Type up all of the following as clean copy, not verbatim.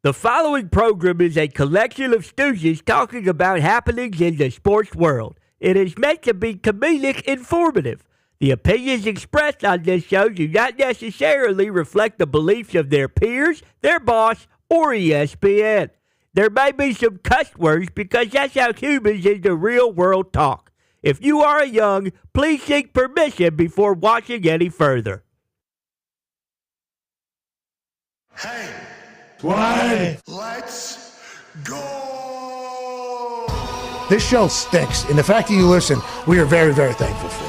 The following program is a collection of stooges talking about happenings in the sports world. It is meant to be comedic informative. The opinions expressed on this show do not necessarily reflect the beliefs of their peers, their boss, or ESPN. There may be some cuss words because that's how humans in the real world talk. If you are young, please seek permission before watching any further. Hey, 20. let's go! This show stinks, and the fact that you listen, we are very, very thankful for.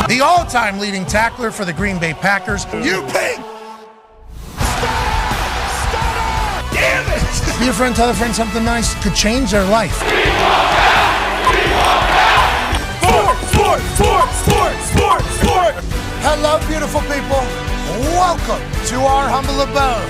The all-time leading tackler for the Green Bay Packers, You pig! damn it! Be a friend, tell a friend something nice could change their life. Sport! Hello, beautiful people. Welcome to our humble abode,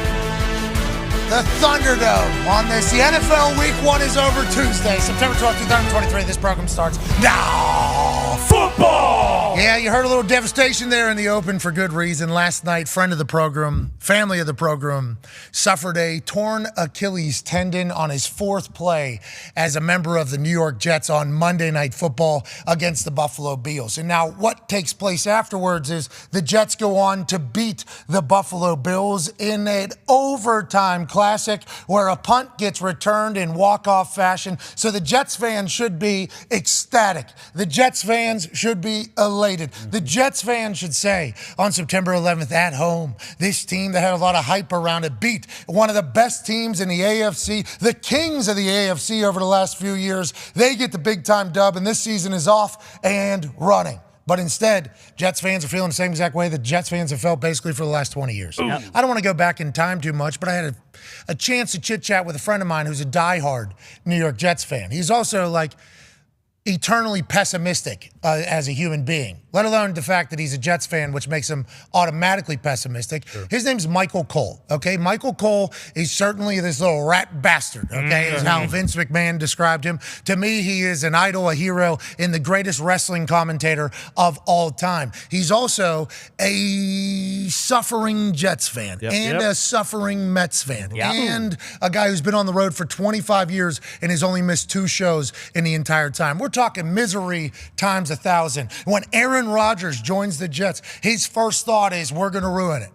the Thunderdome. On this, the NFL Week 1 is over Tuesday, September 12th, 2023. This program starts now. Football! Yeah, you heard a little devastation there in the open for good reason. Last night, friend of the program, family of the program, suffered a torn Achilles tendon on his fourth play as a member of the New York Jets on Monday Night Football against the Buffalo Bills. And now what takes place afterwards is the Jets go on to beat the Buffalo Bills in an overtime classic where a punt gets returned in walk-off fashion. So the Jets fans should be ecstatic. The Jets fans should be elated. The Jets fans should say on September 11th at home, this team that had a lot of hype around it beat one of the best teams in the AFC, the kings of the AFC over the last few years. They get the big-time dub, and this season is off and running. But instead, Jets fans are feeling the same exact way that Jets fans have felt basically for the last 20 years. Yep. I don't want to go back in time too much, but I had a chance to chit-chat with a friend of mine who's a diehard New York Jets fan. He's also like eternally pessimistic as a human being, let alone the fact that he's a Jets fan, which makes him automatically pessimistic. Sure. His name's Michael Cole, okay? Michael Cole is certainly this little rat bastard, okay, is how Vince McMahon described him. To me, he is an idol, a hero, and the greatest wrestling commentator of all time. He's also a suffering Jets fan and a suffering Mets fan and a guy who's been on the road for 25 years and has only missed 2 shows in the entire time. We're talking misery times 1,000. When Aaron Rodgers joins the Jets, his first thought is, we're going to ruin it.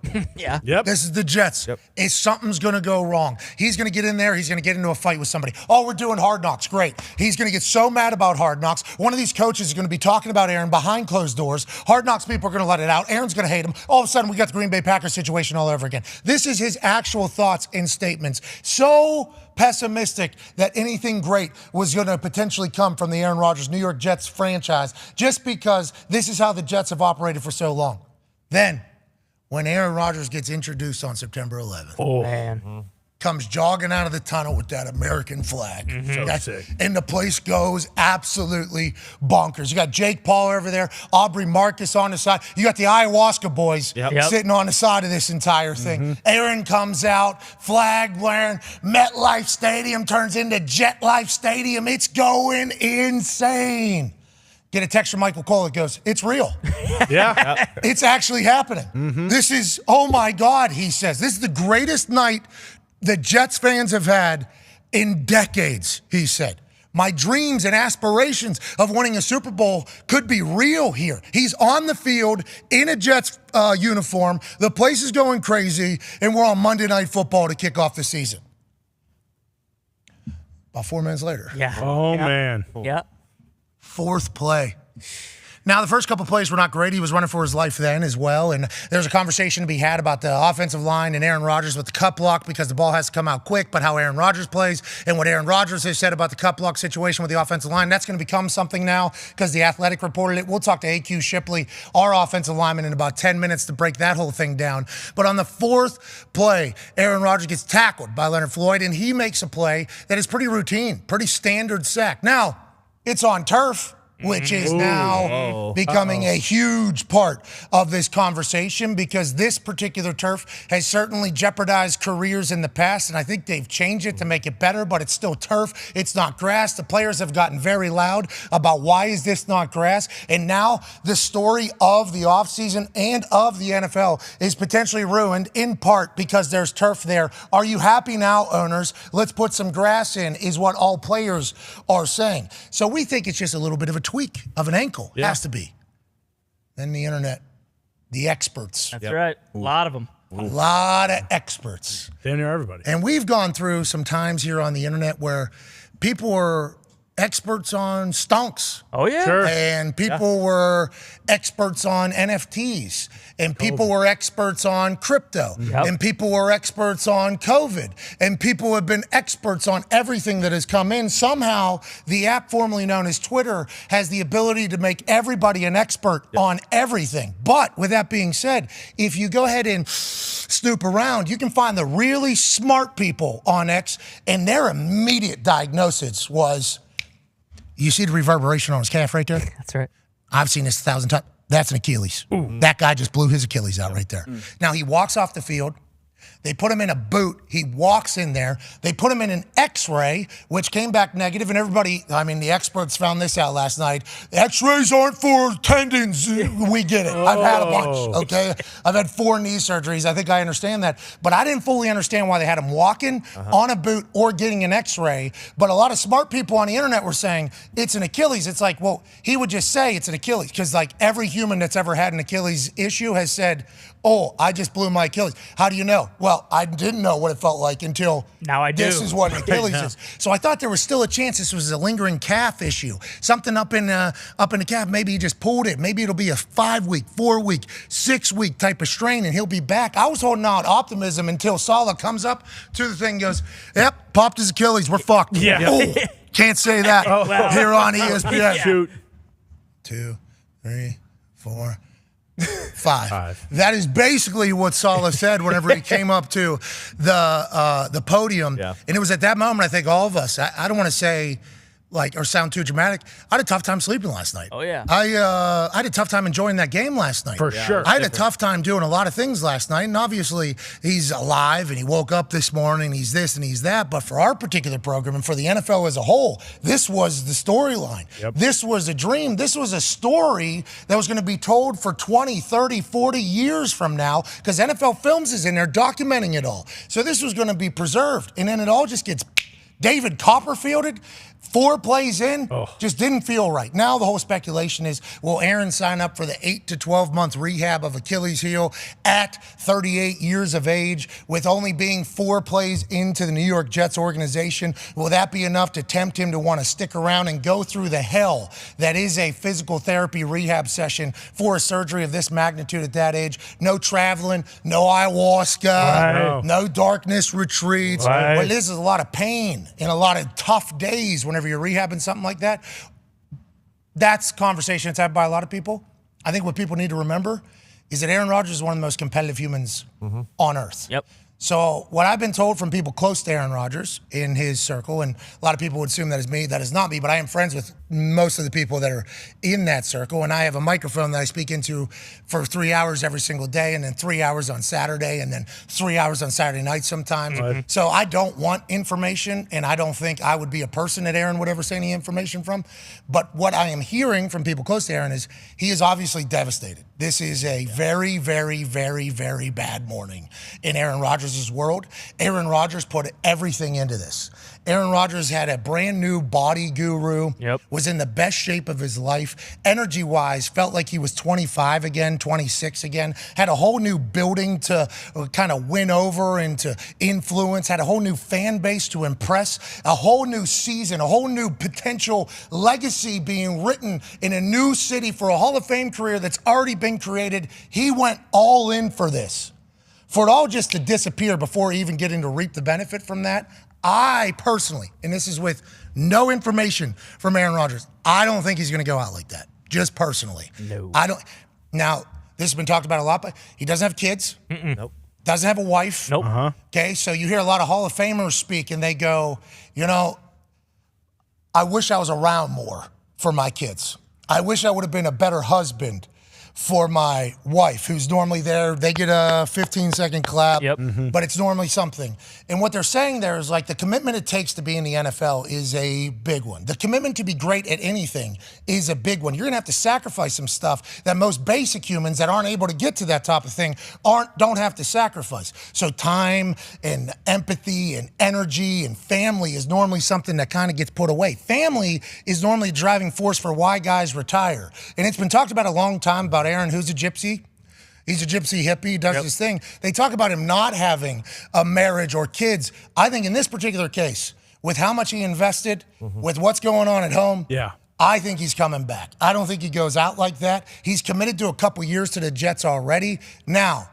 This is the Jets. If something's going to go wrong, he's going to get in there. He's going to get into a fight with somebody. Oh, we're doing Hard Knocks. Great. He's going to get so mad about Hard Knocks. One of these coaches is going to be talking about Aaron behind closed doors. Hard Knocks people are going to let it out. Aaron's going to hate him. All of a sudden, we got the Green Bay Packers situation all over again. This is his actual thoughts and statements. So pessimistic that anything great was going to potentially come from the Aaron Rodgers New York Jets franchise just because this is how the Jets have operated for so long. Then, when Aaron Rodgers gets introduced on September 11th, comes jogging out of the tunnel with that American flag. And the place goes absolutely bonkers. You got Jake Paul over there, Aubrey Marcus on the side. You got the ayahuasca boys sitting on the side of this entire thing. Aaron comes out, flag wearing, MetLife Stadium turns into Jet Life Stadium. It's going insane. Get a text from Michael Cole that goes, it's real. It's actually happening. This is, oh my God, he says. This is the greatest night the Jets fans have had in decades, he said. My dreams and aspirations of winning a Super Bowl could be real here. He's on the field in a Jets uniform. The place is going crazy, and we're on Monday Night Football to kick off the season. About 4 minutes later. Man. Fourth play. Now, the first couple plays were not great. He was running for his life then as well. And there's a conversation to be had about the offensive line and Aaron Rodgers with the cut block because the ball has to come out quick, but how Aaron Rodgers plays and what Aaron Rodgers has said about the cut block situation with the offensive line, that's going to become something now because The Athletic reported it. We'll talk to A.Q. Shipley, our offensive lineman, in about 10 minutes to break that whole thing down. But on the fourth play, Aaron Rodgers gets tackled by Leonard Floyd, and he makes a play that is pretty routine, pretty standard sack. Now, it's on turf. which is now becoming a huge part of this conversation because this particular turf has certainly jeopardized careers in the past, and I think they've changed it to make it better, but it's still turf. It's not grass. The players have gotten very loud about why is this not grass, and now the story of the offseason and of the NFL is potentially ruined in part because there's turf there. Are you happy now, owners? Let's put some grass in, is what all players are saying. So we think it's just a little bit of a tweak of an ankle. Has to be. Then the internet, the experts. That's right. A lot of them. A lot of experts. Damn near everybody. And we've gone through some times here on the internet where people were experts on stonks. Oh, yeah. Sure. And people were experts on NFTs. And people were experts on crypto. And people were experts on COVID. And people have been experts on everything that has come in. Somehow, the app formerly known as Twitter has the ability to make everybody an expert on everything. But with that being said, if you go ahead and snoop around, you can find the really smart people on X, and their immediate diagnosis was, you see the reverberation on his calf right there? That's right. I've seen this 1,000 times. That's an Achilles. That guy just blew his Achilles out right there. Now, he walks off the field. They put him in a boot. He walks in there. They put him in an X-ray, which came back negative, and everybody, I mean, the experts found this out last night. X-rays aren't for tendons. We get it. I've had a bunch, okay? I've had 4 knee surgeries. I think I understand that. But I didn't fully understand why they had him walking on a boot or getting an X-ray. But a lot of smart people on the internet were saying, it's an Achilles. It's like, well, he would just say it's an Achilles because, like, every human that's ever had an Achilles issue has said, oh, I just blew my Achilles. How do you know? Well, I didn't know what it felt like until now I do. This is what an Achilles is. So I thought there was still a chance this was a lingering calf issue. Something up in the calf. Maybe he just pulled it. Maybe it'll be a 5-week, 4-week, 6-week type of strain, and he'll be back. I was holding out optimism until Saleh comes up to the thing and goes, yep, popped his Achilles. We're fucked. Yeah. Oh, can't say that here on ESPN. Shoot. 2, 3, 4, 5. That is basically what Saleh said whenever he came up to the podium. Yeah. And it was at that moment, I think all of us, I don't want to say like or sound too dramatic. I had a tough time sleeping last night. Oh, yeah. I had a tough time enjoying that game last night. For sure. I had a tough time doing a lot of things last night. And obviously, he's alive and he woke up this morning. He's this and he's that. But for our particular program and for the NFL as a whole, this was the storyline. This was a dream. This was a story that was going to be told for 20, 30, 40 years from now because NFL Films is in there documenting it all. So this was going to be preserved. And then it all just gets David Copperfielded. 4 plays in, just didn't feel right. Now the whole speculation is, will Aaron sign up for the 8 to 12 month rehab of Achilles heel at 38 years of age with only being 4 plays into the New York Jets organization? Will that be enough to tempt him to want to stick around and go through the hell that is a physical therapy rehab session for a surgery of this magnitude at that age? No traveling, no ayahuasca, no darkness retreats. Well, this is a lot of pain and a lot of tough days whenever you're rehabbing something like that. That's conversation that's had by a lot of people. I think what people need to remember is that Aaron Rodgers is one of the most competitive humans on earth. So what I've been told from people close to Aaron Rodgers in his circle, and a lot of people would assume that is me, that is not me, but I am friends with most of the people that are in that circle, and I have a microphone that I speak into for 3 hours every single day, and then 3 hours on Saturday, and then 3 hours on Saturday night sometimes. So I don't want information, and I don't think I would be a person that Aaron would ever say any information from. But what I am hearing from people close to Aaron is he is obviously devastated. This is a very, very, very, very bad morning in Aaron Rodgers' world. Aaron Rodgers put everything into this. Aaron Rodgers had a brand new body guru, was in the best shape of his life, energy-wise, felt like he was 25 again, 26 again, had a whole new building to kind of win over and to influence, had a whole new fan base to impress, a whole new season, a whole new potential legacy being written in a new city for a Hall of Fame career that's already been created. He went all in for this. For it all just to disappear before even getting to reap the benefit from that, I personally, and this is with no information from Aaron Rodgers, I don't think he's going to go out like that. Just personally. No. I don't. Now, this has been talked about a lot, but he doesn't have kids. Nope. Doesn't have a wife. Nope. Okay, so you hear a lot of Hall of Famers speak, and they go, you know, I wish I was around more for my kids. I wish I would have been a better husband for my wife, who's normally there. They get a 15-second clap, but it's normally something. And what they're saying there is like the commitment it takes to be in the NFL is a big one. The commitment to be great at anything is a big one. You're going to have to sacrifice some stuff that most basic humans that aren't able to get to that type of thing don't have to sacrifice. So time and empathy and energy and family is normally something that kind of gets put away. Family is normally a driving force for why guys retire. And it's been talked about a long time about Aaron, who's a gypsy. He's a gypsy hippie, does his thing. They talk about him not having a marriage or kids. I think in this particular case, with how much he invested, with what's going on at home, I think he's coming back. I don't think he goes out like that. He's committed to a couple years to the Jets already. Now,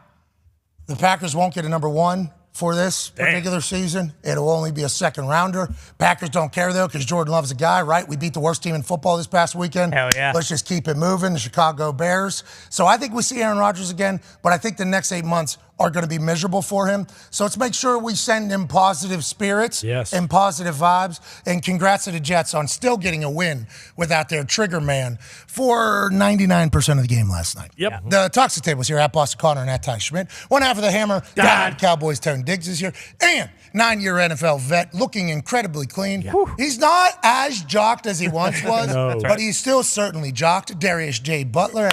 the Packers won't get a number one for this particular season. It'll only be a second rounder. Packers don't care, though, because Jordan Love's a guy, right? We beat the worst team in football this past weekend. Hell yeah. Let's just keep it moving, the Chicago Bears. So I think we see Aaron Rodgers again, but I think the next 8 months are going to be miserable for him. So let's make sure we send him positive spirits and positive vibes. And congrats to the Jets on still getting a win without their trigger man for 99% of the game last night. The Toxic Tables here at Boston Connor and at Ty Schmidt. One half of the Hammer, Dahn. Cowboys Tone Diggs is here. And 9-year NFL vet, looking incredibly clean. He's not as jocked as he once was, but he's still certainly jocked. Darius J. Butler.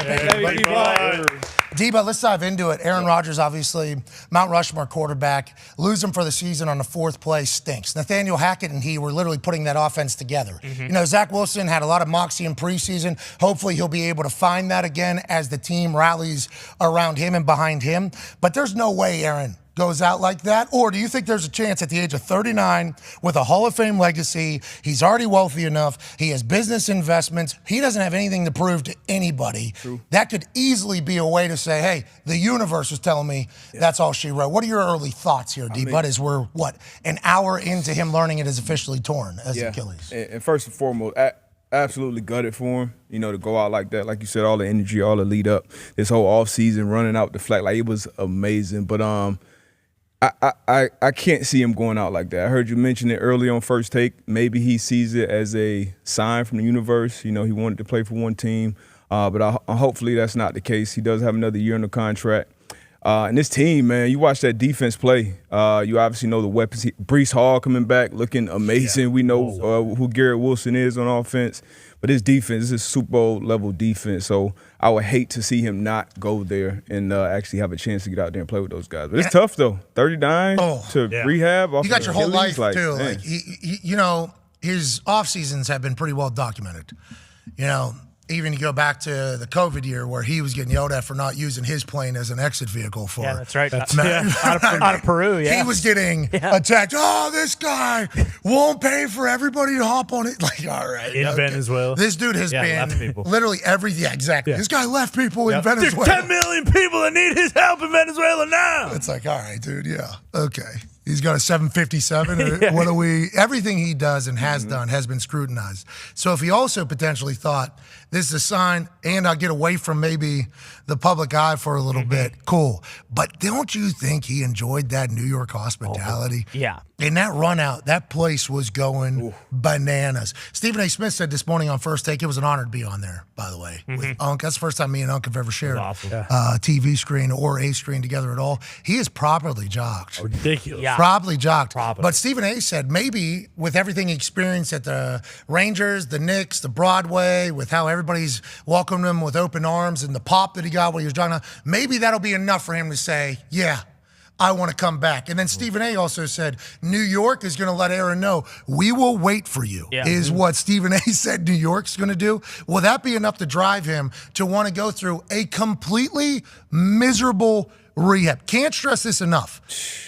D-But, let's dive into it. Aaron Rodgers, obviously, Mount Rushmore quarterback. Lose him for the season on the fourth play stinks. Nathaniel Hackett and he were literally putting that offense together. You know, Zach Wilson had a lot of moxie in preseason. Hopefully he'll be able to find that again as the team rallies around him and behind him. But there's no way Aaron goes out like that? Or do you think there's a chance at the age of 39 with a Hall of Fame legacy, he's already wealthy enough, he has business investments, he doesn't have anything to prove to anybody. That could easily be a way to say, hey, the universe is telling me that's all she wrote. What are your early thoughts here, D-Bud, as we're, an hour into him learning it is officially torn as Achilles? And first and foremost, absolutely gutted for him, you know, to go out like that. Like you said, all the energy, all the lead up, this whole offseason, running out the flag, like it was amazing. But I can't see him going out like that. I heard you mention it early on First Take. Maybe he sees it as a sign from the universe. You know, he wanted to play for one team, but hopefully that's not the case. He does have another year on the contract. And this team, man, you watch that defense play. You obviously know the weapons. Breece Hall coming back, looking amazing. We know who Garrett Wilson is on offense. But his defense is Super Bowl level defense. So I would hate to see him not go there and actually have a chance to get out there and play with those guys. But it's tough though. 39 to rehab. You got your whole life like, too. Man. Like you know, his off seasons have been pretty well documented. You know, even you go back to the COVID year where he was getting yelled at for not using his plane as an exit vehicle for. Yeah, that's right. Out of Peru, He was getting attacked. Oh, this guy won't pay for everybody to hop on it. Like, all right. In Venezuela. This dude has been literally exactly. This guy left people in Venezuela. There's 10 million people that need his help in Venezuela now. It's like, all right, dude, okay. He's got a 757. What do we? Everything he does and has done has been scrutinized. So if he also potentially thought this is a sign, and I'll get away from maybe the public eye for a little bit, cool. But don't you think he enjoyed that New York hospitality? Yeah. In that run out, that place was going bananas. Stephen A. Smith said this morning on First Take, it was an honor to be on there, by the way, with Unc. That's the first time me and Unc have ever shared a TV screen or a screen together at all. He is properly jocked. Ridiculous. Yeah. Probably jocked. But Stephen A. said maybe with everything he experienced at the Rangers, the Knicks, the Broadway, with how everybody's welcomed him with open arms and the pop that he got while he was jogging, maybe that'll be enough for him to say, yeah, I want to come back. And then Stephen A. also said, New York is going to let Aaron know, we will wait for you, is what Stephen A. said New York's going to do. Will that be enough to drive him to want to go through a completely miserable rehab? Can't stress this enough.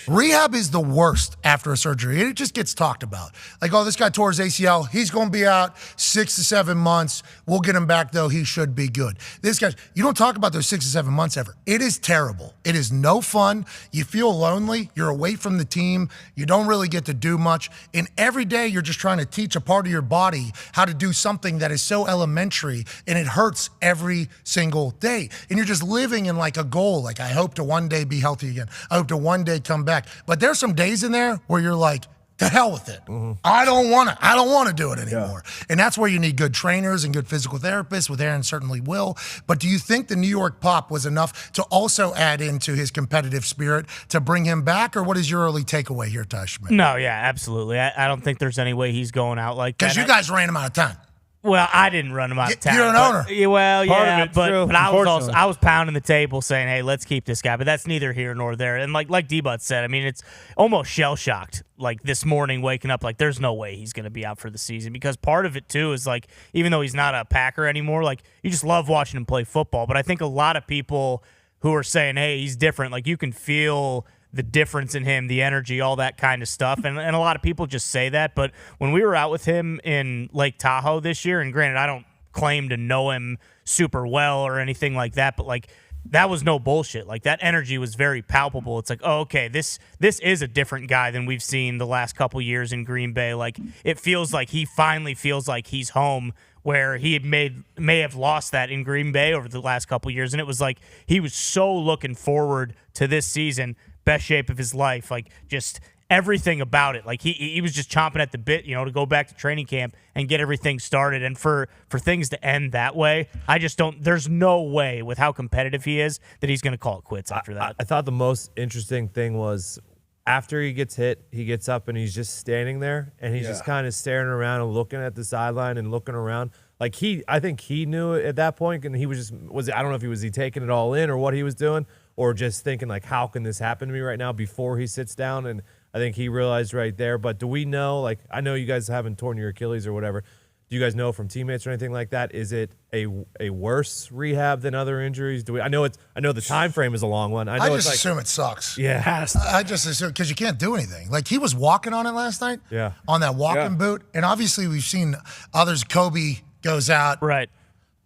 Rehab is the worst after a surgery. It just gets talked about. Like, oh, this guy tore his ACL. He's going to be out 6 to 7 months. We'll get him back, though. He should be good. This guy, you don't talk about those 6 to 7 months ever. It is terrible. It is no fun. You feel lonely. You're away from the team. You don't really get to do much. And every day you're just trying to teach a part of your body how to do something that is so elementary, and it hurts every single day. And you're just living in like a goal. Like, I hope to one day be healthy again. I hope to one day come back. But there's some days in there where you're like, To hell with it. I don't want to do it anymore. And that's where you need good trainers and good physical therapists, with Aaron certainly will. But do you think the New York pop was enough to also add into his competitive spirit to bring him back? Or what is your early takeaway here, Ty Schmidt? No, yeah, absolutely. I don't think there's any way he's going out like that. Because you guys ran him out of town. Well, I didn't run him out of town. You're an owner. Well, yeah, it's but true, I was pounding the table saying, "Hey, let's keep this guy." But that's neither here nor there. And like D-Butt said, I mean, it's almost shell shocked. Like this morning, waking up, like there's no way he's going to be out for the season, because part of it too is like, even though he's not a Packer anymore, like you just love watching him play football. But I think a lot of people who are saying, "Hey, he's different," like you can feel the difference in him, the energy, all that kind of stuff. And a lot of people just say that. But when we were out with him in Lake Tahoe this year, and granted, I don't claim to know him super well or anything like that, but like that was no bullshit. Like that energy was very palpable. It's like, oh, okay, this is a different guy than we've seen the last couple years in Green Bay. Like it feels like he finally feels like he's home, where he had may have lost that in Green Bay over the last couple years. And it was like he was so looking forward to this season, best shape of his life, like just everything about it. Like he was just chomping at the bit, to go back to training camp and get everything started. And for things to end that way, I just don't. There's no way, with how competitive he is, that he's going to call it quits after that. I thought the most interesting thing was after he gets hit, he gets up and he's just standing there and he's just kind of staring around and looking at the sideline and looking around. Like I think he knew it at that point, and he was I don't know if he was taking it all in or what he was doing, or just thinking like, how can this happen to me right now, before he sits down. And I think he realized right there. But do we know, like, I know you guys haven't torn your Achilles or whatever. Do you guys know from teammates or anything like that? Is it a worse rehab than other injuries? I know the time frame is a long one. I just assume it sucks. Yeah. I just assume, because you can't do anything. Like he was walking on it last night. Yeah. On that walking boot. And obviously we've seen others. Kobe goes out. Right.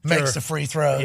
Makes the free throws,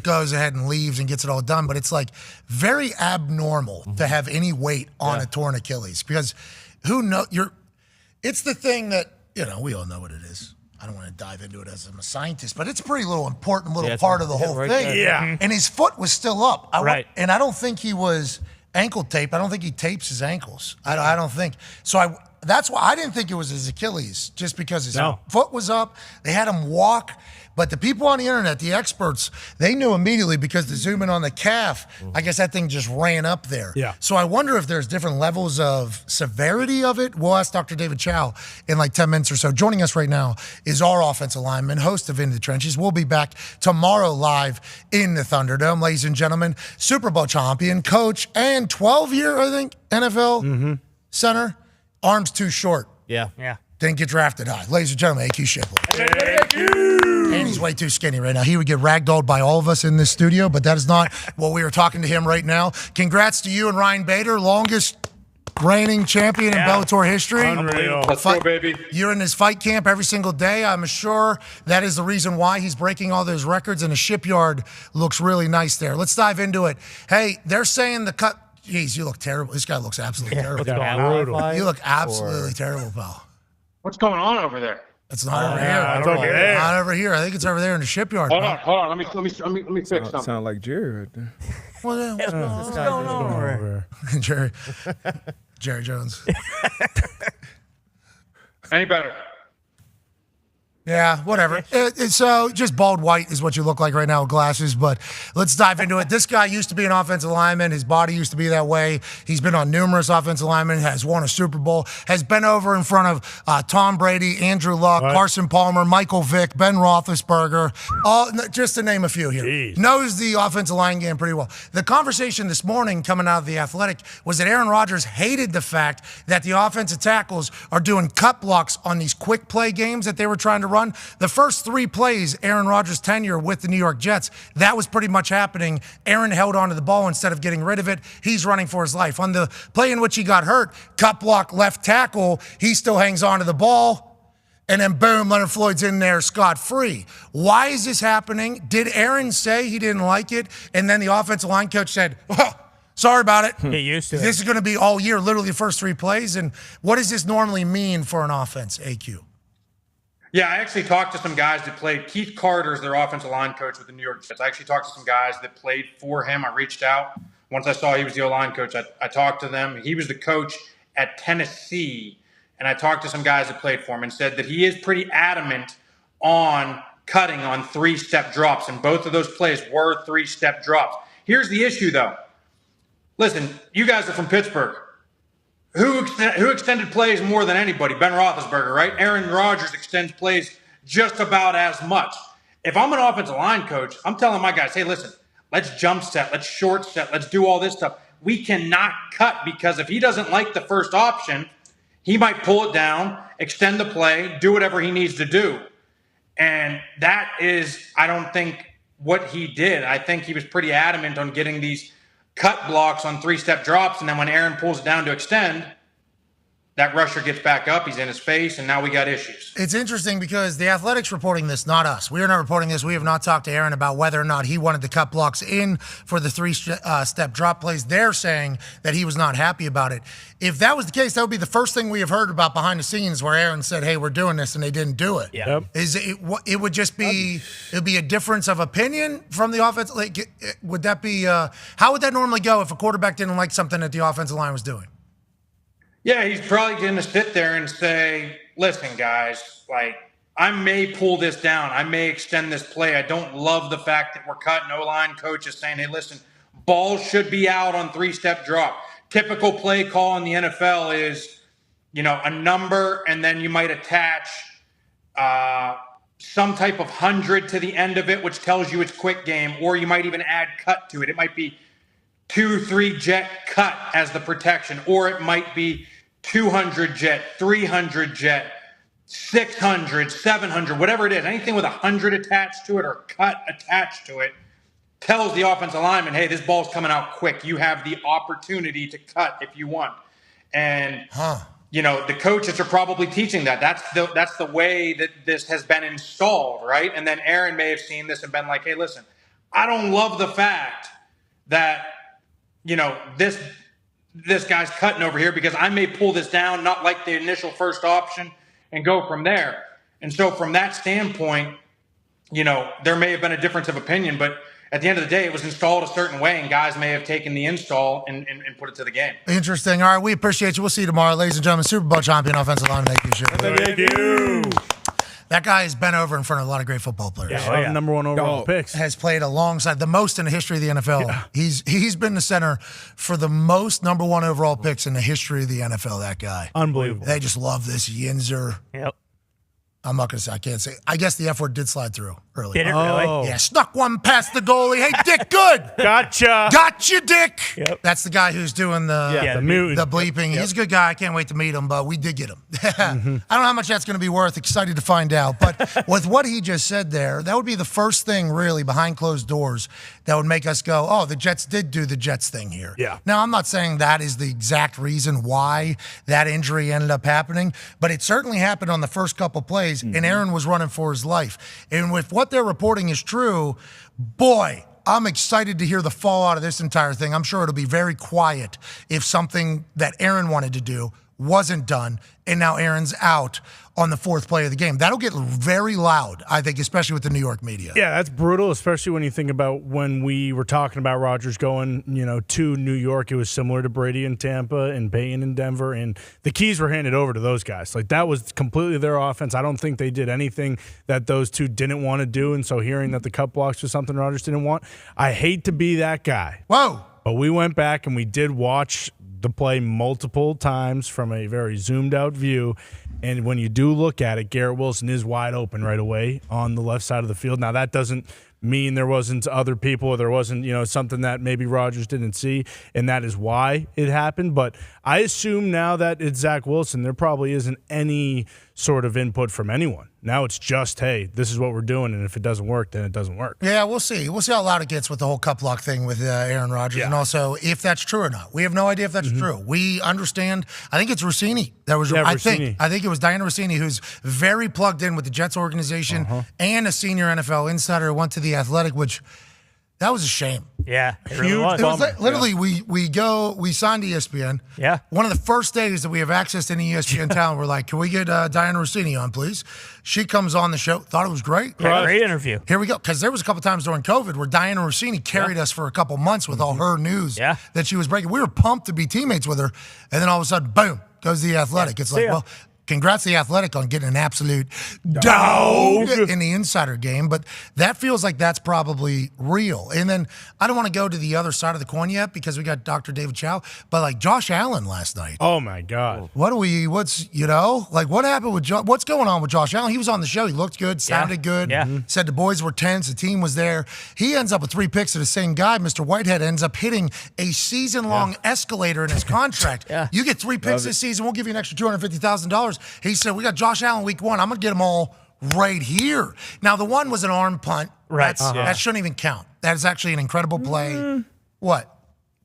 goes ahead and leaves and gets it all done. But it's like very abnormal to have any weight on a torn Achilles, because it's the thing that, we all know what it is. I don't want to dive into it as I'm a scientist, but it's a pretty important part of the whole thing. there. Yeah. And his foot was still up. Right. And I don't think he was ankle taped. I don't think he tapes his ankles. I don't think. So that's why I didn't think it was his Achilles, just because his foot was up. They had him walk. But the people on the internet, the experts, they knew immediately, because the zoom in on the calf, I guess that thing just ran up there. Yeah. So I wonder if there's different levels of severity of it. We'll ask Dr. David Chow in like 10 minutes or so. Joining us right now is our offensive lineman, host of In the Trenches. We'll be back tomorrow live in the Thunderdome. Ladies and gentlemen, Super Bowl champion, coach, and 12-year, I think, NFL center. Arms too short. Yeah. Didn't get drafted high. Ladies and gentlemen, AQ Shipley. And he's way too skinny right now. He would get ragdolled by all of us in this studio, but that is not what we are talking to him right now. Congrats to you and Ryan Bader, longest reigning champion in Bellator history. Unreal. Let's go, baby. You're in his fight camp every single day. I'm sure that is the reason why he's breaking all those records, and the shipyard looks really nice there. Let's dive into it. Hey, they're saying the cut. Jeez, you look terrible. This guy looks absolutely terrible. You look absolutely terrible, pal. What's going on over there? It's not over here. It's over there. Not over here. I think it's over there in the shipyard. Hold on. Let me fix something. Sound like Jerry right there. What's going on over here? Jerry Jones. Any better? Yeah, whatever. So just bald white is what you look like right now with glasses, but let's dive into it. This guy used to be an offensive lineman. His body used to be that way. He's been on numerous offensive linemen, has won a Super Bowl, has been over in front of Tom Brady, Andrew Luck, Carson Palmer, Michael Vick, Ben Roethlisberger, just to name a few here. Jeez. Knows the offensive line game pretty well. The conversation this morning coming out of The Athletic was that Aaron Rodgers hated the fact that the offensive tackles are doing cut blocks on these quick play games that they were trying to run. The first 3 plays, Aaron Rodgers' tenure with the New York Jets, that was pretty much happening. Aaron held onto the ball instead of getting rid of it. He's running for his life. On the play in which he got hurt, cut block left tackle, he still hangs onto the ball. And then boom, Leonard Floyd's in there scot-free. Why is this happening? Did Aaron say he didn't like it? And then the offensive line coach said, sorry about it. Get used to it. This is going to be all year, literally the first 3 plays. And what does this normally mean for an offense, AQ? Yeah, I actually talked to some guys that played. Keith Carter's their offensive line coach with the New York Jets. I actually talked to some guys that played for him. I reached out. Once I saw he was the O-line coach, I talked to them. He was the coach at Tennessee and I talked to some guys that played for him and said that he is pretty adamant on cutting on 3-step drops, and both of those plays were 3-step drops. Here's the issue, though. Listen, you guys are from Pittsburgh. Who extended plays more than anybody? Ben Roethlisberger, right? Aaron Rodgers extends plays just about as much. If I'm an offensive line coach, I'm telling my guys, hey, listen, let's jump set, let's short set, let's do all this stuff. We cannot cut, because if he doesn't like the first option, he might pull it down, extend the play, do whatever he needs to do. And that is, I don't think, what he did. I think he was pretty adamant on getting these cut blocks on 3-step drops, and then when Aaron pulls it down to extend, that rusher gets back up, he's in his face, and now we got issues. It's interesting because the Athletics reporting this, not us. We are not reporting this. We have not talked to Aaron about whether or not he wanted the cut blocks in for the 3-step drop plays. They're saying that he was not happy about it. If that was the case, that would be the first thing we have heard about behind the scenes, where Aaron said, hey, we're doing this, and they didn't do it. Yeah. It would just be, it would be a difference of opinion from the offense. Like, would that be, how would that normally go if a quarterback didn't like something that the offensive line was doing? Yeah, he's probably going to sit there and say, listen, guys, like, I may pull this down. I may extend this play. I don't love the fact that we're cutting. O-line coach is saying, hey, listen, balls should be out on 3-step drop. Typical play call in the NFL is, a number, and then you might attach some type of 100 to the end of it, which tells you it's quick game, or you might even add cut to it. It might be 2-3 jet cut as the protection, or it might be 200 jet, 300 jet, 600, 700, whatever it is. Anything with 100 attached to it or cut attached to it tells the offensive lineman, hey, this ball's coming out quick. You have the opportunity to cut if you want. And, the coaches are probably teaching that. That's the way that this has been installed, right? And then Aaron may have seen this and been like, hey, listen, I don't love the fact that, this guy's cutting over here, because I may pull this down, not like the initial first option, and go from there. And so from that standpoint, there may have been a difference of opinion, but at the end of the day, it was installed a certain way, and guys may have taken the install and put it to the game. Interesting. All right, we appreciate you. We'll see you tomorrow. Ladies and gentlemen, Super Bowl champion offensive lineman, McAfee Show. Thank you. That guy has been over in front of a lot of great football players. Yeah, number one overall picks. Has played alongside the most in the history of the NFL. Yeah. He's been the center for the most number one overall picks in the history of the NFL, that guy. Unbelievable. They just love this Yinzer. Yep. I'm not going to say, I can't say. I guess the F word did slide through earlier. Did it really? Yeah, snuck one past the goalie. Hey, Dick, good. Gotcha. Gotcha, Dick. Yep. That's the guy who's doing the bleeping. Yep. He's a good guy. I can't wait to meet him, but we did get him. I don't know how much that's going to be worth. Excited to find out. But with what he just said there, that would be the first thing really behind closed doors that would make us go, oh, the Jets did do the Jets thing here. Yeah. Now, I'm not saying that is the exact reason why that injury ended up happening, but it certainly happened on the first couple plays, and Aaron was running for his life. And if what they're reporting is true, boy, I'm excited to hear the fallout of this entire thing. I'm sure it'll be very quiet if something that Aaron wanted to do wasn't done, and now Aaron's out on the fourth play of the game. That'll get very loud, I think, especially with the New York media. Yeah, that's brutal, especially when you think about when we were talking about Rodgers going, to New York. It was similar to Brady in Tampa and Payton in Denver, and the keys were handed over to those guys. Like, that was completely their offense. I don't think they did anything that those two didn't want to do, and so hearing that the cut blocks was something Rodgers didn't want, I hate to be that guy. Whoa. But we went back and we did watch the play multiple times from a very zoomed out view. And when you do look at it, Garrett Wilson is wide open right away on the left side of the field. Now, that doesn't mean there wasn't other people or there wasn't, something that maybe Rodgers didn't see, and that is why it happened. But I assume now that it's Zach Wilson, there probably isn't any sort of input from anyone. Now it's just, hey, this is what we're doing, and if it doesn't work, then it doesn't work. Yeah, we'll see. We'll see how loud it gets with the whole cup block thing with Aaron Rodgers, and also if that's true or not. We have no idea if that's true. We understand. I think it's Rossini that was. I think it was Diana Rossini, who's very plugged in with the Jets organization and a senior NFL insider who went to the Athletic, which that was a shame. Yeah, it really was. It was like, literally, we signed ESPN. Yeah. One of the first days that we have access to any ESPN talent, we're like, can we get Diana Rossini on, please? She comes on the show. Thought it was great. Yeah, great interview. Here we go. Because there was a couple times during COVID where Diana Rossini carried us for a couple months with all her news that she was breaking. We were pumped to be teammates with her. And then all of a sudden, boom, goes to the Athletic. It's like, ya. well, congrats to the Athletic on getting an absolute dog in the insider game, but that feels like that's probably real. And then I don't want to go to the other side of the coin yet because we got Dr. David Chow, but like Josh Allen last night. Oh my God. What happened with what's going on with Josh Allen? He was on the show. He looked good, sounded good, said the boys were tense, the team was there. He ends up with 3 picks to the same guy. Mr. Whitehead ends up hitting a season-long escalator in his contract. You get 3 picks this season, we'll give you an extra $250,000. He said, we got Josh Allen week 1. I'm going to get them all right here. Now, the one was an arm punt. Right. That shouldn't even count. That is actually an incredible play. What?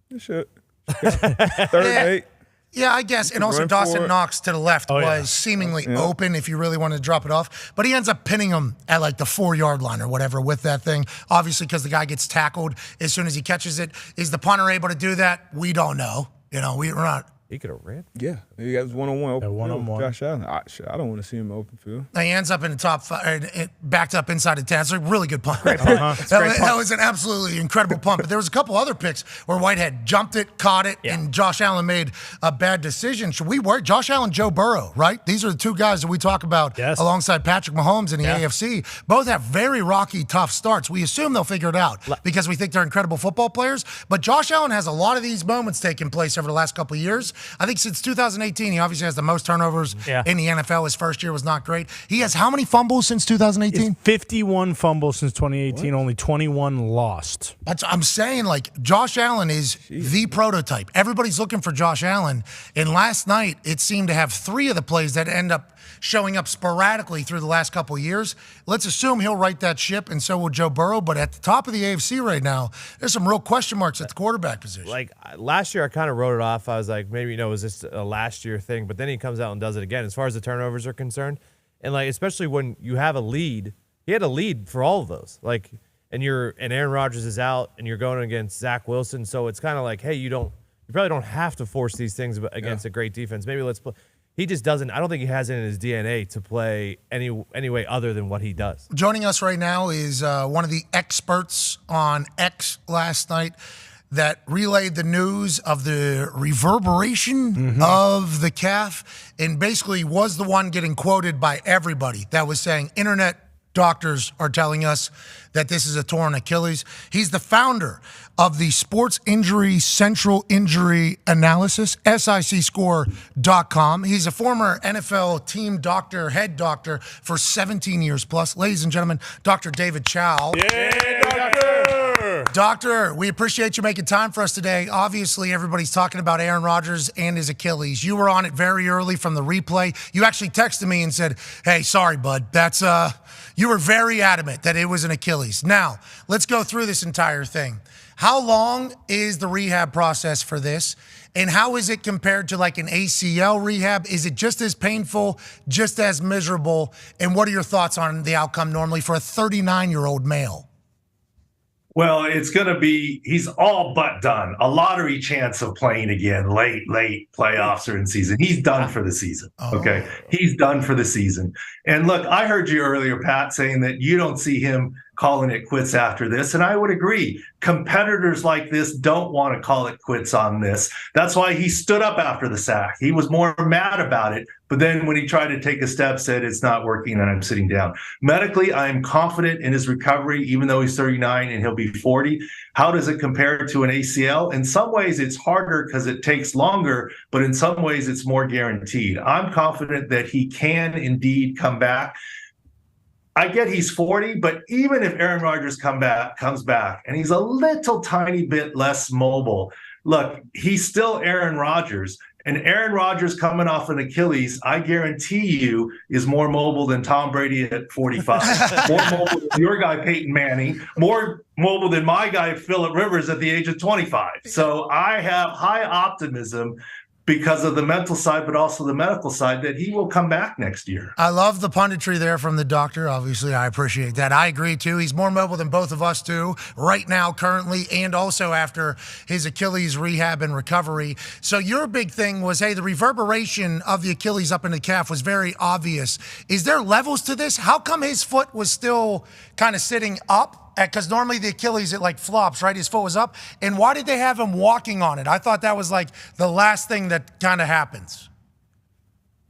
It should. Third and 8. Yeah, I guess. And also Dawson Knox to the left was seemingly open if you really wanted to drop it off. But he ends up pinning him at like the 4-yard line or whatever with that thing. Obviously, because the guy gets tackled as soon as he catches it. Is the punter able to do that? We don't know. We're not. He could have ran. Yeah, he got one-on-one open one-on-one. field. Josh Allen. I don't want to see him open field. He ends up in the top 5, backed up inside the 10. It's a really good punt. Great punt. That was an absolutely incredible punt. But there was a couple other picks where Whitehead jumped it, caught it, and Josh Allen made a bad decision. Should we worry? Josh Allen, Joe Burrow, right? These are the 2 guys that we talk about alongside Patrick Mahomes in the AFC. Both have very rocky, tough starts. We assume they'll figure it out because we think they're incredible football players. But Josh Allen has a lot of these moments taking place over the last couple of years. I think since 2018, he obviously has the most turnovers in the NFL. His first year was not great. He has how many fumbles since 2018? 51 fumbles since 2018, only 21 lost. I'm saying, like, Josh Allen is the prototype. Everybody's looking for Josh Allen. And last night, it seemed to have 3 of the plays that end up showing up sporadically through the last couple of years. Let's assume he'll right that ship, and so will Joe Burrow. But at the top of the AFC right now, there's some real question marks at the quarterback position. Like last year, I kind of wrote it off. I was like, maybe, it was just a last year thing. But then he comes out and does it again as far as the turnovers are concerned. And, like, especially when you have a lead, he had a lead for all of those. Like, and Aaron Rodgers is out, and you're going against Zach Wilson. So it's kind of like, hey, you probably don't have to force these things against a great defense. Maybe let's play. He just doesn't. I don't think he has it in his DNA to play any way other than what he does. Joining us right now is one of the experts on X last night that relayed the news of the reverberation of the calf and basically was the one getting quoted by everybody that was saying internet doctors are telling us that this is a torn Achilles. He's the founder of the Sports Injury Central Injury Analysis, SICScore.com. He's a former NFL team doctor, head doctor for 17 years plus. Ladies and gentlemen, Dr. David Chow. Yeah, doctor! Doctor, we appreciate you making time for us today. Obviously, everybody's talking about Aaron Rodgers and his Achilles. You were on it very early from the replay. You actually texted me and said, hey, sorry, bud. That's you were very adamant that it was an Achilles. Now, let's go through this entire thing. How long is the rehab process for this? And how is it compared to like an ACL rehab? Is it just as painful, just as miserable? And what are your thoughts on the outcome normally for a 39-year-old male? Well, it's going to be, he's all but done. A lottery chance of playing again late playoffs or in season. He's done for the season. Okay. He's done for the season. And look, I heard you earlier, Pat, saying that you don't see him calling it quits after this. And I would agree. Competitors like this don't want to call it quits on this. That's why he stood up after the sack. He was more mad about it. But then when he tried to take a step, said it's not working and I'm sitting down. Medically, I am confident in his recovery, even though he's 39 and he'll be 40. How does it compare to an ACL? In some ways, it's harder because it takes longer, but in some ways, it's more guaranteed. I'm confident that he can indeed come back. I get he's 40, but even if Aaron Rodgers comes back and he's a little tiny bit less mobile, look, he's still Aaron Rodgers. And Aaron Rodgers coming off an Achilles, I guarantee you, is more mobile than Tom Brady at 45. More mobile than your guy, Peyton Manning. More mobile than my guy, Phillip Rivers, at the age of 25. So I have high optimism because of the mental side, but also the medical side, that he will come back next year. I love the punditry there from the doctor. Obviously, I appreciate that. I agree, too. He's more mobile than both of us, too, right now, currently, and also after his Achilles rehab and recovery. So your big thing was, hey, the reverberation of the Achilles up in the calf was very obvious. Is there levels to this? How come his foot was still kind of sitting up? Because normally the Achilles, it like flops, right? His foot was up. And why did they have him walking on it? I thought that was like the last thing that kind of happens.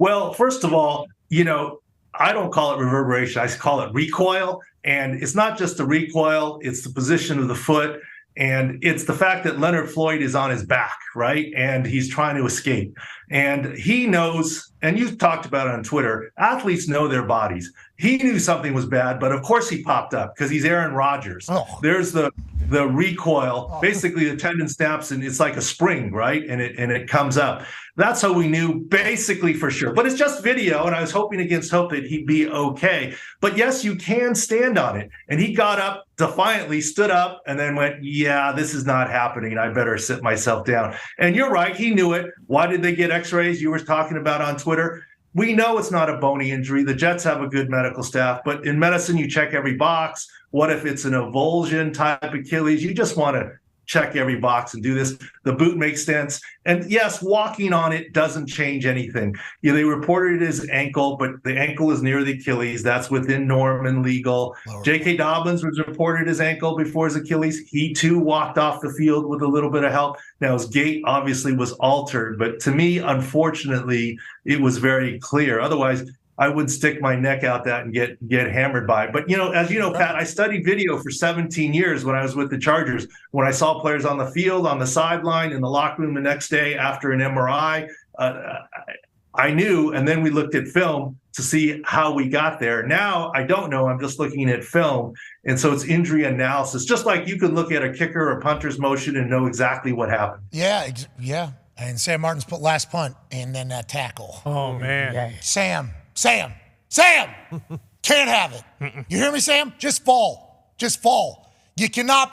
Well, first of all, I don't call it reverberation. I call it recoil. And it's not just the recoil, it's the position of the foot. And it's the fact that Leonard Floyd is on his back, right? And he's trying to escape. And he knows, and you talked about it on Twitter, athletes know their bodies. He knew something was bad, but of course he popped up because he's Aaron Rodgers. Oh. There's the recoil. Basically, the tendon snaps and it's like a spring, right? And it comes up. That's how we knew basically for sure. But it's just video, and I was hoping against hope that he'd be okay. But yes, you can stand on it. And he got up defiantly, stood up, and then went, yeah, this is not happening. I better sit myself down. And you're right, he knew it. Why did they get x-rays? You were talking about on Twitter. We know it's not a bony injury. The Jets have a good medical staff, but in medicine, you check every box. What if it's an avulsion type Achilles? You just want to check every box and do this. The boot makes sense. And yes, walking on it doesn't change anything. They reported it as ankle, but the ankle is near the Achilles. That's within norm and legal. J.K. Dobbins was reported as ankle before his Achilles. He too walked off the field with a little bit of help. Now his gait obviously was altered, but to me, unfortunately, it was very clear. Otherwise, I would stick my neck out that and get hammered by it. But, as you know, Pat, I studied video for 17 years when I was with the Chargers. When I saw players on the field, on the sideline, in the locker room the next day after an MRI, I knew, and then we looked at film to see how we got there. Now, I don't know. I'm just looking at film. And so it's injury analysis, just like you can look at a kicker or punter's motion and know exactly what happened. Yeah. And Sam Martin's put last punt and then that tackle. Oh, man. Yeah. Sam, can't have it. You hear me, Sam? Just fall. You cannot,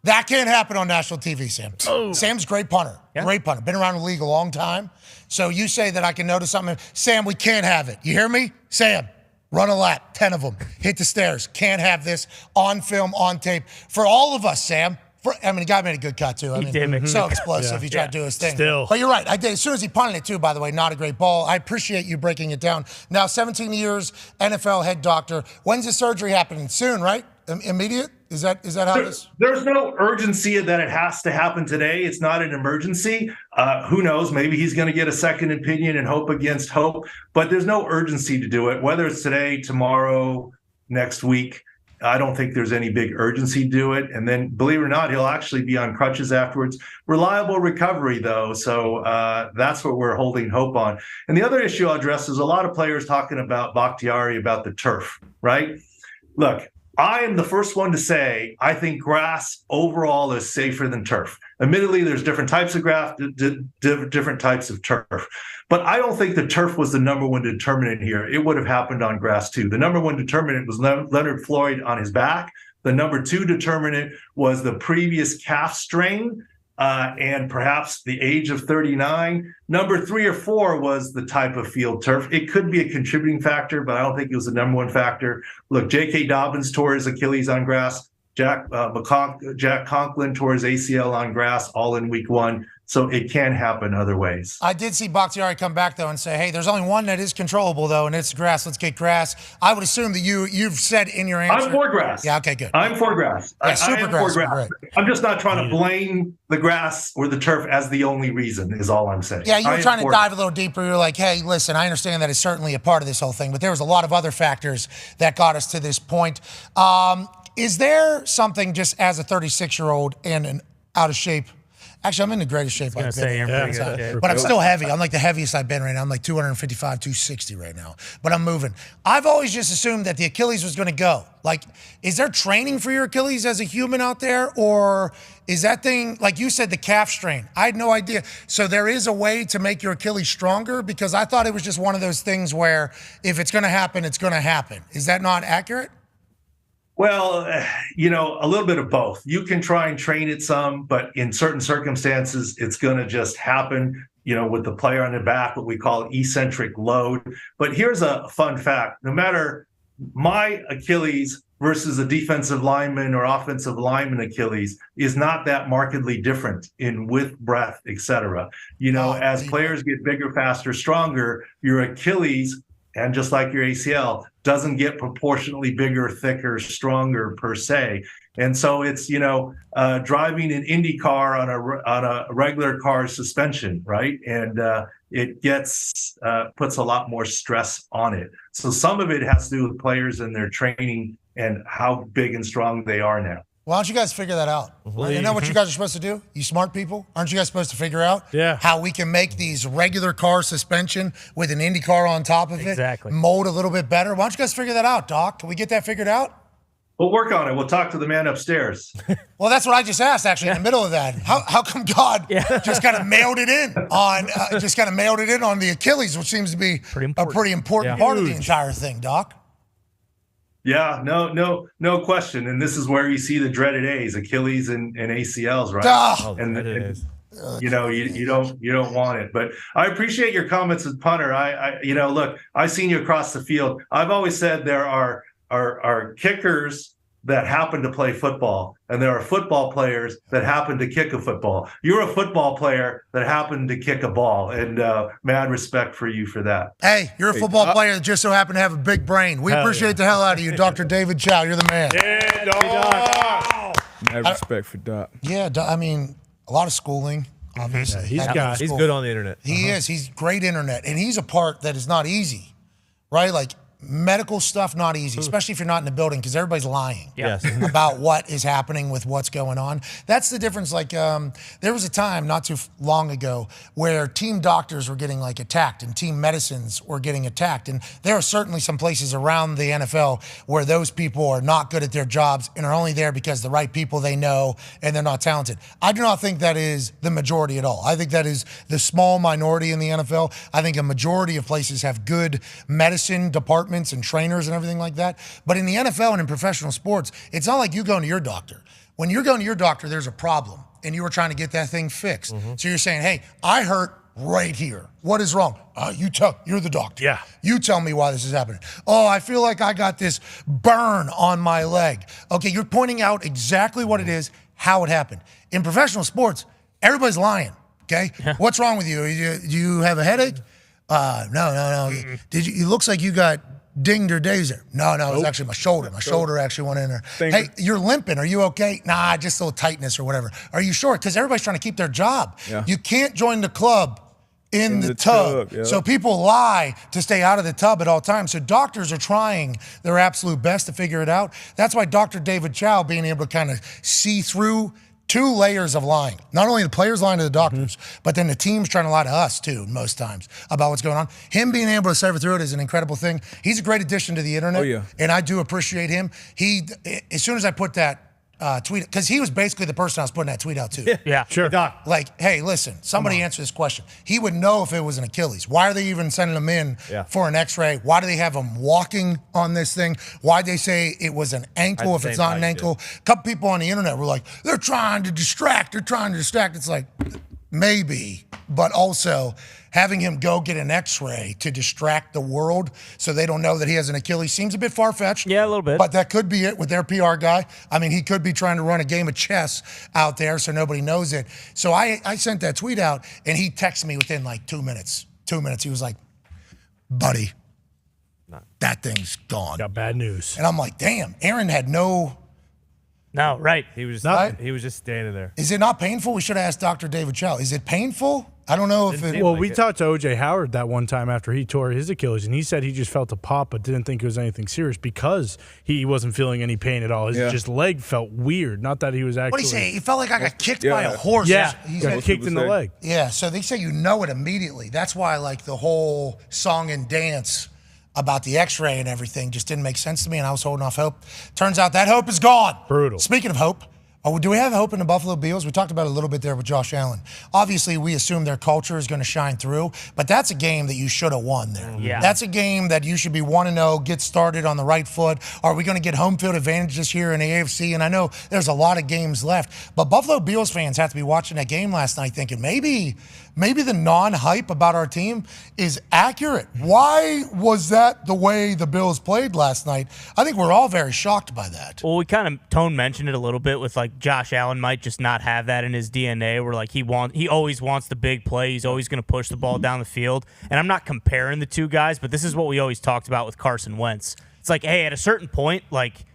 that can't happen on national TV, Sam. Oh. Sam's a great punter, Been around the league a long time. So you say that I can notice something. Sam, we can't have it. You hear me? Sam, run a lap, 10 of them, hit the stairs. Can't have this on film, on tape. For all of us, Sam. The guy made a good cut, too. He did. So explosive. He tried to do his thing. Still. But you're right. I did. As soon as he punted it, too, by the way, not a great ball. I appreciate you breaking it down. Now, 17 years, NFL head doctor. When's the surgery happening? Soon, right? Immediate? Is that how this? There's no urgency that it has to happen today. It's not an emergency. Who knows? Maybe he's going to get a second opinion and hope against hope. But there's no urgency to do it, whether it's today, tomorrow, next week. I don't think there's any big urgency to do it. And then, believe it or not, he'll actually be on crutches afterwards. Reliable recovery, though. So that's what we're holding hope on. And the other issue I'll address is a lot of players talking about Bakhtiari, about the turf, right? Look, I am the first one to say I think grass overall is safer than turf. Admittedly, there's different types of grass, different types of turf. But I don't think the turf was the number one determinant here. It would have happened on grass too. The number one determinant was Leonard Floyd on his back. The number two determinant was the previous calf strain and perhaps the age of 39. Number 3 or 4 was the type of field turf. It could be a contributing factor, but I don't think it was the number one factor. Look, J.K. Dobbins tore his Achilles on grass. Jack Conklin tore his ACL on grass, all in week 1. So it can happen other ways. I did see Bakhtiari come back, though, and say, hey, there's only one that is controllable, though, and it's grass. Let's get grass. I would assume that you've said in your answer. I'm for grass. Yeah, okay, good. I'm for grass. Yeah, super grass. For grass. I'm just not trying to blame the grass or the turf as the only reason, is all I'm saying. Yeah, you were trying to dive a little deeper. You're like, hey, listen, I understand that is certainly a part of this whole thing, but there was a lot of other factors that got us to this point. Is there something just as a 36-year-old and an out of shape? Actually, I'm in the greatest shape I've been. But I'm still heavy. I'm like the heaviest I've been right now. I'm like 255, 260 right now. But I'm moving. I've always just assumed that the Achilles was going to go. Like, is there training for your Achilles as a human out there? Or is that thing, like you said, the calf strain? I had no idea. So there is a way to make your Achilles stronger? Because I thought it was just one of those things where if it's going to happen, it's going to happen. Is that not accurate? Well, a little bit of both. You can try and train it some, but in certain circumstances, it's going to just happen, with the player on the back, what we call eccentric load. But here's a fun fact. No matter my Achilles versus a defensive lineman or offensive lineman Achilles is not that markedly different in width, breadth, et cetera. As players get bigger, faster, stronger, your Achilles, and just like your ACL, doesn't get proportionately bigger, thicker, stronger per se. And so it's, driving an Indy car on a regular car suspension, right? And it gets puts a lot more stress on it. So some of it has to do with players and their training and how big and strong they are now. Why don't you guys figure that out? You know what you guys are supposed to do? You smart people? Aren't you guys supposed to figure out how we can make these regular car suspension with an Indy car on top of it mold a little bit better? Why don't you guys figure that out, Doc? Can we get that figured out? We'll work on it. We'll talk to the man upstairs. Well, that's what I just asked, actually, in the middle of that. How come God just kind of mailed it in on the Achilles, which seems to be a pretty important part of the entire thing, Doc? Yeah, no question. And this is where you see the dreaded A's, Achilles and ACLs, right? And you know, you don't want it. But I appreciate your comments as punter. I look, I've seen you across the field. I've always said there are kickers that happen to play football, and there are football players that happen to kick a football. You're a football player that happened to kick a ball, and mad respect for you for that. Hey, you're a football player that just so happened to have a big brain. We appreciate the hell out of you, Dr. David Chow. You're the man. Yeah, Doc. Mad respect for Doc. Yeah, I mean, a lot of schooling, obviously. Yeah, he's good on the internet. He is. He's great internet, and he's a part that is not easy, right? Like, medical stuff, not easy, especially if you're not in the building, because everybody's lying about what is happening with what's going on. That's the difference. Like, there was a time not too long ago where team doctors were getting like attacked and team medicines were getting attacked. And there are certainly some places around the NFL where those people are not good at their jobs and are only there because the right people they know and they're not talented. I do not think that is the majority at all. I think that is the small minority in the NFL. I think a majority of places have good medicine departments and trainers and everything like that. But in the NFL and in professional sports, it's not like you going to your doctor. When you're going to your doctor, there's a problem and you were trying to get that thing fixed. So you're saying, hey, I hurt right here. What is wrong? You're the doctor. Yeah. You tell me why this is happening. Oh, I feel like I got this burn on my leg. Okay, you're pointing out exactly what it is, how it happened. In professional sports, everybody's lying. Okay? What's wrong with you? Do you have a headache? No. It looks like you got dinged or dazed there. No, it was actually my shoulder. My shoulder actually went in there. Hey, you're limping. Are you okay? Nah, just a little tightness or whatever. Are you sure? Because everybody's trying to keep their job. Yeah. You can't join the club in the tub. So people lie to stay out of the tub at all times. So doctors are trying their absolute best to figure it out. That's why Dr. David Chow being able to kind of see through 2 layers of lying. Not only the players lying to the doctors, but then the team's trying to lie to us too, most times, about what's going on. Him being able to sever through it is an incredible thing. He's a great addition to the internet, and I do appreciate him. As soon as I put that tweet, because he was basically the person I was putting that tweet out to. Yeah, sure. Doc, like, hey, listen, somebody answer this question. He would know if it was an Achilles. Why are they even sending him in for an x-ray? Why do they have him walking on this thing? Why'd they say it was an ankle if it's not an ankle? A couple people on the internet were like, they're trying to distract. It's like, maybe, but also having him go get an x-ray to distract the world so they don't know that he has an Achilles seems a bit far-fetched. Yeah, a little bit. But that could be it with their PR guy. I mean, he could be trying to run a game of chess out there so nobody knows it. So I sent that tweet out, and he texted me within like 2 minutes. 2 minutes. He was like, buddy, that thing's gone. Got bad news. And I'm like, damn, Aaron had no... No, right. He was just standing there. Is it not painful? We should have asked Dr. David Chow. Is it painful? I don't know if it... Well, we talked to O.J. Howard that one time after he tore his Achilles, and he said he just felt a pop but didn't think it was anything serious because he wasn't feeling any pain at all. His just leg felt weird. Not that he was actually... What did he say? He felt like I got kicked by a horse. Yeah, he got kicked in the leg. Yeah, so they say you know it immediately. That's why, like, the whole song and dance about the x-ray and everything just didn't make sense to me, and I was holding off hope. Turns out that hope is gone. Brutal. Speaking of hope, do we have hope in the Buffalo Bills? We talked about it a little bit there with Josh Allen. Obviously, we assume their culture is going to shine through, but that's a game that you should have won there. Yeah. That's a game that you should be 1-0, get started on the right foot. Are we going to get home field advantage this year in the AFC? And I know there's a lot of games left, but Buffalo Bills fans have to be watching that game last night thinking maybe the non-hype about our team is accurate. Why was that the way the Bills played last night? I think we're all very shocked by that. Well, we kind of Tone mentioned it a little bit with like Josh Allen might just not have that in his DNA where like he always wants the big play. He's always going to push the ball down the field. And I'm not comparing the two guys, but this is what we always talked about with Carson Wentz. It's like, hey, at a certain point, like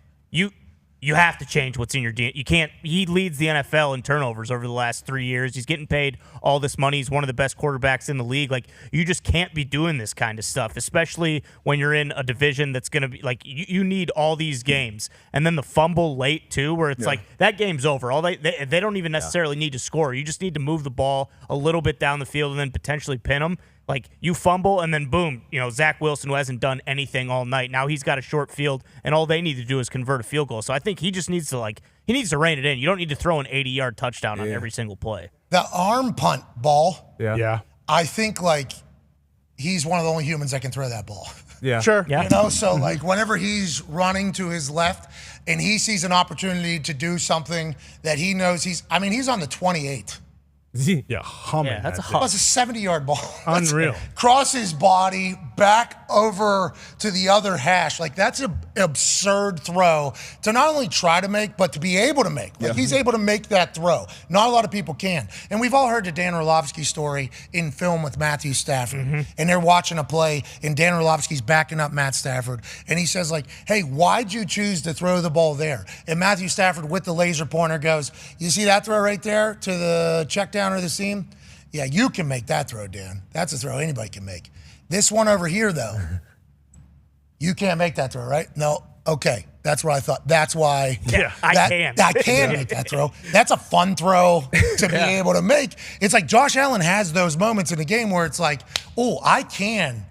you have to change what's in your DNA. You can't. He leads the NFL in turnovers over the last 3 years. He's getting paid all this money. He's one of the best quarterbacks in the league. Like, you just can't be doing this kind of stuff, especially when you're in a division that's going to be like you need all these games, and then the fumble late too, where it's like that game's over. All they don't even necessarily need to score. You just need to move the ball a little bit down the field and then potentially pin them. Like, you fumble, and then boom, Zach Wilson, who hasn't done anything all night, now he's got a short field, and all they need to do is convert a field goal. So I think he just needs to rein it in. You don't need to throw an 80-yard touchdown on every single play. The arm punt ball, Yeah. I think, he's one of the only humans that can throw that ball. Yeah. Sure. Yeah. So, whenever he's running to his left and he sees an opportunity to do something that he knows he's on the 28. Yeah, humming. Yeah, that's a that hum. That's a 70-yard ball. Unreal. Cross his body back over to the other hash. That's an absurd throw to not only try to make, but to be able to make. He's able to make that throw. Not a lot of people can. And we've all heard the Dan Orlovsky story in film with Matthew Stafford. And they're watching a play, and Dan Orlovsky's backing up Matt Stafford. And he says, hey, why'd you choose to throw the ball there? And Matthew Stafford, with the laser pointer, goes, you see that throw right there to the check down or the seam? Yeah, you can make that throw, Dan. That's a throw anybody can make. This one over here, though, you can't make that throw, right? No. Okay, that's what I thought. That's why I can make that throw. That's a fun throw to be able to make. It's like Josh Allen has those moments in the game where it's like, oh, I can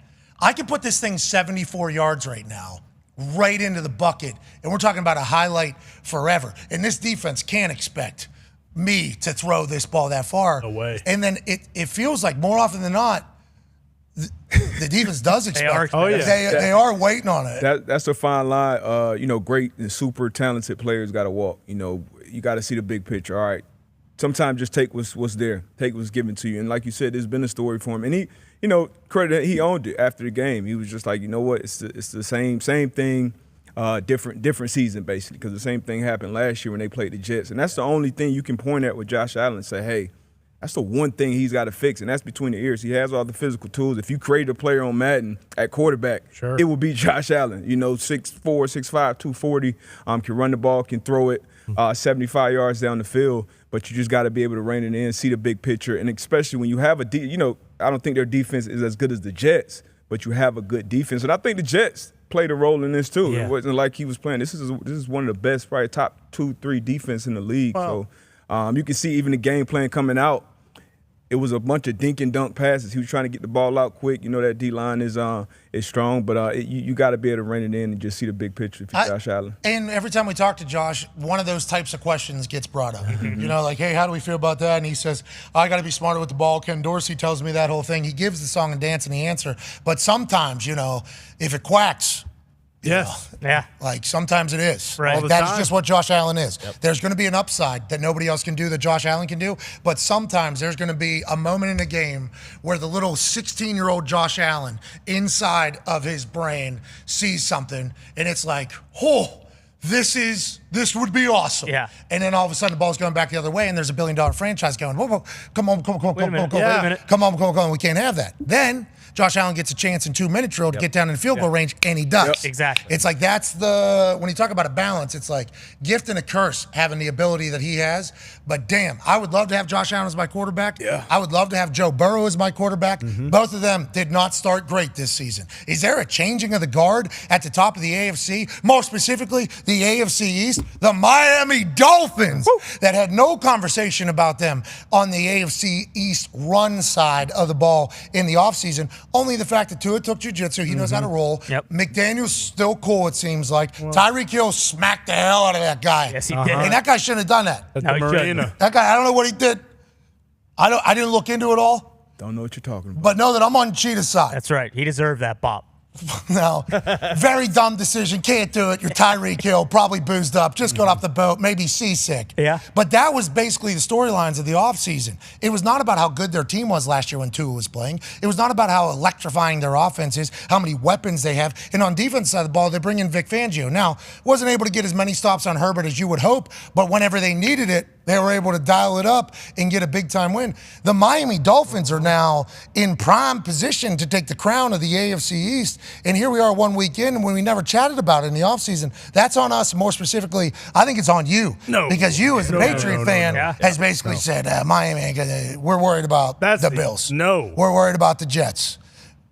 put this thing 74 yards right now, right into the bucket. And we're talking about a highlight forever. And this defense can't expect me to throw this ball that far. No way. And then it feels like more often than not, the defense does expect. They are waiting on it. That's a fine line. Great and super talented players got to walk. You got to see the big picture. All right. Sometimes just take what's there. Take what's given to you. And like you said, there's been a story for him. And he, credit, he owned it after the game. He was just like, you know what? It's the same thing. Different season, basically, because the same thing happened last year when they played the Jets. And that's the only thing you can point at with Josh Allen and say, hey, that's the one thing he's got to fix, and that's between the ears. He has all the physical tools. If you create a player on Madden at quarterback, it will be Josh Allen. 6'4", 6'5", 240, can run the ball, can throw it 75 yards down the field, but you just got to be able to rein it in, see the big picture, and especially when you have I don't think their defense is as good as the Jets, but you have a good defense. And I think the Jets played a role in this too. Yeah. It wasn't like he was playing. This is one of the best, probably top 2-3 defense in the league. Wow. So you can see even the game plan coming out, it was a bunch of dink and dunk passes. He was trying to get the ball out quick. That D-line is strong, but you got to be able to rein it in and just see the big picture if you're Josh Allen. And every time we talk to Josh, one of those types of questions gets brought up. Hey, how do we feel about that? And he says, I got to be smarter with the ball. Ken Dorsey tells me that whole thing. He gives the song and dance and the answer. But sometimes, if it quacks, Yes. Yeah. Sometimes it is. Right. That's just what Josh Allen is. Yep. There's going to be an upside that nobody else can do that Josh Allen can do, but sometimes there's going to be a moment in a game where the little 16-year-old Josh Allen inside of his brain sees something, and it's like, this would be awesome. Yeah. And then all of a sudden the ball's going back the other way, and there's $1 billion franchise going, whoa, come on. Wait a minute. Come on. We can't have that. Then Josh Allen gets a chance in 2-minute drill to get down in field goal range, and he does. Yep. Exactly. It's like when you talk about a balance, it's like gift and a curse having the ability that he has. But damn, I would love to have Josh Allen as my quarterback. Yeah. I would love to have Joe Burrow as my quarterback. Both of them did not start great this season. Is there a changing of the guard at the top of the AFC? More specifically, the AFC East, the Miami Dolphins, that had no conversation about them on the AFC East run side of the ball in the offseason. Only the fact that Tua took jiu-jitsu, he knows how to roll. Yep. McDaniel's still cool, it seems like. Tyreek Hill smacked the hell out of that guy. Yes, he did. And that guy shouldn't have done that. At No, the he Marina. That guy, I don't know what he did. I didn't look into it all, Don't know what you're talking about. but know that I'm on Cheetah's side. That's right. He deserved that bop. No, very dumb decision. Can't do it. You're Tyreek Hill, probably boozed up, just got off the boat, maybe seasick. Yeah. But that was basically the storylines of the offseason. It was not about how good their team was last year when Tua was playing. It was not about how electrifying their offense is, how many weapons they have. And on defense side of the ball, they bring in Vic Fangio. Now, wasn't able to get as many stops on Herbert as you would hope, but whenever they needed it, They were able to dial it up and get a big-time win. The Miami Dolphins are now in prime position to take the crown of the AFC East, and here we are 1 week in when we never chatted about it in the offseason. That's on us. More specifically, I think it's on you. No. Because you, as a Patriot fan, has basically said, Miami ain't gonna, we're worried about the Bills. No. We're worried about the Jets.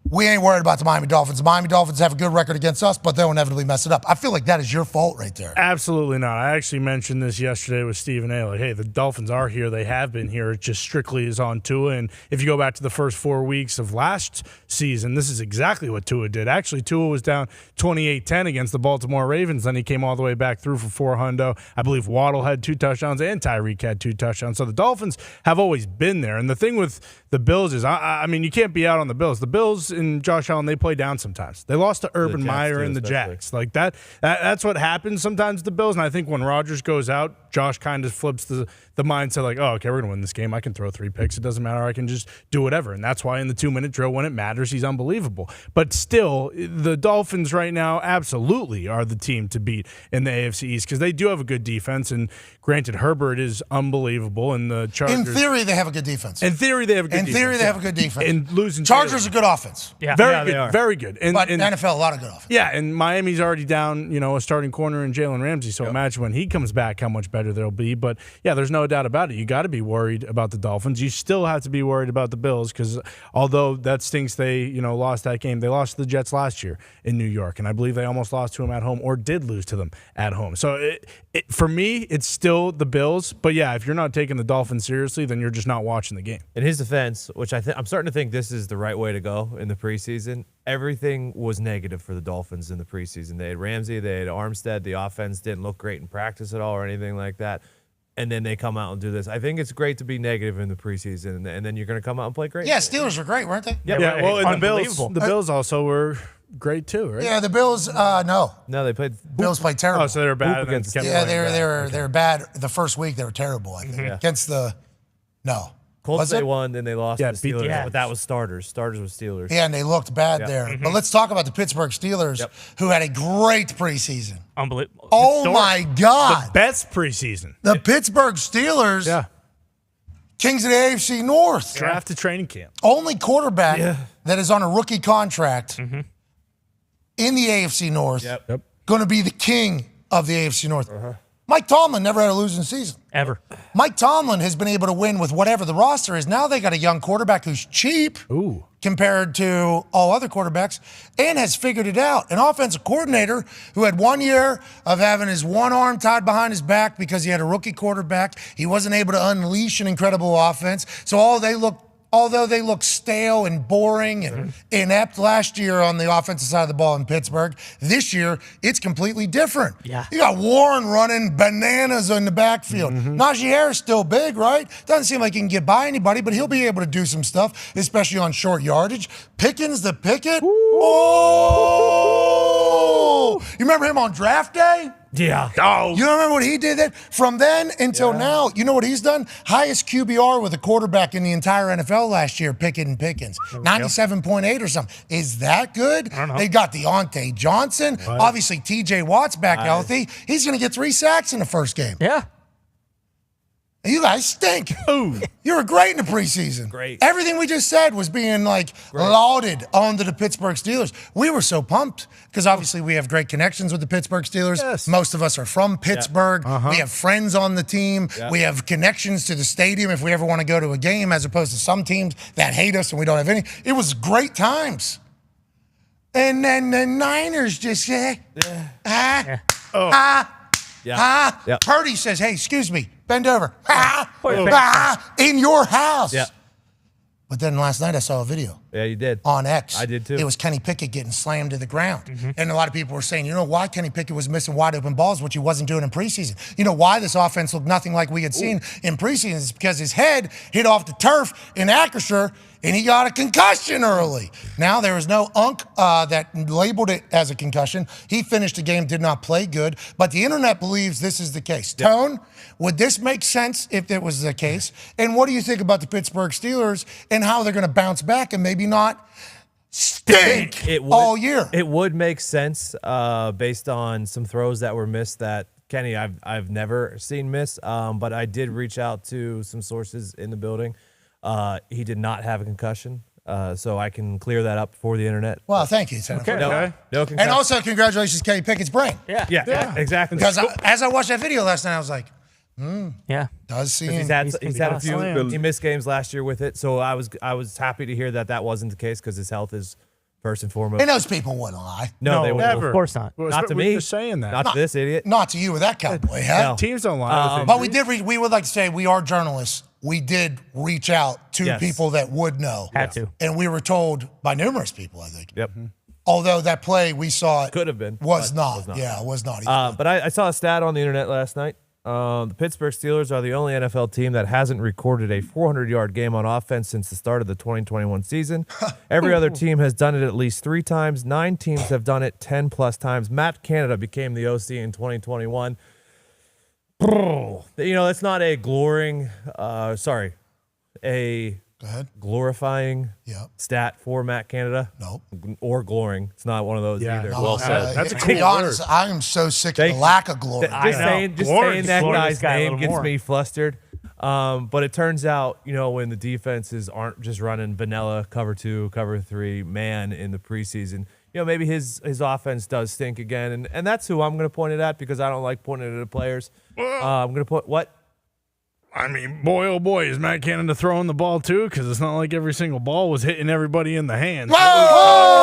We ain't worried about the Miami Dolphins. The Miami Dolphins have a good record against us, but they'll inevitably mess it up. I feel like that is your fault right there. Absolutely not. I actually mentioned this yesterday with Stephen A. Like, hey, the Dolphins are here. They have been here. It just strictly is on Tua. And if you go back to the first 4 weeks of last season, this is exactly what Tua did. Actually, Tua was down 28-10 against the Baltimore Ravens. Then he came all the way back through for 400. I believe Waddle had 2 touchdowns and Tyreek had 2 touchdowns. So the Dolphins have always been there. And the thing with the Bills is, I mean, you can't be out on the Bills. The Bills and Josh Allen, they play down sometimes. They lost to Urban Meyer and the Jags. Like that's what happens sometimes to the Bills. And I think when Rodgers goes out, Josh kind of flips the mindset like, oh, okay, we're going to win this game. I can throw 3 picks. It doesn't matter. I can just do whatever. And that's why in the 2-minute drill, when it matters, he's unbelievable. But still, the Dolphins right now absolutely are the team to beat in the AFC East because they do have a good defense. And granted, Herbert is unbelievable. And the Chargers. In theory, they have a good defense. In theory, they have a good defense. In theory, they have a good defense. And losing Chargers are good offense. Yeah. Very good. Very good. And, but NFL, a lot of good offense. Yeah, and Miami's already down, a starting corner in Jalen Ramsey. So imagine when he comes back how much better they'll be. But, yeah, there's no doubt about it. You got to be worried about the Dolphins. You still have to be worried about the Bills because although that stinks they, lost that game, they lost to the Jets last year in New York. And I believe they almost lost to them at home or did lose to them at home. So for me, it's still the Bills. But, yeah, if you're not taking the Dolphins seriously, then you're just not watching the game. In his defense, which I'm starting to think this is the right way to go in the preseason, everything was negative for the Dolphins in the preseason. They had Ramsey, they had Armstead. The offense didn't look great in practice at all or anything like that. And then they come out and do this. I think it's great to be negative in the preseason, and then you're going to come out and play great. Yeah, Steelers were great, weren't they? Yeah, well, and the Bills also were great too, right? Yeah, the Bills, no. No, they played. Bills played terrible. Oh, so they were bad against. Yeah, they were bad. The first week they were terrible. I think against the Colts they won, then they lost to the beat Steelers. the But that was starters. Starters with Steelers. Yeah, and they looked bad there. But let's talk about the Pittsburgh Steelers, who had a great preseason. Unbelievable. Oh, my God. The best preseason. The Pittsburgh Steelers, kings of the AFC North. Draft to training camp. Only quarterback that is on a rookie contract in the AFC North going to be the king of the AFC North. Mike Tomlin never had a losing season. Ever. Mike Tomlin has been able to win with whatever the roster is. Now they got a young quarterback who's cheap compared to all other quarterbacks and has figured it out. An offensive coordinator who had 1 year of having his one arm tied behind his back because he had a rookie quarterback. He wasn't able to unleash an incredible offense. So although they look stale and boring and inept last year on the offensive side of the ball in Pittsburgh, this year it's completely different. Yeah. You got Warren running bananas in the backfield. Najee Harris still big, right? Doesn't seem like he can get by anybody, but he'll be able to do some stuff, especially on short yardage. Pickens the Pickett. Oh! You remember him on draft day? Yeah. Oh. You remember what he did then? From then until now, you know what he's done? Highest QBR with a quarterback in the entire NFL last year, Pickens. 97.8 or something. Is that good? I don't know. They got Deontay Johnson. Obviously, TJ Watt's back healthy. He's going to get 3 sacks in the first game. Yeah. You guys stink. Ooh. You were great in the preseason. Great. Everything we just said was being lauded onto the Pittsburgh Steelers. We were so pumped because obviously we have great connections with the Pittsburgh Steelers. Yes. Most of us are from Pittsburgh. We have friends on the team. We have connections to the stadium if we ever want to go to a game, as opposed to some teams that hate us and we don't have any. It was great times. And then the Niners just say, Purdy says, hey, excuse me, bend over. In your house. Yeah. But then last night I saw a video. Yeah, you did. On X. I did too. It was Kenny Pickett getting slammed to the ground. And a lot of people were saying, you know why Kenny Pickett was missing wide open balls, which he wasn't doing in preseason? You know why this offense looked nothing like we had seen in preseason? It's because his head hit off the turf in Acrisure and he got a concussion early. Now there was no that labeled it as a concussion. He finished the game, did not play good, but the internet believes this is the case. Tone, would this make sense if it was the case? And what do you think about the Pittsburgh Steelers and how they're going to bounce back and maybe not stink all year? It would make sense based on some throws that were missed that Kenny, I've never seen miss, but I did reach out to some sources in the building. He did not have a concussion, so I can clear that up for the internet. Well, thank you, Senator. No concussion. And also, congratulations, Kenny Pickett's brain. Yeah, exactly. Because as I watched that video last night, I was like, does seem he's had a few. awesome. He missed games last year with it, so I was happy to hear that wasn't the case because his health is first and foremost. And those people wouldn't lie. No, they wouldn't. never. Of course not. Well, Not to we're me. just saying that. Not to this idiot. Not to you with that cowboy hat. No. Teams don't lie. with But we injuries. did. We would like to say we are journalists. We did reach out to Yes. people that would know. Had to. And we were told by numerous people, I think. Yep. Although that play we saw Could have been. was but not. was not. Yeah, was not. But I saw a stat on the internet last night. The Pittsburgh Steelers are the only NFL team that hasn't recorded a 400-yard game on offense since the start of the 2021 season. Every other team has done it at least 3 times. 9 teams have done it 10-plus times. Matt Canada became the OC in 2021. That's not a Go ahead. glorifying Yep. stat for Matt Canada. Nope. Or glorying. It's not one of those either. Well said. That's a to cool be honest, word. I am so sick of Thank the you. lack of glory. Just know. saying that Glory guy's this guy a name little gets more. me flustered. But it turns out, when the defenses aren't just running vanilla cover 2, cover 3 man in the preseason, maybe his offense does stink again. And that's who I'm going to point it at because I don't like pointing it at players. I'm going to point what? I mean, boy, oh boy, is Matt Canada throwing the ball too? Because it's not like every single ball was hitting everybody in the hands.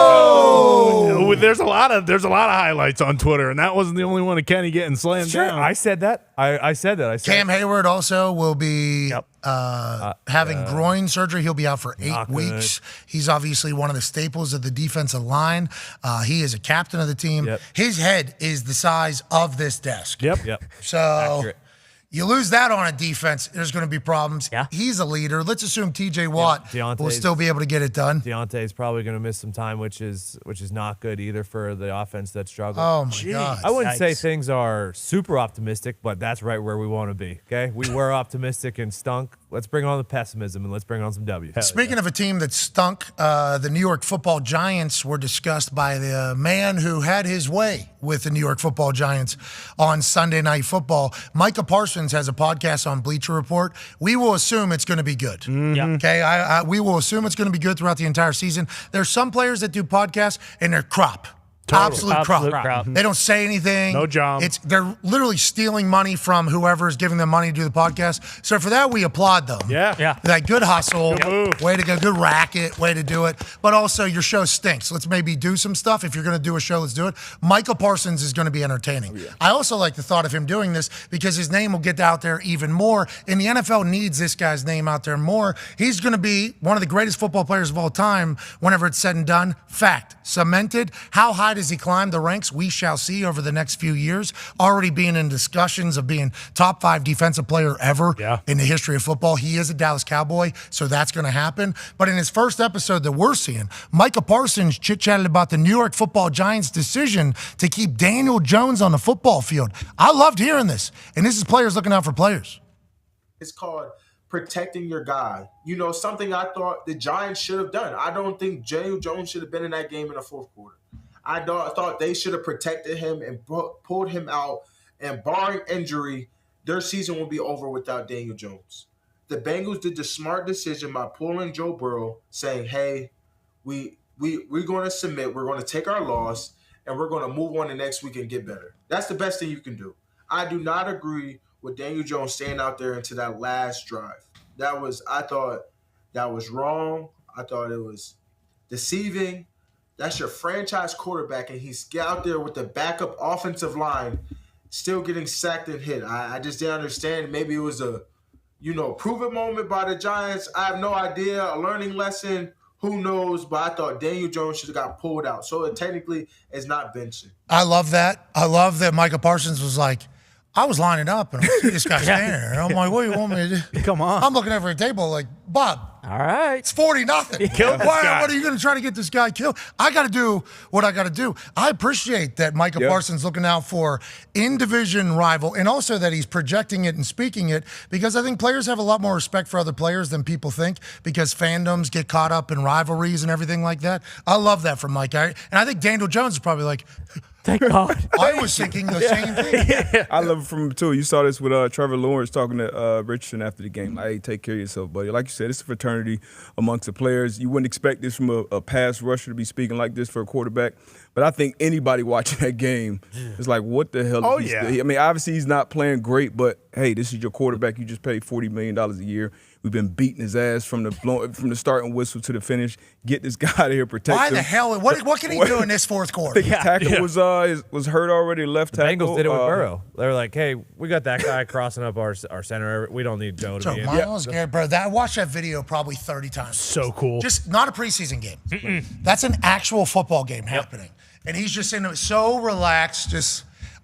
Whoa! There's a lot of highlights on Twitter, and that wasn't the only one of Kenny getting slammed down. I said that. I said that. Cam Hayward also will be having groin surgery. He'll be out for 8 weeks. He's obviously one of the staples of the defensive line. He is a captain of the team. Yep. His head is the size of this desk. Yep. So Accurate. you lose that on a defense, there's going to be problems. Yeah. He's a leader. Let's assume TJ Watt will Deontay's- still be able to get it done. Deontay's probably going to miss some time, which is not good either for the offense that struggled. Oh, my God. I wouldn't say Yikes. things are super optimistic, but that's right where we want to be. Okay, we were optimistic and stunk. Let's bring on the pessimism and let's bring on some W's. Speaking of a team that stunk, the New York Football Giants were discussed by the man who had his way with the New York Football Giants on Sunday Night Football. Micah Parsons has a podcast on Bleacher Report. We will assume it's going to be good. Okay, we will assume it's going to be good throughout the entire season. There's some players that do podcasts and they're crop. Absolute crop. They don't say anything. No job. They're literally stealing money from whoever is giving them money to do the podcast. So for that, we applaud them. Yeah. Like, good hustle. Good move. Way to go. Good racket. Way to do it. But also, your show stinks. Let's maybe do some stuff. If you're going to do a show, let's do it. Michael Parsons is going to be entertaining. I also like the thought of him doing this because his name will get out there even more. And the NFL needs this guy's name out there more. He's going to be one of the greatest football players of all time whenever it's said and done. Fact. Cemented. How high does he climb the ranks? We shall see over the next few years. Already being in discussions of being top 5 defensive player ever in the history of football. He is a Dallas Cowboy, so that's going to happen. But in his first episode that we're seeing, Micah Parsons chit-chatted about the New York Football Giants' decision to keep Daniel Jones on the football field. I loved hearing this. And this is players looking out for players. It's called protecting your guy. Something I thought the Giants should have done. I don't think Daniel Jones should have been in that game in the fourth quarter. I thought they should have protected him and pulled him out. And barring injury, their season will be over without Daniel Jones. The Bengals did the smart decision by pulling Joe Burrow, saying, hey, we're going to submit. We're going to take our loss, and we're going to move on the next week and get better. That's the best thing you can do. I do not agree with Daniel Jones staying out there into that last drive. I thought that was wrong. I thought it was deceiving. That's your franchise quarterback, and he's out there with the backup offensive line still getting sacked and hit. I just didn't understand. Maybe it was a, prove-it moment by the Giants. I have no idea. A learning lesson. Who knows? But I thought Daniel Jones should have got pulled out. So it technically is not benching. I love that. I love that Micah Parsons was like, I was lining up, and I see this guy standing there. And I'm like, what do you want me to do? Come on. I'm looking over a table like, Bob, All right. it's 40-0. Kill this guy. What are you going to try to get this guy killed? I got to do what I got to do. I appreciate that Micah Parsons looking out for in-division rival, and also that he's projecting it and speaking it, because I think players have a lot more respect for other players than people think, because fandoms get caught up in rivalries and everything like that. I love that from Mike. And I think Daniel Jones is probably like, Thank God. I was thinking the same thing. I love it from him too. You saw this with Trevor Lawrence talking to Richardson after the game. Like, hey, take care of yourself, buddy. Like you said, it's a fraternity amongst the players. You wouldn't expect this from a pass rusher to be speaking like this for a quarterback. But I think anybody watching that game is like, what the hell is he? I mean, obviously he's not playing great, but hey, this is your quarterback. You just paid $40 million a year. We've been beating his ass from the starting whistle to the finish. Get this guy out of here, protect him. Why the hell? What can he do in this fourth quarter? I think his tackle was hurt already, left tackle. Bengals did it with Burrow. They were like, hey, we got that guy crossing up our center. We don't need Joe to be in. Miles Garrett, bro, I watched that video probably 30 times. So cool. Just not a preseason game. That's an actual football game happening. And he's just in it so relaxed,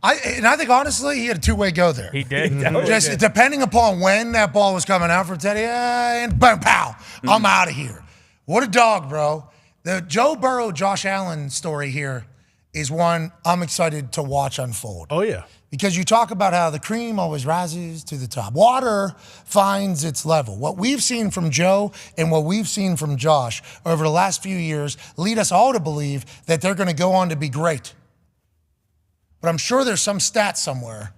I think honestly he had a two-way go there. He did. Just depending upon when that ball was coming out for Teddy, and boom, pow, I'm out of here. What a dog, bro. The Joe Burrow, Josh Allen story here is one I'm excited to watch unfold. Oh, yeah. Because you talk about how the cream always rises to the top. Water finds its level. What we've seen from Joe and what we've seen from Josh over the last few years lead us all to believe that they're going to go on to be great. But I'm sure there's some stat somewhere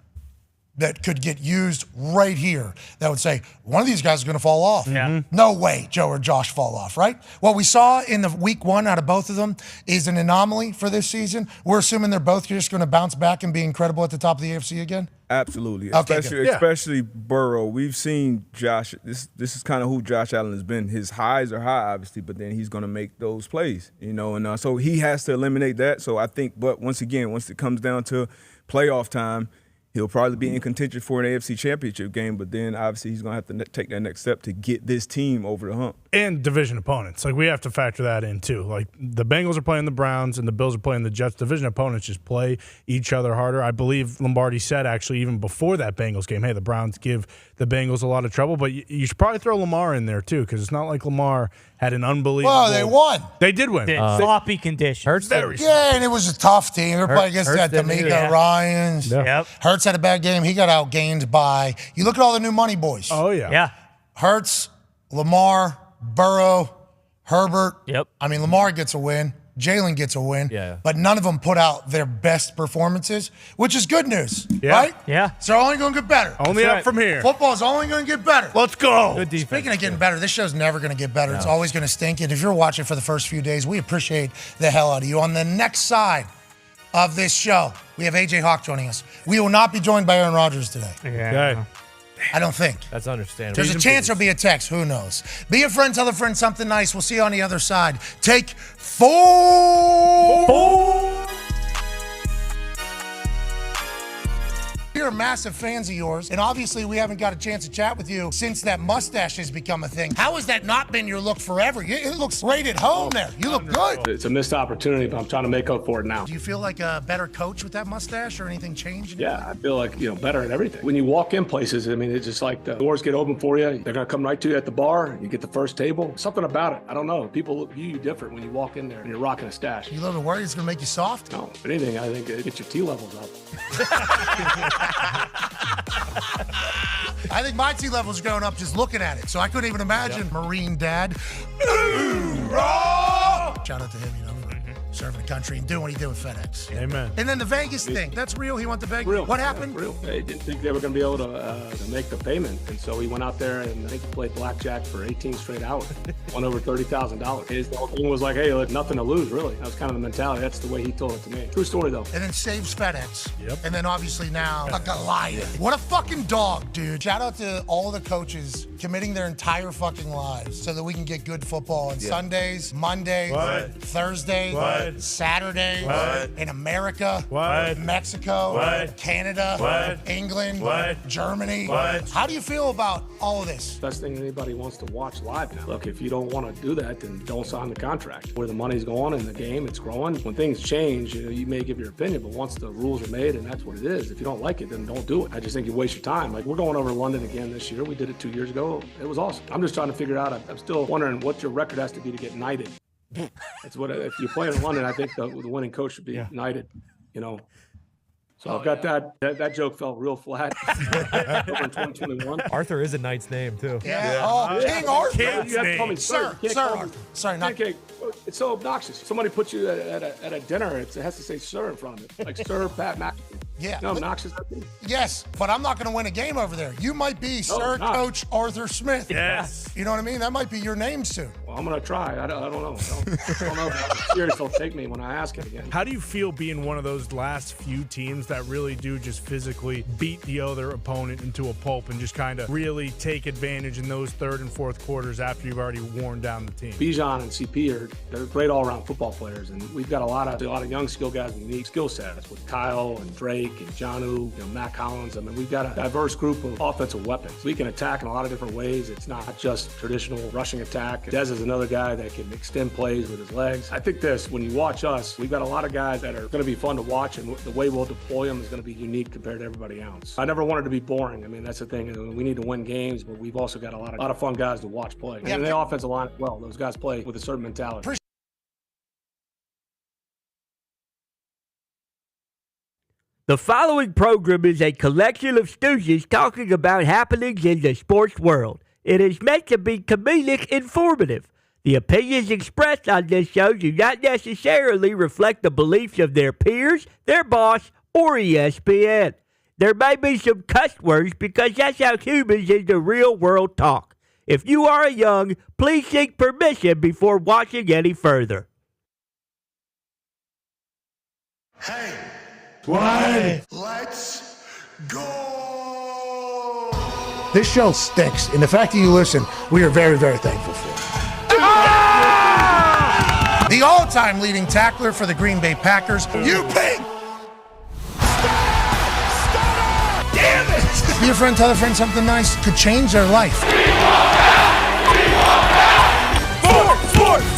that could get used right here that would say, one of these guys is going to fall off. Yeah. No way Joe or Josh fall off, right? What we saw in the week one out of both of them is an anomaly for this season. We're assuming they're both just going to bounce back and be incredible at the top of the AFC again? Absolutely. Okay, especially Burrow. We've seen Josh. This is kind of who Josh Allen has been. His highs are high, obviously, but then he's going to make those plays, and so he has to eliminate that. So I think, but once it comes down to playoff time, he'll probably be in contention for an AFC Championship game, but then obviously he's going to have to take that next step to get this team over the hump. And division opponents. Like, we have to factor that in, too. Like, the Bengals are playing the Browns and the Bills are playing the Jets. Division opponents just play each other harder. I believe Lombardi said, actually, even before that Bengals game, hey, the Browns give the Bengals a lot of trouble, but you should probably throw Lamar in there, too, because it's not like Lamar had an unbelievable – Well, they won. They did win. Sloppy conditions. Yeah, and it was a tough team. They're playing against that D'Amico Ryans. Yep. Hurts had a bad game. He got outgained by – you look at all the new money boys. Oh, yeah. Yeah. Hurts, Lamar, Burrow, Herbert. Yep. I mean, Lamar gets a win. Jalen gets a win. Yeah. But none of them put out their best performances, which is good news, right? Yeah. So they're only going to get better. Only up from here. Football's only going to get better. Let's go. Good defense. Speaking of getting better, this show's never going to get better. It's always going to stink. And if you're watching for the first few days, we appreciate the hell out of you. On the next side of this show, we have AJ Hawk joining us. We will not be joined by Aaron Rodgers today. Okay. I don't think. That's understandable. There's a chance there'll be a text. Who knows? Be a friend, tell a friend something nice. We'll see you on the other side. Take 4. We're massive fans of yours, and obviously we haven't got a chance to chat with you since that mustache has become a thing. How has that not been your look forever? It looks great at home there. You look good. It's a missed opportunity, but I'm trying to make up for it now. Do you feel like a better coach with that mustache, or anything changed? Yeah, I feel like, better at everything. When you walk in places, I mean, it's just like the doors get open for you. They're going to come right to you at the bar. You get the first table. Something about it. I don't know. People view you different when you walk in there and you're rocking a stash. You a little bit worried it's going to make you soft? No, if anything, I think it gets your T levels up. I think my T level's going up just looking at it, so I couldn't even imagine. Marine dad. Shout out to him, for serving the country and doing what he did with FedEx. Amen. And then the Vegas thing. That's real. He went to Vegas. Real. What happened? Real. They didn't think they were going to be able to make the payment. And so he went out there and I think he played blackjack for 18 straight hours. Won over $30,000. His whole thing was like, hey, nothing to lose, really. That was kind of the mentality. That's the way he told it to me. True story, though. And then saves FedEx. Yep. And then obviously now a Goliath. What a fucking dog, dude. Shout out to all the coaches committing their entire fucking lives so that we can get good football on Sundays, Mondays, Thursdays, Saturdays, in America, Mexico, Canada, England, Germany. How do you feel about all of this? Best thing anybody wants to watch live now. Look, if you don't want to do that, then don't sign the contract. Where the money's going in the game, it's growing. When things change, you may give your opinion, but once the rules are made and that's what it is, if you don't like it, then don't do it. I just think you waste your time. Like, we're going over to London again this year. We did it 2 years ago. It was awesome. I'm just trying to figure out, I'm still wondering what your record has to be to get knighted. That's what, if you play in London, I think the winning coach should be knighted, So I've got that joke fell real flat over in 2021. Arthur is a knight's name, too. Yeah. Oh, King Arthur. You have to call me Sir, You can't Sir call me- Arthur. Sorry, not Pancake. It's so obnoxious. Somebody puts you at a dinner, it has to say sir in front of it. Like Sir Pat McAfee. Yeah. You know how obnoxious that is? Yes, but I'm not going to win a game over there. You might be Sir not. Coach Arthur Smith. Yes. You know what I mean? That might be your name soon. Well, I'm going to try. I don't know. I don't know if serious will take me when I ask it again. How do you feel being one of those last few teams that really do just physically beat the other opponent into a pulp and just kind of really take advantage in those third and fourth quarters after you've already worn down the team? Bijan and CP they're great all-around football players, and we've got a lot of young skill guys with unique skill sets with Kyle and Drake and Jonnu, Matt Collins. I mean, we've got a diverse group of offensive weapons. We can attack in a lot of different ways. It's not just traditional rushing attack. Dez is another guy that can extend plays with his legs. I think when you watch us, we've got a lot of guys that are going to be fun to watch, and the way we'll deploy them is going to be unique compared to everybody else. I never wanted to be boring. I mean, that's the thing. We need to win games, but we've also got a lot of fun guys to watch play. Yeah, and the offensive line as well. Those guys play with a certain mentality. The following program is a collection of stooges talking about happenings in the sports world. It is meant to be comedic informative. The opinions expressed on this show do not necessarily reflect the beliefs of their peers, their boss, or ESPN. There may be some cuss words because that's how humans in the real world talk. If you are young, please seek permission before watching any further. Hey, What? let's go. This show sticks, and the fact that you listen, we are very, very thankful for. The all-time leading tackler for the Green Bay Packers, you pig! Damn it! Be a friend, tell a friend something nice could change their life.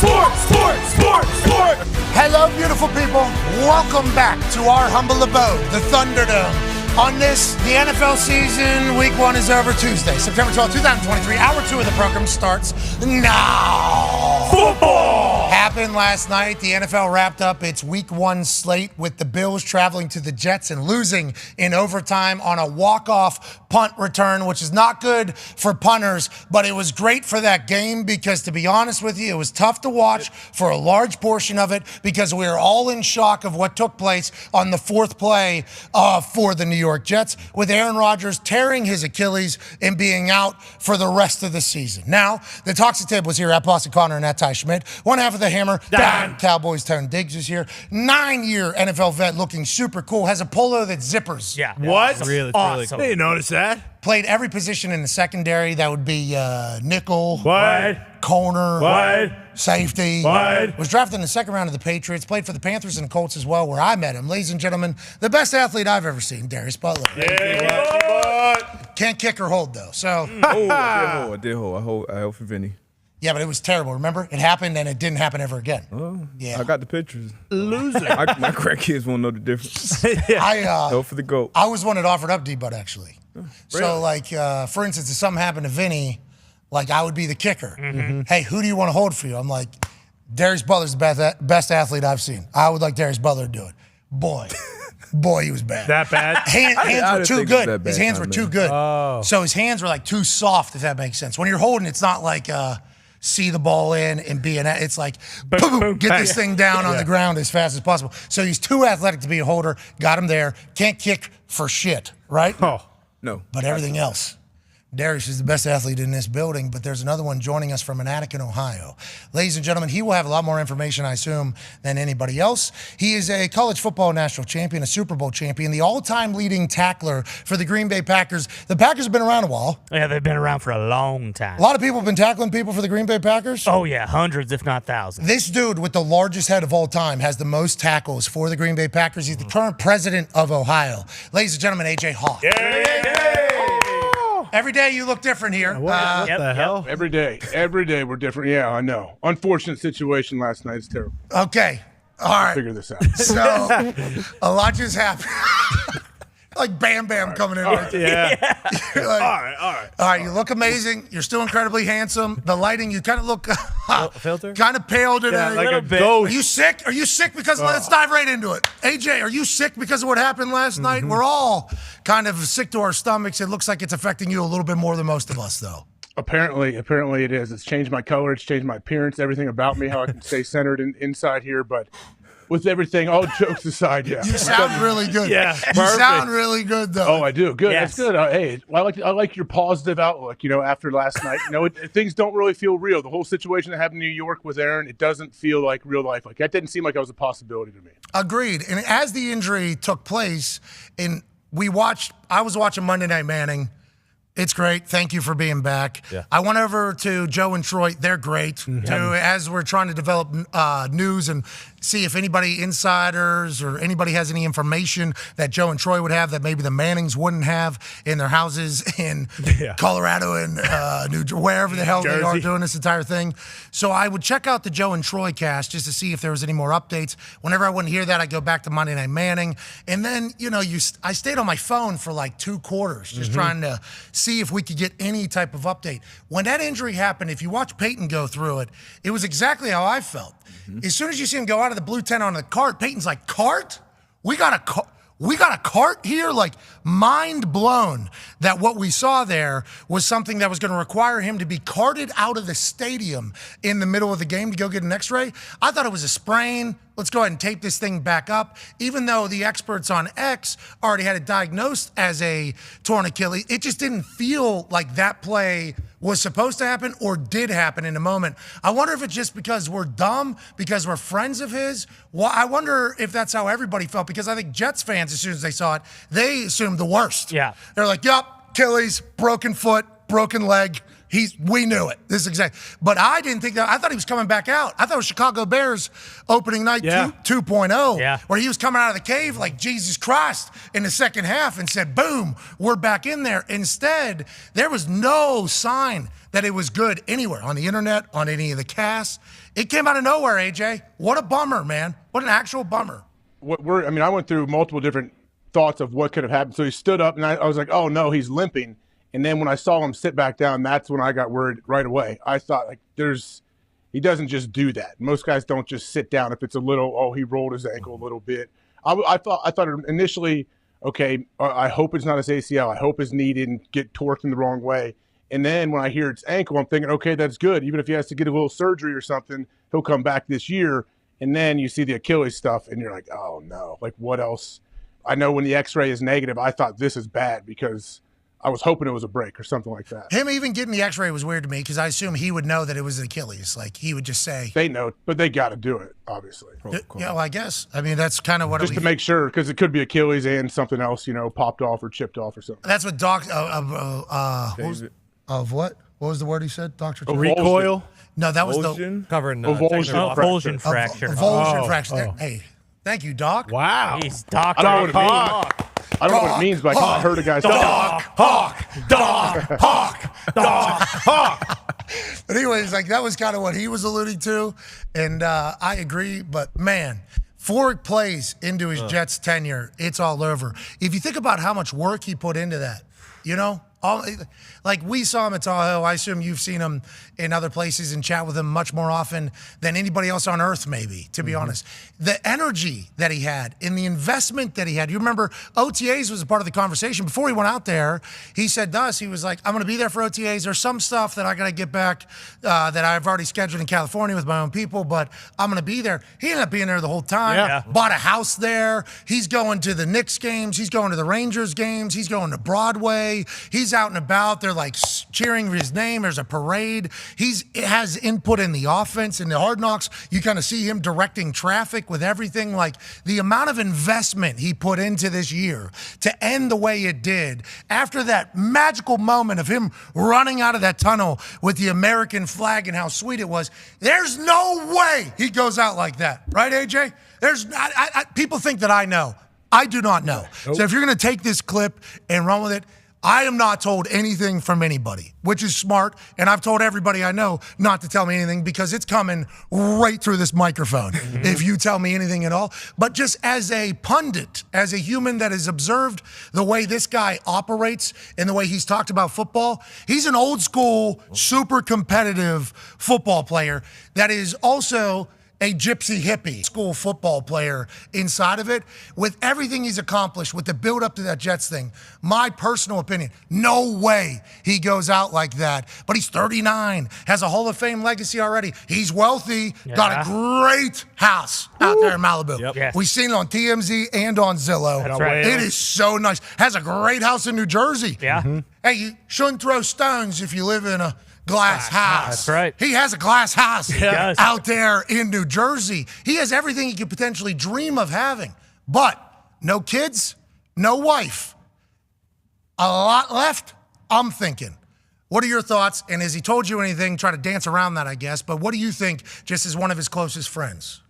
Sport. Hello, beautiful people. Welcome back to our humble abode, the Thunderdome. On this, the NFL season, week 1 is over Tuesday, September 12, 2023. Hour 2 of the program starts now. Football. Happened last night. The NFL wrapped up its week 1 slate with the Bills traveling to the Jets and losing in overtime on a walk-off punt return, which is not good for punters, but it was great for that game because, to be honest with you, it was tough to watch for a large portion of it because we were all in shock of what took place on the 4th play for the New York Jets, with Aaron Rodgers tearing his Achilles and being out for the rest of the season. Now, the Toxic Table was here at Boston Connor and at Ty Schmidt. One half of the Hammer, Dahn. Cowboys, Tone Diggs is here. 9-year NFL vet looking super cool. Has a polo that zippers. Yeah. What? Really, Awesome. I didn't notice that. Played every position in the secondary. That would be nickel, What? corner, What? safety. What? Was drafted in the second round of the Patriots. Played for the Panthers and Colts as well, where I met him. Ladies and gentlemen, the best athlete I've ever seen, Darius Butler. Can't kick or hold, though. So, I did hold. I held for Vinny. yeah, but it was terrible. Remember? It happened, and it didn't happen ever again. Oh, Yeah. I got the pictures. Loser. My grandkids won't know the difference. Held for the GOAT. I was one that offered up D-Bud, actually. So, like, for instance, if something happened to Vinny, like, I would be the kicker. Hey, who do you want to hold for you? I'm like, Darius Butler's the best athlete I've seen. I would like Darius Butler to do it. Boy, he was bad. That bad? Hands I were didn't too think it was good. that bad, His hands were too good. Oh. So his hands were like too soft, if that makes sense. When you're holding, it's not like see the ball in and be an. It's like boom, get this thing down on the ground as fast as possible. So he's too athletic to be a holder. Got him there. Can't kick for shit, right? Oh. No. But everything else. Darius is the best athlete in this building, but there's another one joining us from Manatee, Ohio. Ladies and gentlemen, he will have a lot more information, I assume, than anybody else. He is a college football national champion, a Super Bowl champion, the all-time leading tackler for the Green Bay Packers. The Packers have been around a while. Yeah, they've been around for a long time. A lot of people have been tackling people for the Green Bay Packers. Oh, yeah, hundreds, if not thousands. This dude with the largest head of all time has the most tackles for the Green Bay Packers. He's the current president of Ohio. Ladies and gentlemen, AJ Hawk. Every day you look different here. What the hell? Every day we're different. Yeah, I know. Unfortunate situation last night. It's terrible. Okay. All right. Figure this out. So, a lot just happened. Like Bam Bam coming in. Right Yeah. You're like, all right, you look amazing. You're still incredibly handsome. The lighting, you kind of look filter? kind of pale today. Yeah, like a Are ghost. you sick? Are you sick? Because let's dive right into it. AJ, are you sick because of what happened last night? We're all kind of sick to our stomachs. It looks like it's affecting you a little bit more than most of us, though. Apparently it is. It's changed my color. It's changed my appearance, everything about me, how I can stay centered inside here. But with everything, all jokes aside, yeah. You sound really good. Yeah, you sound really good, though. Oh, I do. Good. Yes. That's good. Hey, I like your positive outlook. After last night, things don't really feel real. The whole situation that happened in New York with Aaron, it doesn't feel like real life. Like that didn't seem like it was a possibility to me. Agreed. And as the injury took place, I was watching Monday Night Manning. It's great. Thank you for being back. Yeah. I went over to Joe and Troy. They're great. Too, as we're trying to develop news and see if anybody, insiders or anybody has any information that Joe and Troy would have that maybe the Mannings wouldn't have in their houses in Colorado and wherever the hell they are doing this entire thing. So I would check out the Joe and Troy cast just to see if there was any more updates. Whenever I wouldn't hear that, I go back to Monday Night Manning. And then, I stayed on my phone for like 2 quarters just trying to see if we could get any type of update. When that injury happened, if you watch Peyton go through it, it was exactly how I felt. As soon as you see him go out of the blue tent on the cart, Peyton's like, cart? We got a cart here? Like, mind blown that what we saw there was something that was going to require him to be carted out of the stadium in the middle of the game to go get an x-ray. I thought it was a sprain. Let's go ahead and tape this thing back up. Even though the experts on X already had it diagnosed as a torn Achilles, it just didn't feel like that play was supposed to happen or did happen in a moment. I wonder if it's just because we're dumb, because we're friends of his. Well, I wonder if that's how everybody felt, because I think Jets fans, as soon as they saw it, they assumed the worst. Yeah. They're like, yup, Achilles, broken foot, broken leg. We knew it. This is exact. But I didn't think that. I thought he was coming back out. I thought it was Chicago Bears opening night 2.0, where he was coming out of the cave like Jesus Christ in the second half and said, boom, we're back in there. Instead, there was no sign that it was good anywhere on the internet, on any of the casts. It came out of nowhere, AJ. What a bummer, man. What an actual bummer. I went through multiple different thoughts of what could have happened. So he stood up, and I was like, oh, no, he's limping. And then when I saw him sit back down, that's when I got worried right away. I thought, he doesn't just do that. Most guys don't just sit down if it's a little, he rolled his ankle a little bit. I thought initially, okay, I hope it's not his ACL. I hope his knee didn't get torqued in the wrong way. And then when I hear it's ankle, I'm thinking, okay, that's good. Even if he has to get a little surgery or something, he'll come back this year. And then you see the Achilles stuff, and you're like, oh, no. Like, what else? I know when the X-ray is negative, I thought this is bad because I was hoping it was a break or something like that. Him even getting the x-ray was weird to me because I assume he would know that it was an Achilles. Like, he would just say. They know, but they got to do it, obviously. Yeah, well, I guess. I mean, that's kind of what just to make sure, because it could be Achilles and something else, popped off or chipped off or something. That's what what was the word he said, Dr. Recoil? No, that was covering avulsion fracture. Avulsion fracture. Hey, thank you, Doc. Wow. He's Dr. I don't know what it means, but I heard a guy say Hawk. But anyways, that was kind of what he was alluding to, and I agree. But man, 4 plays into his Jets tenure, it's all over. If you think about how much work he put into that, we saw him at Tahoe. I assume you've seen him in other places and chat with him much more often than anybody else on earth, maybe, to be honest. The energy that he had and the investment that he had. You remember OTAs was a part of the conversation. Before he went out there, he said to us, he was like, I'm going to be there for OTAs. There's some stuff that I got to get back that I've already scheduled in California with my own people, but I'm going to be there. He ended up being there the whole time. Yeah. Bought a house there. He's going to the Knicks games. He's going to the Rangers games. He's going to Broadway. He's out and about. They're cheering his name. There's a parade. It has input in the offense. In the Hard Knocks, you kind of see him directing traffic with everything. Like, the amount of investment he put into this year to end the way it did after that magical moment of him running out of that tunnel with the American flag and how sweet it was. There's no way he goes out like that. Right, AJ? People think that I know. I do not know. Nope. So if you're going to take this clip and run with it, I am not told anything from anybody, which is smart. And I've told everybody I know not to tell me anything because it's coming right through this microphone if you tell me anything at all. But just as a pundit, as a human that has observed the way this guy operates and the way he's talked about football, he's an old school, super competitive football player that is also a gypsy hippie school football player inside of it. With everything he's accomplished, with the build up to that Jets thing, my personal opinion, no way he goes out like that. But he's 39, has a Hall of Fame legacy already. He's wealthy, got a great house out there in Malibu. Yes. We've seen it on TMZ and on Zillow. That's right. It is so nice. Has a great house in New Jersey. Yeah. Hey, you shouldn't throw stones if you live in a glass house. That's right. He has a glass house does. out there in New Jersey. He has everything he could potentially dream of having, but no kids, no wife. A lot left, I'm thinking. What are your thoughts? And has he told you anything? Try to dance around that, I guess. But what do you think just as one of his closest friends?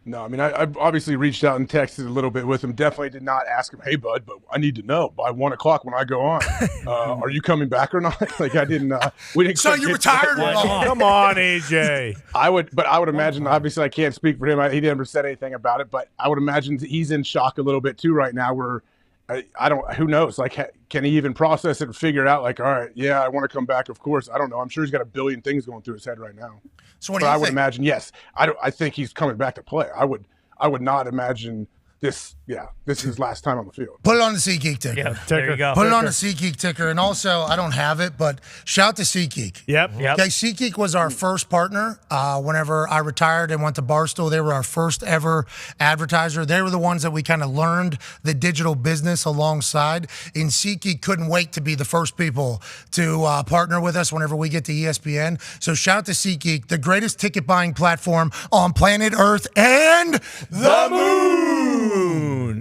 No, I mean, I obviously reached out and texted a little bit with him. Definitely did not ask him, hey, bud, but I need to know by 1 o'clock when I go on. Are you coming back or not? Like, I didn't. We didn't. So you retired? Come on, AJ. I would imagine. Obviously, I can't speak for him. He never said anything about it, but I would imagine he's in shock a little bit too right now. Where I don't. Who knows? Like, can he even process it and figure it out? Like, all right, yeah, I want to come back. Of course, I don't know. I'm sure he's got a billion things going through his head right now. So what do you I think? would imagine, yes. I think he's coming back to play. I would not imagine this. Yeah, this is his last time on the field. Put it on the SeatGeek ticker. Yeah, there you go. Put it on the SeatGeek ticker. And also, I don't have it, but shout to SeatGeek. Yep. Okay, SeatGeek was our first partner whenever I retired and went to Barstool. They were our first ever advertiser. They were the ones that we kind of learned the digital business alongside. And SeatGeek couldn't wait to be the first people to partner with us whenever we get to ESPN. So shout out to SeatGeek, the greatest ticket buying platform on planet Earth and the moon.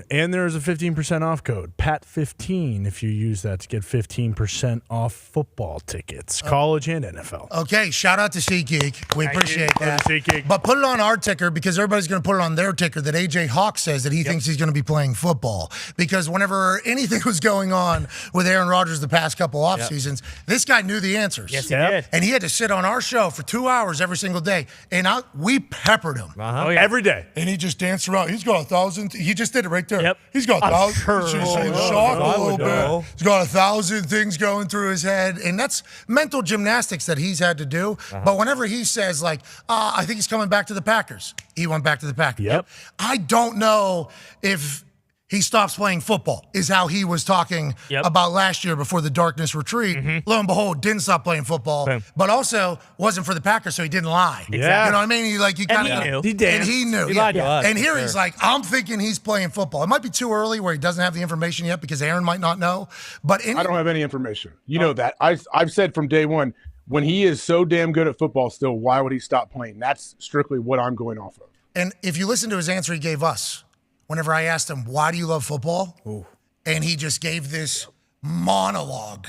And there's a 15% off code, PAT15, if you use that to get 15% off football tickets, college and NFL. Okay, shout out to SeatGeek. We appreciate that. SeatGeek. But put it on our ticker because everybody's going to put it on their ticker that AJ Hawk says that he thinks he's going to be playing football. Because whenever anything was going on with Aaron Rodgers the past couple off seasons, this guy knew the answers. Yes, he did. And he had to sit on our show for 2 hours every single day. And we peppered him. Oh, yeah. Every day. And he just danced around. He's got 1,000. He just did it right there. Yep. He's got 1,000. sure. He's Oh, shocked I a little would know. bit. He's got 1,000 things going through his head. And that's mental gymnastics that he's had to do. But whenever he says, like, I think he's coming back to the Packers, he went back to the Packers. Yep. I don't know if he stops playing football, is how he was talking about last year before the darkness retreat. Lo and behold, didn't stop playing football, but also wasn't for the Packers, so he didn't lie. Exactly. You know what I mean? He kind of knew. And he knew. He lied to us, And here for he's sure. like, I'm thinking he's playing football. It might be too early where he doesn't have the information yet because Aaron might not know. But I don't have any information. You know that. I've said from day one, when he is so damn good at football still, why would he stop playing? That's strictly what I'm going off of. And if you listen to his answer he gave us, whenever I asked him, why do you love football? And he just gave this monologue,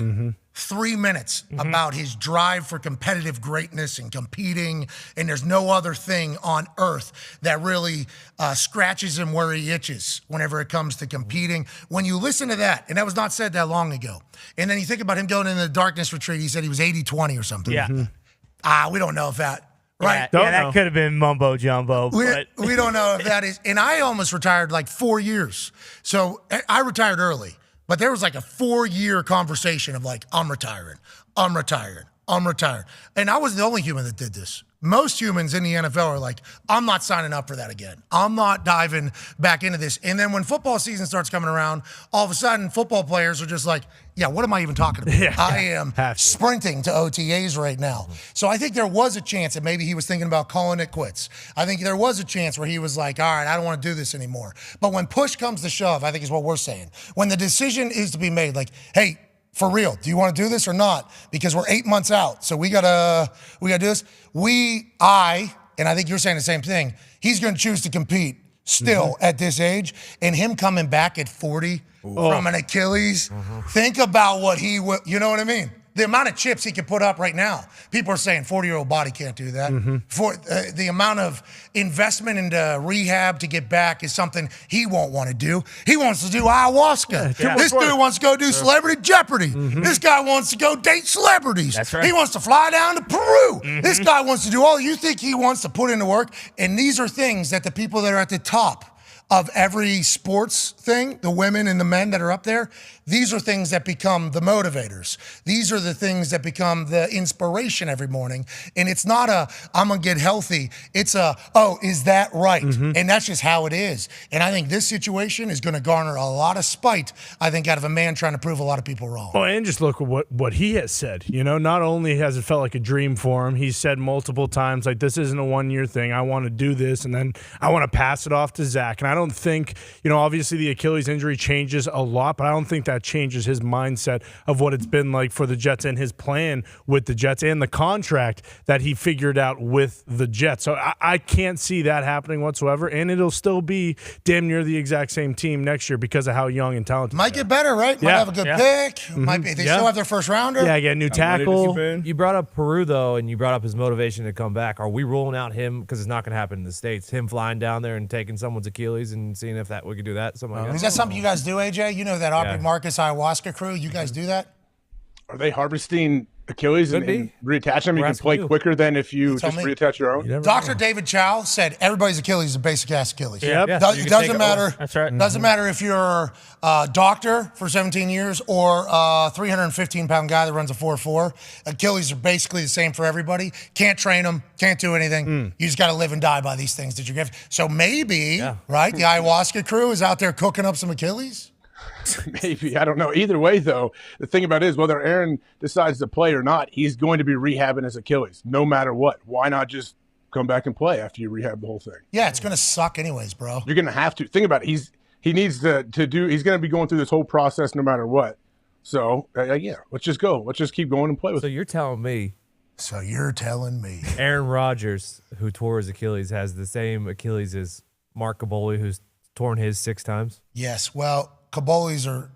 3 minutes, about his drive for competitive greatness and competing. And there's no other thing on earth that really scratches him where he itches whenever it comes to competing. When you listen to that, and that was not said that long ago, and then you think about him going into the darkness retreat, he said he was 80-20 or something. Yeah. We don't know if that. Right. Yeah, that could have been mumbo jumbo. But We don't know if that is. And I almost retired like 4 years. So I retired early, but there was like a 4-year conversation of like, I'm retiring. And I was the only human that did this. Most humans in the NFL are like, I'm not signing up for that again. I'm not diving back into this. And then when football season starts coming around, all of a sudden football players are just like, yeah, what am I even talking about? I am sprinting to OTAs right now. So I think there was a chance that maybe he was thinking about calling it quits. I think there was a chance where he was like, all right, I don't want to do this anymore. But when push comes to shove, I think is what we're saying. When the decision is to be made, like, hey, for real, do you want to do this or not? Because we're 8 months out, so we gotta do this. And I think you're saying the same thing. He's going to choose to compete still at this age, and him coming back at 40 from an Achilles. Think about what you know what I mean? The amount of chips he can put up right now, people are saying 40-year-old body can't do that. For the amount of investment into rehab to get back is something he won't want to do. He wants to do ayahuasca. This dude wants to go do Celebrity Jeopardy. This guy wants to go date celebrities. That's right. He wants to fly down to Peru. This guy wants to do all. You think he wants to put into work? And these are things that the people that are at the top of every sports thing, the women and the men that are up there, these are things that become the motivators. These are the things that become the inspiration every morning. And it's not I'm going to get healthy. It's is that right? And that's just how it is. And I think this situation is going to garner a lot of spite, I think, out of a man trying to prove a lot of people wrong. Oh, and just look at what he has said. Not only has it felt like a dream for him, he's said multiple times, like, this isn't a one-year thing. I want to do this, and then I want to pass it off to Zach. And I don't think, obviously the Achilles injury changes a lot, but I don't think that changes his mindset of what it's been like for the Jets and his plan with the Jets and the contract that he figured out with the Jets. So I can't see that happening whatsoever, and it'll still be damn near the exact same team next year because of how young and talented Might get better, right? Might have a good pick. Might be. They still have their first rounder. Yeah, get a new tackle. You brought up Peru, though, and you brought up his motivation to come back. Are we ruling out him, because it's not going to happen in the States, him flying down there and taking someone's Achilles and seeing if we could do that? Something like that. Is that something you guys do, AJ? You know that Aubrey Marcus ayahuasca crew? You guys do that? Are they harvesting Achilles and reattaching them? You can play quicker than if you just reattach your own? Dr. David Chow said everybody's Achilles is a basic ass Achilles. Yep. It doesn't matter. That's right. Doesn't matter if you're a doctor for 17 years or a 315-pound guy that runs a 4.4. Achilles are basically the same for everybody. Can't train them. Can't do anything. You just got to live and die by these things that you're given. So maybe, right, the ayahuasca crew is out there cooking up some Achilles? Maybe. I don't know. Either way, though, the thing about it is whether Aaron decides to play or not, he's going to be rehabbing his Achilles no matter what. Why not just come back and play after you rehab the whole thing? Yeah, it's going to suck anyways, bro. You're going to have to. Think about it. He needs to do – he's going to be going through this whole process no matter what. So, let's just go. Let's just keep going and play with it. So you're telling me Aaron Rodgers, who tore his Achilles, has the same Achilles as Mark Caboli, who's torn his 6 times? Yes. Well, Caboli's are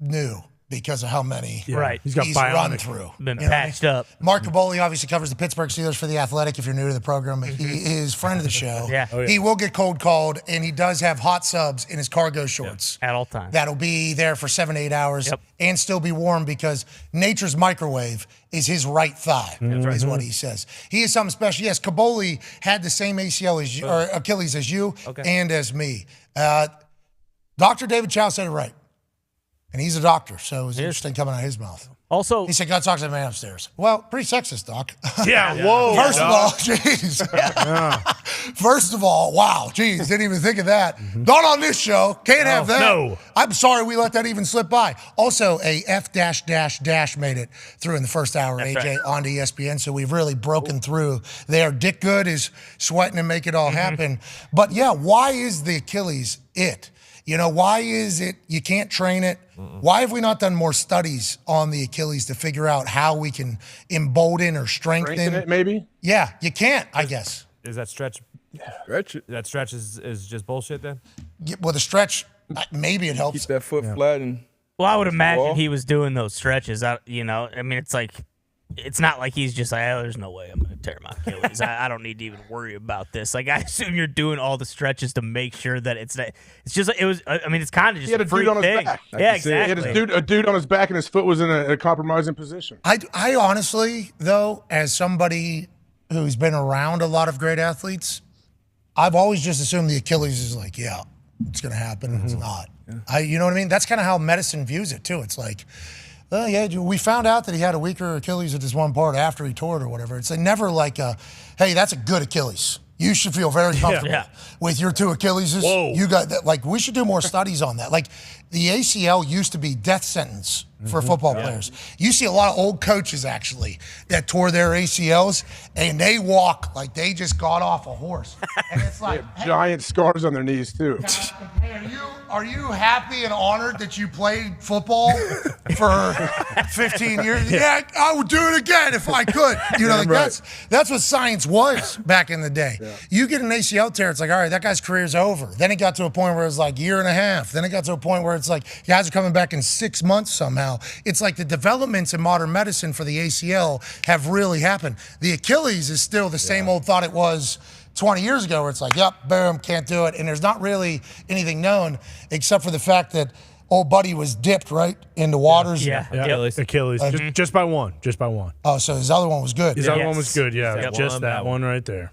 new because of how many he's run through. Been patched up. Mark Caboli obviously covers the Pittsburgh Steelers for The Athletic if you're new to the program. He is friend of the show. He will get cold called, and he does have hot subs in his cargo shorts. At all times. That'll be there for 7 to 8 hours and still be warm because nature's microwave is his right thigh, is what he says. He is something special. Yes, Caboli had the same ACL as you, or Achilles as you and as me. Dr. David Chow said it right. And he's a doctor, so it was interesting coming out of his mouth. Also, he said, "God talks to the man upstairs." Well, pretty sexist, Doc. Whoa. First of all, jeez. First of all, wow, jeez, didn't even think of that. Not on this show. Can't have that. No. I'm sorry we let that even slip by. Also, a F dash made it through in the first hour, AJ, on to ESPN, so we've really broken through there. Dick Good is sweating to make it all happen. But, why is the Achilles it? Why is it you can't train it? Why have we not done more studies on the Achilles to figure out how we can embolden or strengthen it, maybe? Yeah, you can't, I guess. Is that stretch? That stretch is just bullshit then? Well, the stretch, maybe it helps. Keep that foot flat and. Well, I would imagine he was doing those stretches. It's like, it's not like he's just like, there's no way I'm going to tear my Achilles. I don't need to even worry about this. Like, I assume you're doing all the stretches to make sure that it's just like, it was, it's kind of just he had a freak dude on thing. his back. Yeah, exactly. He had a dude on his back and his foot was in a compromising position. I honestly, though, as somebody who's been around a lot of great athletes, I've always just assumed the Achilles is like, it's going to happen. It's not. You know what I mean? That's kind of how medicine views it, too. It's like, we found out that he had a weaker Achilles at this one part after he tore it or whatever. It's never like, hey, that's a good Achilles. You should feel very comfortable with your 2 Achilleses. Whoa. You got that. Like, we should do more studies on that. Like, the ACL used to be death sentence for football players. You see a lot of old coaches, actually, that tore their ACLs, and they walk like they just got off a horse. And it's like, giant scars on their knees, too. Hey, are you happy and honored that you played football for 15 years? Yeah, I would do it again if I could. That's what science was back in the day. You get an ACL tear, it's like, all right, that guy's career's over. Then it got to a point where it's like year and a half. Then it got to a point where it's like guys are coming back in 6 months somehow. It's like the developments in modern medicine for the ACL have really happened. The Achilles is still the same old thought it was 20 years ago, where it's like, yep, boom, can't do it. And there's not really anything known except for the fact that old buddy was dipped right in the waters. Yeah. Achilles. Just by one. Oh, so his other one was good. His other one was good, yeah. Just that one right there.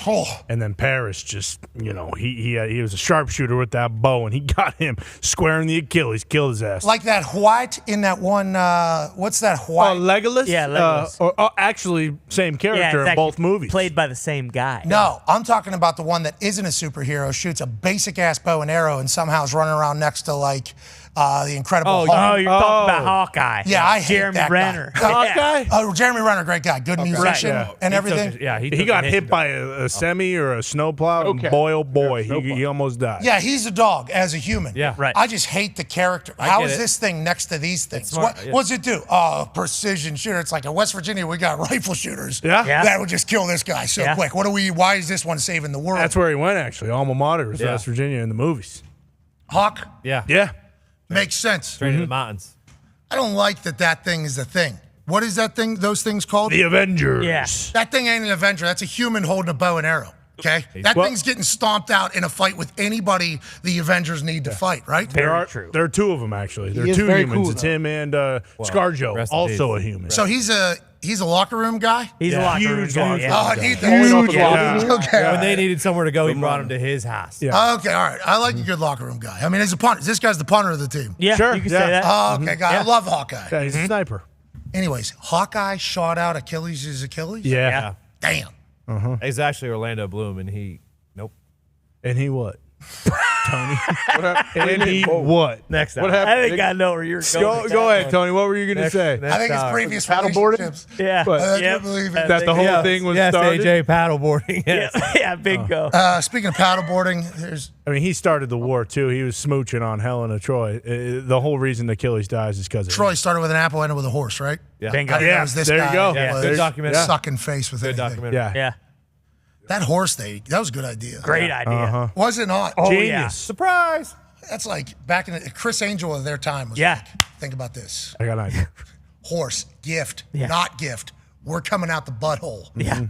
Oh. And then Paris just, he was a sharpshooter with that bow, and he got him square in the Achilles, killed his ass. Like that White in that one, what's that White? Legolas? Yeah, Legolas. Actually, same character in both movies. Played by the same guy. No, I'm talking about the one that isn't a superhero, shoots a basic-ass bow and arrow, and somehow is running around next to, like, the Incredible Hulk. Oh, you're talking about Hawkeye. Yeah, I hate Jeremy that Renner. guy. Hawkeye? Oh, Jeremy Renner, great guy. Good musician and everything. He got hit by a semi or a snowplow, and boy, oh boy, he almost died. Yeah, he's a dog as a human. Yeah. Right. I just hate the character. How is this thing next to these things? What's it do? Oh, precision shooter. It's like in West Virginia, we got rifle shooters. Yeah. That would just kill this guy so quick. Why is this one saving the world? That's where he went, actually. Alma mater was West Virginia in the movies. Hawk? Yeah. Makes sense. Straight to the mountains. I don't like that thing is a thing. What is that thing, those things called? The Avengers. Yeah. That thing ain't an Avenger. That's a human holding a bow and arrow. Okay? That thing's getting stomped out in a fight with anybody the Avengers need to fight, right? There are two of them, actually. There are two humans. It's him and ScarJo, also a human. So he's a locker room guy? He's a locker room guy. Oh, I need that. Huge. Okay. When they needed somewhere to go, he brought him to his house. Yeah. Okay, all right. I like a good locker room guy. I mean, he's a punter. This guy's the punter of the team. Yeah, Sure, you can yeah. say that. Oh, okay, guy. I love Hawkeye. Yeah, he's a sniper. Anyways, Hawkeye shot out Achilles' Achilles? Yeah. Damn. It's actually Orlando Bloom, and he, And he what? Tony. And he what? Next time. What happened? I think I know where you're going. Go ahead, Tony. What were you going to say? I think it's previous Paddleboarding? relationships. Yeah. I Yep. can't believe it. That the whole thing was started? AJ paddleboarding. Yes. Yeah, bingo. Speaking of paddleboarding, I mean, he started the war, too. He was smooching on Helena Troy. The whole reason Achilles dies is because of Troy started with an apple, ended with a horse, right? Yeah. Bingo. I didn't know it was this there guy you go. that was Good documentary. sucking face with Good anything. documentary. Yeah. That horse that was a good idea. Great idea. Was it not? Oh, Genius. yeah. Surprise. That's like back in Chris Angel of their time was Yeah. like, think about this. I got an idea. Horse, gift, Yeah. not gift. We're coming out the butthole. Yeah.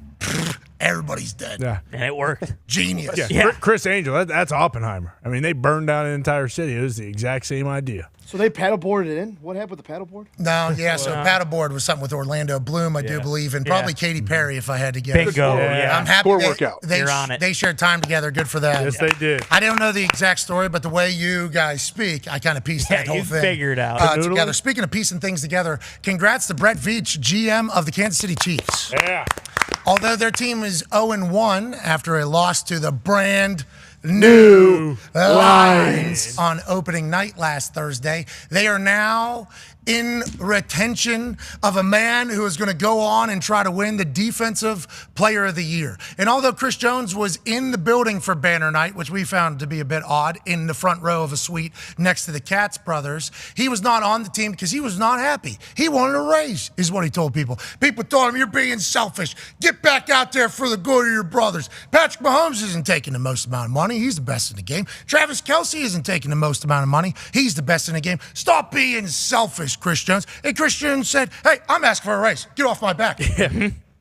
Everybody's dead. Yeah. And it worked. Genius. Yeah. Yeah. Chris Angel, that's Oppenheimer. I mean, they burned down an entire city. It was the exact same idea. So they paddleboarded it in? What happened with the paddleboard? No, yeah, so paddleboard was something with Orlando Bloom, I do believe, and probably Katy Perry if I had to guess. Bingo. Yeah. I'm happy Score workout. You're on it. They shared time together. Good for that. Yes, they did. I don't know the exact story, but the way you guys speak, I kind of pieced that whole you thing figured out. together. Speaking of piecing things together, congrats to Brett Veach, GM of the Kansas City Chiefs. Yeah. Although their team is 0-1 after a loss to the brand new Lions on opening night last Thursday, they are now in retention of a man who is going to go on and try to win the Defensive Player of the Year. And although Chris Jones was in the building for banner night, which we found to be a bit odd, in the front row of a suite next to the Katz brothers, he was not on the team because he was not happy. He wanted a raise, is what he told people. People told him, you're being selfish. Get back out there for the good of your brothers. Patrick Mahomes isn't taking the most amount of money. He's the best in the game. Travis Kelce isn't taking the most amount of money. He's the best in the game. Stop being selfish, Chris Jones. And Chris Jones said, hey, I'm asking for a raise. Get off my back.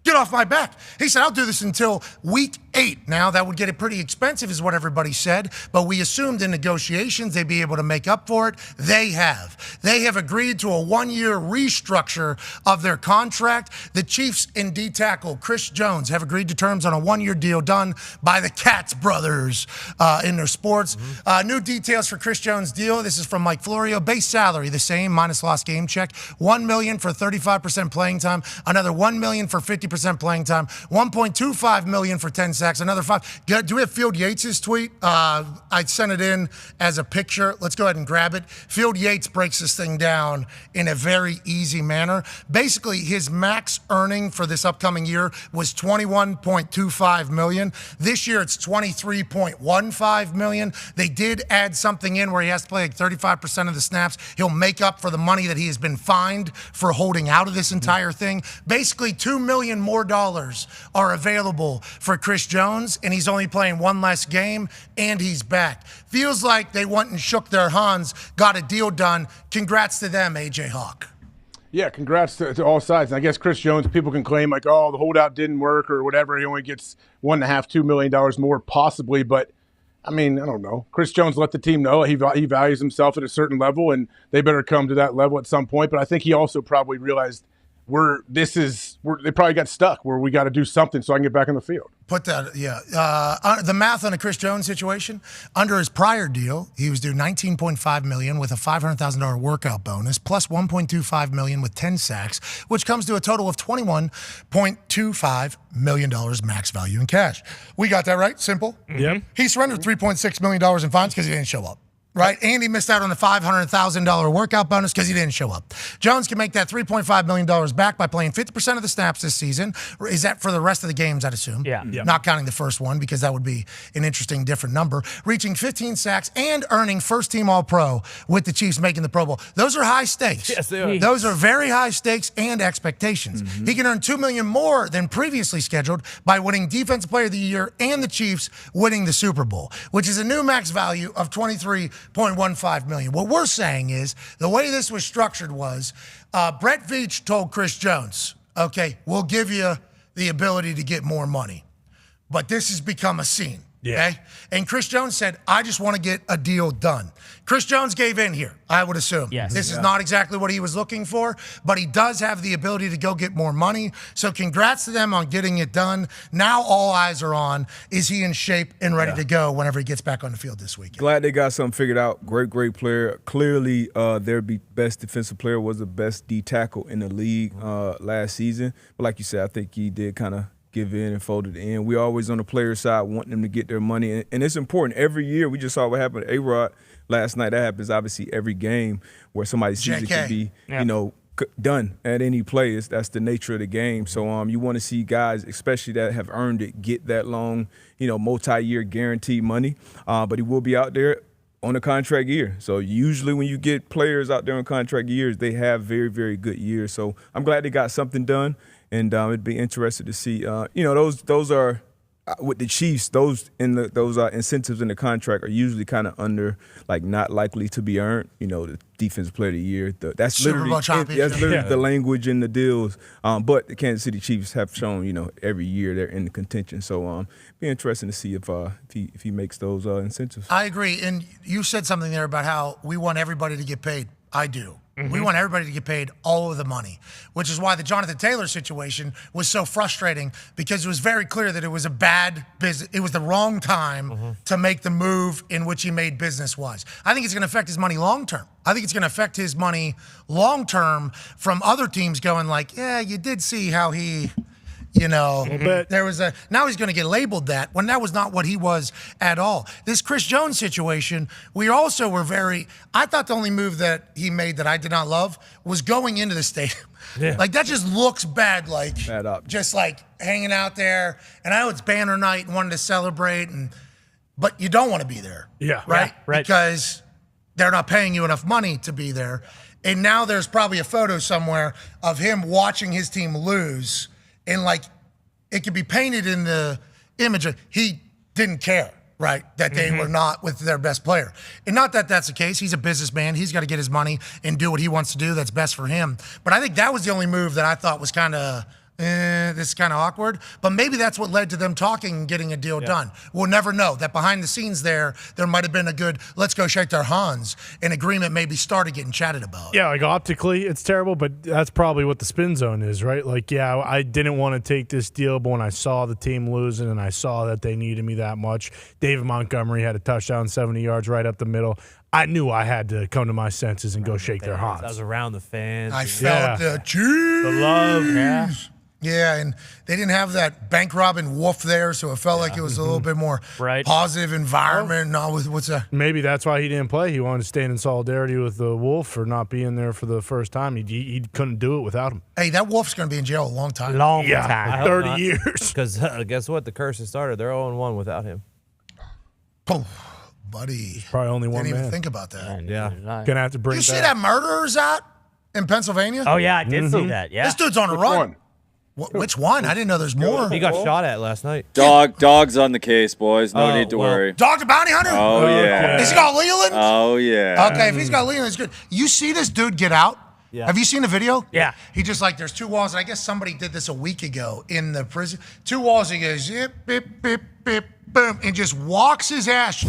Get off my back. He said, I'll do this until week 8. Now, that would get it pretty expensive is what everybody said, but we assumed in negotiations they'd be able to make up for it. They have. They have agreed to a 1-year restructure of their contract. The Chiefs in D-tackle, Chris Jones, have agreed to terms on a 1-year deal done by the Katz brothers in their sports. New details for Chris Jones' deal. This is from Mike Florio. Base salary, the same, minus lost game check. $1 million for 35% playing time. Another $1 million for 50% playing time, $1.25 million for 10 sacks, another 5. Do we have Field Yates' tweet? I sent it in as a picture. Let's go ahead and grab it. Field Yates breaks this thing down in a very easy manner. Basically, his max earning for this upcoming year was $21.25 million. This year, it's $23.15 million. They did add something in where he has to play like 35% of the snaps. He'll make up for the money that he has been fined for holding out of this entire thing. Basically, $2 million more dollars are available for Chris Jones, and he's only playing one less game, and he's back. Feels like they went and shook their hands, got a deal done. Congrats to them, AJ Hawk. Yeah, congrats to all sides. And I guess Chris Jones, people can claim like, oh, the holdout didn't work or whatever. He only gets $1.5–2 million more possibly. But, I mean, I don't know. Chris Jones let the team know he values himself at a certain level, and they better come to that level at some point. But I think he also probably realized they probably got stuck where we got to do something so I can get back on the field. Put that, yeah. The math on a Chris Jones situation, under his prior deal, he was due $19.5 million with a $500,000 workout bonus, plus $1.25 million with 10 sacks, which comes to a total of $21.25 million max value in cash. We got that right? Simple? Yep. He surrendered $3.6 million in fines because he didn't show up. Right? And he missed out on the $500,000 workout bonus because he didn't show up. Jones can make that $3.5 million back by playing 50% of the snaps this season. Is that for the rest of the games, I'd assume? Yeah. Not counting the first one, because that would be an interesting, different number. Reaching 15 sacks and earning first-team All-Pro with the Chiefs making the Pro Bowl. Those are high stakes. Yes, they are. Those are very high stakes and expectations. Mm-hmm. He can earn $2 million more than previously scheduled by winning Defensive Player of the Year and the Chiefs winning the Super Bowl, which is a new max value of $23.15 million. What we're saying is the way this was structured was Brett Veach told Chris Jones, okay, we'll give you the ability to get more money, but this has become a scene. Yeah. Okay? And Chris Jones said, I just want to get a deal done. Chris Jones gave in here, I would assume. Yes. This is not exactly what he was looking for, but he does have the ability to go get more money. So congrats to them on getting it done. Now all eyes are on, is he in shape and ready to go whenever he gets back on the field this weekend? Glad they got something figured out. Great player. Clearly, their best defensive player was the best D tackle in the league last season. But like you said, I think he did kind of give in and fold it in. We're always on the player side wanting them to get their money. And it's important. Every year, we just saw what happened to A-Rod last night. That happens obviously every game where somebody's season can be, done at any play. That's the nature of the game. So you want to see guys, especially that have earned it, get that long, multi-year guaranteed money. But he will be out there on a contract year. So usually when you get players out there on contract years, they have very, very good years. So I'm glad they got something done. And it'd be interested to see, those are with the Chiefs. Those incentives in the contract are usually kind of under, like, not likely to be earned. The defensive player of the year. That's Super Bowl championship. That's literally the language in the deals. But the Kansas City Chiefs have shown, every year they're in the contention. So be interesting to see if he makes those incentives. I agree. And you said something there about how we want everybody to get paid. I do. Mm-hmm. We want everybody to get paid all of the money, which is why the Jonathan Taylor situation was so frustrating, because it was very clear that it was a bad business. It was the wrong time to make the move in which he made business-wise. I think it's going to affect his money long-term. I think it's going to affect his money long-term from other teams going like, yeah, you did see how he... there was now he's going to get labeled that when that was not what he was at all. This Chris Jones situation, we also were I thought the only move that he made that I did not love was going into the stadium. Yeah. Like, that just looks bad, like bad up. Just like hanging out there. And I know it's banner night and wanted to celebrate, but you don't want to be there. Yeah. Right? Yeah, right. Because they're not paying you enough money to be there. And now there's probably a photo somewhere of him watching his team lose. And, like, it could be painted in the image of he didn't care, right, that they were not with their best player. And not that that's the case. He's a businessman. He's got to get his money and do what he wants to do that's best for him. But I think that was the only move that I thought was kind of, this is kind of awkward. But maybe that's what led to them talking and getting a deal done. We'll never know. That behind the scenes there might have been a good, let's go shake their hands, an agreement maybe started getting chatted about. Yeah, like optically it's terrible, but that's probably what the spin zone is, right? Like, yeah, I didn't want to take this deal, but when I saw the team losing and I saw that they needed me that much, David Montgomery had a touchdown, 70 yards right up the middle. I knew I had to come to my senses and go shake their hands. I was around the fans. I felt the cheese. The love. Yeah. Yeah, and they didn't have that bank robbing wolf there, so it felt like it was a little bit more positive environment. No, what's that? Maybe that's why he didn't play. He wanted to stand in solidarity with the wolf for not being there for the first time. He couldn't do it without him. Hey, that wolf's going to be in jail a long time. Long time. 30 years. Because guess what? The curse has started. They're 0-1 without him. Oh, buddy. Probably only one Didn't man. even think about that. Yeah. Gonna have to bring You it see back. that murderer's out in Pennsylvania? Oh, yeah, I did see that. Yeah. This dude's on a Which run. one? Which one? I didn't know there's more. He got shot at last night. Dog's on the case, boys. No Oh, need to well. worry. Dog the bounty hunter? Oh, yeah. Has he got Leland? Oh, yeah. Okay, if he's got Leland, it's good. You see this dude get out? Yeah. Have you seen the video? Yeah. He just there's two walls, and I guess somebody did this a week ago in the prison. Two walls, he goes, zip, bip, bip, bip, boom, and just walks his ass.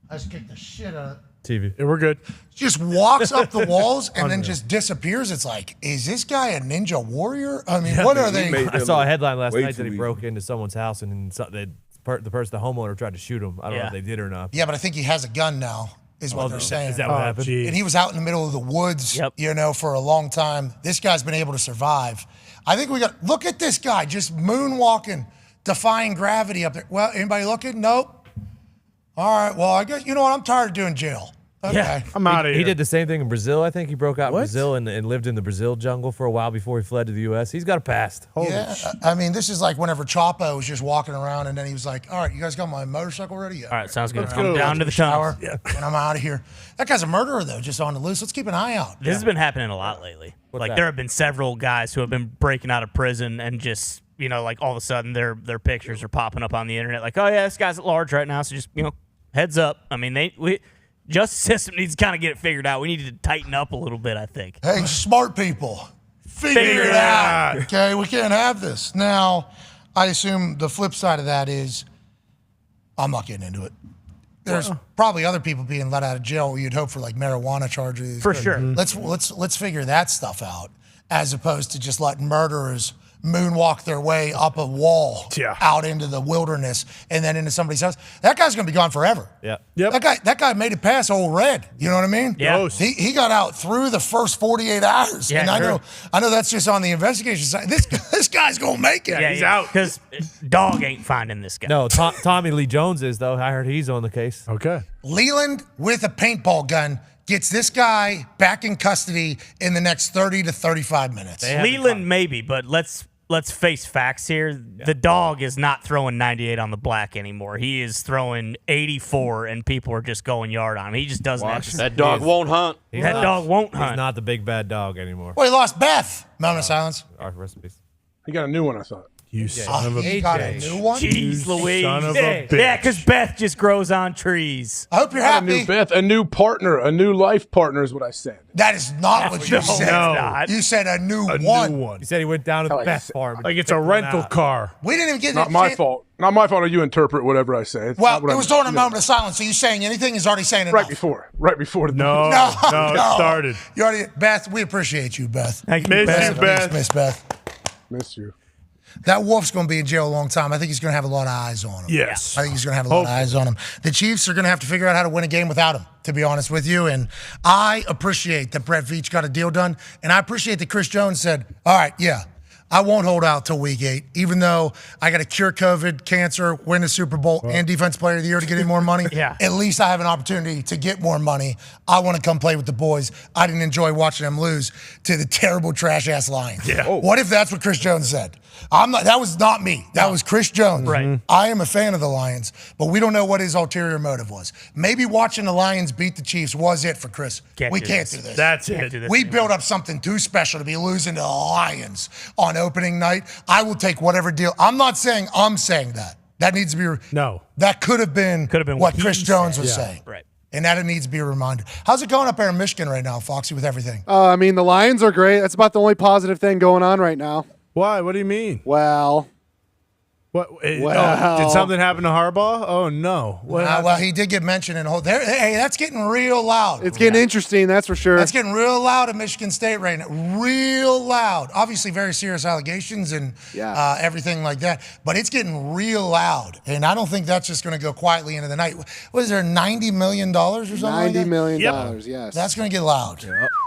I just kicked the shit out of it. TV. Yeah, we're good. Just walks up the walls and then just disappears. It's like, is this guy a ninja warrior? I mean, what are they? I saw a headline last way night that too he broke into someone's house and the homeowner tried to shoot him. I don't know if they did or not. Yeah, but I think he has a gun now, is what they're saying. Is that what happened? And he was out in the middle of the woods, for a long time. This guy's been able to survive. I think look at this guy just moonwalking, defying gravity up there. Well, anybody looking? Nope. All right, well, I guess, you know what? I'm tired of doing jail. Okay. Yeah, I'm out of here. He did the same thing in Brazil. I think he broke out in Brazil and lived in the Brazil jungle for a while before he fled to the U.S. He's got a past. I mean, this is like whenever Chapo was just walking around and then he was like, all right, you guys got my motorcycle ready? Yeah. All right, sounds good. Let's Come go. down to the shower, tunnel. and I'm out of here. That guy's a murderer, though, just on the loose. Let's keep an eye out. This has been happening a lot lately. What's that? There have been several guys who have been breaking out of prison and just, all of a sudden their pictures are popping up on the internet. Like, oh, yeah, this guy's at large right now, so just, heads up. I mean, justice system needs to kind of get it figured out. We need to tighten up a little bit, I think. Hey, smart people, figure it out. Okay, we can't have this. Now, I assume the flip side of that is I'm not getting into it. There's probably other people being let out of jail you'd hope for like marijuana charges. For sure. Let's figure that stuff out as opposed to just letting murderers moonwalk their way up a wall out into the wilderness and then into somebody's house. That guy's gonna be gone forever. Yeah. Yep. That guy made it past Old Red. You know what I mean? Yeah. He got out through the first 48 hours. Yeah, and sure. I know that's just on the investigation side. This guy's gonna make it. Yeah, he's out. Because dog ain't finding this guy. No, Tommy Lee Jones is, though. I heard he's on the case. Okay. Leland with a paintball gun gets this guy back in custody in the next 30 to 35 minutes. Leland maybe, but let's face facts here. The dog is not throwing 98 on the black anymore. He is throwing 84, and people are just going yard on him. He just doesn't have to. That dog won't hunt. That dog won't hunt. He's not the big bad dog anymore. Well, he lost Beth. Moment of silence. Our recipes. He got a new one, I thought. You son of a He got a new one. Jeez Louise. son of a bitch. Yeah, because Beth just grows on trees. I hope you're Not a new happy. Beth, a new partner, a new life partner is what I said. That is not what you No, said. no. You said a new A one. new one. He said he went down to the Beth farm. Like it's a rental car. We didn't even get Not that my chance- fault. Not my fault. Or you interpret whatever I say. It's Well, not what it I was meant. during a moment of silence. So you saying anything is already saying enough. Right before the No, No, it started. You already, Beth. We appreciate you, Beth. Thank you, Miss Beth. you, Beth. Miss Beth. Miss you. That wolf's going to be in jail a long time. I think he's going to have a lot of eyes on him. Yes. I think he's going to have a lot of eyes on him. The Chiefs are going to have to figure out how to win a game without him, to be honest with you. And I appreciate that Brett Veach got a deal done. And I appreciate that Chris Jones said, all right, yeah, I won't hold out till week 8, even though I got to cure COVID, cancer, win the Super Bowl, and Defense Player of the Year to get in more money. Yeah. At least I have an opportunity to get more money. I want to come play with the boys. I didn't enjoy watching them lose to the terrible trash-ass Lions. Yeah. What if that's what Chris Jones said? That was not me. That was Chris Jones. Right. I am a fan of the Lions, but we don't know what his ulterior motive was. Maybe watching the Lions beat the Chiefs was it for Chris. We can't do this. That's Can't it. do this We anymore. built up something too special to be losing to the Lions on opening night. I will take whatever deal. I'm not saying I'm saying that. That needs to be. No. That could have been what he Chris Jones said. was Yeah. saying. Right. And that it needs to be a reminder. How's it going up there in Michigan right now, Foxy, with everything? I mean, the Lions are great. That's about the only positive thing going on right now. Why? What do you mean? Well, What? Well. Did something happen to Harbaugh? Oh no. What happened? Well, he did get mentioned in whole. Hey, that's getting real loud. it's getting interesting, that's for sure. That's getting real loud at Michigan State right now. Real loud. Obviously, very serious allegations and everything like that. But it's getting real loud. And I don't think that's just going to go quietly into the night. What is there, $90 million or something like that? $90 million, yes. That's going to get loud.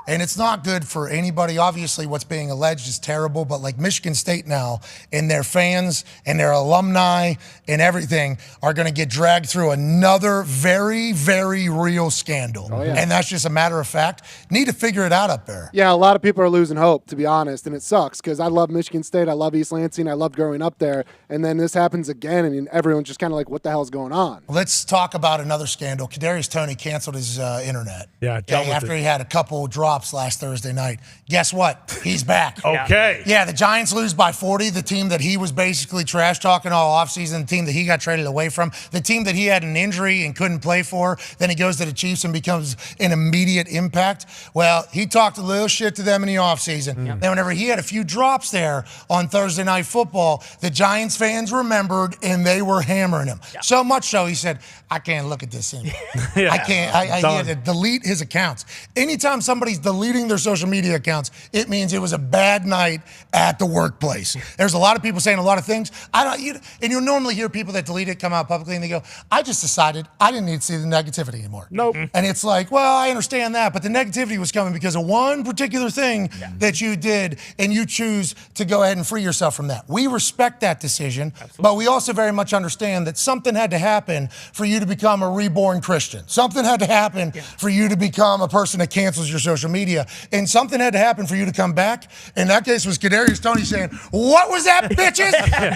And it's not good for anybody. Obviously, what's being alleged is terrible. But like Michigan State now and their fans and their alumni and everything are going to get dragged through another very, very real scandal. And that's just a matter of fact. Need to figure it out up there. Yeah, a lot of people are losing hope, to be honest, and it sucks because I love Michigan State. I love East Lansing. I loved growing up there. And then this happens again, and everyone's just kind of like, what the hell's going on? Let's talk about another scandal. Kadarius Toney canceled his internet. Yeah, done with after it. he had a couple drops drops last Thursday night. Guess what? He's back. Okay. Yeah, the Giants lose by 40, the team that he was basically trash talking all offseason, the team that he got traded away from, the team that he had an injury and couldn't play for. Then he goes to the Chiefs and becomes an immediate impact. Well, he talked a little shit to them in the offseason. Then whenever he had a few drops there on Thursday Night Football, the Giants fans remembered and they were hammering him. So much so, he said, I can't look at this anymore. I can't. He had to delete his accounts. Anytime somebody's deleting their social media accounts, it means it was a bad night at the workplace. There's a lot of people saying a lot of things. And you'll normally hear people that delete it come out publicly and they go, I just decided I didn't need to see the negativity anymore. Nope. And it's like, well, I understand that, but the negativity was coming because of one particular thing that you did, and you choose to go ahead and free yourself from that. We respect that decision, but we also very much understand that something had to happen for you to become a reborn Christian. Something had to happen for you to become a person that cancels your social media, and something had to happen for you to come back. In that case was Kadarius Toney saying, what was that, bitches?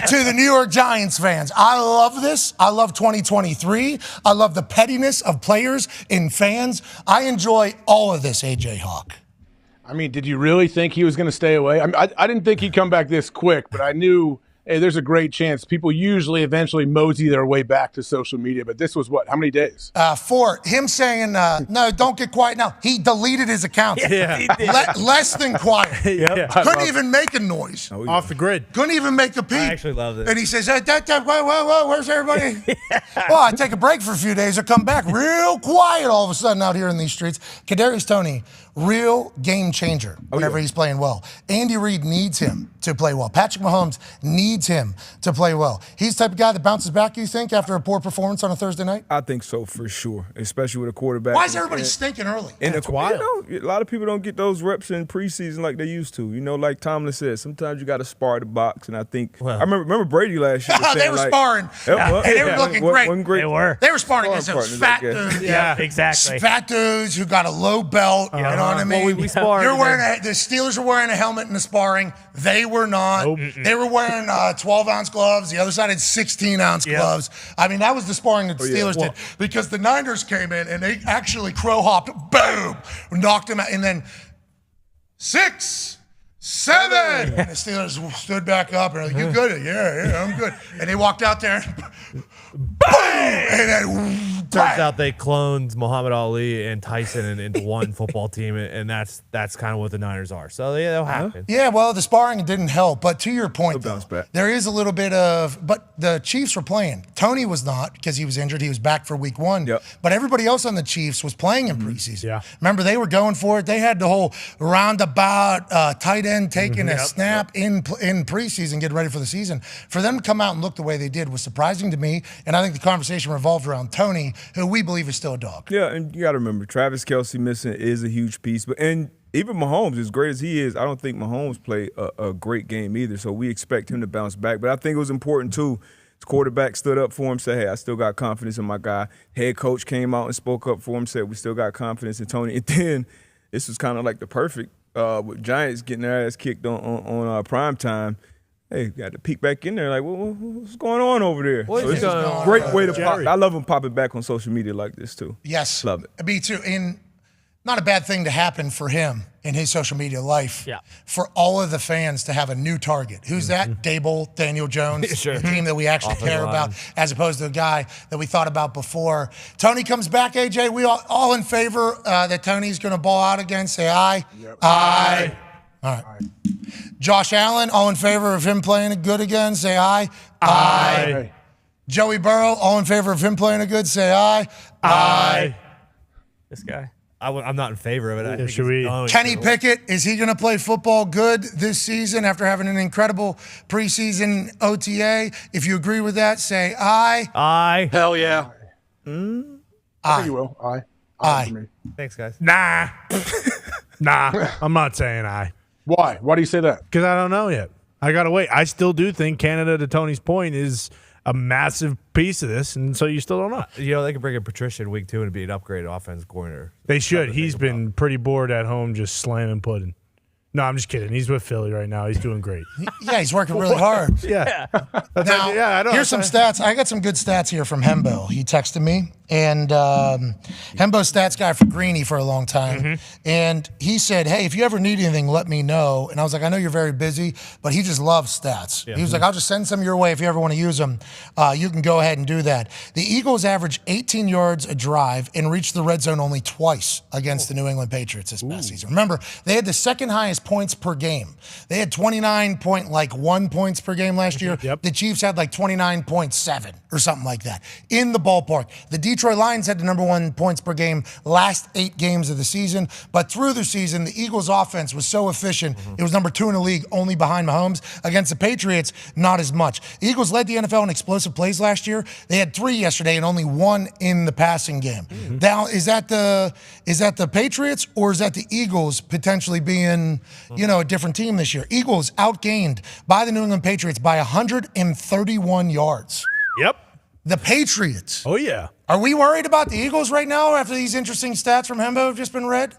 To the New York Giants fans. I love this. I love 2023. I love the pettiness of players and fans. I enjoy all of this, AJ Hawk. I mean, did you really think he was going to stay away? I mean, I didn't think he'd come back this quick, but I knew, hey, there's a great chance. People usually eventually mosey their way back to social media, but this was what? How many days? 4. Him saying, no, don't get quiet now. He deleted his account. Less than quiet. Couldn't even make a noise. Off the grid. Couldn't even make a peep. I actually loved it. And he says, whoa, where's everybody? Well, I take a break for a few days. I come back real quiet all of a sudden out here in these streets. Kadarius Toney, real game changer whenever he's playing well. Andy Reid needs him to play well. Patrick Mahomes needs him to play well. He's the type of guy that bounces back, you think, after a poor performance on a Thursday night? I think so for sure, especially with a quarterback. Why is everybody stinking early? And it's wild. A lot of people don't get those reps in preseason like they used to. Like Tomlin said, sometimes you got to spar the box. And I think I remember Brady last year. They were sparring. And they were looking great. They were. They were sparring against those fat dudes. Yeah, exactly. Fat dudes who got a low belt. You know what I mean? Well, we sparred. The Steelers were wearing a helmet in the sparring. They were not. Nope. They were wearing 12-ounce gloves. The other side had 16-ounce gloves. I mean, that was the sparring that the Steelers did, because the Niners came in and they actually crow-hopped, boom, knocked him out, and then 6, 7. And the Steelers stood back up and they're like, you good? Yeah, I'm good. And they walked out there, boom, and then Turns out they cloned Muhammad Ali and Tyson into one football team, and that's kind of what the Niners are. So yeah, that'll happen. Yeah, well, the sparring didn't help. But to your point, though, there is a little bit of. But the Chiefs were playing. Tony was not, because he was injured. He was back for week 1. But everybody else on the Chiefs was playing in preseason. Yeah. Remember, they were going for it. They had the whole roundabout tight end taking a snap in preseason, getting ready for the season. For them to come out and look the way they did was surprising to me. And I think the conversation revolved around Tony, who we believe is still a dog. Yeah, and you got to remember, Travis Kelce missing is a huge piece. And even Mahomes, as great as he is, I don't think Mahomes played a great game either. So we expect him to bounce back. But I think it was important, too. His quarterback stood up for him, said, hey, I still got confidence in my guy. Head coach came out and spoke up for him, said, we still got confidence in Tony. And then this was kind of like the perfect, with Giants getting their ass kicked on prime time. Hey, got to peek back in there like, what's going on over there? So it's a great way to pop. I love him popping back on social media like this, too. Yes. Love it. Me too. And not a bad thing to happen for him in his social media life. Yeah. For all of the fans to have a new target. Who's that? Dable, Daniel Jones, the team that we actually care about, as opposed to a guy that we thought about before. Tony comes back, AJ. We all in favor that Tony's going to ball out again. Say aye. Yep. Aye. All right. Josh Allen, all in favor of him playing good again? Say aye. Aye. Joey Burrow, all in favor of him playing good? Say aye. Aye. This guy. I'm not in favor of it. I think Kenny Pickett, is he going to play football good this season after having an incredible preseason OTA? If you agree with that, say aye. Aye. Hell yeah. I think you will. Aye. Aye. For me. Thanks, guys. Nah. I'm not saying aye. Why? Why do you say that? Because I don't know yet. I got to wait. I still do think Canada, to Tony's point, is a massive piece of this, and so you still don't know. They could bring in Patricia in week 2 and be an upgraded offensive coordinator. They should. He's been pretty bored at home just slamming pudding. No, I'm just kidding. He's with Philly right now. He's doing great. Yeah, he's working really hard. Yeah. Now, I know. here's some stats. I got some good stats here from Hembo. He texted me, and Hembo's stats guy for Greeny for a long time. And he said, hey, if you ever need anything, let me know. And I was like, I know you're very busy, but he just loves stats. He was like, I'll just send some your way if you ever want to use them. You can go ahead and do that. The Eagles averaged 18 yards a drive and reached the red zone only twice against the New England Patriots this past season. Remember, they had the second highest points per game. They had 29.1 points per game last year. The Chiefs had like 29.7 or something like that in the ballpark. The Detroit Lions had the number 1 points per game last 8 games of the season. But through the season, the Eagles offense was so efficient. It was number 2 in the league, only behind Mahomes. Against the Patriots, not as much. The Eagles led the NFL in explosive plays last year. They had 3 yesterday and only 1 in the passing game. Now, is that the Patriots or is that the Eagles potentially being, a different team this year? Eagles outgained by the New England Patriots by 131 yards. Yep. The Patriots. Oh, yeah. Are we worried about the Eagles right now after these interesting stats from Hembo have just been read?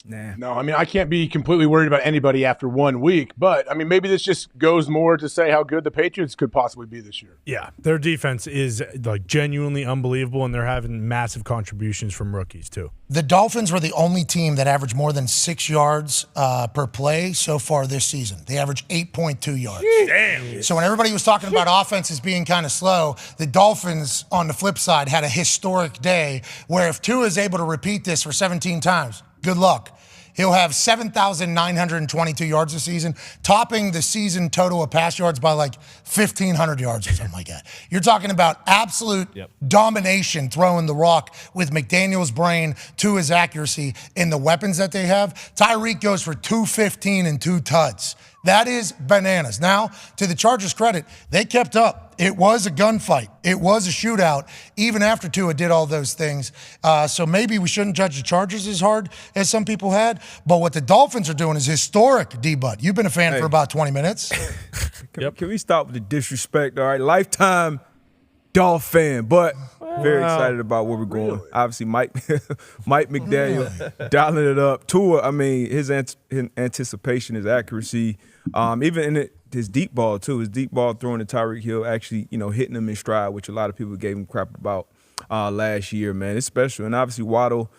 Nah. No, I mean, I can't be completely worried about anybody after 1 week, but I mean, maybe this just goes more to say how good the Patriots could possibly be this year. Yeah, their defense is like genuinely unbelievable, and they're having massive contributions from rookies too. The Dolphins were the only team that averaged more than 6 yards per play so far this season. They averaged 8.2 yards. Damn. So when everybody was talking about offenses being kind of slow, the Dolphins, on the flip side, had a historic day where if Tua is able to repeat this for 17 times, good luck. He'll have 7,922 yards this season, topping the season total of pass yards by like 1,500 yards or something like that. You're talking about absolute domination throwing the rock with McDaniel's brain to his accuracy and the weapons that they have. Tyreek goes for 215 and 2 tuds. That is bananas. Now, to the Chargers' credit, they kept up. It was a gunfight. It was a shootout, even after Tua did all those things. So maybe we shouldn't judge the Chargers as hard as some people had. But what the Dolphins are doing is historic, D-Bud. You've been a fan for about 20 minutes. Can we stop with the disrespect? All right, lifetime Dolphin, but very excited about where we're going. Really? Obviously, Mike McDaniel dialing it up. Tua, I mean, his anticipation, his accuracy, even in his deep ball too. His deep ball throwing to Tyreek Hill, actually, hitting him in stride, which a lot of people gave him crap about last year. Man, it's special, and obviously Waddle,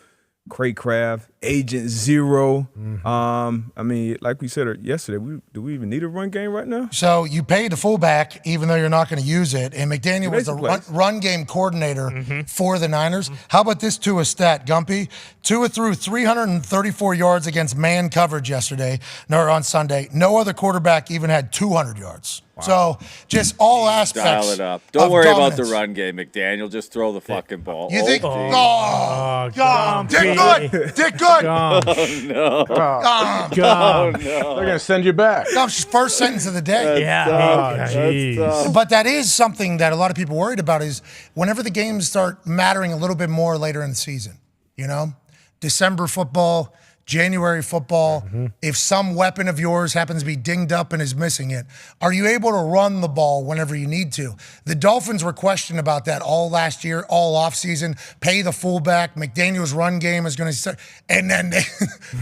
Craycraft, Agent Zero. I mean, like we said yesterday, do we even need a run game right now? So you paid the fullback, even though you're not going to use it, and McDaniel was the run game coordinator for the Niners. How about this Tua stat, Gumpy? Tua threw 334 yards against man coverage on Sunday. No other quarterback even had 200 yards. So just all aspects. Dial it up. Don't worry about the run game, McDaniel. Just throw the fucking ball. You think? Oh, God. Dick good. Dick good. Oh, no. Oh, no. They're going to send you back. That's first sentence of the day. But that is something that a lot of people worried about is whenever the games start mattering a little bit more later in the season, December football, January football, if some weapon of yours happens to be dinged up and is missing it, are you able to run the ball whenever you need to? The Dolphins were questioned about that all last year, all offseason, pay the fullback, McDaniel's run game is going to start, and then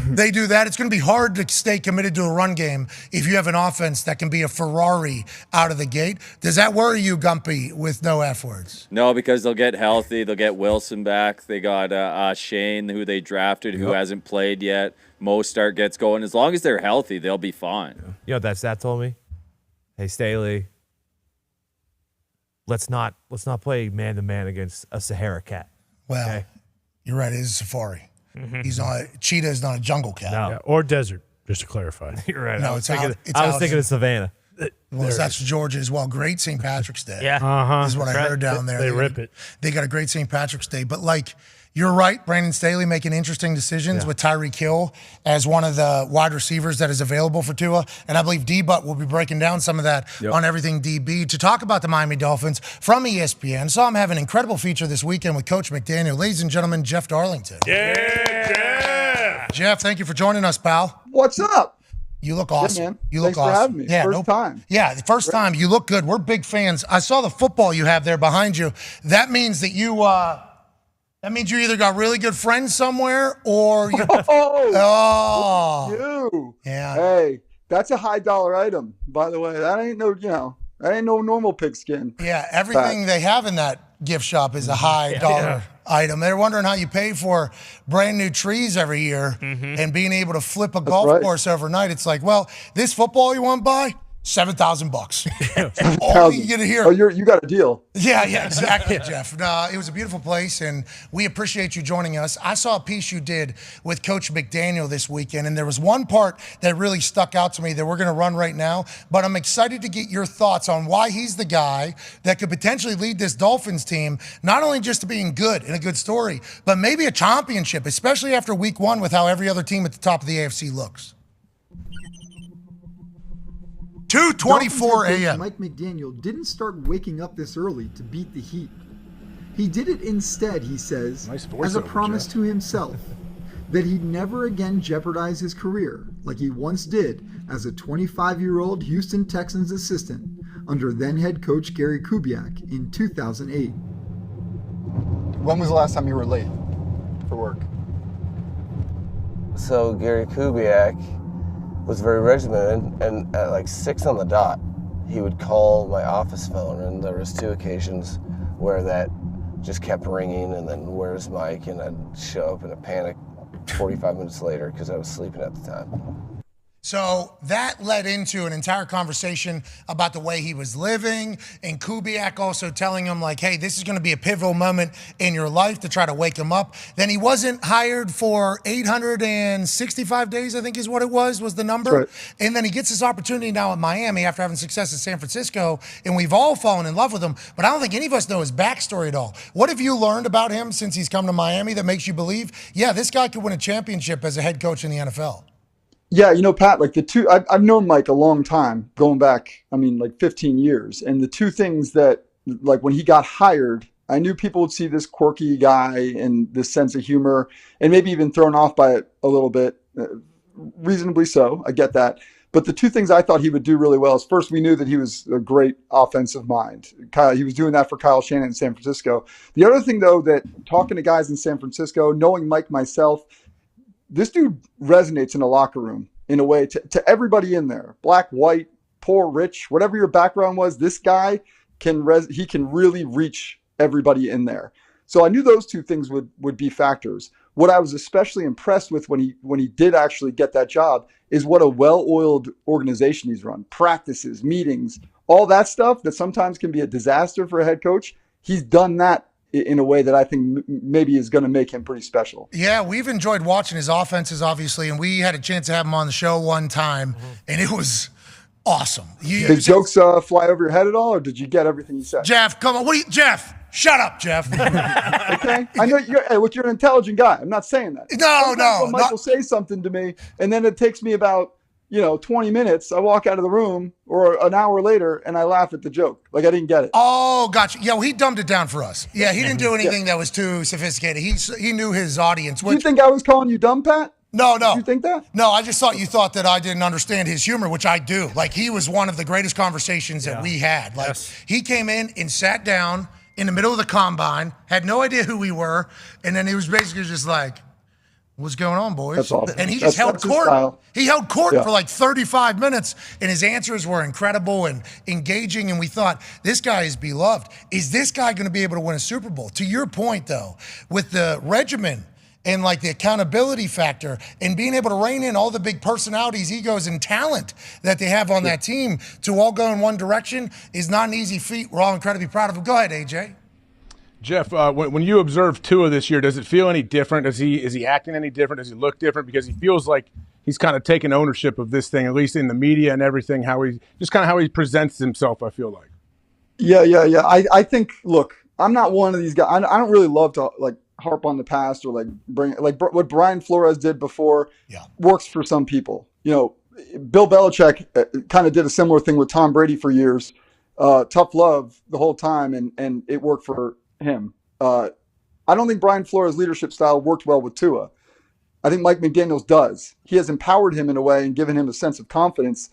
they do that. It's going to be hard to stay committed to a run game if you have an offense that can be a Ferrari out of the gate. Does that worry you, Gumpy, with no F words? No, because they'll get healthy. They'll get Wilson back. They got Shane, who they drafted, who hasn't played yet. Mostart gets going. As long as they're healthy, they'll be fine. You know what that stat told me? Hey, Staley, let's not play man-to-man against a Sahara cat. Well, okay? You're right. It is a safari. Cheetah is not a jungle cat. No. Yeah, or desert, just to clarify. You're right. No, I was thinking of Savannah. Well, that's Georgia as well. Great St. Patrick's Day. Yeah. This is what I heard down there. They rip it. They got a great St. Patrick's Day. But, you're right, Brandon Staley making interesting decisions with Tyreek Hill as one of the wide receivers that is available for Tua. And I believe D-Butt will be breaking down some of that on Everything DB. To talk about the Miami Dolphins from ESPN, saw him have an incredible feature this weekend with Coach McDaniel. Ladies and gentlemen, Jeff Darlington. Yeah. Jeff, thank you for joining us, pal. What's up? You look awesome. Yeah, man. You look Thanks awesome. for having me. Yeah, First time. Yeah, the first time. You look good. We're big fans. I saw the football you have there behind you. That means that you That means you either got really good friends somewhere or you. Oh, you. Yeah. Hey, that's a high dollar item, by the way. That ain't no normal pigskin. Yeah, everything they have in that gift shop is a high dollar item. They're wondering how you pay for brand new trees every year and being able to flip a golf course overnight. It's like, well, this football you want to buy, $7,000. All you get to hear. Oh, you got a deal. Yeah, exactly, Jeff. It was a beautiful place, and we appreciate you joining us. I saw a piece you did with Coach McDaniel this weekend, and there was one part that really stuck out to me that we're going to run right now, but I'm excited to get your thoughts on why he's the guy that could potentially lead this Dolphins team, not only just to being good and a good story, but maybe a championship, especially after week one with how every other team at the top of the AFC looks. 2:24 a.m. Mike McDaniel didn't start waking up this early to beat the Heat. He did it instead, he says, as a promise to himself that he'd never again jeopardize his career like he once did as a 25-year-old Houston Texans assistant under then head coach Gary Kubiak in 2008. When was the last time you were late for work? So Gary Kubiak was very regimented, and at like 6 on the dot, he would call my office phone, and there was 2 occasions where that just kept ringing, and then where's Mike, and I'd show up in a panic 45 minutes later because I was sleeping at the time. So that led into an entire conversation about the way he was living, and Kubiak also telling him like, hey, this is going to be a pivotal moment in your life to try to wake him up. Then he wasn't hired for 865 days, I think is what it was the number. Right. And then he gets this opportunity now at Miami after having success in San Francisco, and we've all fallen in love with him, but I don't think any of us know his backstory at all. What have you learned about him since he's come to Miami that makes you believe, yeah, this guy could win a championship as a head coach in the NFL? Yeah, Pat, like I've known Mike a long time, going back, like 15 years. And the 2 things that, like when he got hired, I knew people would see this quirky guy and this sense of humor and maybe even thrown off by it a little bit, reasonably so. I get that. But the 2 things I thought he would do really well is, first, we knew that he was a great offensive mind. He was doing that for Kyle Shanahan in San Francisco. The other thing, though, that talking to guys in San Francisco, knowing Mike myself, this dude resonates in a locker room in a way to everybody in there, black, white, poor, rich, whatever your background was, this guy can really reach everybody in there. So I knew those 2 things would be factors. What I was especially impressed with when he did actually get that job is what a well-oiled organization he's run. Practices, meetings, all that stuff that sometimes can be a disaster for a head coach. He's done that in a way that I think maybe is going to make him pretty special. Yeah, we've enjoyed watching his offenses, obviously, and we had a chance to have him on the show one time, and it was awesome. Did jokes fly over your head at all, or did you get everything he said? Jeff, come on. Jeff, shut up, Jeff. Okay? I know you're an intelligent guy. I'm not saying that. No. Mike will say something to me, and then it takes me about 20 minutes, I walk out of the room, or an hour later, and I laugh at the joke. Like I didn't get it. Oh, gotcha. Yeah, well, he dumbed it down for us. Yeah, he didn't do anything that was too sophisticated. He knew his audience. Did you think I was calling you dumb, Pat? No. Did you think that? No, I just thought you thought that I didn't understand his humor, which I do. Like, he was one of the greatest conversations that we had. Like, he came in and sat down in the middle of the combine, had no idea who we were, and then he was basically just like, what's going on, boys? That's awesome. And he just held court. Style. He held court for like 35 minutes, and his answers were incredible and engaging, and we thought, this guy is beloved. Is this guy going to be able to win a Super Bowl? To your point, though, with the regimen and like the accountability factor and being able to rein in all the big personalities, egos, and talent that they have on that team to all go in one direction is not an easy feat. We're all incredibly proud of him. Go ahead, AJ. Jeff, when you observe Tua this year, does it feel any different? Is he acting any different? Does he look different? Because he feels like he's kind of taken ownership of this thing, at least in the media and everything. How he presents himself, I feel like. Yeah. I think. Look, I'm not one of these guys. I don't really love to like harp on the past or like bring like what Brian Flores did before. Yeah. Works for some people. Bill Belichick kind of did a similar thing with Tom Brady for years. Tough love the whole time, and it worked for him. I don't think Brian Flores' leadership style worked well with Tua. I think Mike McDaniels does. He has empowered him in a way and given him a sense of confidence.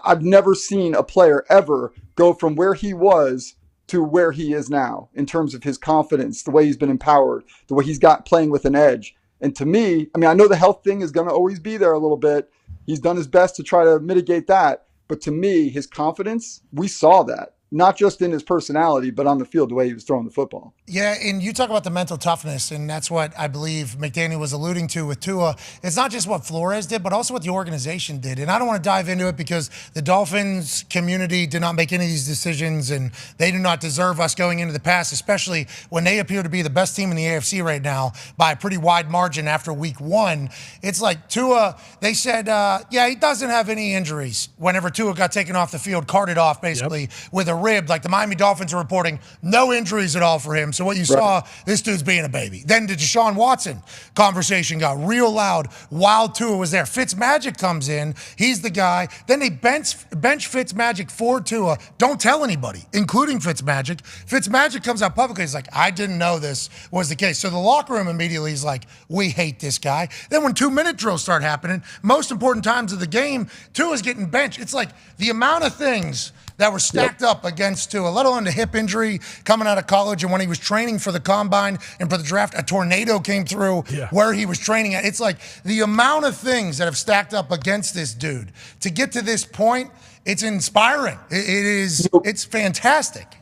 I've never seen a player ever go from where he was to where he is now in terms of his confidence, the way he's been empowered, the way he's got playing with an edge. And to me, I mean, I know the health thing is going to always be there a little bit. He's done his best to try to mitigate that. But to me, his confidence, we saw that. Not just in his personality, but on the field, the way he was throwing the football. Yeah, and you talk about the mental toughness, and that's what I believe McDaniel was alluding to with Tua. It's not just what Flores did, but also what the organization did. And I don't want to dive into it because the Dolphins community did not make any of these decisions, and they do not deserve us going into the past, especially when they appear to be the best team in the AFC right now by a pretty wide margin after week 1. It's like Tua, they said, yeah, he doesn't have any injuries. Whenever Tua got taken off the field, carted off basically with a rib, like the Miami Dolphins are reporting, no injuries at all for him. So what you saw, this dude's being a baby. Then the Deshaun Watson conversation got real loud while Tua was there. Fitzmagic comes in. He's the guy. Then they bench Fitzmagic for Tua. Don't tell anybody, including Fitzmagic. Fitzmagic comes out publicly. He's like, I didn't know this was the case. So the locker room immediately is like, we hate this guy. Then when 2-minute drills start happening, most important times of the game, Tua's getting benched. It's like the amount of things that were stacked up against Tua, let alone the hip injury coming out of college, and when he was training for the combine and for the draft, a tornado came through where he was training at. It's like the amount of things that have stacked up against this dude. To get to this point, it's inspiring. It's fantastic.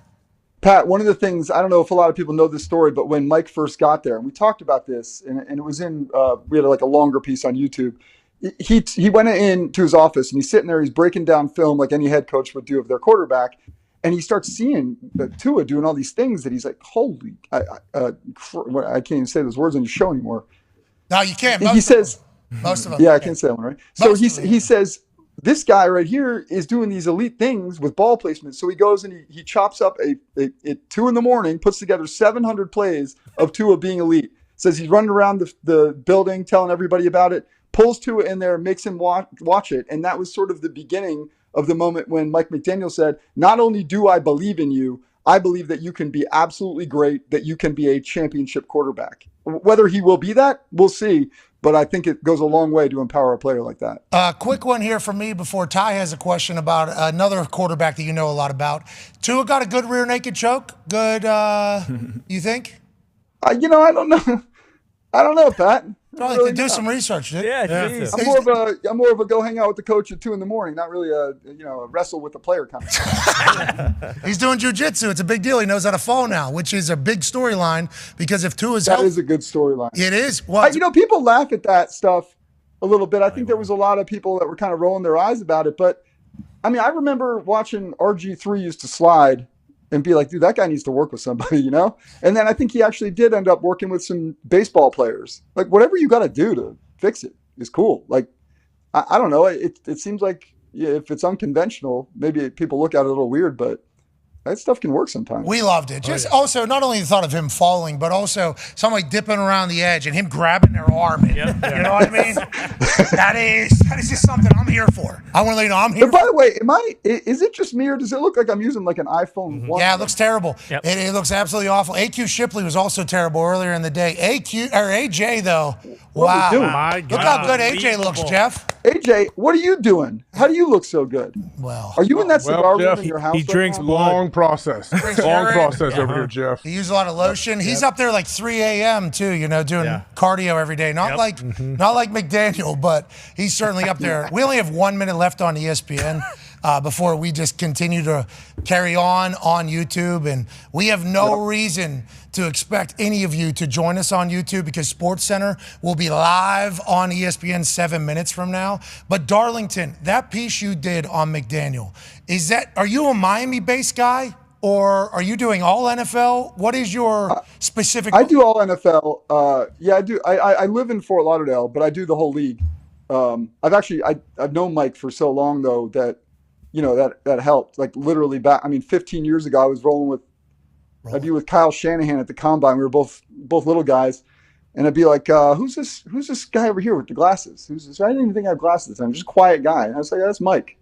Pat, one of the things, I don't know if a lot of people know this story, but when Mike first got there, and we talked about this, and it was in, we had like a longer piece on YouTube. He went into his office and he's sitting there, he's breaking down film like any head coach would do of their quarterback. And he starts seeing Tua doing all these things that he's like, holy, I can't even say those words on your show anymore. No, you can't. He says, most of them. Yeah, I can't say that one, right? So he says, this guy right here is doing these elite things with ball placement. So he goes and he chops up at 2 a.m, puts together 700 plays of Tua being elite. Says he's running around the building telling everybody about it. Pulls Tua in there, makes him watch it. And that was sort of the beginning of the moment when Mike McDaniel said, not only do I believe in you, I believe that you can be absolutely great, that you can be a championship quarterback. Whether he will be that, we'll see. But I think it goes a long way to empower a player like that. Quick one here from me before Ty has a question about another quarterback that you know a lot about. Tua got a good rear naked choke. Good, you think? I don't know. I don't know, Pat. Probably really could do some research, dude. Yeah. I'm more of a go hang out with the coach at 2 a.m, not really a wrestle with the player kind of. He's doing jiu-jitsu. It's a big deal. He knows how to fall now, which is a big storyline because if Tua's that is a good storyline. It is. Well, people laugh at that stuff a little bit. I think there was a lot of people that were kind of rolling their eyes about it, but I mean, I remember watching RG3 used to slide and be like, dude, that guy needs to work with somebody, And then I think he actually did end up working with some baseball players. Like, whatever you got to do to fix it is cool. Like, I don't know. It seems like if it's unconventional, maybe people look at it a little weird, but that stuff can work sometimes. We loved it. Just also, not only the thought of him falling, but also somebody dipping around the edge and him grabbing their arm. You know what I mean? That is just something I'm here for. I want to let you know I'm here. And by the way, is it just me or does it look like I'm using like an iPhone 1? Yeah, it looks terrible. Yep. It looks absolutely awful. AQ Shipley was also terrible earlier in the day. AJ though, wow. My God. Look how good AJ looks, Jeff. AJ, what are you doing? How do you look so good? Well, are you in that cigar room in your house? He drinks long process. Long process over here, Jeff. He uses a lot of lotion. He's up there like 3 a.m. too, doing cardio every day. Not like McDaniel, but he's certainly up there. We only have 1 minute left on ESPN before we just continue to carry on YouTube. And we have no reason to expect any of you to join us on YouTube because SportsCenter will be live on ESPN 7 minutes from now. But Darlington, that piece you did on McDaniel, are you a Miami-based guy or are you doing all NFL? What is your specific? I do all NFL. Yeah, I do. I live in Fort Lauderdale, but I do the whole league. I've known Mike for so long though that that helped. Like literally back. I mean, 15 years ago, I was I'd be with Kyle Shanahan at the combine. We were both little guys, and I'd be like, "Who's this guy over here with the glasses? Who's this?" I didn't even think I had glasses. I'm just a quiet guy. And I was like, "That's Mike."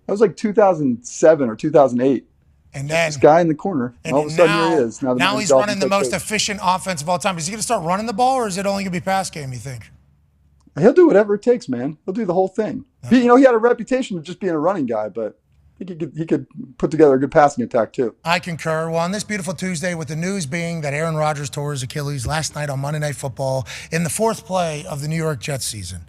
That was like 2007 or 2008. And then this guy in the corner. And all of a sudden, here he is. Now he's running the most efficient offense of all time. Is he going to start running the ball, or is it only going to be pass game? You think? He'll do whatever it takes, man. He'll do the whole thing. He had a reputation of just being a running guy, but he could put together a good passing attack too. I concur. Well, on this beautiful Tuesday, with the news being that Aaron Rodgers tore his Achilles last night on Monday Night Football in the 4th play of the New York Jets season,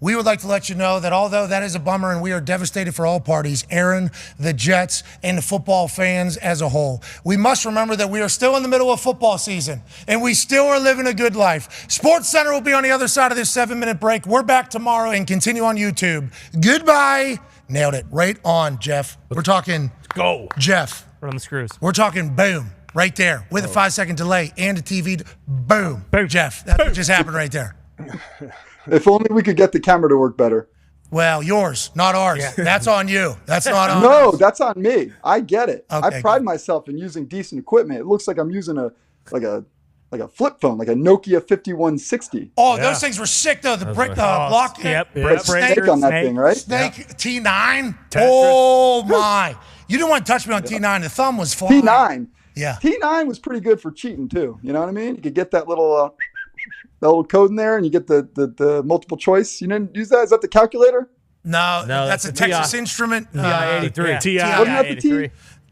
we would like to let you know that although that is a bummer and we are devastated for all parties, Aaron, the Jets, and the football fans as a whole, we must remember that we are still in the middle of football season and we still are living a good life. Sports Center will be on the other side of this 7-minute break. We're back tomorrow and continue on YouTube. Goodbye. Nailed it. Right on, Jeff. We're talking go. Jeff. We're on the screws. We're talking boom. Right there. With a 5-second delay and a TV. Boom. Jeff. That just happened right there. If only we could get the camera to work better. Well, yours, not ours. Yeah. That's on you. That's not on No, us. that's on me. I get it. Okay, I pride myself in using decent equipment. It looks like I'm using a flip phone, like a Nokia 5160. Oh, those things were sick though. The brick, block. Yep. Snake on that thing, right? Snake T9. Oh my! You didn't want to touch me on T9. The thumb was flying. T9. Yeah. T9 was pretty good for cheating too. You know what I mean? You could get that little code in there, and you get the multiple choice. You didn't use that? Is that the calculator? No, that's a Texas Instrument. TI-83. TI-83.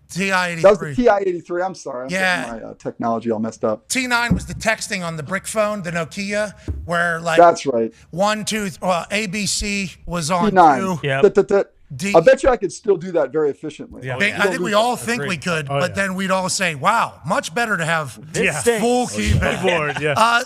TI-83. That was the TI-83. I'm sorry. I'm Yeah. getting my technology all messed up. T9 was the texting on the brick phone, the Nokia, where like That's right. 1, 2, ABC was on T9. 2. Yep. I bet you I could still do that very efficiently. I think we all think we could, but then we'd all say, wow, much better to have full keyboard.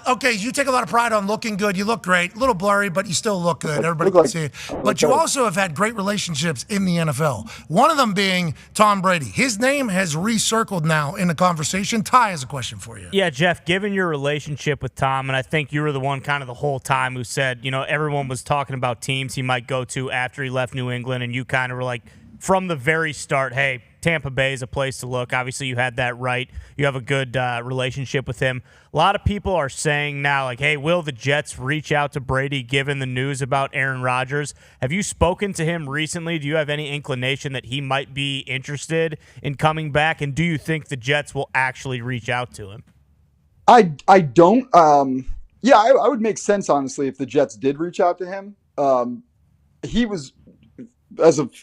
Okay, you take a lot of pride on looking good. You look great. A little blurry, but you still look good. Everybody can see it. But you also have had great relationships in the NFL. One of them being Tom Brady. His name has recircled now in the conversation. Ty has a question for you. Yeah, Jeff, given your relationship with Tom, and I think you were the one kind of the whole time who said, everyone was talking about teams he might go to after he left New England, and you kind of were like, from the very start, hey, Tampa Bay is a place to look. Obviously, you had that right. You have a good relationship with him. A lot of people are saying now, like, hey, will the Jets reach out to Brady given the news about Aaron Rodgers? Have you spoken to him recently? Do you have any inclination that he might be interested in coming back? And do you think the Jets will actually reach out to him? I don't. Yeah, I would make sense, honestly, if the Jets did reach out to him. He was, as of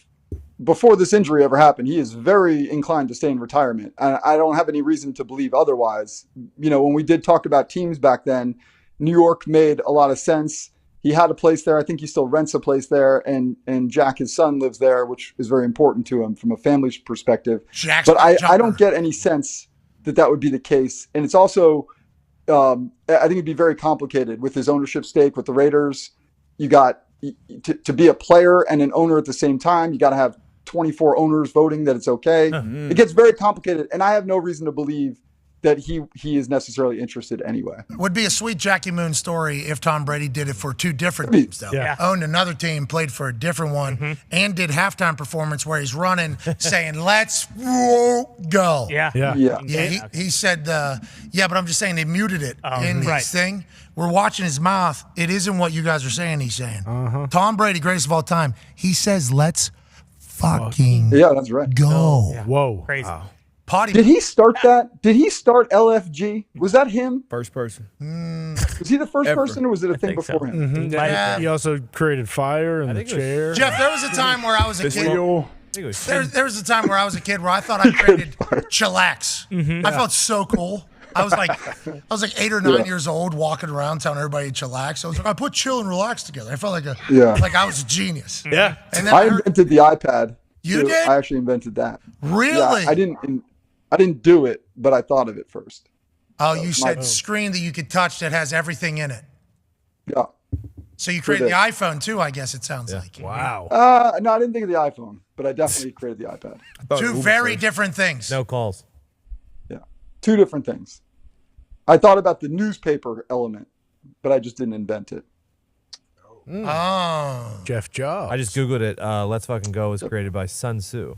before this injury ever happened, he is very inclined to stay in retirement. And I don't have any reason to believe otherwise. When we did talk about teams back then, New York made a lot of sense. He had a place there. I think he still rents a place there. And Jack, his son, lives there, which is very important to him from a family perspective. But I don't get any sense that would be the case. And it's also, I think it'd be very complicated with his ownership stake with the Raiders. You got to be a player and an owner at the same time. You got to have 24 owners voting that it's okay. It gets very complicated, and I have no reason to believe that he is necessarily interested anyway. Would be a sweet Jackie Moon story if Tom Brady did it for 2 different teams, though. Yeah. Owned another team, played for a different one, and did halftime performance where he's running, saying, let's go. He said, but I'm just saying they muted it in his thing. We're watching his mouth. It isn't what you guys are saying he's saying. Tom Brady, greatest of all time, he says, let's fucking that's right. go. Whoa. Crazy. Wow. Potty. Did he start that? Did he start LFG? Was that him? First person. Was he the first person, or was it a thing before him? He also created fire in the chair. Jeff, there was a time where I was a kid. There was a time where I was a kid where I thought I created chillax. I felt so cool. I was like 8 or 9 years old, walking around telling everybody to chillax. I was like, I put chill and relax together. I felt like I was a genius. Yeah. And then I invented the iPad. You did? I actually invented that. Really? Yeah, I didn't do it, but I thought of it first. Oh, you said screen that you could touch that has everything in it. Yeah. So you created the iPhone too, I guess it sounds like. Wow. No, I didn't think of the iPhone, but I definitely created the iPad. 2 very different things. No calls. Yeah. 2 different things. I thought about the newspaper element, but I just didn't invent it. Oh. Jeff Jobs. I just Googled it. Let's Fucking Go was created by Sun Tzu.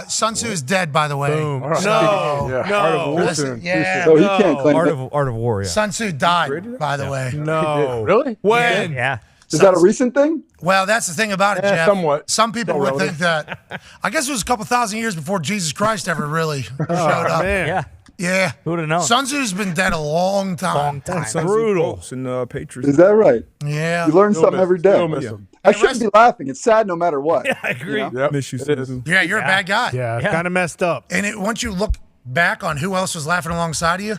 Sun Tzu is dead, by the way. Boom. No. Art of War. Listen, yeah. So he can't claim Art of War, yeah. Sun Tzu died, by the way. No. Really? When? Yeah. Is that a recent thing? Well, that's the thing about it, Jeff. somewhat. Some people Not would relative. think that. I guess it was a couple thousand years before Jesus Christ ever really showed up. man. Yeah. Yeah. Who would have known? Sun Tzu's been dead a long time. Brutal. And Patriots. Is that right? Yeah. You learn Still something miss- every day. still miss them. I shouldn't be laughing. It's sad no matter what. Yeah, I agree. Yep. Miss you, It is. Susan. Yeah, you're a bad guy. Yeah, kind of messed up. And once you look back on who else was laughing alongside of you,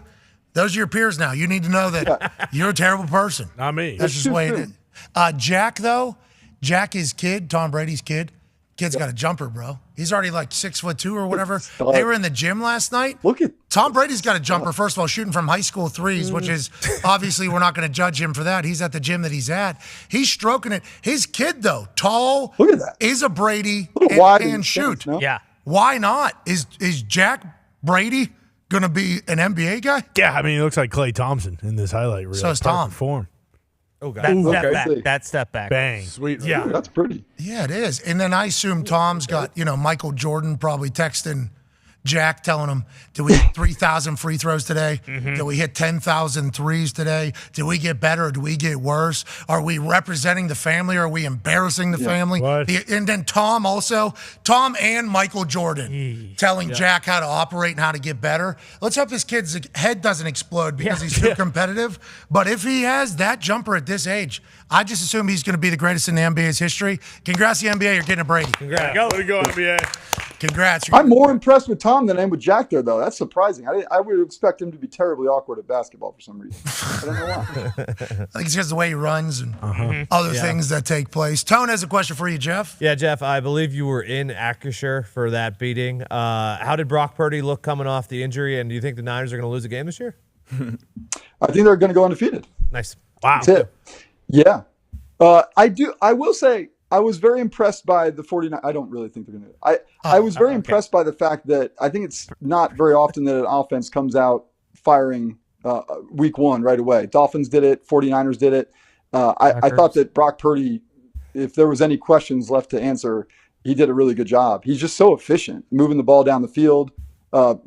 those are your peers now. You need to know that you're a terrible person. Not me. That's just the way it is. Jack, though, Jack, his kid, Tom Brady's kid, kid's got a jumper, bro. He's already like 6'2" or whatever. They were in the gym last night. Look at Tom Brady's got a jumper, first of all, shooting from high school threes, which is obviously we're not going to judge him for that. He's at the gym that he's at. He's stroking it. His kid, though, tall, Look at that. is a Brady Look at and wide can and shoot. no? Yeah. Why not? Is Jack Brady going to be an NBA guy? Yeah, I mean, he looks like Klay Thompson in this highlight reel. So is Perfect Tom. Form. Oh, God. That Ooh, step okay. back. That step back. Bang. Sweet. Yeah. That's pretty. Yeah, it is. And then I assume Tom's got, Michael Jordan probably texting Jack telling him, did we hit 3,000 free throws today? Did we hit 10,000 threes today? Did we get better or do we get worse? Are we representing the family or are we embarrassing the family? What? And then Tom and Michael Jordan telling Jack how to operate and how to get better. Let's hope his kid's head doesn't explode because he's too competitive. But if he has that jumper at this age, I just assume he's going to be the greatest in the NBA's history. Congrats, the NBA. You're getting a Brady. Congrats. Way to go, NBA. Congrats. I'm more impressed with Tom than I am with Jack there, though. That's surprising. I would expect him to be terribly awkward at basketball for some reason. I don't know why. I think it's because of the way he runs and other things that take place. Tone has a question for you, Jeff. Yeah, Jeff, I believe you were in Acrisure for that beating. How did Brock Purdy look coming off the injury, and do you think the Niners are going to lose a game this year? I think they're going to go undefeated. Nice. Wow. That's it. Yeah. I will say I was very impressed by the 49. I don't really think they're going to. I was very impressed by the fact that I think it's not very often that an offense comes out firing week one right away. Dolphins did it. 49ers did it. I thought that Brock Purdy, if there was any questions left to answer, he did a really good job. He's just so efficient, moving the ball down the field. I'm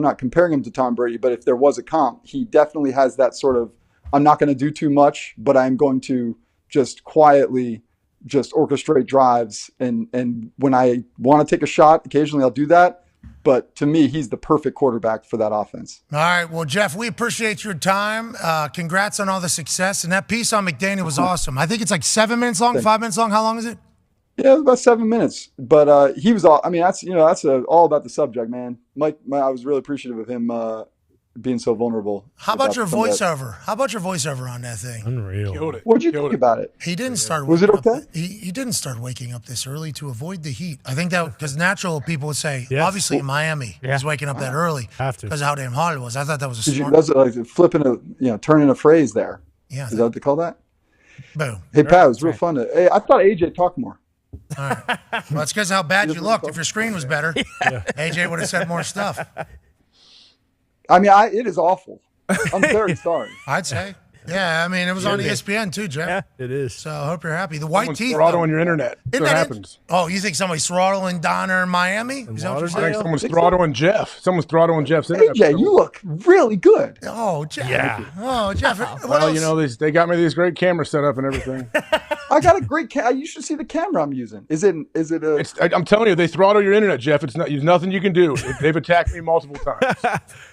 not comparing him to Tom Brady, but if there was a comp, he definitely has that sort of, I'm not going to do too much, but I'm going to just quietly just orchestrate drives. And when I want to take a shot, occasionally I'll do that. But to me, he's the perfect quarterback for that offense. All right. Well, Jeff, we appreciate your time. Congrats on all the success. And that piece on McDaniel was awesome. I think it's like 7 minutes long, 5 minutes long. How long is it? Yeah, it was about 7 minutes. But he was all, I mean, that's all about the subject, man. Mike, I was really appreciative of him being so vulnerable. How about your voiceover? How about your voiceover on that thing? Unreal. Killed it. What did you think about it? He didn't start. Was it waking okay? up- He didn't start waking up this early to avoid the heat. I think that because natural people would say, Yes. obviously in Miami, he's waking up that early Have to. because of how damn hot it was. I thought that was a Did you, smart. that's like flipping turning a phrase there. Yeah. Is that what they call that? Boom. Hey, Pat, it was real fun. Hey, I thought AJ talked more. All right. Well, that's because of how bad you looked. If your screen was better, AJ would have said more stuff. I mean, it is awful. I'm very sorry. I'd say. Yeah, I mean, it was on ESPN too, Jeff. Yeah, it is. So I hope you're happy. The white Someone's teeth. throttling your internet. That's Isn't what that happens. Oh, you think somebody's throttling Donner in Miami? Is that what you're I think saying? someone's throttling Jeff. Someone's throttling Jeff's internet. AJ, you look really good. Oh, Jeff. Yeah. Oh, Jeff. What Well, else? they got me these great cameras set up and everything. I got a great You should see the camera I'm using. Is it a? I'm telling you, they throttle your internet, Jeff. There's nothing you can do. They've attacked me multiple times.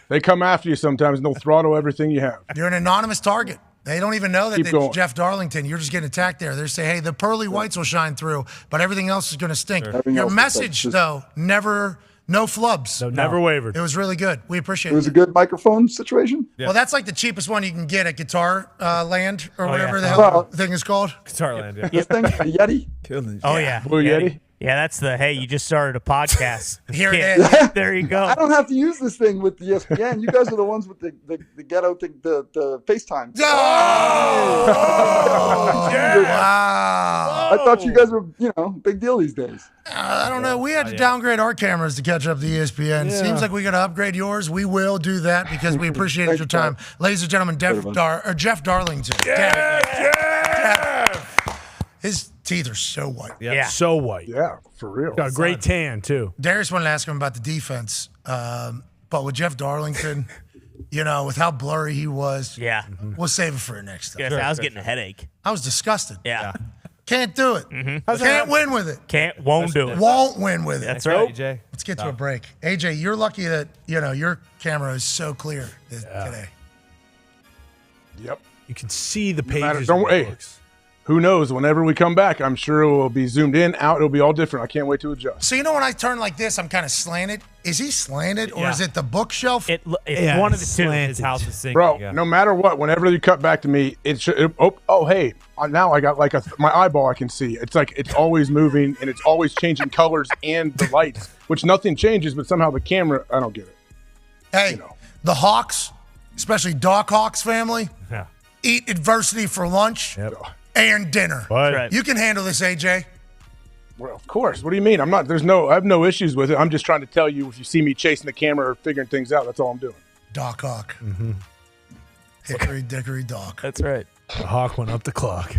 They come after you sometimes and they'll throttle everything you have. You're an anonymous target. They don't even know that Keep it's going. Jeff Darlington. You're just getting attacked there. They say, hey, the pearly whites will shine through, but everything else is going to stink. Everything Your else is message, just- though, no flubs. No, never wavered. It was really good. We appreciate It was a it. good microphone situation. Well, that's like the cheapest one you can get at Guitar Land or whatever yeah. the hell Well- the thing is called. Guitarland, yeah. This thing, a Yeti. Killing. Oh, yeah. Blue Yeti? Yeah, that's the, hey, you just started a podcast. Here it Yeah, is. There you go. I don't have to use this thing with the ESPN. You guys are the ones with the ghetto thing, the FaceTime. Oh! Wow. I thought you guys were, big deal these days. I don't know. We had to downgrade our cameras to catch up to ESPN. Seems like we got to upgrade yours. We will do that because we appreciate your time. Ladies and gentlemen, Jeff Darlington. Jeff. His teeth are so white. Yeah. So white. Yeah, for real. Got a great tan, too. Darius wanted to ask him about the defense, but with Jeff Darlington, You know, with how blurry he was. Yeah. We'll save it for next time. I was getting a headache. I was disgusted. Yeah. Can't do it. Can't win with it. Won't do it. Won't win with it. That's right. AJ. Let's get to a break. AJ, you're lucky that, your camera is so clear today. Yep. You can see the pages. matter- of don't- the hey. books. Who knows? Whenever we come back, I'm sure it will be zoomed in, out. It'll be all different. I can't wait to adjust. So when I turn like this, I'm kind of slanted. Is he slanted or Yeah. is it the bookshelf? It's Yeah, one of the two. slanted. His house is sinking. Bro, no matter what, whenever you cut back to me, it should. Hey, now I got like my eyeball. I can see. It's like it's always moving and it's always changing colors and the lights, which nothing changes, but somehow the camera. I don't get it. Hey, the Hawks, especially Doc Hawks family, Yeah. eat adversity for lunch and dinner. Right. You can handle this, AJ. Well, of course. What do you mean? I'm not. I have no issues with it. I'm just trying to tell you. If you see me chasing the camera or figuring things out, that's all I'm doing. Doc Hawk. Mm-hmm. Hickory dickory dock. That's right. The Hawk went up the clock.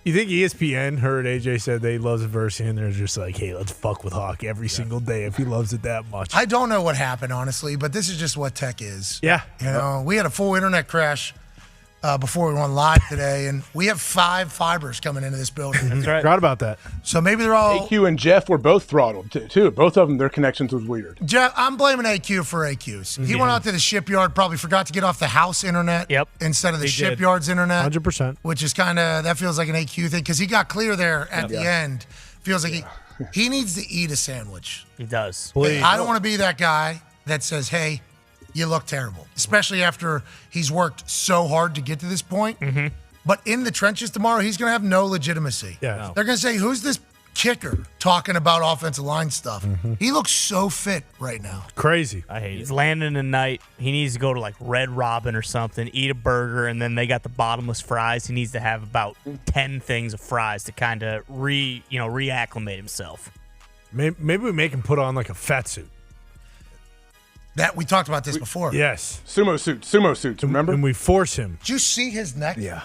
You think ESPN heard AJ said they loves adversity and they're just like, hey, let's fuck with Hawk every single day if he loves it that much. I don't know what happened, honestly, but this is just what tech is. Yeah. We had a full internet crash before we went live today, and we have 5 fibers coming into this building. That's right. Forgot about that. So maybe they're all. AQ and Jeff were both throttled too. Both of them, their connections was weird. Jeff, I'm blaming AQ for AQs. He went out to the shipyard, probably forgot to get off the house internet instead of the He did. shipyard's internet. 100%. Which is that feels like an AQ thing because he got clear there at the end. Feels like he needs to eat a sandwich. He does. I don't want to be that guy that says, hey, you look terrible, especially after he's worked so hard to get to this point. But in the trenches tomorrow, he's going to have no legitimacy. Yeah. They're going to say, who's this kicker talking about offensive line stuff? He looks so fit right now. Crazy. I hate He's it. landing tonight. He needs to go to like Red Robin or something, eat a burger, and then they got the bottomless fries. He needs to have about 10 things of fries to kind of reacclimate himself. Maybe we make him put on like a fat suit. That we talked about this before. Yes. Sumo suits, remember? And we force him. Did you see his neck? Yeah.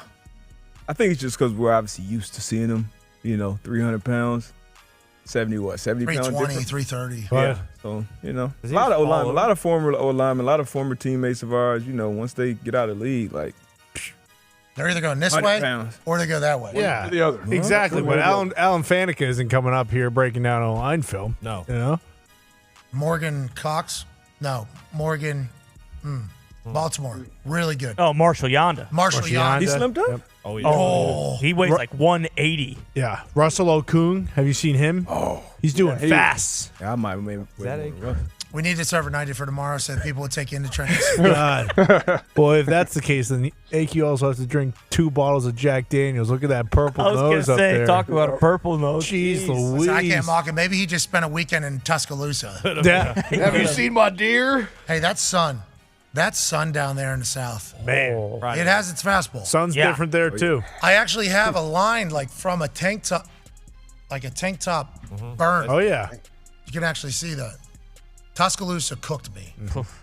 I think it's just because we're obviously used to seeing him, 300 pounds, 70 pounds 320, different. 330. Yeah. So, a lot of O-linemen, a lot of former O-linemen, a lot of former teammates of ours, once they get out of the league, like, They're either going this 100 way pounds. or they go that way. Yeah. The other. Exactly. But Alan Faneca isn't coming up here breaking down a line film. No. Morgan Cox? No. Morgan, Baltimore. Really good. Oh, Marshall Yonda. Marshall Yonda. He slimmed up? Yep. Oh, yeah. Oh, he weighs like 180. Yeah. Russell Okung. Have you seen him? Oh. He's doing fast. Yeah, I might maybe. We need this overnighted for tomorrow so that people would take you into trenches. God. Boy, if that's the case, then AQ also has to drink 2 bottles of Jack Daniels. Look at that purple I was nose gonna up say, there. talk about a purple nose. Jeez Listen, Louise. I can't mock him. Maybe he just spent a weekend in Tuscaloosa. Yeah. Have you seen my deer? Hey, that's sun. That's sun down there in the south. Man. It has its fastball. Sun's different there, too. I actually have a line like from a tank top, burn. Oh, yeah. You can actually see that. Tuscaloosa cooked me,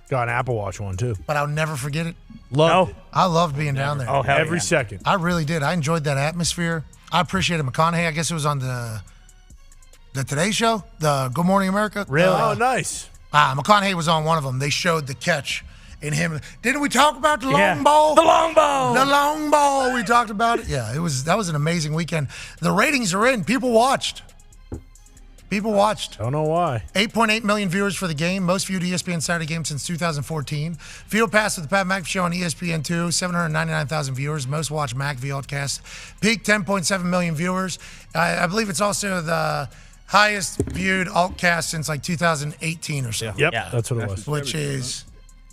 Got an Apple Watch one, too. but I'll never forget it. Loved it. I loved being down there. Oh, hell Every yeah. second. I really did. I enjoyed that atmosphere. I appreciated McConaughey. I guess it was on the Today Show, the Good Morning America. Really? Oh, nice. McConaughey was on one of them. They showed the catch in him. Didn't we talk about the Yeah. long ball? The long ball. The long ball. We talked about it. Yeah, that was an amazing weekend. The ratings are in. People watched. Don't know why. 8.8 million viewers for the game. Most viewed ESPN Saturday game since 2014. Field Pass with the Pat McAfee Show on ESPN2. 799,000 viewers. Most watched McAfee Altcast. Peak 10.7 million viewers. I believe it's also the highest viewed Altcast since like 2018 or so. Yep. Yeah. That's what it was. Which is,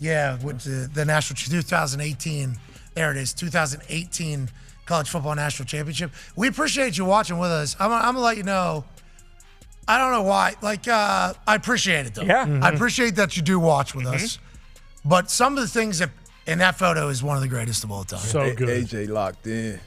with the national 2018. There it is, 2018 College Football National Championship. We appreciate you watching with us. I'm gonna let you know. I don't know why. I appreciate it though. Yeah. I appreciate that you do watch with us. But some of the things in that photo is one of the greatest of all time. So good. AJ locked in.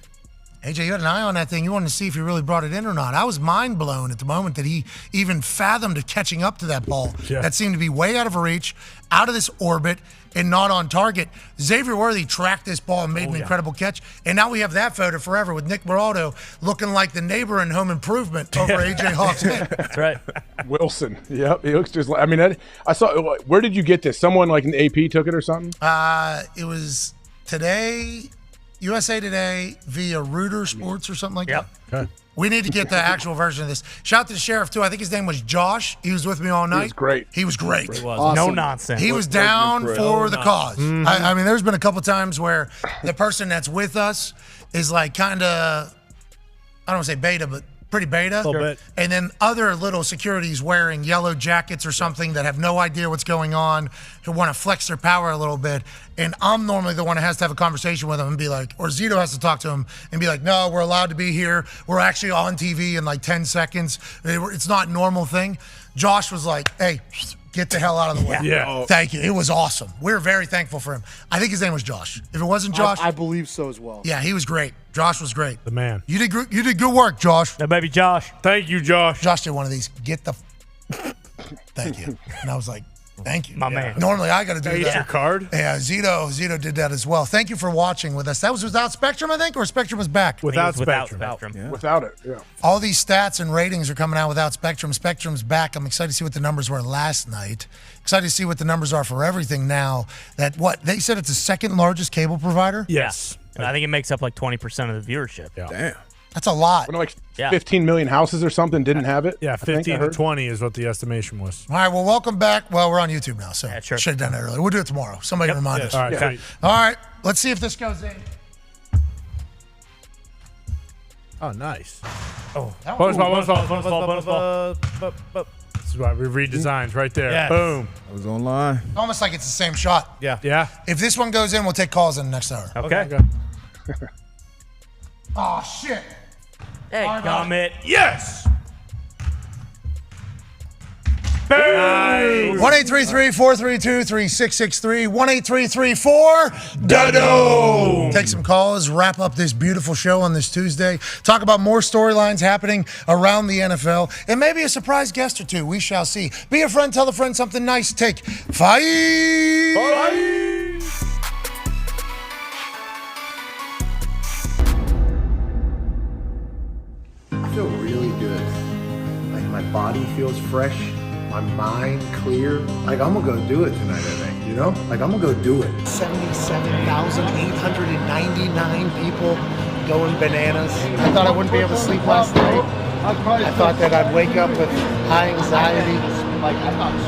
AJ, you had an eye on that thing. You wanted to see if he really brought it in or not. I was mind blown at the moment that he even fathomed catching up to that ball. Yeah. That seemed to be way out of reach, out of this orbit, and not on target. Xavier Worthy tracked this ball and made an incredible catch. And now we have that photo forever with Nick Moraldo looking like the neighbor in Home Improvement over AJ Hawk's head. That's right. Wilson. Yep. He looks just like, I mean, I saw, where did you get this? Someone like an AP took it or something? It was today, USA Today via Reuter Sports or something like that. Okay. We need to get the actual version of this. Shout out to the sheriff, too. I think his name was Josh. He was with me all night. He was great. He was great. He was. Awesome. No nonsense. He was down for the cause. Mm-hmm. I mean, there's been a couple times where the person that's with us is like kind of, I don't want to say beta, but pretty beta. A little bit. And then other little securities wearing yellow jackets or something that have no idea what's going on, who want to flex their power a little bit. And I'm normally the one that has to have a conversation with them and be like, or Zito has to talk to him and be like, no, we're allowed to be here. We're actually on TV in like 10 seconds. It's not a normal thing. Josh was like, hey, get the hell out of the way. Yeah. Thank you. It was awesome. We were very thankful for him. I think his name was Josh. If it wasn't Josh, I believe so as well. yeah, he was great. Josh was great. The man. You did good work, Josh. That may be Josh. Thank you, Josh. Josh did one of these. Get the. Thank you. And I was like, thank you. My man. Normally I got to do Is that. your card? Yeah, Zito did that as well. Thank you for watching with us. That was without Spectrum, I think, or Spectrum was back? Without Without Spectrum. Spectrum. Yeah. Without it, yeah. All these stats and ratings are coming out without Spectrum. Spectrum's back. I'm excited to see what the numbers were last night. Excited to see what the numbers are for everything now. That what they said it's the second largest cable provider. Yes. And I think it makes up like 20% of the viewership. Yeah. Damn. That's a lot. When like Yeah. 15 million houses or something didn't have it? Yeah, I think I 15 to heard. 20 is what the estimation was. All right, well, welcome back. Well, we're on YouTube now, so Yeah, sure. should have done that earlier. We'll do it tomorrow. Somebody remind us. All right, Yeah. sweet. All right, let's see if this goes in. Oh, nice. Oh, Bonus ball, bonus ball, bonus ball, bonus ball. This is why we redesigned right there. Yes. Boom. I was online. Almost like it's the same shot. Yeah. Yeah. If this one goes in, we'll take calls in the next hour. Okay. Oh, shit. Hey, All right, comment. Yes. 1-833-432-3663. 1-833-4-DODO. Take some calls. Wrap up this beautiful show on this Tuesday. Talk about more storylines happening around the NFL. And maybe a surprise guest or two. We shall see. Be a friend. Tell a friend something nice. Take 5. I feel really good. Like my body feels fresh, my mind clear. Like I'm gonna go do it tonight, I think, you know? Like I'm gonna go do it. 77,899 people going bananas. I thought I wouldn't be able to sleep last night. I thought that I'd wake up with high anxiety.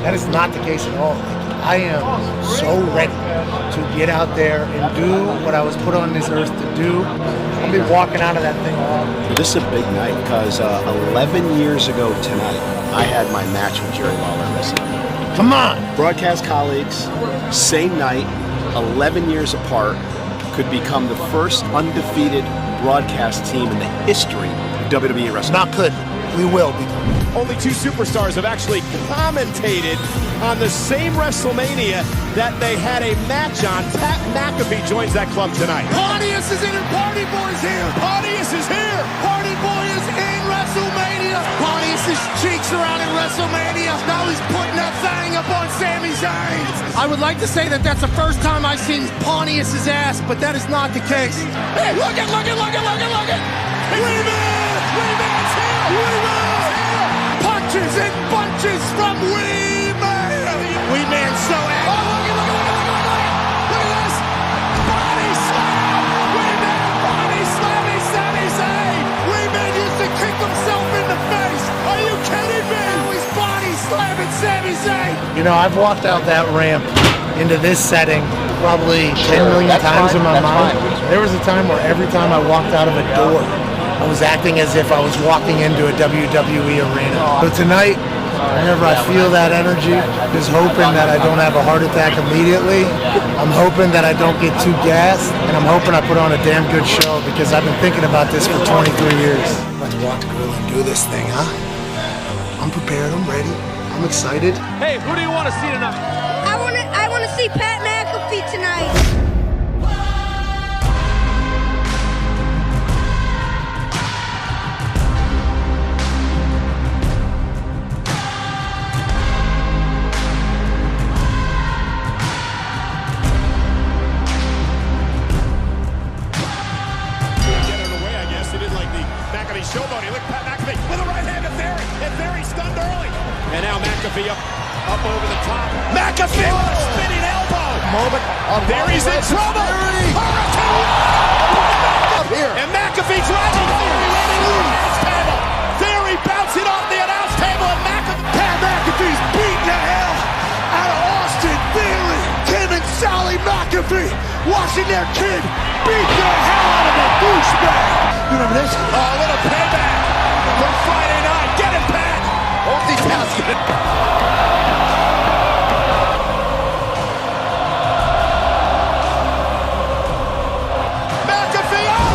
That is not the case at all. I am so ready to get out there and do what I was put on this earth to do. I'll be walking out of that thing all. This is a big night because 11 years ago tonight, I had my match with Jerry Lawler wrestling. Come on! Broadcast colleagues, same night, 11 years apart, could become the first undefeated broadcast team in the history of WWE wrestling. Not could. We will become. Only two superstars have actually commentated on the same WrestleMania that they had a match on. Pat McAfee joins that club tonight. Pontius is in and Party Boy's here. Pontius is here. Party Boy is in WrestleMania. Pontius' cheeks are out in WrestleMania. Now he's putting that thing up on Sami Zayn. I would like to say that that's the first time I've seen Pontius' ass, but that is not the case. Hey, look it. Reman's here. Punches and bunches from Wee-Man. Wee-Man's so angry. Oh, look at this. Body slam. Wee-Man body slamming Sami Zayn. Wee-Man used to kick himself in the face. Are you kidding me? Now he's body slamming Sami Zayn. You know, I've walked out that ramp into this setting probably 10 million times in my mind. There was a time where every time I walked out of a door, I was acting as if I was walking into a WWE arena. So tonight, whenever I feel that energy, just hoping that I don't have a heart attack immediately. I'm hoping that I don't get too gassed, and I'm hoping I put on a damn good show because I've been thinking about this for 23 years. Let's walk the grill and do this thing, huh? I'm prepared, I'm ready, I'm excited. Hey, who do you want to see tonight? I want to see Pat McAfee tonight. McAfee with a spinning elbow. Moment. There he's in trouble. Hurricane. Up here. And McAfee driving Theory into the announce table. Theory bouncing off the announce table, and Pat McAfee's beating the hell out of Austin Theory. Kim and Sally McAfee watching their kid beat the hell out of a douchebag. You remember this? Oh, a little payback from Friday night. Get him, Pat. Multitasking. McAfee, oh,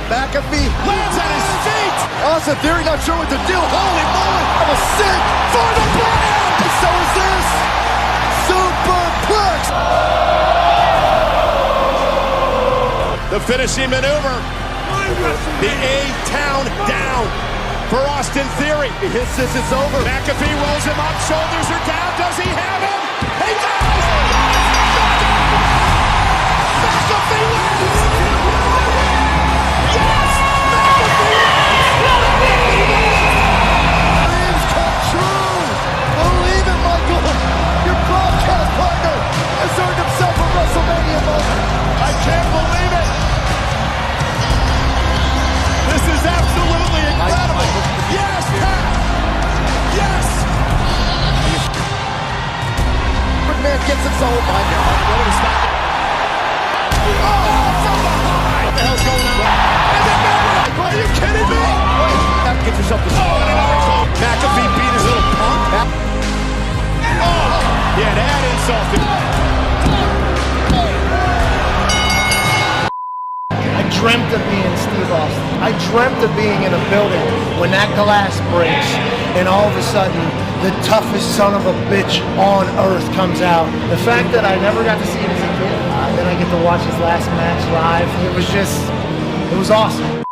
McAfee lands on his feet. Austin Theory not sure what to do. Holy moly! I'm a sick for the brand. And so is this superplex. The finishing maneuver. The A-Town down for Austin Theory. He hits this, it's over. McAfee rolls him up, shoulders are down. Does he have him? He does! McAfee wins! Yes! Dreams come true. Believe it, Michael. Your broadcast partner has earned himself a WrestleMania moment. I can't believe it. This is absolutely incredible. Yes, Pat. Yes. McMahon gets it, oh my God. From behind. What the hell's going on? And then are you kidding me? Get yourself to McAfee beat his little punk. Oh, yeah, that insulted. I dreamt of being Steve Austin. I dreamt of being in a building when that glass breaks and all of a sudden the toughest son of a bitch on earth comes out. The fact that I never got to see him as a kid, then I get to watch his last match live. It was awesome.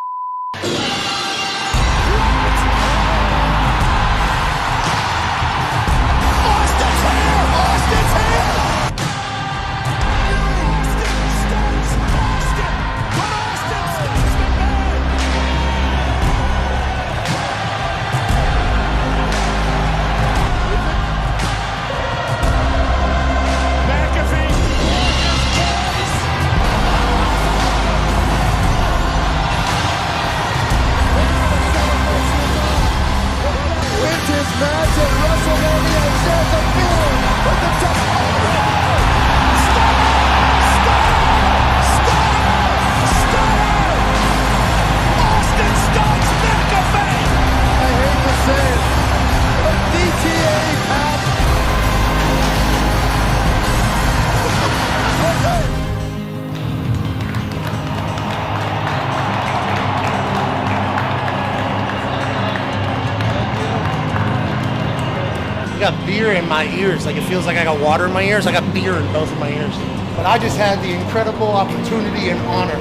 I got beer in my ears. Like, it feels like I got water in my ears. I got beer in both of my ears. But I just had the incredible opportunity and honor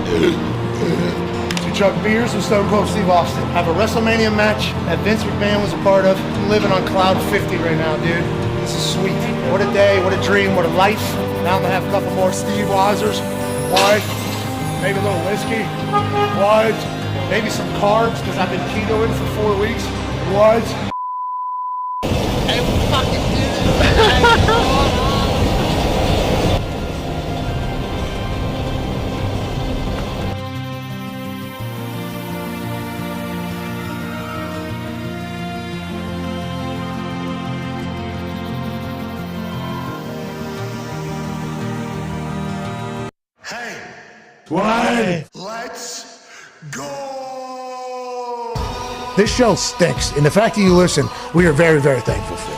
to chug beers with Stone Cold Steve Austin. Have a WrestleMania match that Vince McMahon was a part of. I'm living on cloud 50 right now, dude. This is sweet. What a day, what a dream, what a life. Now I'm gonna have a couple more Steve Weisers. What? Maybe a little whiskey. What? Maybe some carbs, because I've been ketoing for 4 weeks. What? What? Let's go! This show stinks, and the fact that you listen, we are very, very thankful for.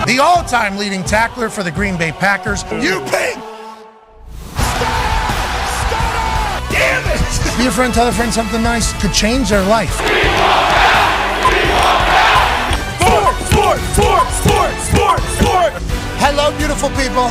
The all-time leading tackler for the Green Bay Packers, you pig! Damn it! Be a friend, tell a friend something nice could change their life. Sport! Hello, beautiful people.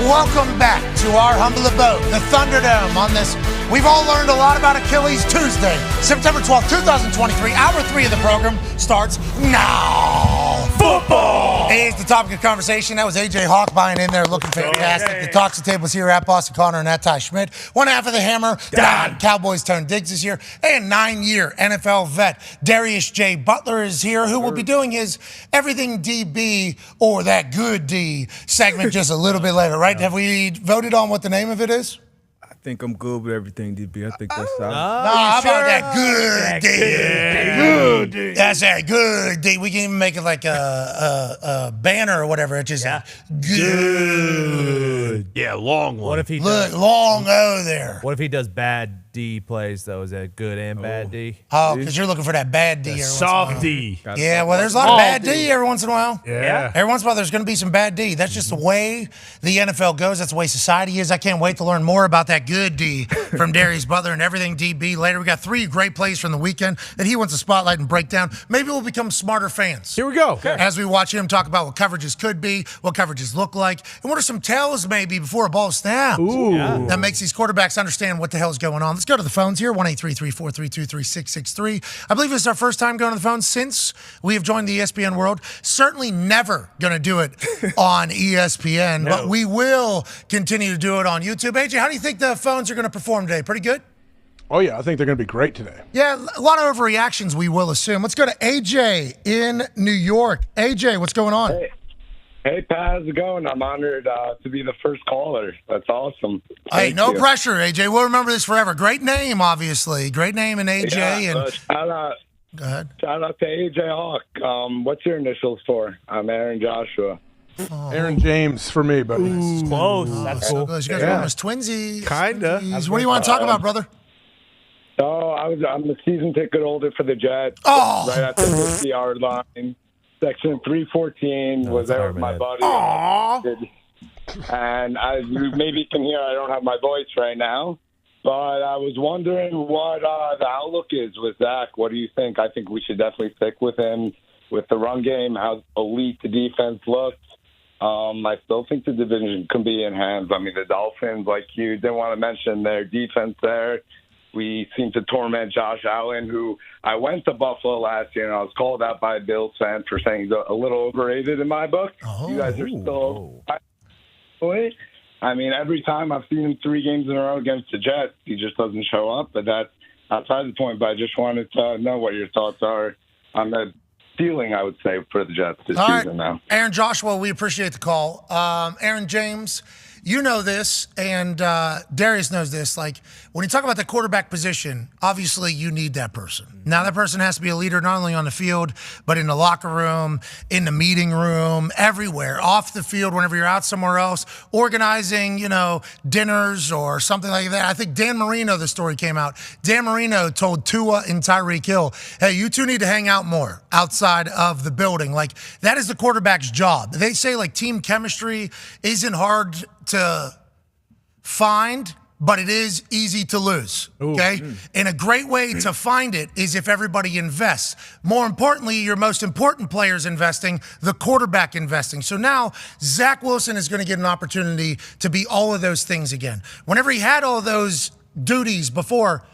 Welcome back to our humble abode, the Thunderdome. On this, we've all learned a lot about Achilles Tuesday, September 12th, 2023. Hour 3 of the program starts now. football is the topic of conversation. That was AJ Hawk buying in there, looking fantastic. The Talks the Tables here at Boston Connor and at Ty Schmidt. One half of the Hammer, Dahn. Cowboys turned Diggs this year. And 9-year NFL vet Darius J. Butler is here, who will be doing his Everything DB or That Good D segment just a little bit later, right? Have we voted on what the name of it is? I think I'm good with everything, DB. I think that's solid. How about that good D? Good D. That's that good D. We can even make it like a banner or whatever. It's just good. Yeah, long one. What if he Look, long O there. What if he does bad D plays, though? Is that good and bad D? Oh, because you're looking for that bad D. Soft D. Yeah, well, there's a lot of bad D every once in a while. Yeah. Every once in a while, there's going to be some bad D. That's just the way the NFL goes. That's the way society is. I can't wait to learn more about that good D from Darius Butler and Everything DB later. We got 3 great plays from the weekend that he wants to spotlight and break down. Maybe we'll become smarter fans. Here we go. As we watch him talk about what coverages could be, what coverages look like, and what are some tells maybe before a ball snaps that makes these quarterbacks understand what the hell is going on. Let's go to the phones here, 1-833-432-3663. I believe this is our first time going to the phone since we have joined the ESPN world. Certainly never going to do it on ESPN, but we will continue to do it on YouTube. AJ, how do you think the phones are going to perform today? Pretty good? Oh, yeah, I think they're going to be great today. Yeah, a lot of overreactions, we will assume. Let's go to AJ in New York. AJ, what's going on? Hey, Pat, how's it going? I'm honored to be the first caller. That's awesome. Hey, no pressure, AJ. We'll remember this forever. Great name, obviously. Great name in AJ. Yeah, Go ahead. Shout out to AJ Hawk. What's your initials for? I'm Aaron Joshua. Aaron James for me, buddy. Ooh, close. That's cool. You guys are almost twinsies. Kinda. What do you want to talk about, brother? So I'm the season ticket holder for the Jets. Oh. Right at the 50-yard line. Section 314 was there with my buddy. And as you maybe can hear, I don't have my voice right now. But I was wondering what the outlook is with Zach. What do you think? I think we should definitely stick with him with the run game, how elite the defense looks. I still think the division can be enhanced. I mean, the Dolphins, like you didn't want to mention their defense there. We seem to torment Josh Allen, who I went to Buffalo last year, and I was called out by a Bills fan for saying he's a little overrated in my book. You guys are still I mean, every time I've seen him 3 games in a row against the Jets, he just doesn't show up. But that's outside the point. But I just wanted to know what your thoughts are on the ceiling, I would say, for the Jets this season now. Aaron Joshua, we appreciate the call. Aaron James, you know this, and Darius knows this. Like, when you talk about the quarterback position, obviously you need that person. Now, that person has to be a leader not only on the field, but in the locker room, in the meeting room, everywhere, off the field, whenever you're out somewhere else, organizing, dinners or something like that. I think Dan Marino, the story came out. Dan Marino told Tua and Tyreek Hill, hey, you two need to hang out more outside of the building. Like, that is the quarterback's job. They say, like, team chemistry isn't hard to find, but it is easy to lose, okay? And a great way to find it is if everybody invests. More importantly, your most important players investing, the quarterback investing. So now Zach Wilson is going to get an opportunity to be all of those things again. Whenever he had all those duties before,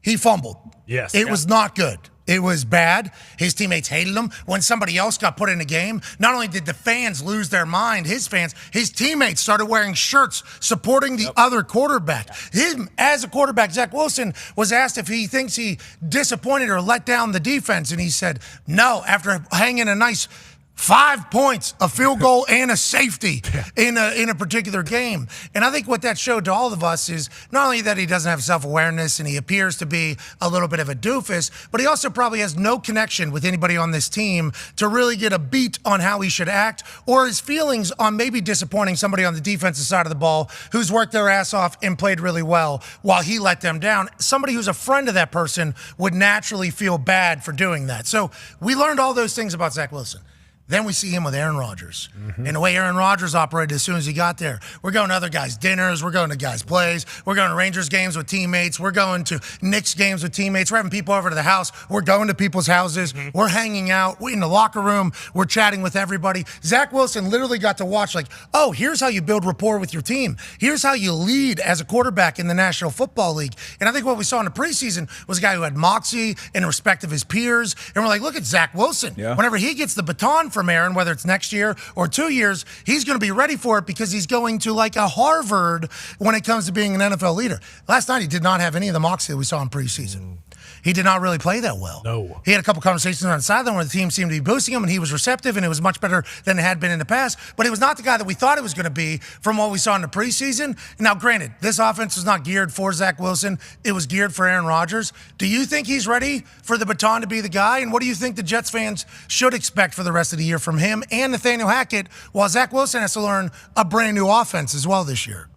he fumbled. Yes. It was not good. It was bad. His teammates hated him. When somebody else got put in a game, not only did the fans lose their mind, his teammates started wearing shirts supporting the other quarterback. Him, as a quarterback, Zach Wilson was asked if he thinks he disappointed or let down the defense, and he said no, after hanging a nice 5 points, a field goal, and a safety in a particular game. And I think what that showed to all of us is not only that he doesn't have self-awareness and he appears to be a little bit of a doofus, but he also probably has no connection with anybody on this team to really get a beat on how he should act or his feelings on maybe disappointing somebody on the defensive side of the ball who's worked their ass off and played really well while he let them down. Somebody who's a friend of that person would naturally feel bad for doing that. So we learned all those things about Zach Wilson. Then we see him with Aaron Rodgers. And the way Aaron Rodgers operated as soon as he got there. We're going to other guys' dinners. We're going to guys' plays. We're going to Rangers games with teammates. We're going to Knicks games with teammates. We're having people over to the house. We're going to people's houses. We're hanging out. We're in the locker room. We're chatting with everybody. Zach Wilson literally got to watch oh, here's how you build rapport with your team. Here's how you lead as a quarterback in the National Football League. And I think what we saw in the preseason was a guy who had moxie and respect of his peers. And we're like, look at Zach Wilson. Whenever he gets the baton from Aaron, whether it's next year or 2 years, he's going to be ready for it because he's going to like a Harvard when it comes to being an NFL leader. Last night, he did not have any of the moxie that we saw in preseason. He did not really play that well. No. He had a couple conversations on the sideline where the team seemed to be boosting him, and he was receptive, and it was much better than it had been in the past. But he was not the guy that we thought it was going to be from what we saw in the preseason. Now, granted, this offense was not geared for Zach Wilson. It was geared for Aaron Rodgers. Do you think he's ready for the baton to be the guy? And what do you think the Jets fans should expect for the rest of the year from him and Nathaniel Hackett, while Zach Wilson has to learn a brand new offense as well this year?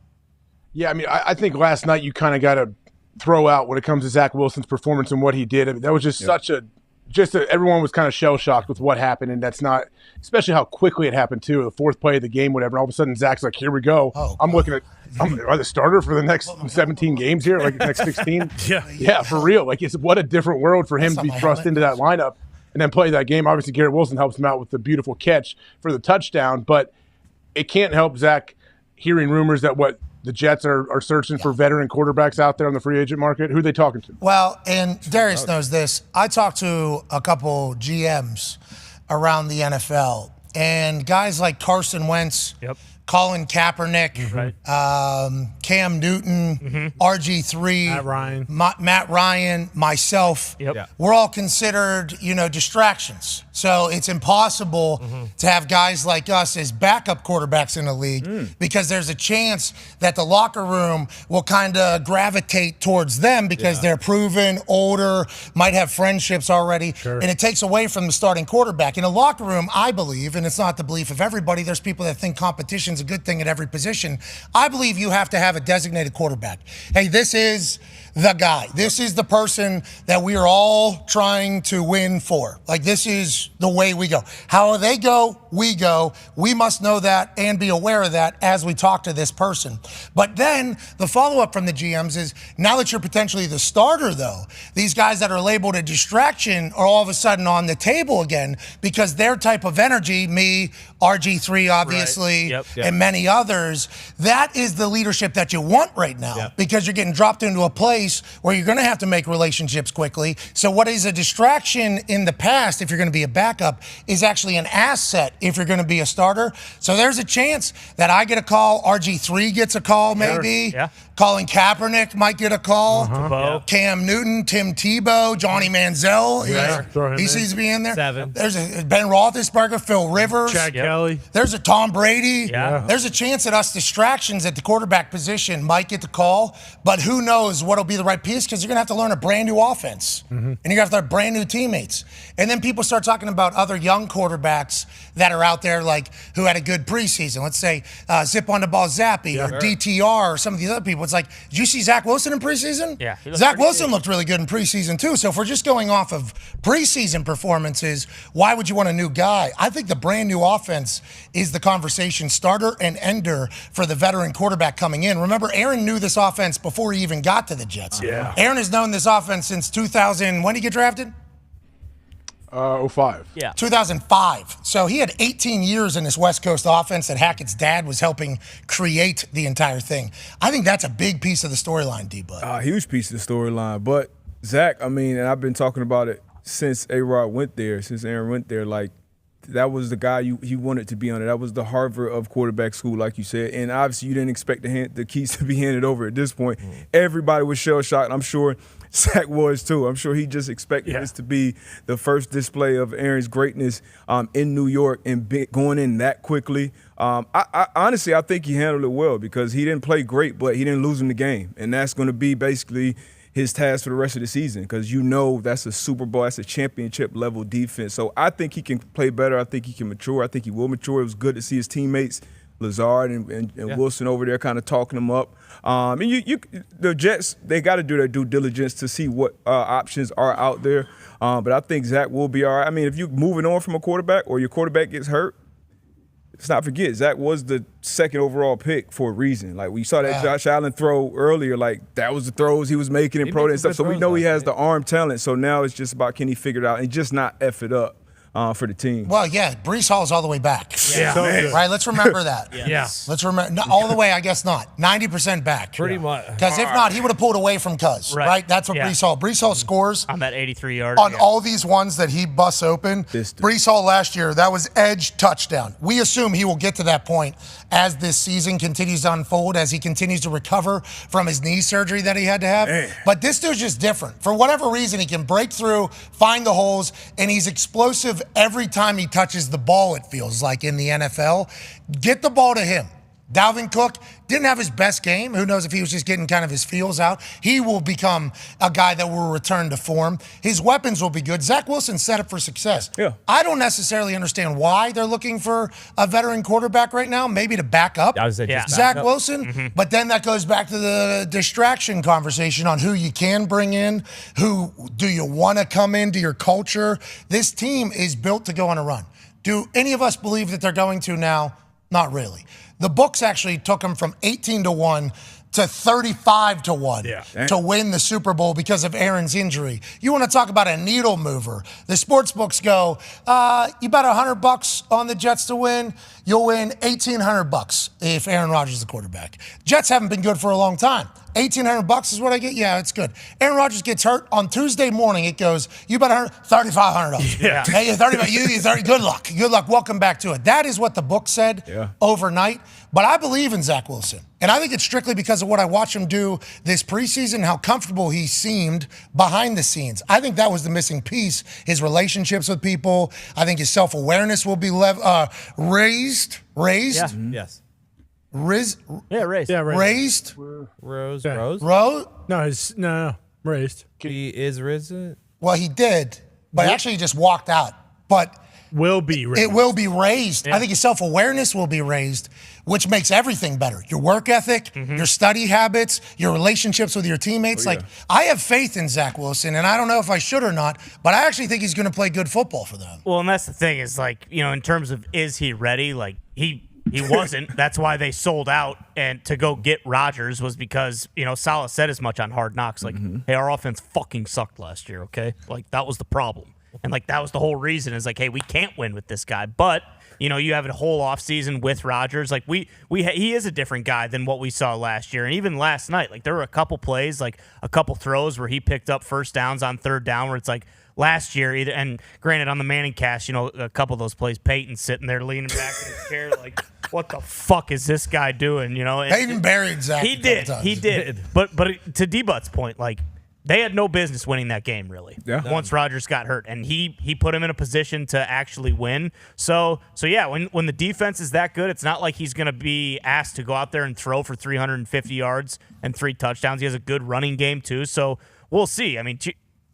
Yeah, I mean, I think last night you kind of got to throw out when it comes to Zach Wilson's performance and what he did. I mean, that was just everyone was kind of shell-shocked with what happened, and that's not, especially how quickly it happened too, the fourth play of the game, whatever. All of a sudden, Zach's like, here we go. I'm looking at, am I the starter for the next 17 games here, like the next 16? Yeah, for real. Like, what a different world for him to be thrust into that lineup and then play that game. Obviously, Garrett Wilson helps him out with the beautiful catch for the touchdown, but it can't help Zach hearing rumors that the Jets are searching for veteran quarterbacks out there on the free agent market. Who are they talking to? Well, and Darius knows this. I talked to a couple GMs around the NFL, and guys like Carson Wentz, Colin Kaepernick, Cam Newton, RG3, Matt Ryan, myself. We're all considered, distractions. So it's impossible to have guys like us as backup quarterbacks in the league because there's a chance that the locker room will kind of gravitate towards them because they're proven, older, might have friendships already, and it takes away from the starting quarterback. In a locker room, I believe, and it's not the belief of everybody, there's people that think competition's a good thing at every position. I believe you have to have a designated quarterback. Hey, this is the guy. This is the person that we are all trying to win for. Like, this is the way we go. How they go, we go. We must know that and be aware of that as we talk to this person. But then the follow-up from the GMs is, now that you're potentially the starter, though, these guys that are labeled a distraction are all of a sudden on the table again because their type of energy, me, RG3, obviously, and many others, that is the leadership that you want right now because you're getting dropped into a place where you're going to have to make relationships quickly. So what is a distraction in the past, if you're going to be a backup, is actually an asset if you're going to be a starter. So there's a chance that I get a call, RG3 gets a call maybe, Colin Kaepernick might get a call, Cam Newton, Tim Tebow, Johnny Manziel, he seems to be in there. There's a Ben Roethlisberger, Phil Rivers, Chad Kelly. There's a Tom Brady. There's a chance that us distractions at the quarterback position might get the call, but who knows what'll be the right piece because you're going to have to learn a brand new offense and you're going to have to have brand new teammates. And then people start talking about other young quarterbacks that are out there like who had a good preseason. Let's say Zip on the Ball Zappy or DTR or some of these other people. It's like, did you see Zach Wilson in preseason? Zach Wilson looked really good in preseason too. So if we're just going off of preseason performances, why would you want a new guy? I think the brand new offense is the conversation starter and ender for the veteran quarterback coming in. Remember, Aaron knew this offense before he even got to the Jets. Aaron has known this offense since 2000. When did he get drafted? 05. 2005. So he had 18 years in this West Coast offense that Hackett's dad was helping create the entire thing. I think that's a big piece of the storyline, D-Bud. A huge piece of the storyline. But Zach, I mean, and I've been talking about it since A-Rod went there, since Aaron went there, like, that was the guy he wanted to be on it. That was the Harvard of quarterback school, like you said. And obviously you didn't expect the keys to be handed over at this point. Everybody was shell-shocked. I'm sure Zach was too. I'm sure he just expected this to be the first display of Aaron's greatness in New York and going in that quickly. I honestly, I think he handled it well because he didn't play great, but he didn't lose him the game. And that's going to be basically his task for the rest of the season because that's a Super Bowl, that's a championship level defense. So I think he can play better. I think he can mature. I think he will mature. It was good to see his teammates, Lazard and Wilson over there kind of talking him up. And the Jets, they got to do their due diligence to see what options are out there. But I think Zach will be all right. I mean, if you're moving on from a quarterback or your quarterback gets hurt, let's not forget, Zach was the second overall pick for a reason. Like, we saw that Josh Allen throw earlier, like, that was the throws he was making in pro day and stuff. So we know he has the arm talent. So now it's just about can he figure it out and just not F it up. for the team. Well, yeah, Brees Hall is all the way back. Yeah. So good. Right, let's remember that. Yes. Let's remember, not all the way, I guess not. 90% back. Pretty much. Because if not, he would have pulled away from Cuz, right? That's what Yeah. Brees Hall scores. On that 83-yard. On all these ones that he busts open. Brees Hall last year, that was edge touchdown. We assume he will get to that point as this season continues to unfold, as he continues to recover from his knee surgery that he had to have. But this dude's just different. For whatever reason, he can break through, find the holes, and he's explosive every time he touches the ball, it feels like, in the NFL. Get the ball to him. Dalvin Cook didn't have his best game. Who knows if he was just getting kind of his feels out. He will become a guy that will return to form. His weapons will be good. Zach Wilson set up for success. Yeah. I don't necessarily understand why they're looking for a veteran quarterback right now, maybe to back up I would say just Zach back up. Wilson. But then that goes back to the distraction conversation on who you can bring in, who do you want to come into your culture. This team is built to go on a run. Do any of us believe that they're going to now? Not really. The books actually took them from 18-1 to 35-1 to win the Super Bowl because of Aaron's injury. You want to talk about a needle mover. The sports books go, you bet $100 on the Jets to win, you'll win $1,800 if Aaron Rodgers is the quarterback. Jets haven't been good for a long time. $1,800 is what I get? Yeah, it's good. Aaron Rodgers gets hurt on Tuesday morning. It goes, you bet $3,500. Yeah. Hey, 30, good luck. Good luck. Welcome back to it. That is what the book said overnight. But I believe in Zach Wilson. And I think it's strictly because of what I watched him do this preseason, how comfortable he seemed behind the scenes. I think that was the missing piece. His relationships with people. I think his self-awareness will be raised. Yeah. Yes. Raised. Raised. Rose. No, raised. He is risen. Well, he did, but actually he just walked out. But will be raised. It will be raised. Yeah. I think his self-awareness will be raised, which makes everything better. Your work ethic, your study habits, your relationships with your teammates. I have faith in Zach Wilson, and I don't know if I should or not, but I actually think he's going to play good football for them. Well, and that's the thing is, like, you know, in terms of is he ready, like, he wasn't. That's why they sold out and to go get Rodgers was because, you know, Saleh said as much on Hard Knocks. Like, hey, our offense fucking sucked last year, okay? Like, that was the problem. And, like, that was the whole reason is, like, hey, we can't win with this guy. But, you know, you have a whole offseason with Rodgers. Like, he is a different guy than what we saw last year. And even last night, like, there were a couple plays, like a couple throws where he picked up first downs on third down where it's like, last year, either, and granted, on the Manning cast, you know, a couple of those plays, Peyton's sitting there leaning back in his chair, like, what the fuck is this guy doing? You know, Peyton buried Zach. He did. But to D-But's point, like, they had no business winning that game, really. Yeah. Once Rodgers got hurt, and he put him in a position to actually win. So yeah, when the defense is that good, it's not like he's going to be asked to go out there and throw for 350 yards and 3 touchdowns. He has a good running game too. So we'll see. I mean,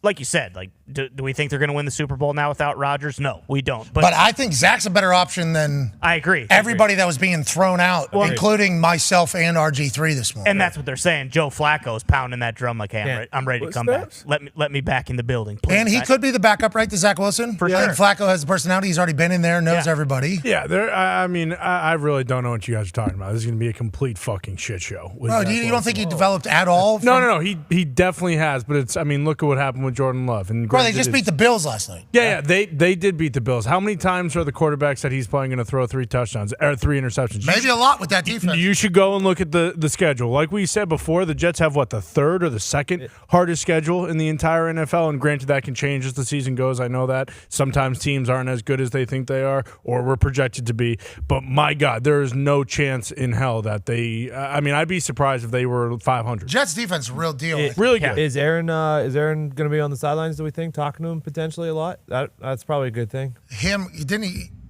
like you said, like, do we think they're going to win the Super Bowl now without Rodgers? No, we don't. But I think Zach's a better option than I agree. Everybody that was being thrown out, including myself and RG3 this morning. And that's what they're saying. Joe Flacco's pounding that drum like, hey, I'm ready to come back. Let me back in the building, please. And he could be the backup, right, to Zach Wilson? For I think Flacco has the personality. He's already been in there, knows everybody. Yeah, I mean, I really don't know what you guys are talking about. This is going to be a complete fucking shit show. No, you don't think he developed at all? No. He definitely has, but it's. I mean, look at what happened with Jordan Love. And bro, they just beat the Bills last night. Yeah, they did beat the Bills. How many times are the quarterbacks that he's playing going to throw 3 touchdowns or 3 interceptions? Maybe a lot with that defense. You should go and look at the schedule. Like we said before, the Jets have the 3rd or the 2nd hardest schedule in the entire NFL. And granted, that can change as the season goes. I know that sometimes teams aren't as good as they think they are or were projected to be. But my God, there is no chance in hell that they. I mean, I'd be surprised if they were 500. Jets defense, real deal. Really good. Is Aaron going to be on the sidelines? Do we think talking to him potentially a lot? That's probably a good thing.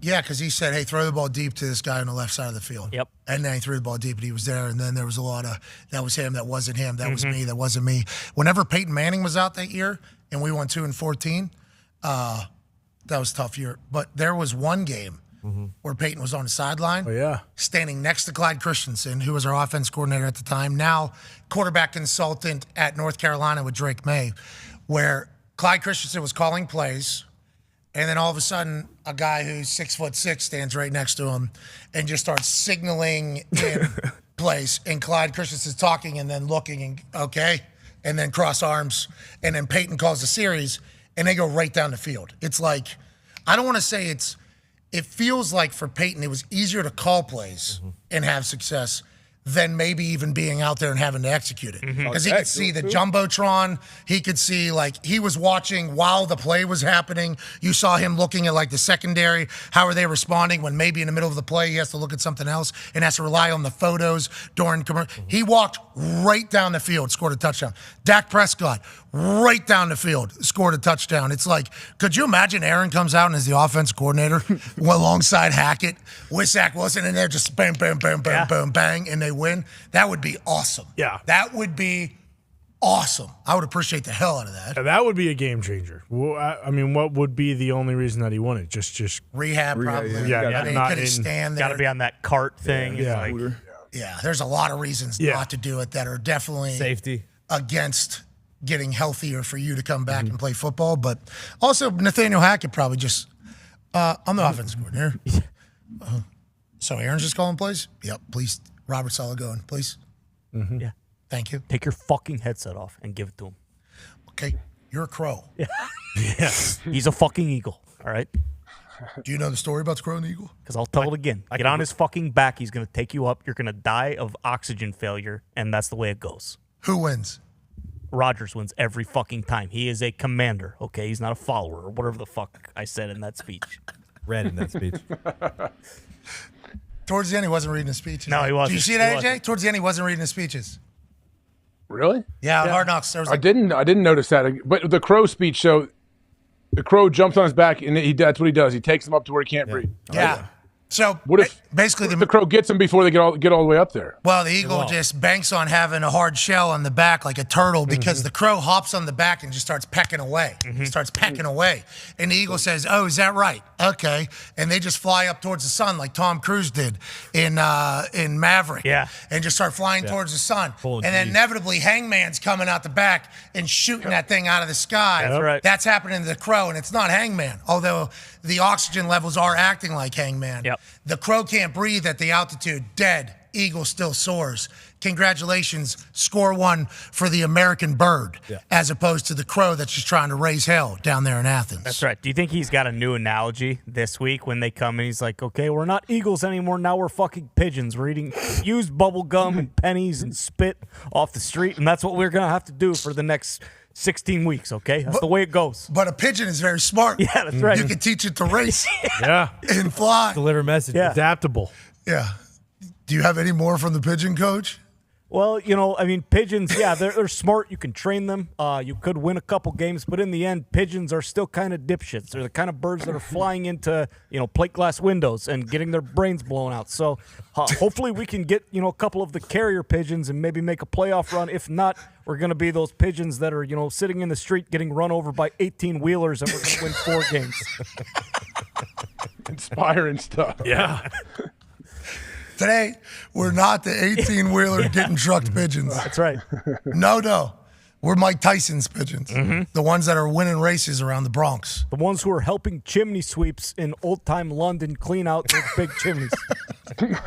Yeah, because he said, hey, throw the ball deep to this guy on the left side of the field. Yep. And then he threw the ball deep, and he was there. And then there was a lot of, that was him, that wasn't him, that was me, that wasn't me. Whenever Peyton Manning was out that year, and we won 2-14, that was a tough year. But there was one game where Peyton was on the sideline, standing next to Clyde Christensen, who was our offense coordinator at the time, now quarterback consultant at North Carolina with Drake May, where Clyde Christensen was calling plays, and then all of a sudden, a guy who's 6'6" stands right next to him and just starts signaling in place. And Clyde Christensen's talking and then looking and and then cross arms. And then Peyton calls the series, and they go right down the field. It's like I don't want to say it feels like for Peyton, it was easier to call plays and have success than maybe even being out there and having to execute it. Because he could see the Jumbotron. He could see, like, he was watching while the play was happening. You saw him looking at, like, the secondary. How are they responding when maybe in the middle of the play he has to look at something else and has to rely on the photos during commercial. He walked right down the field, scored a touchdown. Dak Prescott, right down the field, scored a touchdown. It's like, could you imagine Aaron comes out and is the offense coordinator alongside Hackett with Zach Wilson, and they're just bam, bam, bam, bam, bam, bang, and they win? That would be awesome. Yeah. That would be awesome. I would appreciate the hell out of that. That would be a game changer. Well, I mean, what would be the only reason that he won it? Just rehab, probably. Yeah, He not couldn't in. stand there. Got to be on that cart thing. Yeah. It's like, Yeah, there's a lot of reasons not to do it that are definitely Safety. against getting healthier for you to come back and play football. But also, Nathaniel Hackett probably just, I'm the offensive coordinator. So Aaron's just calling plays? Yep, please. Robert Saleh going, please. Yeah. Thank you. Take your fucking headset off and give it to him. Okay, you're a crow. Yeah. He's a fucking eagle. All right. Do you know the story about the crow and the eagle? Because I'll tell it again. Get on his fucking back. He's going to take you up. You're going to die of oxygen failure, and that's the way it goes. Who wins? Rodgers wins every fucking time. He is a commander, okay? He's not a follower or whatever the fuck I said in that speech. Read in that speech. Towards the end, he wasn't reading his speeches. No, he wasn't. Did you see He that, AJ? wasn't. Towards the end, he wasn't reading his speeches. Really? Yeah, Hard Knocks. There was I didn't notice that. But the crow speech, so the crow jumps on his back, and that's what he does. He takes him up to where he can't breathe. Yeah. So What if basically the crow gets him before they get all the way up there? Well, the eagle just banks on having a hard shell on the back like a turtle because the crow hops on the back and just starts pecking away. Starts pecking away. And the eagle says, "Oh, is that right? Okay." And they just fly up towards the sun like Tom Cruise did in Maverick. Yeah. And just start flying towards the sun. Pulling And then teeth. inevitably Hangman's coming out the back and shooting that thing out of the sky. That's right. That's happening to the crow, and it's not Hangman, although the oxygen levels are acting like Hangman. Yep. The crow can't breathe at the altitude. Dead. Eagle still soars. Congratulations. Score one for the American bird as opposed to the crow that's just trying to raise hell down there in Athens. That's right. Do you think he's got a new analogy this week when they come and he's like, okay, we're not eagles anymore. Now we're fucking pigeons. We're eating used bubble gum and pennies and spit off the street. And that's what we're going to have to do for the next 16 weeks, okay? That's the way it goes. But a pigeon is very smart. Yeah, that's right. You can teach it to race Yeah. and fly. Deliver messages. Yeah. Adaptable. Yeah. Do you have any more from the pigeon coach? Well, I mean, pigeons, yeah, they're smart. You can train them. You could win a couple games, but in the end, pigeons are still kind of dipshits. They're the kind of birds that are flying into, plate glass windows and getting their brains blown out. So hopefully we can get, a couple of the carrier pigeons and maybe make a playoff run. If not, we're going to be those pigeons that are, sitting in the street getting run over by 18-wheelers, and we're going to win 4 games. Inspiring stuff. Yeah. Today, we're not the 18-wheeler getting trucked pigeons. That's right. No. We're Mike Tyson's pigeons. The ones that are winning races around the Bronx. The ones who are helping chimney sweeps in old-time London clean out those big chimneys.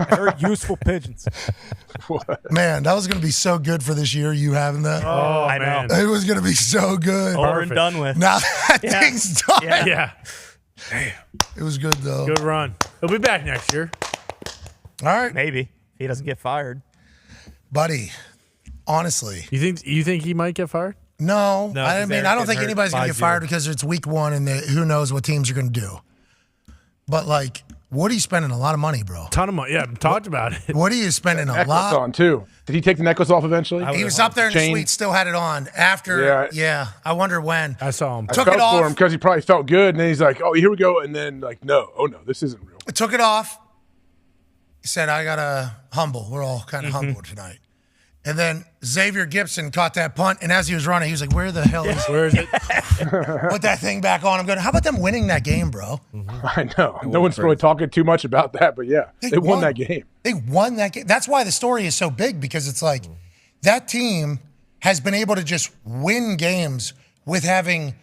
Very useful pigeons. Man, that was going to be so good for this year, you having that. Oh, I know. It was going to be so good. Over and done with. Now that thing's done. Yeah. It was good, though. Good run. He'll be back next year. All right. Maybe. If he doesn't get fired. Buddy, honestly. You think he might get fired? No. No, I 'cause mean, they're I don't think getting anybody's going to hurt get fired because it's week 1 and who knows what teams are going to do. But, Woody's spending a lot of money, bro. Ton of money. Yeah, talked about it. Woody is spending a Necklace lot. on too. Did he take the necklace off eventually? He was up there in the Chain. suite, still had it on. After, yeah, I wonder when. I saw him. I Took felt it off. for him because he probably felt good, and then he's like, "Oh, here we go," and then no, this isn't real. I took it off. He said, I got to humble. We're all kind of humble tonight. And then Xavier Gibson caught that punt, and as he was running, he was like, where the hell is it? Where is it? Put that thing back on. I'm going, how about them winning that game, bro? I know. No one's really talking too much about that, but yeah, they won that game. They won that game. That's why the story is so big, because it's like that team has been able to just win games with having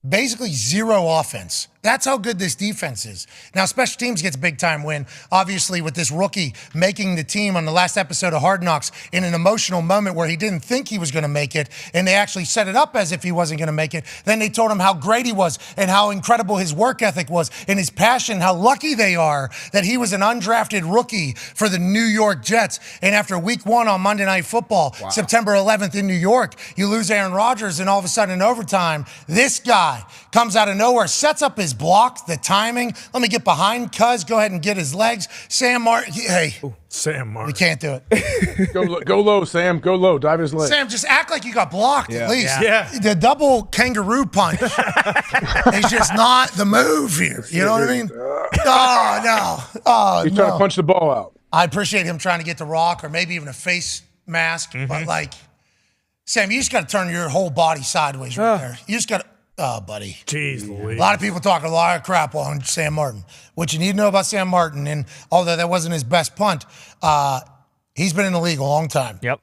basically zero offense That's how good this defense is. Now, special teams gets a big-time win, obviously, with this rookie making the team on the last episode of Hard Knocks in an emotional moment where he didn't think he was going to make it, and they actually set it up as if he wasn't going to make it. Then they told him how great he was and how incredible his work ethic was and his passion, how lucky they are that he was an undrafted rookie for the New York Jets. And after week 1 on Monday Night Football, September 11th in New York, you lose Aaron Rodgers, and all of a sudden in overtime, this guy comes out of nowhere, sets up his block, the timing. Let me get behind Cuz. Go ahead and get his legs. Sam Martin. Hey. Sam Martin. We can't do it. Go low, Sam. Go low. Dive his leg. Sam, just act like you got blocked at least. Yeah. The double kangaroo punch is just not the move here. You know what I mean? Oh, no. Oh, He's trying to punch the ball out. I appreciate him trying to get the rock or maybe even a face mask. But, like, Sam, you just got to turn your whole body sideways right there. You just got to. Oh, buddy. Jeez Louise. A lot of people talk a lot of crap on Sam Martin. What you need to know about Sam Martin, and although that wasn't his best punt, he's been in the league a long time. Yep.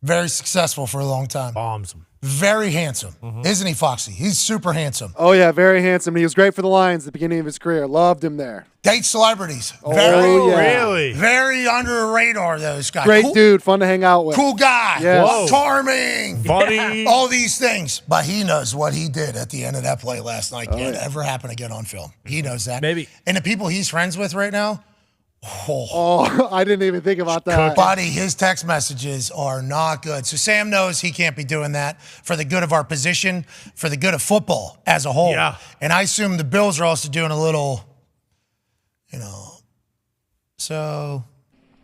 Very successful for a long time. Bombs him. Very handsome. Isn't he, Foxy? He's super handsome. Oh, yeah, very handsome. He was great for the Lions at the beginning of his career. Loved him there. Dates celebrities. Really? Very under the radar, those guys. Great Cool- dude, fun to hang out with. Cool guy. Yes. Whoa. Charming. Funny. All these things. But he knows what he did at the end of that play last night can't ever happen again on film. He knows that. Maybe. And the people he's friends with right now, Oh, I didn't even think about that. buddy, his text messages are not good. So Sam knows he can't be doing that for the good of our position, for the good of football as a whole. Yeah. And I assume the Bills are also doing a little, so...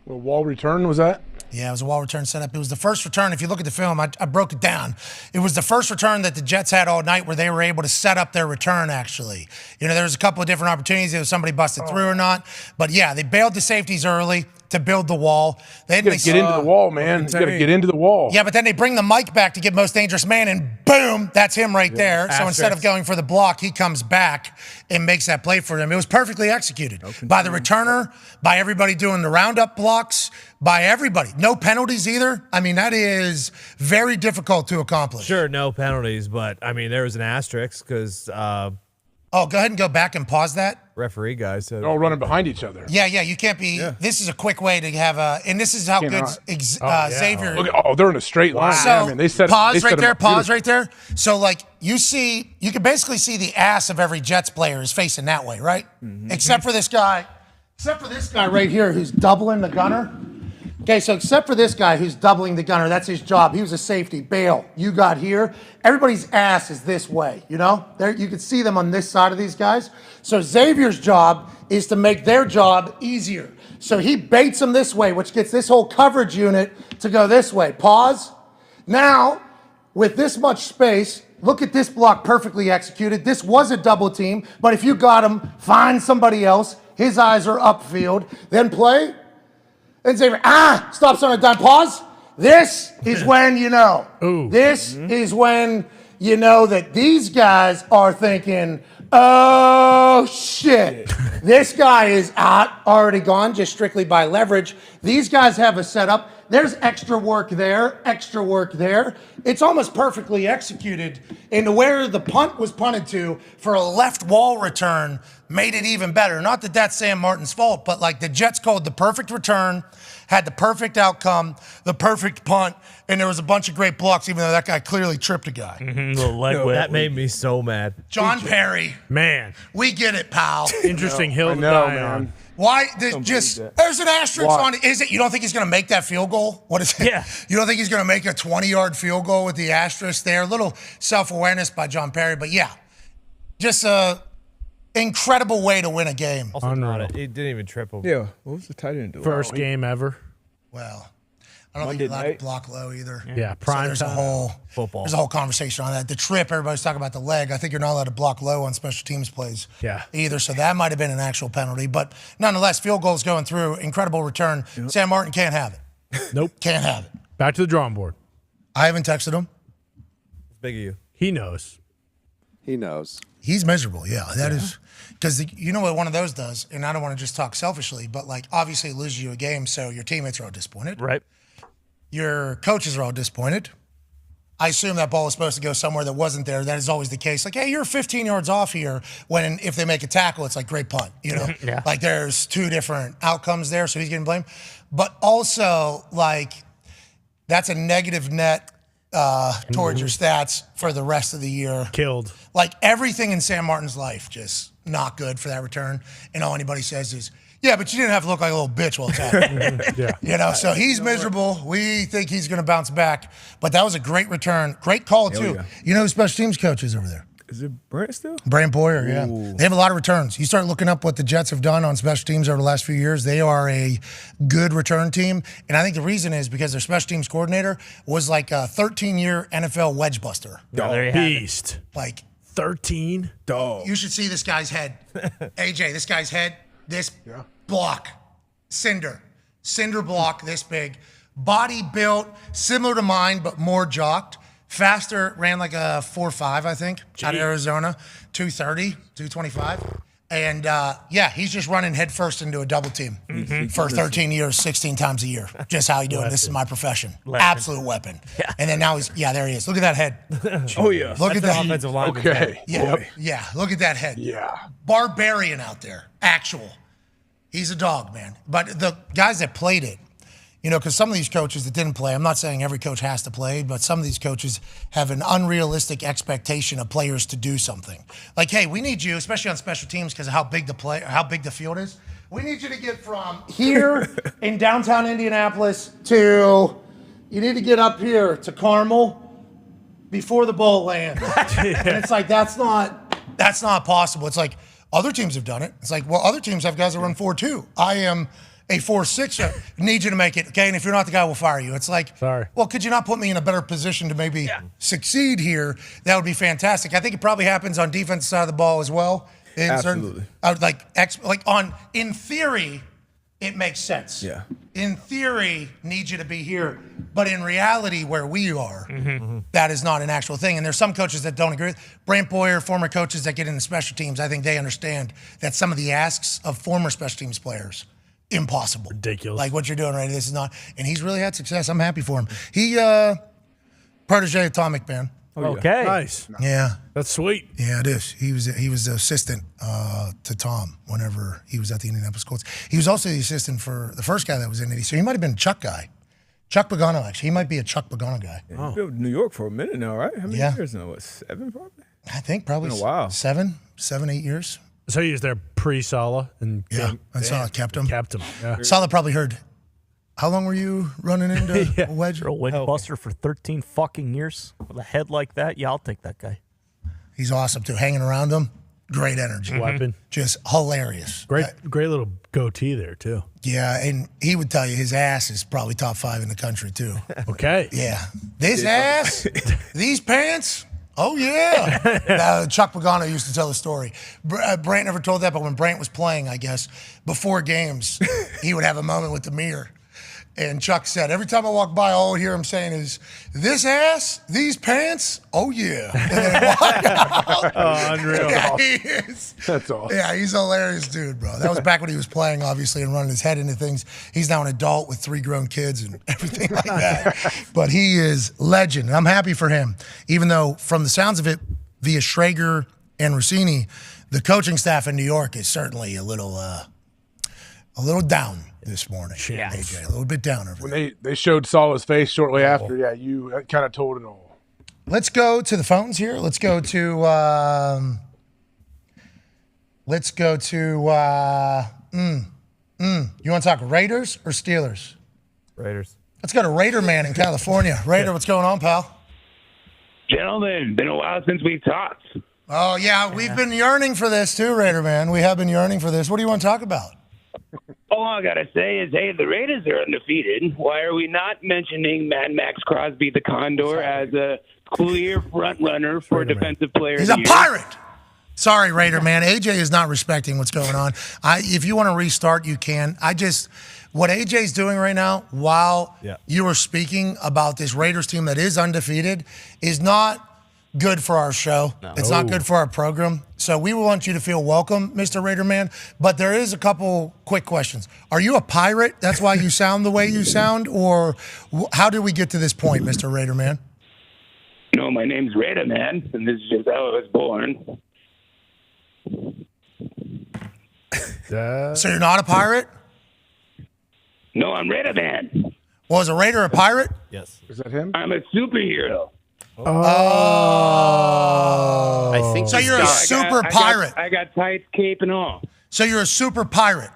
Well, wall return was that? Yeah, it was a wall return setup. It was the first return. If you look at the film, I broke it down. It was the first return that the Jets had all night where they were able to set up their return, actually. There was a couple of different opportunities. If somebody busted through or not. But, yeah, they bailed the safeties early to build the wall. You got to get into the wall, man. You got to get into the wall. Yeah, but then they bring the mic back to get most dangerous man, and boom, that's him right there. So instead of going for the block, he comes back and makes that play for him. It was perfectly executed by the returner, by everybody doing the roundup blocks, by everybody. No penalties either. I mean, that is very difficult to accomplish. Sure, no penalties, but I mean, there was an asterisk because Oh, go ahead and go back and pause that. referee guy said They're all running behind each other. Yeah, you can't be. Yeah. This is a quick way to have a, and this is how good Xavier. Look, they're in a straight line. So Yeah, I mean, they set pause they right set there. them up Pause beautiful. right there. So like you can basically see the ass of every Jets player is facing that way, right? Except for this guy. Except for this guy right here who's doubling the gunner. Okay, so except for this guy who's doubling the gunner, that's his job. He was a safety. Bail, you got here. Everybody's ass is this way, There, you can see them on this side of these guys. So Xavier's job is to make their job easier. So he baits them this way, which gets this whole coverage unit to go this way. Pause. Now, with this much space, look at this block perfectly executed. This was a double team, but if you got him, find somebody else. His eyes are upfield. Then play. And Xavier, stops on a dime. Pause. This is when you know. This is when you know that these guys are thinking, oh, shit. This guy is already gone, just strictly by leverage. These guys have a setup. There's extra work there, extra work there. It's almost perfectly executed. And where the punt was punted to for a left wall return made it even better. Not that that's Sam Martin's fault, but like the Jets called the perfect return, had the perfect outcome, the perfect punt, and there was a bunch of great blocks, even though that guy clearly tripped a guy. Little leg whip. that made me so mad. John Perry. Man. We get it, pal. Interesting hill to die on. Why? There's an asterisk on it. Is it? You don't think he's going to make that field goal? What is it? Yeah. You don't think he's going to make a 20-yard field goal with the asterisk there? A little self-awareness by John Perry, but yeah, just a incredible way to win a game. Also not it. He didn't even triple. Yeah. What was the tight end doing? First game ever. Well, I don't think he's allowed to block low either. Yeah, prime there's time. a whole football. There's a whole conversation on that. The trip, everybody's talking about the leg. I think you're not allowed to block low on special teams plays. Yeah. Either. So that might have been an actual penalty, but nonetheless, field goals going through. Incredible return. Yep. Sam Martin can't have it. Nope. Can't have it. Back to the drawing board. I haven't texted him. It's big of you. He knows. He knows. He's miserable. Yeah, that is because you know what one of those does, and I don't want to just talk selfishly, but like obviously it loses you a game, so your teammates are all disappointed. Right. Your coaches are all disappointed. I assume that ball was supposed to go somewhere that wasn't there. That is always the case. Like, hey, you're 15 yards off here. When if they make a tackle, it's like great punt. You know, Yeah. like there's two different outcomes there, so he's getting blamed. But also, like, that's a negative net towards your stats for the rest of the year. Killed. Like everything in Sam Martin's life, just not good for that return. And all anybody says is, yeah, but you didn't have to look like a little bitch while it's happening. Yeah. You know, so he's miserable. We think he's going to bounce back. But that was a great return. Great call, too. yeah. You know who special teams coach is over there? Is it Brent still? Brant Boyer, yeah. Ooh. They have a lot of returns. You start looking up what the Jets have done on special teams over the last few years. They are a good return team. And I think the reason is because their special teams coordinator was like a 13-year NFL wedge buster. There you have it. Beast. Like 13. Dog. You should see this guy's head. AJ, this guy's head, this block, cinder block this big, body built, similar to mine, but more jocked. Faster, ran like a 4.5, I think, out of Arizona, 230, 225. And yeah, he's just running headfirst into a double team for 13 years, 16 times a year. Just how you doing? This is my profession. Absolute weapon. Yeah. And then now he's, there he is. Look at that head. Oh, yeah. Look at that. Offensive lineman. Okay. Yeah, yeah. Look at that head. Yeah. Barbarian out there. Actual. He's a dog, man. But the guys that played it, you know, because some of these coaches that didn't play, I'm not saying every coach has to play, but some of these coaches have an unrealistic expectation of players to do something. Like, hey, we need you, especially on special teams, because of how big the field is. We need you to get from here in downtown Indianapolis to, you need to get up here to Carmel before the ball lands. And it's like, that's not possible. It's like, other teams have done it. It's like, well, other teams have guys that run 4.2. I am a 4.6. Need you to make it, okay? And if you're not the guy, we'll fire you. It's like, sorry. Well, could you not put me in a better position to maybe succeed here? That would be fantastic. I think it probably happens on defense side of the ball as well. Absolutely. In theory, it makes sense. Yeah. In theory, need you to be here. But in reality, where we are, that is not an actual thing. And there's some coaches that don't agree. Brant Boyer, former coaches that get into special teams, I think they understand that some of the asks of former special teams players, impossible. Ridiculous. Like what you're doing right. This is not. And he's really had success. I'm happy for him. He, protege of Tom McMahon. Okay. Nice. Yeah. That's sweet. Yeah, it is. He was the assistant to Tom whenever he was at the Indianapolis Colts. He was also the assistant for the first guy that was in it. So he might have been a Chuck guy. Chuck Pagano, actually. He might be a Chuck Pagano guy. Yeah, he's been with New York for a minute now, right? How many years now? What, 7 probably? I think probably Been a while. 7, 8 years. So he was there pre-Sala and And Sala kept him. Kept him. Yeah. Sala probably heard, how long were you running into a wedge? You're a wedge buster for 13 fucking years with a head like that. Yeah, I'll take that guy. He's awesome too. Hanging around him, great energy. Weapon. Just hilarious. Great little goatee there too. Yeah, and he would tell you his ass is probably top 5 in the country too. Okay. Yeah. This ass, these pants, oh yeah. Chuck Pagano used to tell the story. Brant never told that, but when Brant was playing, I guess, before games, he would have a moment with the mirror. And Chuck said, every time I walk by, all I hear him saying is, this ass, these pants, oh yeah. And then walk out. Oh, unreal. Yeah, he is. That's awesome. Yeah, he's a hilarious dude, bro. That was back when he was playing, obviously, and running his head into things. He's now an adult with 3 grown kids and everything like that. But he is legend. And I'm happy for him, even though from the sounds of it, via Schrager and Rossini, the coaching staff in New York is certainly a little down this morning. Yeah. AJ, a little bit down over there. When they showed Salah's face shortly after, yeah, you kind of told it all. Let's go to the phones here. Let's go to you want to talk Raiders or Steelers? Raiders. Let's go to Raider Man in California. Raider, what's going on, pal? Gentlemen, been a while since we talked. Oh, yeah, we've been yearning for this too, Raider Man. We have been yearning for this. What do you want to talk about? All I got to say is, hey, the Raiders are undefeated. Why are we not mentioning Mad Max Crosby the Condor as a clear front runner for Defensive Player He's of a the Year? pirate. Sorry, Raider Man. AJ is not respecting what's going on. If you want to restart, you can. What AJ's doing right now, while you were speaking about this Raiders team that is undefeated, is not good for our show. No. It's not good for our program. So we want you to feel welcome, Mr. Raider Man. But there is a couple quick questions. Are you a pirate? That's why you sound the way you sound? Or how did we get to this point, Mr. Raider Man? No, my name's Raider Man, and this is just how I was born. So you're not a pirate? No, I'm Raider Man. Was a raider a pirate? Yes. Is that him? I'm a superhero. Oh. I think so. he's You're a got- super pirate. I got tights, cape, and all. So you're a super pirate.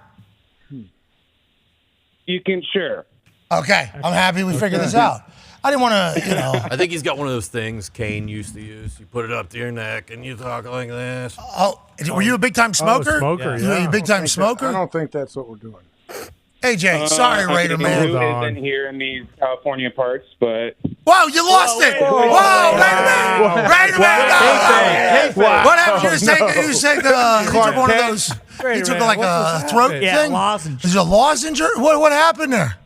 You can sure. Okay, I'm happy we figured this out. I didn't want to, I think he's got one of those things Kane used to use. You put it up to your neck and you talk like this. Oh, were you a big time smoker? smoker, You a big time I smoker? don't think that's what we're doing. AJ, sorry, Raider Man. Who isn't here in these California parts, but Whoa, you lost it! Whoa, Raider Man! Raider Man! No! What happened? You took one of those. You took like a throat thing. Lozenge. Is it a lozenge? What happened there?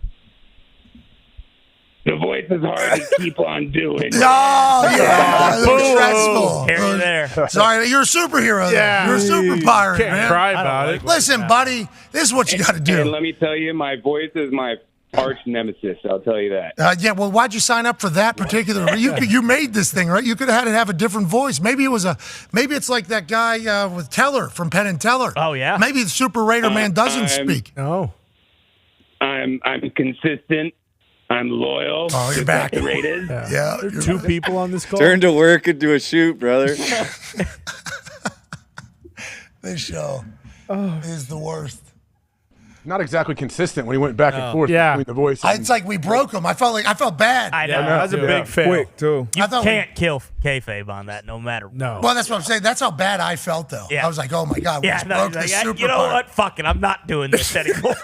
the voice is hard to keep on doing. Oh, yeah. It was stressful. Here and there. Sorry, you're a superhero. Yeah. You're a super pirate, Can't man. cry about it. Listen, buddy, this is what you got to And do. let me tell you, my voice is my arch nemesis. I'll tell you that. Yeah, well, why'd you sign up for that particular? You made this thing, right? You could have had it have a different voice. Maybe it's like that guy with Teller from Penn and Teller. Oh yeah. Maybe the Super Raider Man doesn't speak. No. I'm consistent. I'm loyal. Oh, you're just back. like the Raiders. Yeah, There are two people on this call. Turn to work and do a shoot, brother. This show is the worst. Not exactly consistent when he went back and forth Yeah. between the voice. It's like we broke him. I felt bad. I know. That was a big fail. Quick too. You I thought can't kill kayfabe on that, no matter. No. Well, that's what I'm saying. That's how bad I felt, though. Yeah. I was like, oh my god, we Yeah, just no, broke like, this super you know pirate. what? Fuck it. I'm not doing this anymore.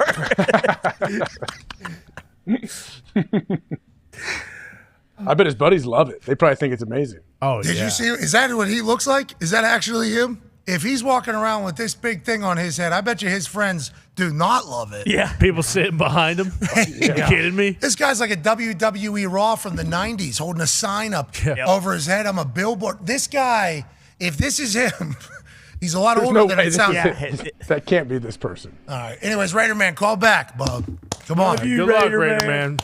I bet his buddies love it. They probably think it's amazing. Oh, Did yeah. you see? Is that what he looks like? Is that actually him? If he's walking around with this big thing on his head, I bet you his friends do not love it. yeah. People sitting behind him? You kidding me? This guy's like a WWE Raw from the 90s holding a sign up Yeah. over his head. I'm a billboard. This guy, if this is him, he's a lot There's older no than way it this sounds. is that can't be this person. All right. Anyways, Raider Man, call back, bub. Come on. Good luck, Raider man.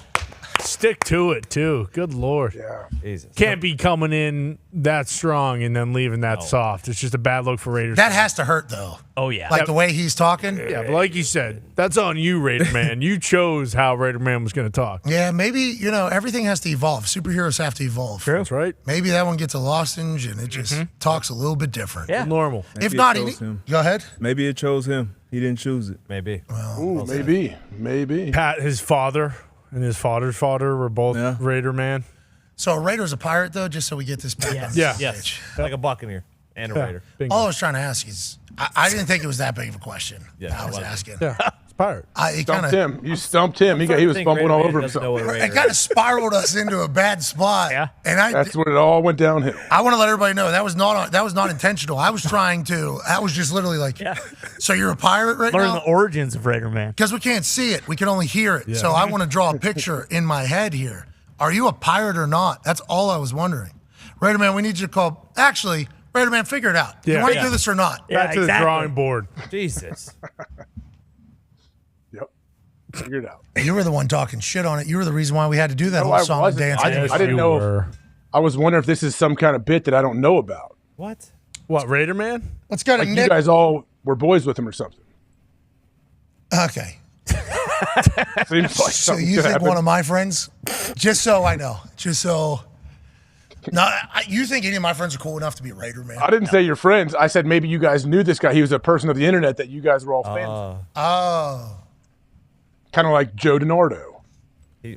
Stick to it, too. Good Lord. Yeah. Jesus. Can't be coming in that strong and then leaving that soft. It's just a bad look for Raiders. That has to hurt, though. Oh yeah. Like the way he's talking. Yeah, but like you said, that's on you, Raider Man. You chose how Raider Man was going to talk. Yeah, maybe, everything has to evolve. Superheroes have to evolve. That's right. Maybe that one gets a lozenge and it just talks a little bit different. Yeah. Normal. If Maybe not, it chose him. go ahead. Maybe it chose him. He didn't choose it. Maybe. Ooh, maybe. Pat, his father, and his father's father were both Raider Man. So a Raider's a pirate, though, just so we get this back on the Yeah. stage. Like a Buccaneer and a Raider. Bingo. All I was trying to ask is, I didn't think it was that big of a question. Yeah, I was it wasn't. asking. Yeah, it's pirate. Stumped him. You stumped him. He was fumbling all over himself. It kind of spiraled us into a bad spot. Yeah. And That's when it all went downhill. I want to let everybody know that was not intentional. I was trying to. That was just literally like. Yeah. So you're a pirate right Learn now? the origins of Raider Man. Because we can't see it, we can only hear it. So I want to draw a picture in my head here. Are you a pirate or not? That's all I was wondering. Raider Man, we need you to call. Actually, Raider Man, figure it out. Yeah. You want to Yeah. do this or not? Yeah, Back to the exactly. drawing board. Jesus. Yep. Figured it out. You were the one talking shit on it. You were the reason why we had to do that No, whole I song and wasn't. dance. I didn't know. I was wondering if this is some kind of bit that I don't know about. What? What, Raider Man? Let's go to Like you Nick. guys all were boys with him or something. Okay. Seems like So something you could think happen. one of my friends? Just so I know. Just so. No, you think any of my friends are cool enough to be Raider Man? I didn't say your friends. I said maybe you guys knew this guy. He was a person of the internet that you guys were all fans of. Oh. Kind of like Joe DiNardo.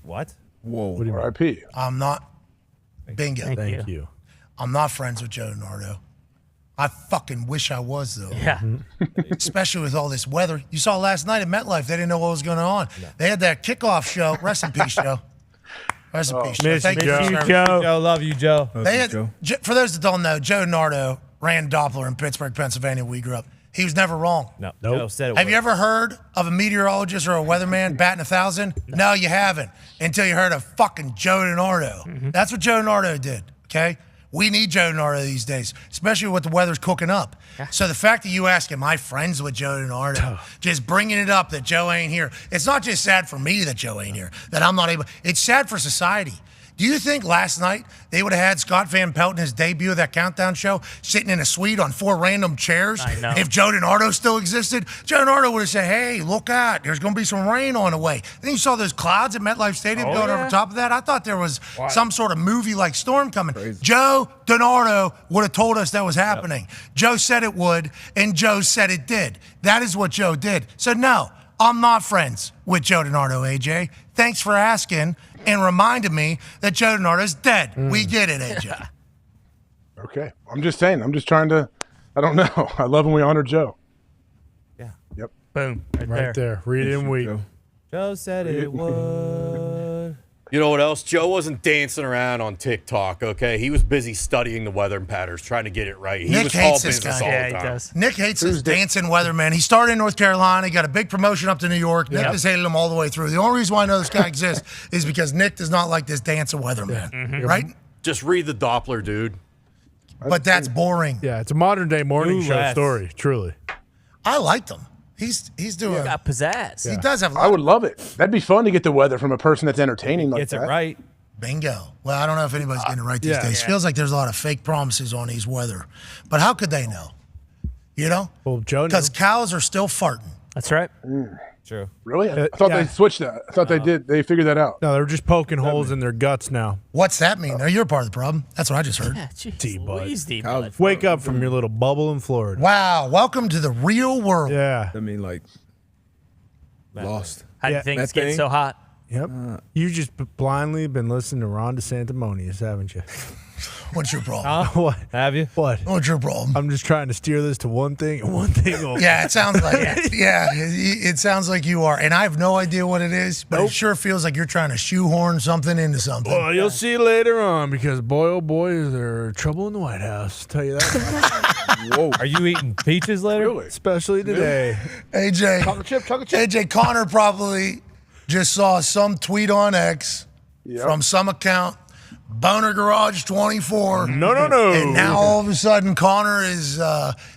What? Whoa. R.I.P. I'm not. Bingo. Thank you. I'm not friends with Joe DiNardo. I fucking wish I was, though. Yeah. Especially with all this weather. You saw last night at MetLife, they didn't know what was going on. They had that kickoff show. Rest in peace, Joe. Rest in peace, Joe. Miss Thank you, you for Joe. serving. Joe, love you, Joe. They had, for those that don't know, Joe DiNardo ran Doppler in Pittsburgh, Pennsylvania, where we grew up. He was never wrong. No. Nope. Joe said it Have was. you ever heard of a meteorologist or a weatherman batting 1,000? No, you haven't. Until you heard of fucking Joe DiNardo. That's what Joe DiNardo did, okay? We need Joe DiNardo these days, especially with the weather's cooking up. So the fact that you ask, am I friends with Joe DiNardo? Just bringing it up that Joe ain't here. It's not just sad for me that Joe ain't here, that I'm not able. It's sad for society. Do you think last night they would have had Scott Van Pelt in his debut of that countdown show sitting in a suite on 4 random chairs? I know. If Joe DiNardo still existed, Joe DiNardo would have said, hey, look out, there's going to be some rain on the way. Then you saw those clouds at MetLife Stadium going over top of that. I thought there was some sort of movie-like storm coming. Joe DiNardo would have told us that was happening. Joe said it would, and Joe said it did. That is what Joe did. So no, I'm not friends with Joe DiNardo, AJ. Thanks for asking and reminded me that Joe DiNardo's dead. We get it, AJ. Okay. I'm just saying. I'm just trying to, I don't know. I love when we honor Joe. Yeah. Yep. Boom. Right there. Read it in week. Joe said it would. You know what else? Joe wasn't dancing around on TikTok, okay? He was busy studying the weather patterns, trying to get it right. He Nick was hates all this business guy. all Yeah, the he time. does. Nick hates this dancing weatherman. He started in North Carolina. He got a big promotion up to New York. Nick Yep. has hated him all the way through. The only reason why I know this guy exists is because Nick does not like this dancing weatherman, right? Just read the Doppler, dude. But that's boring. Yeah, it's a modern day morning show less. story, truly. I liked him. He's doing. Got pizzazz. He does have. I would love it. That'd be fun to get the weather from a person that's entertaining like Gets that. it right. Bingo. Well, I don't know if anybody's getting it right these yeah. days. Yeah. Feels like there's a lot of fake promises on these weather. But how could they know? You know? Well, Joe, Because cows are still farting. That's right. True. Really? I thought they switched that. I thought they did. They figured that out. no, they're just poking holes in their guts now. What's that mean? No, you're part of the problem. That's what I just heard. Yeah, geez, T-Bud. Louise D-Bud. Wake up from your little bubble in Florida. Wow. Welcome to the real world. Yeah. I mean, like, lost. How do you Yeah. think it's That getting thing? so hot? Yep. You just blindly been listening to Ron DeSantimonious, haven't you? What's your problem? What? Have you? What? What's your problem? I'm just trying to steer this to one thing and one thing only. Yeah, it sounds like it sounds like you are, and I have no idea what it is, but it sure feels like you're trying to shoehorn something into something. Well, you'll see later on because boy, oh boy, is there trouble in the White House. Tell you that. Whoa. Are you eating peaches later? Really? Especially today. AJ, Chocolate chip. AJ Connor probably just saw some tweet on X from some account. Boner Garage 24. No. And now all of a sudden Connor is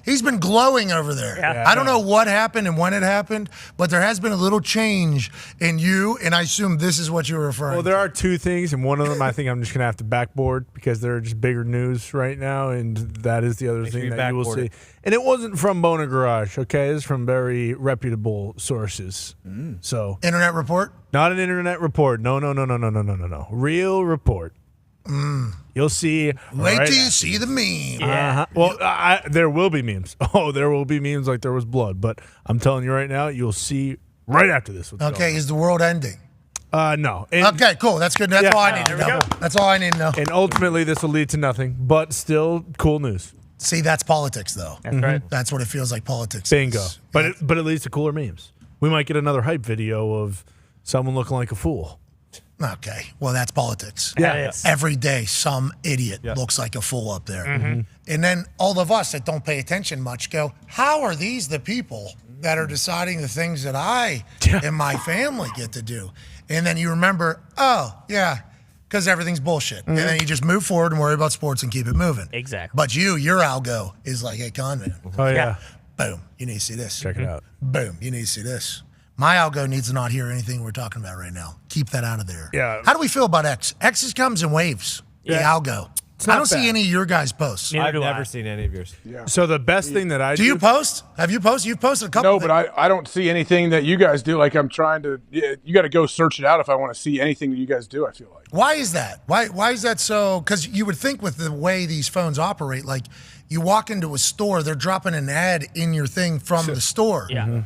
he's been glowing over there. Yeah. I don't know what happened and when it happened, but there has been a little change in you, and I assume this is what you're referring Well, there are two things, and one of them I think I'm just going to have to backboard because they're just bigger news right now, and that is the other Make sure thing you that you will backboard see. it. And it wasn't from Boner Garage, okay? It's from very reputable sources. So, Internet report? not an internet report. No. Real report. You'll see. Wait right till you after see the meme. Uh-huh. Well, there will be memes. Oh, there will be memes like there was blood. But I'm telling you right now, you'll see right after this. What's Okay, is the world ending? no. And, Okay, cool. That's good. That's all I need to know. That's all I need to know. and ultimately, this will lead to nothing, but still cool news. See, that's politics, though. That's right. That's what it feels like politics Bingo. is. But it leads to cooler memes. We might get another hype video of someone looking like a fool. Okay, well, that's politics. Yeah. Every day, some idiot looks like a fool up there. And then all of us that don't pay attention much go, how are these the people that are deciding the things that I and my family get to do? And then you remember, oh, yeah, because everything's bullshit. And then you just move forward and worry about sports and keep it moving. Exactly. But your algo is like, hey, Conman. Oh, yeah. Boom, you need to see this. Check it out. Boom, you need to see this. My algo needs to not hear anything we're talking about right now. Keep that out of there. Yeah. How do we feel about X? X comes in waves. The algo. I not don't see bad. any of your guys' posts. Neither I've do never I. seen any of yours. So the best thing that I do. Do you post? Have you posted? You've posted a couple. No, but I don't see anything that you guys do. Like I'm trying to. Yeah, you got to go search it out if I want to see anything that you guys do. I feel like. Why is that? Why is that so? Because you would think with the way these phones operate, like you walk into a store, they're dropping an ad in your thing from the store. Yeah.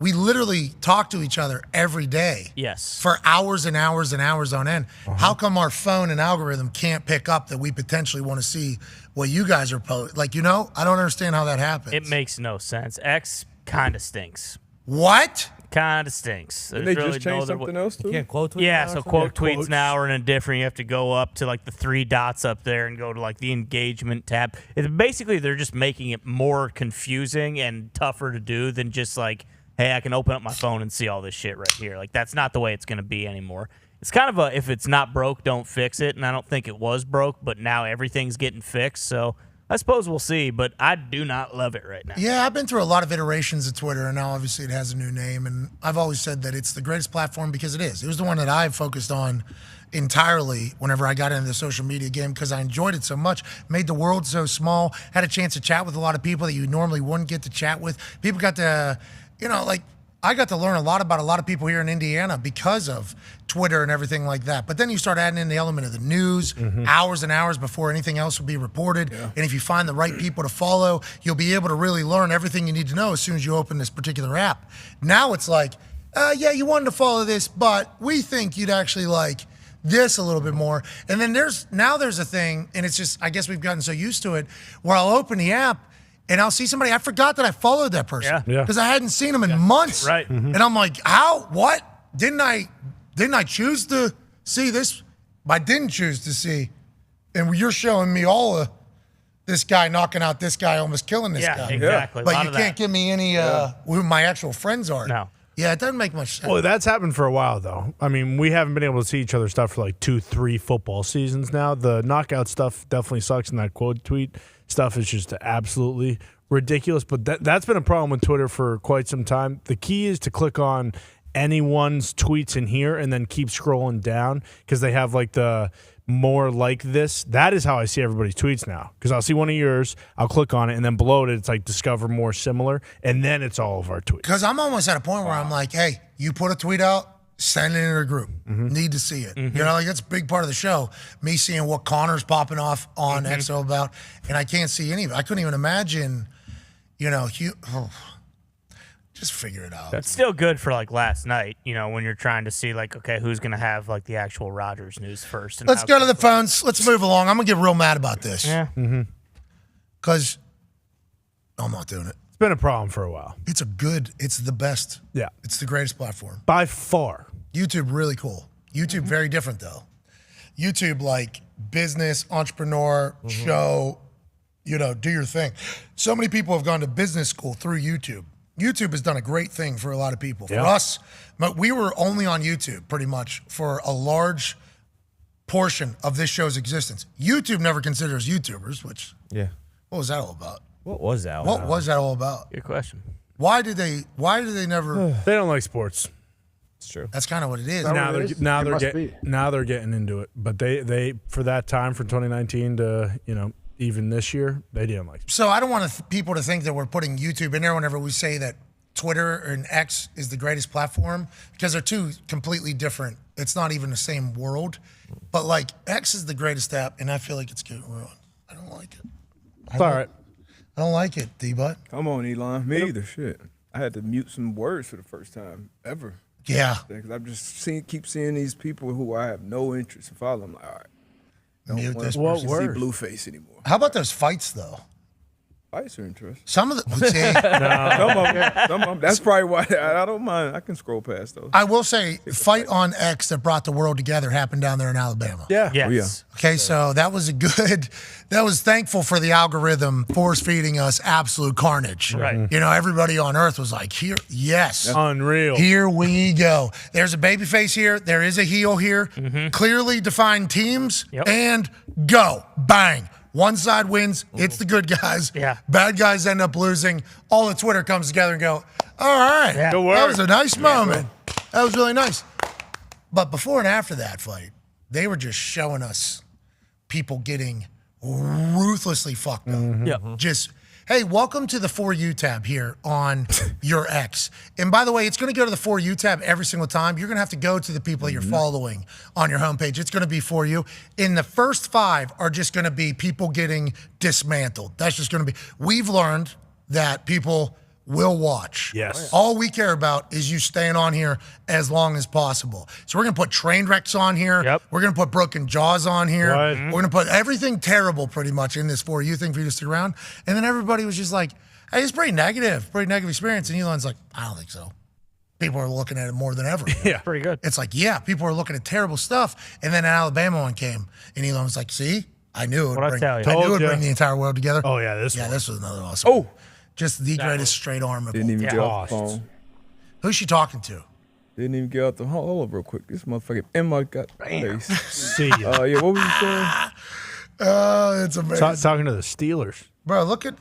We literally talk to each other every day. Yes. For hours and hours and hours on end. How come our phone and algorithm can't pick up that we potentially want to see what you guys are posting? Like, I don't understand how that happens. It makes no sense. X kind of stinks. What? Kind of stinks. Didn't There's they really just no change other something way. else too? You can't quote tweet Yeah, now or so something? quote tweets quotes. now are in a different. You have to go up to like the 3 dots up there and go to like the engagement tab. It's basically, they're just making it more confusing and tougher to do than just like, hey, I can open up my phone and see all this shit right here. Like, that's not the way it's going to be anymore. It's kind of if it's not broke, don't fix it. And I don't think it was broke, but now everything's getting fixed. So I suppose we'll see, but I do not love it right now. Yeah, I've been through a lot of iterations of Twitter, and now obviously it has a new name. And I've always said that it's the greatest platform because it is. It was the one that I focused on entirely whenever I got into the social media game because I enjoyed it so much, made the world so small, had a chance to chat with a lot of people that you normally wouldn't get to chat with. People got to, I got to learn a lot about a lot of people here in Indiana because of Twitter and everything like that. But then you start adding in the element of the news, hours and hours before anything else will be reported. Yeah. And if you find the right people to follow, you'll be able to really learn everything you need to know as soon as you open this particular app. Now it's like, yeah, you wanted to follow this, but we think you'd actually like this a little bit more. And then there's a thing, and it's just, I guess we've gotten so used to it, where I'll open the app and I'll see somebody, I forgot that I followed that person because I hadn't seen them in months. Right. And I'm like, how? What? Didn't I choose to see this? I didn't choose to see. And you're showing me all of this guy knocking out this guy, almost killing this guy. Exactly. But you can't give me any who my actual friends are. No. Yeah, it doesn't make much sense. Well, that's happened for a while, though. I mean, we haven't been able to see each other's stuff for like 2-3 football seasons now. The knockout stuff definitely sucks, and that quote tweet stuff is just absolutely ridiculous. But that's been a problem with Twitter for quite some time. The key is to click on anyone's tweets in here and then keep scrolling down because they have like the more like this. That is how I see everybody's tweets now because I'll see one of yours, I'll click on it, and then below it, it's like discover more similar, and then it's all of our tweets. Because I'm almost at a point where I'm like, hey, you put a tweet out, send it in a group. Need to see it. You know, like that's a big part of the show. Me seeing what Connor's popping off on XO about, and I can't see any of it. I couldn't even imagine, just figure it out. It's still good for like last night, when you're trying to see like, okay, who's going to have like the actual Rodgers news first. And Let's go to the phones. Let's move along. I'm going to get real mad about this. Yeah. Because I'm not doing it. It's been a problem for a while. It's the best. Yeah. It's the greatest platform. By far. YouTube, really cool. YouTube, very different though. YouTube, like business, entrepreneur, show, do your thing. So many people have gone to business school through YouTube. YouTube has done a great thing for a lot of people. For us, we were only on YouTube pretty much for a large portion of this show's existence. YouTube never considers YouTubers, which, what was that all about? What was that? What was that all about? Good question. Why did they never? They don't like sports. It's true. That's kind of what it is. Now they're getting into it, but they for that time from 2019 to even this year, they didn't like it. So I don't want people to think that we're putting YouTube in there whenever we say that Twitter and X is the greatest platform because they're two completely different. It's not even the same world. But like X is the greatest app, and I feel like it's getting ruined. I don't like it. It's all right. I don't like it, D-Butt. Come on, Elon. Me either. Shit. I had to mute some words for the first time ever. Yeah. Because I'm just keep seeing these people who I have no interest in following. I'm like, all right. Mute this What person. word? See Blueface anymore. How about those fights, though? Fights are interesting. Some of the some of them. That's probably why I don't mind. I can scroll past those. I will say, fight on X that brought the world together happened down there in Alabama. Yeah. Yes. Okay, so that was that was thankful for the algorithm force feeding us absolute carnage. Right. Everybody on earth was like, yes. Unreal. Here we go. There's a baby face here. There is a heel here. Clearly defined teams. And go. Bang. One side wins. It's the good guys. Yeah. Bad guys end up losing. All of Twitter comes together and go, all right. Yeah. Good work. That was a nice moment. That was really nice. But before and after that fight, they were just showing us people getting ruthlessly fucked up. Just, hey, welcome to the For You tab here on your X. And by the way, it's going to go to the For You tab every single time. You're going to have to go to the people that you're following on your homepage. It's going to be For You. And the first 5 are just going to be people getting dismantled. That's just going to be, we've learned that people will watch. Yes. All we care about is you staying on here as long as possible. So we're going to put train wrecks on here. Yep. We're going to put broken jaws on here. Right. We're going to put everything terrible pretty much in this For You thing for you to stick around. And then everybody was just like, hey, it's pretty negative experience. And Elon's like, I don't think so. People are looking at it more than ever. Yeah. Pretty good. It's like, yeah, people are looking at terrible stuff. And then an Alabama one came, and Elon was like, see, I knew it would What'd I bring, tell you? I knew it would bring the entire world together. Oh, yeah, this was another awesome. Oh, just the greatest straight arm of didn't even get off the Lost. phone. Who's she talking to? Didn't even get out the hold up real quick. This motherfucker in my gut face. See ya. Yeah, what was you saying? It's amazing. Talking to the Steelers. Bro, look at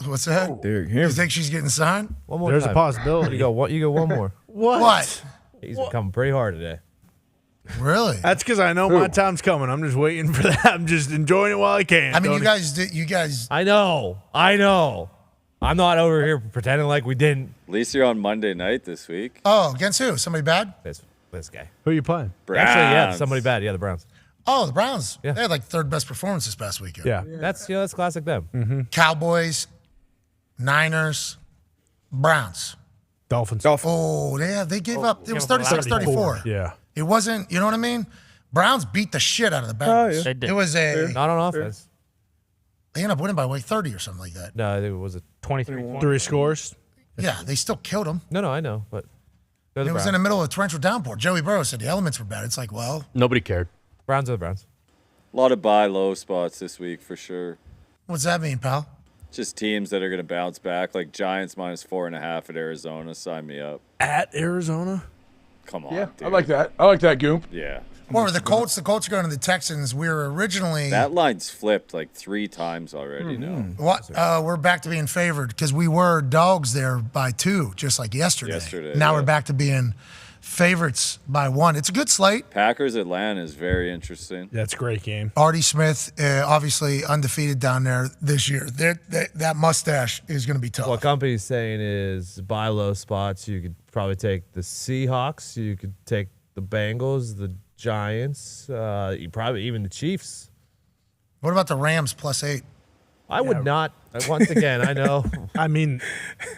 what's that? Derrick You think she's getting signed? One more There's time. a possibility. You go one more. What? He's been coming pretty hard today. Really? That's because I know my time's coming. I'm just waiting for that. I'm just enjoying it while I can. I mean, Tony. you guys. I know. I'm not over here pretending like we didn't. At least you're on Monday night this week. Oh, against who? Somebody bad? This guy. Who are you playing? Actually, yeah, Browns. somebody bad. Yeah, the Browns. Oh, the Browns. Yeah. They had like third best performance this past weekend. Yeah. That's classic them. Mm-hmm. Cowboys, Niners, Browns. Dolphins. Oh, they gave up. It was 36-34. Yeah. It wasn't, you know what I mean? Browns beat the shit out of the Bengals. They did. It was Not on offense. they ended up winning by like 30 or something like that. No, it was a 23 3 scores. Yeah, they still killed them. No, I know, but they're the It was Browns. in the middle of a torrential downpour. Joey Burrow said the elements were bad. It's like, well, Nobody cared. Browns are the Browns. A lot of buy low spots this week for sure. what's that mean, pal? Just teams that are going to bounce back, like Giants -4.5 at Arizona. Sign me up. At Arizona? Come on, Yeah, dude. I like that. I like that, Goomp. Yeah. What were the Colts? The Colts are going to the Texans. We were originally That line's flipped like 3 times already now. what? We're back to being favored because we were dogs there by 2, just like yesterday. Now we're back to being favorites by 1. It's a good slate. Packers Atlanta is very interesting. That's a great game. Artie Smith, obviously undefeated down there this year. That mustache is going to be tough. What company's saying is buy low spots. You could probably take the Seahawks. You could take the Bengals, the Giants, you probably even the Chiefs. What about the Rams +8? I would not. Once again, I know. I mean,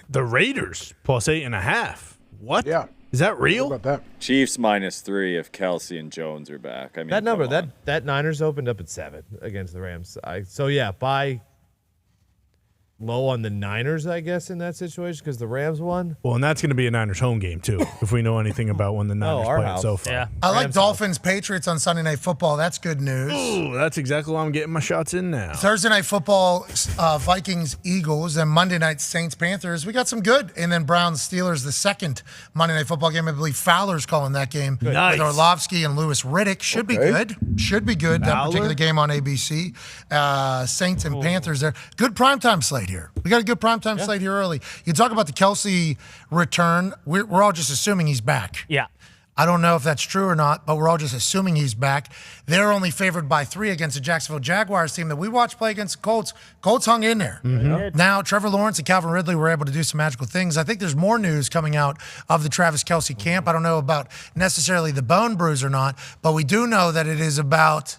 the Raiders +8.5. What? Yeah. Is that real? What about that? Chiefs -3 if Kelsey and Jones are back. I mean, That number, come on. that Niners opened up at 7 against the Rams. Buy low on the Niners, I guess, in that situation because the Rams won. Well, and that's going to be a Niners home game, too, if we know anything about when the Niners our play it house. so far. Yeah. I like Dolphins Patriots on Sunday Night Football. That's good news. Ooh, that's exactly why I'm getting my shots in now. Thursday Night Football, Vikings Eagles, and Monday Night Saints Panthers. We got some good. And then Browns Steelers, the second Monday Night Football game. I believe Fowler's calling that game Nice. with Orlovsky and Lewis Riddick. Should be good. Should be good. That Fowler? particular game on ABC. Saints and Panthers there. Good primetime slate here. We got a good primetime slate here early. You talk about the Kelsey return. We're all just assuming he's back. Yeah. I don't know if that's true or not, but we're all just assuming he's back. They're only favored by 3 against the Jacksonville Jaguars team that we watched play against the Colts. Colts hung in there. Now, Trevor Lawrence and Calvin Ridley were able to do some magical things. I think there's more news coming out of the Travis Kelce camp. I don't know about necessarily the bone bruise or not, but we do know that it is about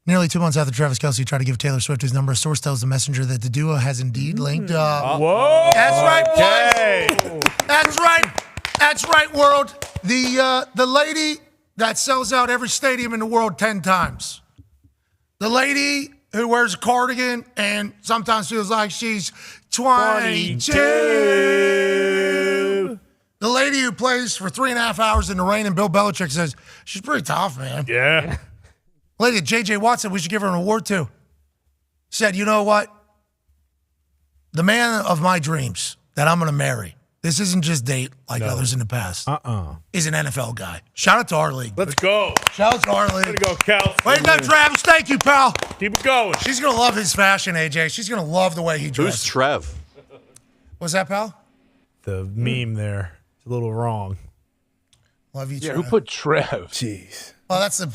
nearly 2 months after Travis Kelce tried to give Taylor Swift his number. A source tells the messenger that the duo has indeed linked up. Whoa! That's right, boys. That's right. That's right, world. The lady that sells out every stadium in the world 10 times. The lady who wears a cardigan and sometimes feels like she's 22. The lady who plays for 3.5 hours in the rain and Bill Belichick says, she's pretty tough, man. Yeah. Lady that J.J. Watt said we should give her an award to. Said, you know what? The man of my dreams that I'm going to marry, this isn't just date like others in the past, is an NFL guy. Shout out to our league. Let's go. Shout out to our league. Way to go, Cal. Way to go, Travis. Thank you, pal. Keep it going. She's going to love his fashion, AJ. She's going to love the way he Who's dresses. Trev? What's that, pal? The meme there is a little wrong. Love you, Yeah, Trev. who put Trev? Jeez. Oh, that's the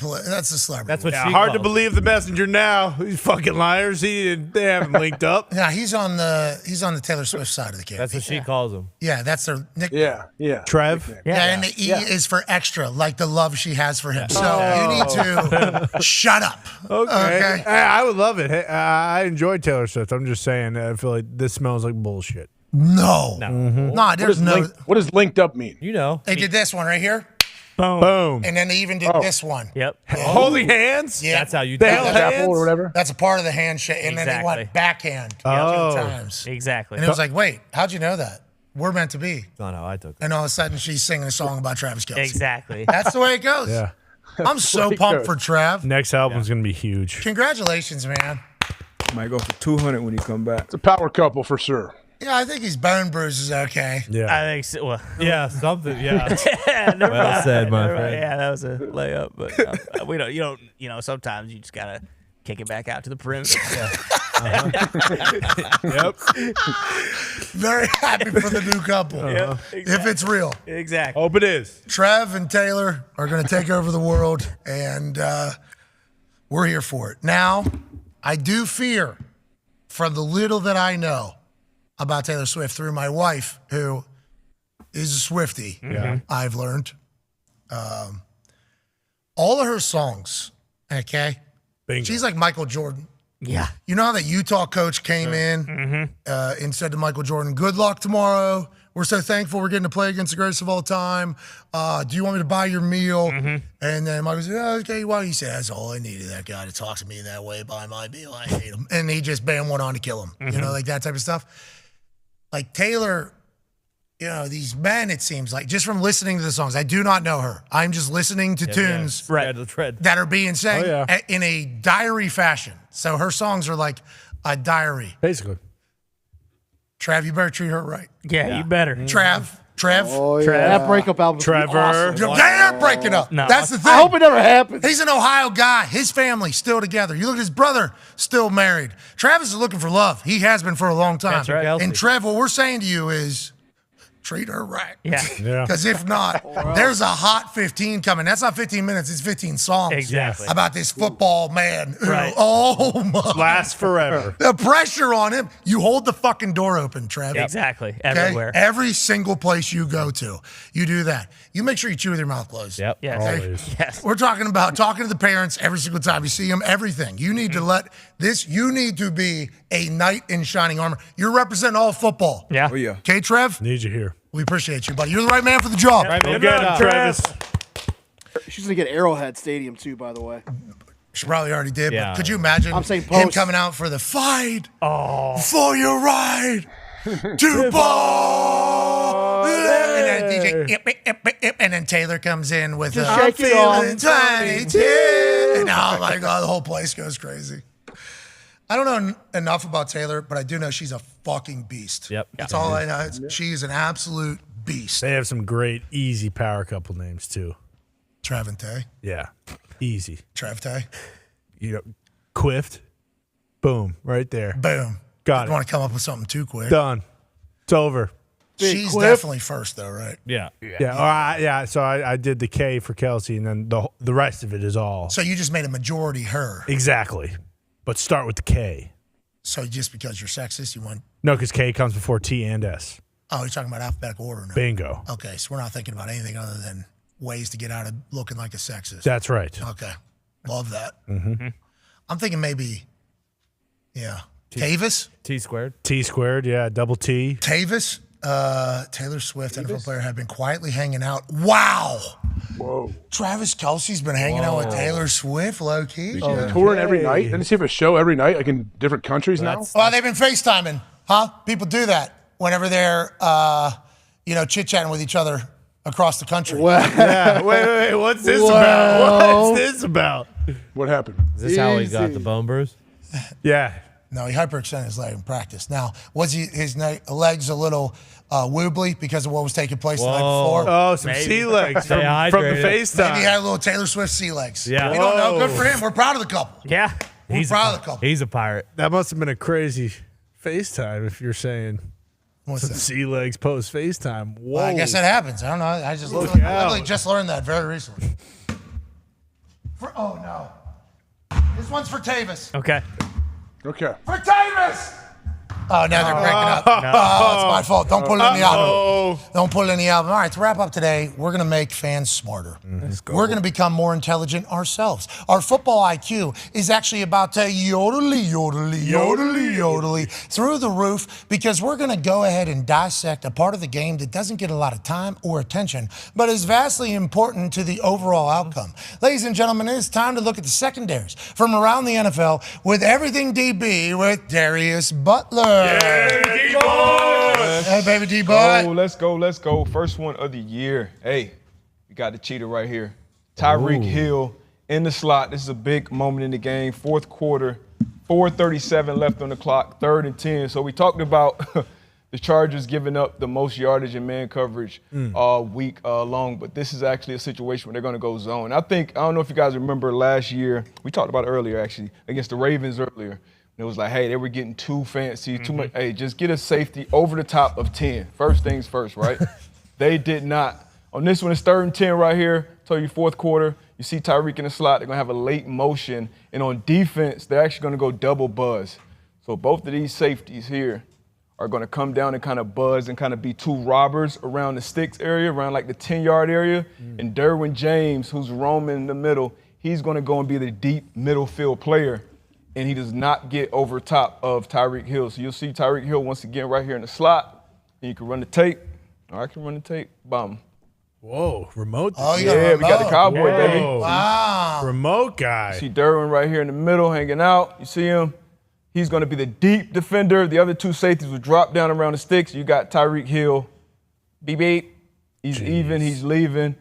celebrity. That's what Yeah, she hard to calls believe the messenger now. These fucking liars. They haven't linked up. Yeah, he's on the Taylor Swift side of the camp. That's what she calls him. Yeah, that's their nickname. Yeah. Trev. Yeah, and the E is for extra, like the love she has for him. So you need to shut up. Okay. I would love it. Hey, I enjoy Taylor Swift. I'm just saying, I feel like this smells like bullshit. No. Mm-hmm. Nah, there's no. What does linked up mean? You know. They did this one right here, Boom. and then they even did this one. Yep. Holding hands? Yeah. That's how you The do hell it. hands? Apple or whatever. That's a part of the handshake, and then they Exactly. went backhand Oh. 2 times. Exactly. And it was like, wait, how'd you know that? We're meant to be. That's not how I took it. And all of a sudden, she's singing a song about Travis Kelce. Exactly. That's the way it goes. Yeah. I'm so pumped for Trav. Next album's going to be huge. Congratulations, man. Might go for 200 when he come back. It's a power couple for sure. Yeah, I think his bone bruise is okay. Yeah. I think so. Well, Yeah, something. Yeah. yeah, never Well mind, said, my never mind. friend. Yeah, that was a layup. But we don't. You don't. You know, sometimes you just gotta kick it back out to the perimeter. Yep. Very happy for the new couple. Yep, If it's real. Exactly. Hope it is. Trev and Taylor are going to take over the world, and we're here for it. Now, I do fear, from the little that I know about Taylor Swift through my wife, who is a Swiftie, I've learned. All of her songs, okay? Bingo. She's like Michael Jordan. Yeah. You know how that Utah coach came in and said to Michael Jordan, good luck tomorrow. We're so thankful we're getting to play against the greatest of all time. Do you want me to buy your meal? And then Michael said, okay, well, he said, that's all I needed, that guy to talk to me that way, buy my meal. I hate him. And he just bam went on to kill him. You know, like that type of stuff. Like Taylor, you know, these men, it seems like, just from listening to the songs, I do not know her. I'm just listening to tunes that are being sang in a diary fashion. So her songs are like a diary. Basically. Trav, you better treat her right. Yeah, you better. Trev. Oh, yeah. Trev. That breakup album. Trevor. They're not breaking up. No. That's the thing. I hope it never happens. He's an Ohio guy. His family's still together. You look at his brother, still married. Travis is looking for love. He has been for a long time. That's right. And Trev, what we're saying to you is treat her right. Yeah. Yeah. Because if not, there's a hot 15 coming. That's not 15 minutes. It's 15 songs. Exactly. About this football man. Who, Right. oh, my. Lasts forever. The pressure on him. You hold the fucking door open, Trev. Exactly. Okay? Everywhere. Every single place you go to, you do that. You make sure you chew with your mouth closed. Yep. Yes. Always. Yes. We're talking about talking to the parents every single time you see them, everything. You need to let this, you need to be a knight in shining armor. You're representing all football. Yeah. Oh, yeah. Okay, Trev? Need you here. We appreciate you, buddy. You're the right man for the job. Right, Go man. get him, Travis. She's going to get Arrowhead Stadium, too, by the way. She probably already did, Yeah. but could you imagine I'm saying him post. coming out for the fight for your right to ball? And then DJ, and then Taylor comes in with Just a shake it off. feeling 22. And oh my God, the whole place goes crazy. I don't know enough about Taylor, but I do know she's a fucking beast. Yep. That's all I know. She's an absolute beast. They have some great, easy power couple names, too. Travante. Yeah. Easy. Travte. You know, Quift. Boom. Right there. Boom. Got Don't want to come up with something too quick. Done. It's over. She's Quiff. definitely first, though, right? Yeah. Yeah. So I did the K for Kelsey, and then the rest of it is all. So you just made a majority her. Exactly. But start with the K. So just because you're sexist, you want? No, because K comes before T and S. Oh, you're talking about alphabetical order now. Bingo. Okay, so we're not thinking about anything other than ways to get out of looking like a sexist. That's right. Okay, love that. Mm-hmm. I'm thinking maybe, yeah, Tavis. T squared. T squared, yeah, double T. Tavis. Taylor Swift, NFL player, have been quietly hanging out. Wow. Whoa. Travis Kelce's been hanging out with Taylor Swift, low key. Touring every night? Didn't she have a show every night, like in different countries now? Well, they've been FaceTiming, huh? People do that whenever they're, chit-chatting with each other across the country. Yeah. Wait. What's this about? What's this about? What happened? Is this how he got the bone bruise? Yeah. No, he hyperextended his leg in practice. Now, was his legs a little wobbly because of what was taking place the night before? Oh, some sea legs from the FaceTime. Maybe he had a little Taylor Swift sea legs. Yeah. We don't know. Good for him. We're proud of the couple. Yeah. We're proud of the couple. He's a pirate. That must have been a crazy FaceTime if you're saying What's some that? sea legs post FaceTime. Whoa. Well, I guess that happens. I don't know. I just literally just learned that very recently. Oh, no. This one's for Tavis. Okay. Okay. For Tavis! Oh, now they're breaking up. Oh, it's my fault. Don't put it in the album. Don't put it in the album. All right, to wrap up today, we're going to make fans smarter. We're going to become more intelligent ourselves. Our football IQ is actually about to yodely through the roof because we're going to go ahead and dissect a part of the game that doesn't get a lot of time or attention, but is vastly important to the overall outcome. Ladies and gentlemen, it is time to look at the secondaries from around the NFL with Everything DB with Darius Butler. Yeah, D-boy. Hey, baby D-boy. Oh, let's go. First one of the year. Hey, we got the cheater right here. Tyreek Hill in the slot. This is a big moment in the game. Fourth quarter, 4:37 left on the clock, 3rd and 10. So we talked about the Chargers giving up the most yardage in man coverage all week long, but this is actually a situation where they're going to go zone. I don't know if you guys remember last year, we talked about it earlier actually, against the Ravens earlier. It was like, hey, they were getting too fancy, too much. Hey, just get a safety over the top of 10. First things first, right? They did not. On this one, it's 3rd and 10 right here. Tell you fourth quarter. You see Tyreek in the slot. They're going to have a late motion. And on defense, they're actually going to go double buzz. So both of these safeties here are going to come down and kind of buzz and kind of be two robbers around the sticks area, around like the 10-yard area. And Derwin James, who's roaming in the middle, he's going to go and be the deep middle field player. And he does not get over top of Tyreek Hill. So you'll see Tyreek Hill once again right here in the slot. And you can run the tape. Or I can run the tape. Bum. Whoa, remote. Oh, you yeah, we got the cowboy, baby. Wow. Remote guy. You see Derwin right here in the middle hanging out. You see him. He's going to be the deep defender. The other two safeties will drop down around the sticks. You got Tyreek Hill. Beep, beep. He's even. He's leaving.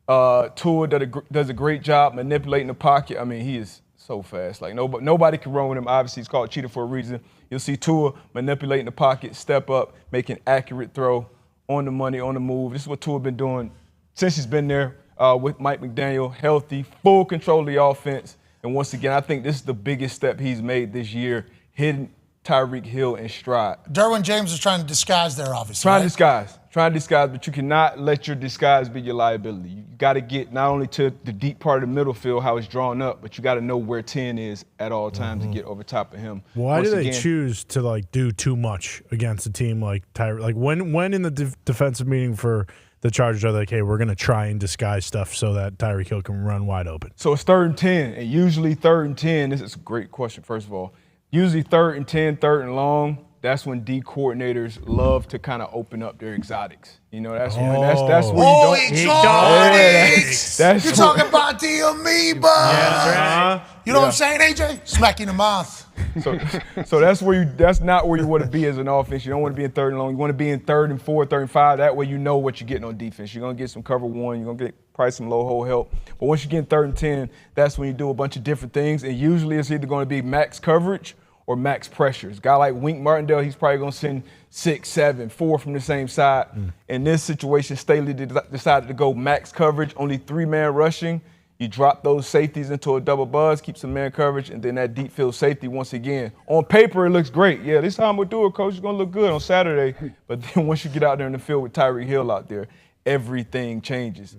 Tua does a great job manipulating the pocket. I mean, he is so fast. Like nobody can run with him. Obviously, he's called cheetah for a reason. You'll see Tua manipulating the pocket, step up, make an accurate throw on the money, on the move. This is what Tua been doing since he's been there with Mike McDaniel, healthy, full control of the offense. And once again, I think this is the biggest step he's made this year, hitting Tyreek Hill in stride. Derwin James is trying to disguise there, obviously. Trying to disguise, but you cannot let your disguise be your liability. You got to get not only to the deep part of the middle field, how it's drawn up, but you got to know where 10 is at all times and get over top of him. Why do they choose to do too much against a team like Tyreek? Like when in the defensive meeting for the Chargers are they like, hey, we're going to try and disguise stuff so that Tyreek Hill can run wide open? So it's 3rd and 10, and usually 3rd and 10, this is a great question, first of all. Usually 3rd and 10, 3rd and long, that's when D coordinators love to kind of open up their exotics. You know, that's when that's where you don't. Exotics! You're talking about the amoeba. Yeah, You know what I'm saying, AJ? Smack you in the mouth. So that's not where you want to be as an offense. You don't want to be in 3rd and long. You want to be in 3rd and 4, 3rd and 5. That way you know what you're getting on defense. You're going to get some cover one. You're going to get probably some low hole help. But once you get in 3rd and 10, that's when you do a bunch of different things. And usually it's either going to be max coverage or max pressures. A guy like Wink Martindale, he's probably going to send 6, 7, 4 from the same side. In this situation, Staley decided to go max coverage, only 3-man rushing. You drop those safeties into a double buzz, keep some man coverage, and then that deep field safety once again. On paper, it looks great. Yeah, this time we'll do it, Coach. It's going to look good on Saturday. But then once you get out there in the field with Tyreek Hill out there, everything changes.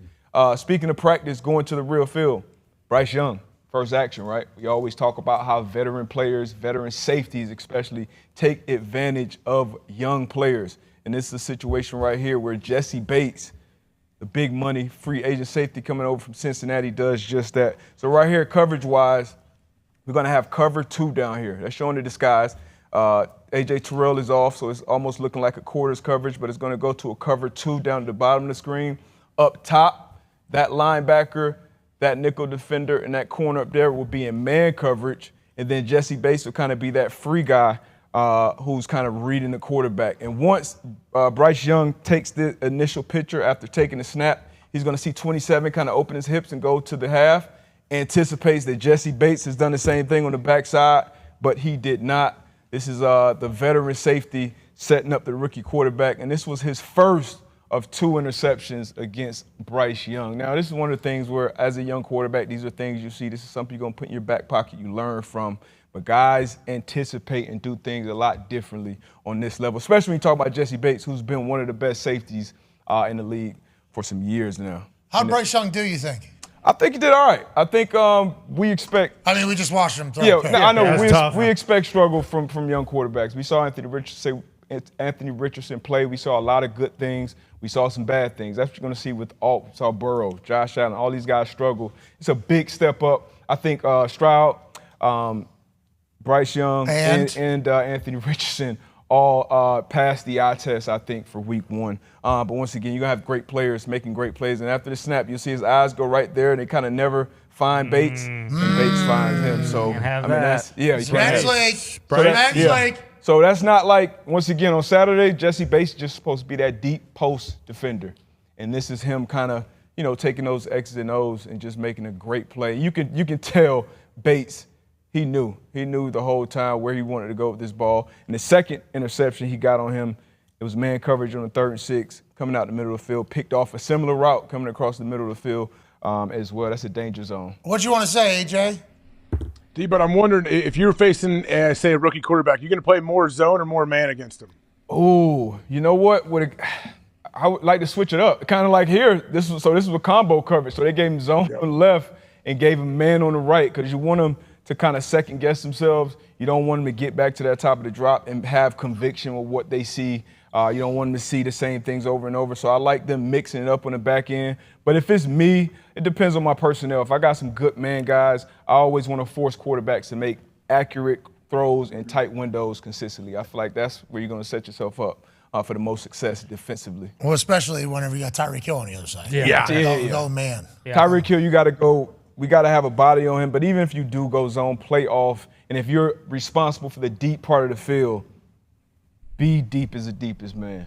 Speaking of practice, going to the real field, Bryce Young. First action, right? We always talk about how veteran players, veteran safeties especially, take advantage of young players. And this is a situation right here where Jesse Bates, the big money free agent safety coming over from Cincinnati, does just that. So right here, coverage-wise, we're going to have cover 2 down here. That's showing the disguise. A.J. Terrell is off, so it's almost looking like a quarters coverage, but it's going to go to a cover 2 down at the bottom of the screen. Up top, that linebacker, that nickel defender, and that corner up there will be in man coverage, and then Jesse Bates will kind of be that free guy who's kind of reading the quarterback. And once Bryce Young takes the initial picture after taking the snap, he's going to see 27 kind of open his hips and go to the half, anticipates that Jesse Bates has done the same thing on the backside, but he did not. This is the veteran safety setting up the rookie quarterback, and this was his first of 2 interceptions against Bryce Young. Now, this is one of the things where, as a young quarterback, these are things you see. This is something you're going to put in your back pocket, you learn from. But guys anticipate and do things a lot differently on this level, especially when you talk about Jesse Bates, who's been one of the best safeties in the league for some years now. How'd Bryce Young do, you think? I think he did all right. I think we expect. I mean, we just watched him throw. Yeah, I know. We expect struggle from young quarterbacks. We saw Anthony Richardson play. We saw a lot of good things. We saw some bad things. That's what you're going to see with Alt. We saw Burrow, Josh Allen, all these guys struggle. It's a big step up. I think Stroud, Bryce Young, and Anthony Richardson all passed the eye test, I think, for week 1. But once again, you're going to have great players making great plays. And after the snap, you'll see his eyes go right there, and they kind of never find Bates, and Bates finds him. So, I mean, that's, yeah. So that's not like, once again, on Saturday, Jesse Bates is just supposed to be that deep post defender. And this is him kind of, taking those X's and O's and just making a great play. You can tell Bates, he knew the whole time where he wanted to go with this ball. And the second interception he got on him, It was man coverage on the 3rd and 6, coming out the middle of the field, picked off a similar route coming across the middle of the field as well. That's a danger zone. What you want to say, AJ? But I'm wondering if you're facing, say, a rookie quarterback, you're going to play more zone or more man against him? Oh, you know what? I would like to switch it up. Kind of like here. This was a combo coverage. So they gave him zone on the left and gave him man on the right because you want them to kind of second guess themselves. You don't want them to get back to that top of the drop and have conviction with what they see. You don't want them to see the same things over and over. So I like them mixing it up on the back end. But if it's me, it depends on my personnel. If I got some good man guys, I always want to force quarterbacks to make accurate throws in tight windows consistently. I feel like that's where you're going to set yourself up for the most success defensively. Well, especially whenever you got Tyreek Hill on the other side. Yeah. Go man. Yeah. Tyreek Hill, you got to go. We got to have a body on him. But even if you do go zone, play off. And if you're responsible for the deep part of the field, be deep as the deepest man.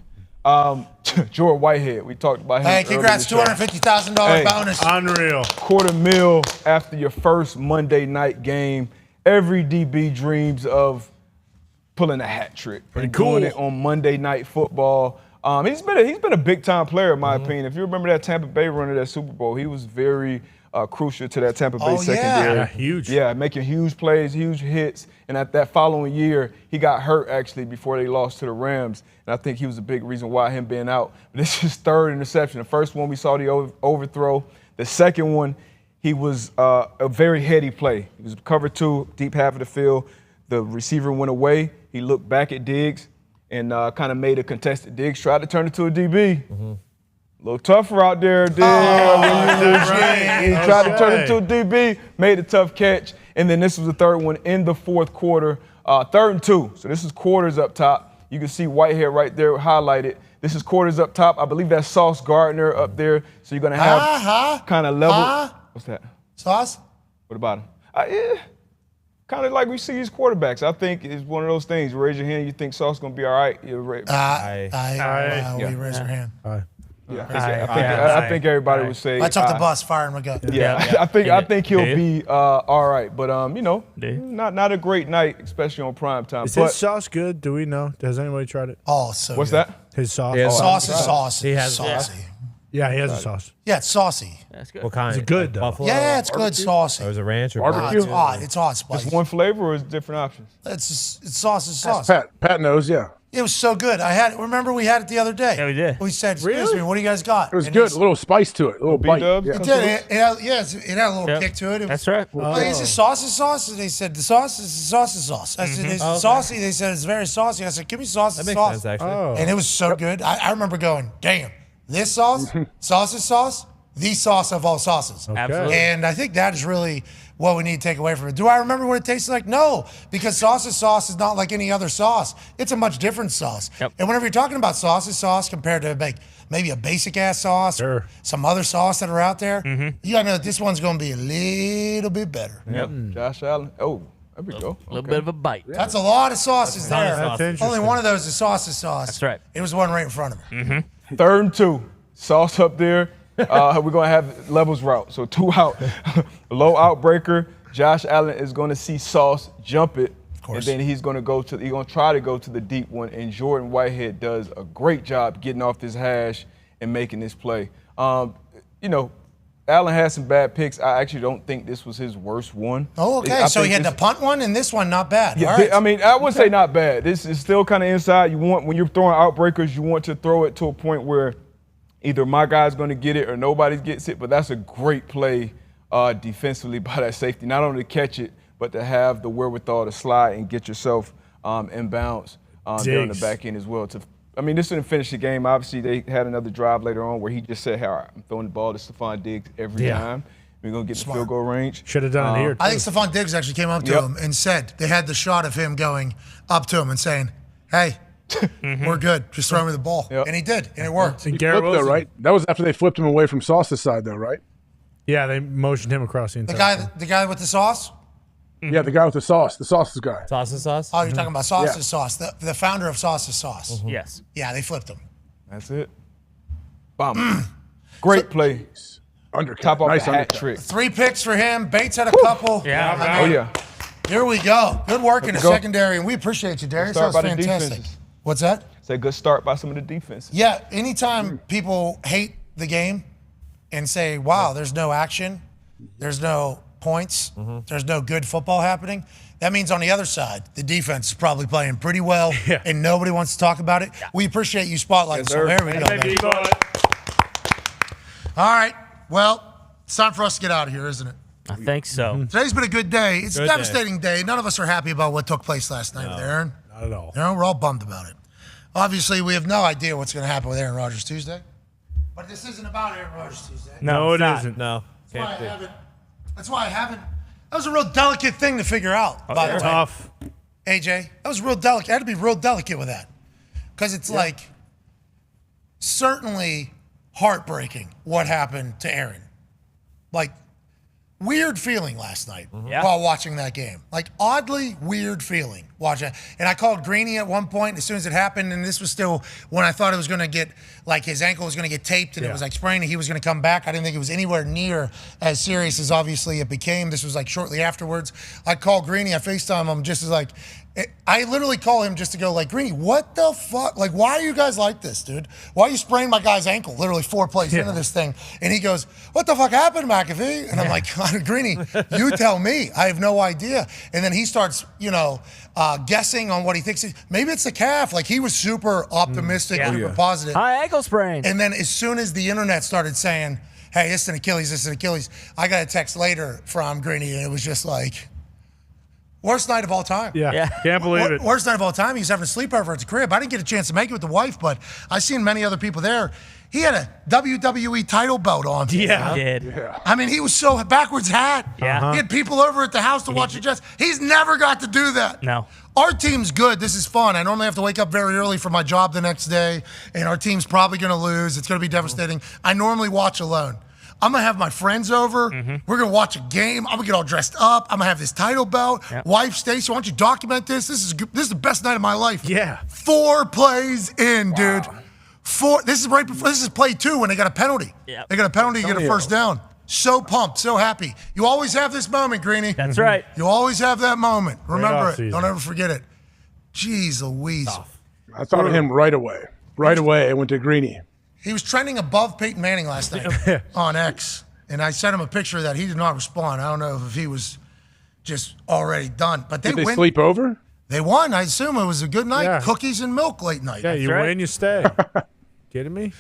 Jordan Whitehead, we talked about him. Hey, congrats, $250,000 bonus. Unreal. $250,000 after your first Monday night game. Every DB dreams of pulling a hat trick and doing it on Monday Night Football. He's been a big time player in my opinion. If you remember that Tampa Bay run of that Super Bowl, he was very crucial to that Tampa Bay secondary. Yeah, huge. Yeah, making huge plays, huge hits. And at that following year, he got hurt actually before they lost to the Rams. And I think he was a big reason why him being out. But this is his 3rd interception. The first one we saw the overthrow. The second one, he was a very heady play. He was cover 2, deep half of the field. The receiver went away. He looked back at Diggs and kind of made a contested. Diggs tried to turn it to a DB. A little tougher out there, Diggs. He tried to turn it to a DB, made a tough catch. And then this was the 3rd one in the 4th quarter, 3rd and 2. So this is quarters up top. You can see Whitehead right there highlighted. This is quarters up top. I believe that's Sauce Gardner up there. So you're going to have kind of level. What's that? Sauce? What about him? Yeah. Kind of like we see these quarterbacks. I think it's one of those things. You raise your hand, you think Sauce going to be all right. We raise our hand. I think everybody would say. Lights off the bus, fire in my gut. I think he'll be all right. But not a great night, especially on prime time. Is his sauce good? Do we know? Has anybody tried it? Oh, so what's good. that? His sauce. Sauce is saucy. He has saucy. Yeah, he has a sauce. Yeah, it's saucy. That's good. What kind? Is it good though? Buffalo? Yeah, it's good saucy. Or is it ranch or barbecue? It's hot spicy. Just one flavor or is it different options? It's sauce is sauce. Pat knows, yeah. It was so good. Remember we had it the other day. Yeah, we did. We said, excuse me, what do you guys got? It was good. A little spice to it. A little bite. It did. It had a little kick to it. That's right. Is it sauce is sauce? And they said, the sauce is sauce is sauce. I said, it's saucy. They said, it's very saucy. I said, give me sauce That is makes sauce. sense, actually. And it was so good. I remember going, damn, this sauce, sauce is sauce, the sauce of all sauces. Absolutely. And I think that is really what we need to take away from it. Do I remember what it tastes like? No, because sauce is not like any other sauce. It's a much different sauce. Yep. And whenever you're talking about sauce compared to maybe a basic ass sauce or some other sauce that are out there, you gotta know that this one's gonna be a little bit better. Yep. Josh Allen. Oh, there we go. A little bit of a bite. That's a lot of sauces there. That's Only one of those is sauce is sauce. That's right. It was the one right in front of her. 3rd and 2. Sauce up there. We're going to have levels route. So 2 out. Low outbreaker. Josh Allen is going to see Sauce jump it. Of course. And then he's going to try to go to the deep one. And Jordan Whitehead does a great job getting off this hash and making this play. Allen had some bad picks. I actually don't think this was his worst one. Oh, okay. So he had the punt one and this one not bad. Yeah, all right. I mean, I would say not bad. This is still kind of inside. When you're throwing outbreakers, you want to throw it to a point where either my guy's going to get it or nobody gets it. But that's a great play defensively by that safety. Not only to catch it, but to have the wherewithal to slide and get yourself in bounds there on the back end as well. This didn't finish the game. Obviously, they had another drive later on where he just said, hey, all right, I'm throwing the ball to Stephon Diggs every time. We're going to get the field goal range. Should have done it here, too. I think Stephon Diggs actually came up to him and said, they had the shot of him going up to him and saying, hey, we're good. Just throw me the ball. Yep. And he did, and it worked. And Garrett Wilson, right? That was after they flipped him away from Sauce's side, though, right? Yeah, they motioned him across the inside. The guy with the sauce? Yeah, the guy with the sauce's guy. Sauce's sauce? Oh, you're talking about Sauce's Sauce, the founder of Sauce's Sauce. Yes. Yeah, they flipped him. That's it. Bomb. Great play. Undercut. Top off Nice the hat undercut. trick. 3 picks for him. Bates had a couple. Yeah. Here we go. Good work in the secondary, and we appreciate you, Darius. That was fantastic. What's that? it's a good start by some of the defenses. Yeah, anytime people hate the game and say, wow, there's no action, there's no points, there's no good football happening, that means on the other side, the defense is probably playing pretty well, and nobody wants to talk about it. We appreciate you spotlighting. So there we go, man. All right, well, it's time for us to get out of here, isn't it? I think so. Today's been a good day. It's Good a devastating day. None of us are happy about what took place last night with Aaron. Not at all. You know, we're all bummed about it. Obviously, we have no idea what's going to happen with Aaron Rodgers Tuesday. But this isn't about Aaron Rodgers Tuesday. No, it not. isn't. No. That's why I haven't. That was a real delicate thing to figure out, by the way. Tough. AJ, that was real delicate. I had to be real delicate with that. Because it's like, certainly heartbreaking what happened to Aaron. Like, weird feeling last night while watching that game. Like, oddly weird feeling watching it. And I called Greeny at one point as soon as it happened, and this was still when I thought it was going to get, like, his ankle was going to get taped and it was like sprained and he was going to come back. I didn't think it was anywhere near as serious as obviously it became. This was like shortly afterwards. I called Greeny, I FaceTime him just as like, I literally call him just to go like, Greeny, what the fuck? Like, why are you guys like this, dude? Why are you spraying my guy's ankle literally 4 plays into this thing? And he goes, what the fuck happened, McAfee? And I'm like, Greeny, you tell me. I have no idea. And then he starts, guessing on what he thinks. Maybe it's the calf. Like, he was super optimistic, super positive. High ankle sprain. And then as soon as the internet started saying, hey, this is an Achilles, I got a text later from Greeny, and it was just like, worst night of all time. Yeah. Can't believe it. Worst night of all time. He was having a sleepover at the crib. I didn't get a chance to make it with the wife, but I seen many other people there. He had a WWE title belt on. Yeah, he did. Yeah. I mean, he was so backwards hat. Yeah. He had people over at the house to watch the Jets. He's never got to do that. No. Our team's good. This is fun. I normally have to wake up very early for my job the next day, and our team's probably going to lose. It's going to be devastating. I normally watch alone. I'm going to have my friends over. We're going to watch a game. I'm going to get all dressed up. I'm going to have this title belt. Wife, Stacey, why don't you document this? This is the best night of my life. Yeah. 4 plays in, dude. 4. This is right before. This is play 2 when they got a penalty. Yep. They got a penalty to get a first down. So pumped, so happy. You always have this moment, Greeny. That's right. You always have that moment. Remember it. offseason. Don't ever forget it. Jeez Louise. I thought of him right away. Right away, I went to Greeny. He was trending above Peyton Manning last night on X, and I sent him a picture of that. He did not respond. I don't know if he was just already done. But Did they sleep over? They won. I assume it was a good night. Yeah. Cookies and milk late night. Yeah, you win, you stay. Kidding me?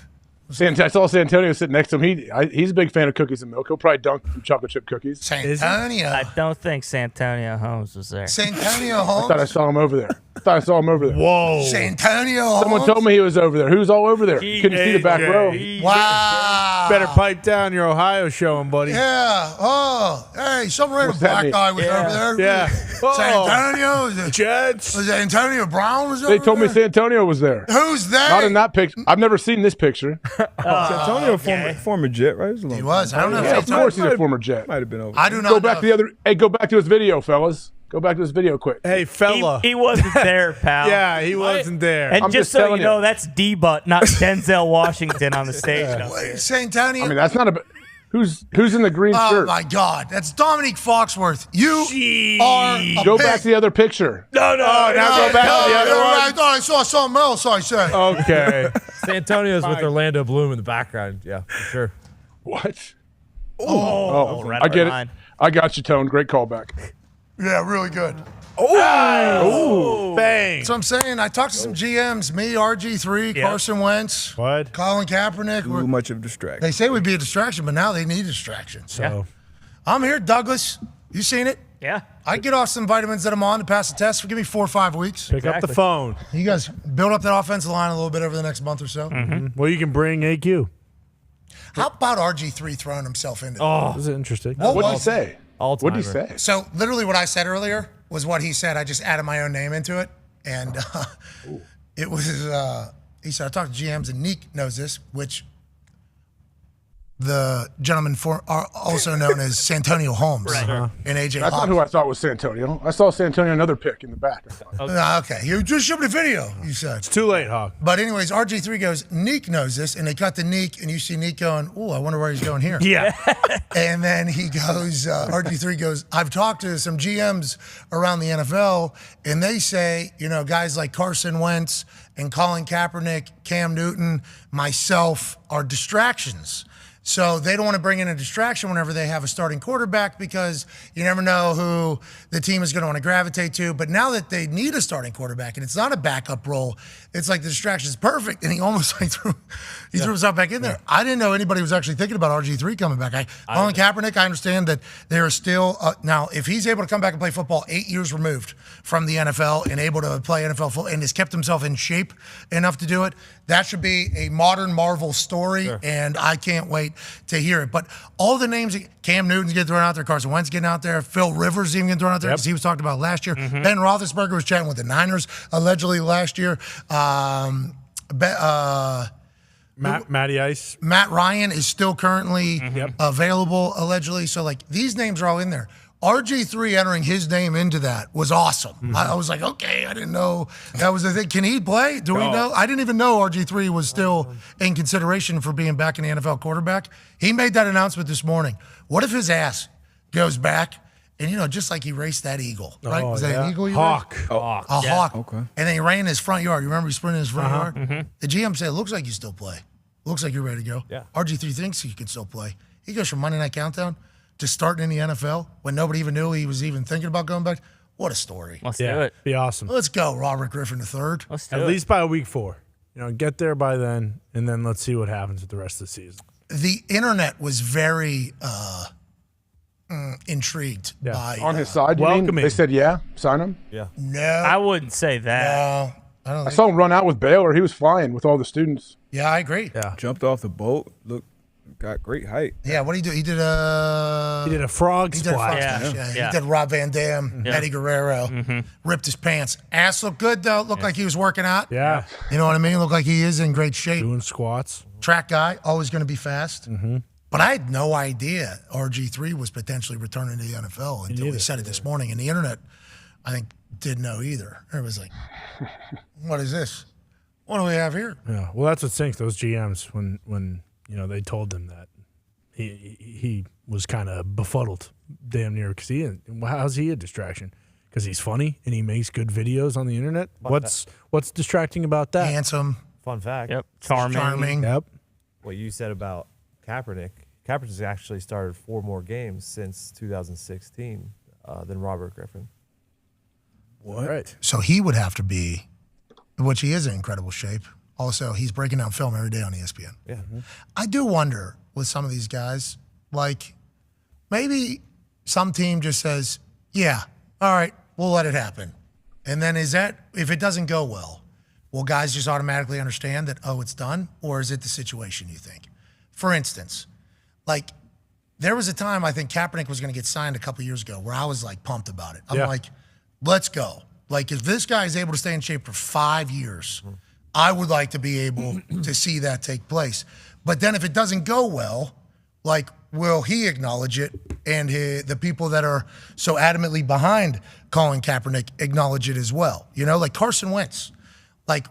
I saw Santonio sitting next to him. He's a big fan of cookies and milk. He'll probably dunk some chocolate chip cookies. Santonio. I don't think Santonio Holmes was there. Santonio I Holmes. thought I saw him over there. Whoa. Santonio Holmes. Someone told me he was over there. Who's all over there? Couldn't see the back row. Wow. Better pipe down your Ohio showing, buddy. Yeah. Oh, hey, some random black guy was over there. Yeah. Santonio. Jets. Was it Antonio Brown? Was They over told me there? Santonio was there. Who's they? Not in that picture. I've never seen this picture. Santonio, former Jet, right? He was. I don't know if Yeah, of Santonio- course he's a former Jet. Might have been over. I do not Go back know. to the other. Hey, go back to his video, fellas. Go back to his video quick. Hey, fella. He wasn't there, pal. Yeah, he wasn't there. And I'm just just so you telling know, you. that's D-Butt, not Denzel Washington on the stage. No. Wait, Santonio. I mean, that's not a. Who's in the green Oh shirt? my God, that's Dominique Foxworth. You are a Go pig. back to the other picture. No, now go back to the other I one. thought I saw something else. I said. Okay. Santonio's with Orlando Bloom in the background. Yeah, for sure. What? Oh, right I get line. it. I got you, Tone. Great callback. Yeah, really good. Oh, bang. That's what I'm saying. I talked to some GMs, me, RG3, Carson Wentz, What? Colin Kaepernick. Too much of a distraction. They say we'd be a distraction, but now they need a distraction. So, I'm here, Douglas. You seen it? Yeah. I get off some vitamins that I'm on to pass the test. Give me 4 or 5 weeks. pick up the phone. You guys build up that offensive line a little bit over the next month or so. Well, you can bring AQ. How about RG3 throwing himself into Oh, this is interesting. What What'd he was- say? What'd he say? So literally what I said earlier was what he said. I just added my own name into it. And it was, he said, I talked to GMs and Neek knows this, which the gentleman are also known as Santonio Holmes and AJ That's not Hawk. who I thought was Santonio. I saw Santonio another pick in the back. Okay, you just showed me the video, you said. It's too late, Hawk. But anyways, RG3 goes, Neek knows this, and they cut to Neek, and you see Neek going, oh, I wonder where he's going here. Yeah. And then he goes, RG3 goes, I've talked to some GMs around the NFL, and they say, guys like Carson Wentz and Colin Kaepernick, Cam Newton, myself are distractions. So they don't want to bring in a distraction whenever they have a starting quarterback because you never know who the team is going to want to gravitate to. But now that they need a starting quarterback and it's not a backup role, it's like the distraction is perfect. And he almost like threw himself back in there. I didn't know anybody was actually thinking about RG3 coming back. Colin Kaepernick, I understand that there are still now if he's able to come back and play football 8 years removed from the NFL and able to play NFL football and has kept himself in shape enough to do it, that should be a modern Marvel story. Sure. And I can't wait to hear it. But all the names, Cam Newton's getting thrown out there, Carson Wentz getting out there, Phil Rivers even getting thrown out there because he was talked about last year. Ben Roethlisberger was chatting with the Niners allegedly last year. Matty Ice. Matt Ryan is still currently available allegedly. So like these names are all in there. RG3 entering his name into that was awesome. I was like, okay, I didn't know that was the thing. Can he play? Do we know? I didn't even know RG3 was still in consideration for being back in the NFL quarterback. He made that announcement this morning. What if his ass goes back and, just like he raced that eagle, right? Was that an eagle? Hawk. A hawk. Okay. And then he ran in his front yard. You remember he sprinted in his front yard? The GM said, it looks like you still play. Looks like you're ready to go. Yeah. RG3 thinks he can still play. He goes from Monday Night Countdown to starting in the NFL when nobody even knew he was even thinking about going back. What a story. Let's do it. Be awesome. Let's go, Robert Griffin III. Let's do At it. least by week 4. Get there by then, and then let's see what happens with the rest of the season. The internet was very intrigued by on his side. You mean? They said, sign him. Yeah. No, I wouldn't say that. No, I saw him run out with Baylor. He was flying with all the students. Yeah, I agree. Yeah, jumped off the boat. Look, got great height. Yeah, what did he do? He did a frog splash. Yeah. He did Rob Van Dam, Eddie Guerrero, ripped his pants. Ass looked good though. Looked like he was working out. Yeah, you know what I mean. Looked like he is in great shape. Doing squats. Track guy, always going to be fast. But I had no idea RG3 was potentially returning to the NFL until he said it this morning. And the internet, I think, didn't know either. It was like, what is this? What do we have here? Yeah, well, that's what sinks those GMs when they told him that he was kind of befuddled, damn near, because how's he a distraction? Because he's funny and he makes good videos on the internet. What's distracting about that? Handsome, Fun fact. Yep. Charming. Yep. What you said about Kaepernick. Kaepernick's actually started 4 more games since 2016 than Robert Griffin. What? Right. So he would have to be, which he is in incredible shape. Also, he's breaking down film every day on ESPN. Yeah. I do wonder with some of these guys, like maybe some team just says, yeah, all right, we'll let it happen. And then if it doesn't go well, will guys just automatically understand that, it's done? Or is it the situation you think? For instance, like there was a time I think Kaepernick was going to get signed a couple years ago where I was like pumped about it. I'm like, let's go. Like if this guy is able to stay in shape for 5 years, I would like to be able to see that take place. But then if it doesn't go well, like will he acknowledge it and the people that are so adamantly behind Colin Kaepernick acknowledge it as well? Like Carson Wentz. Like,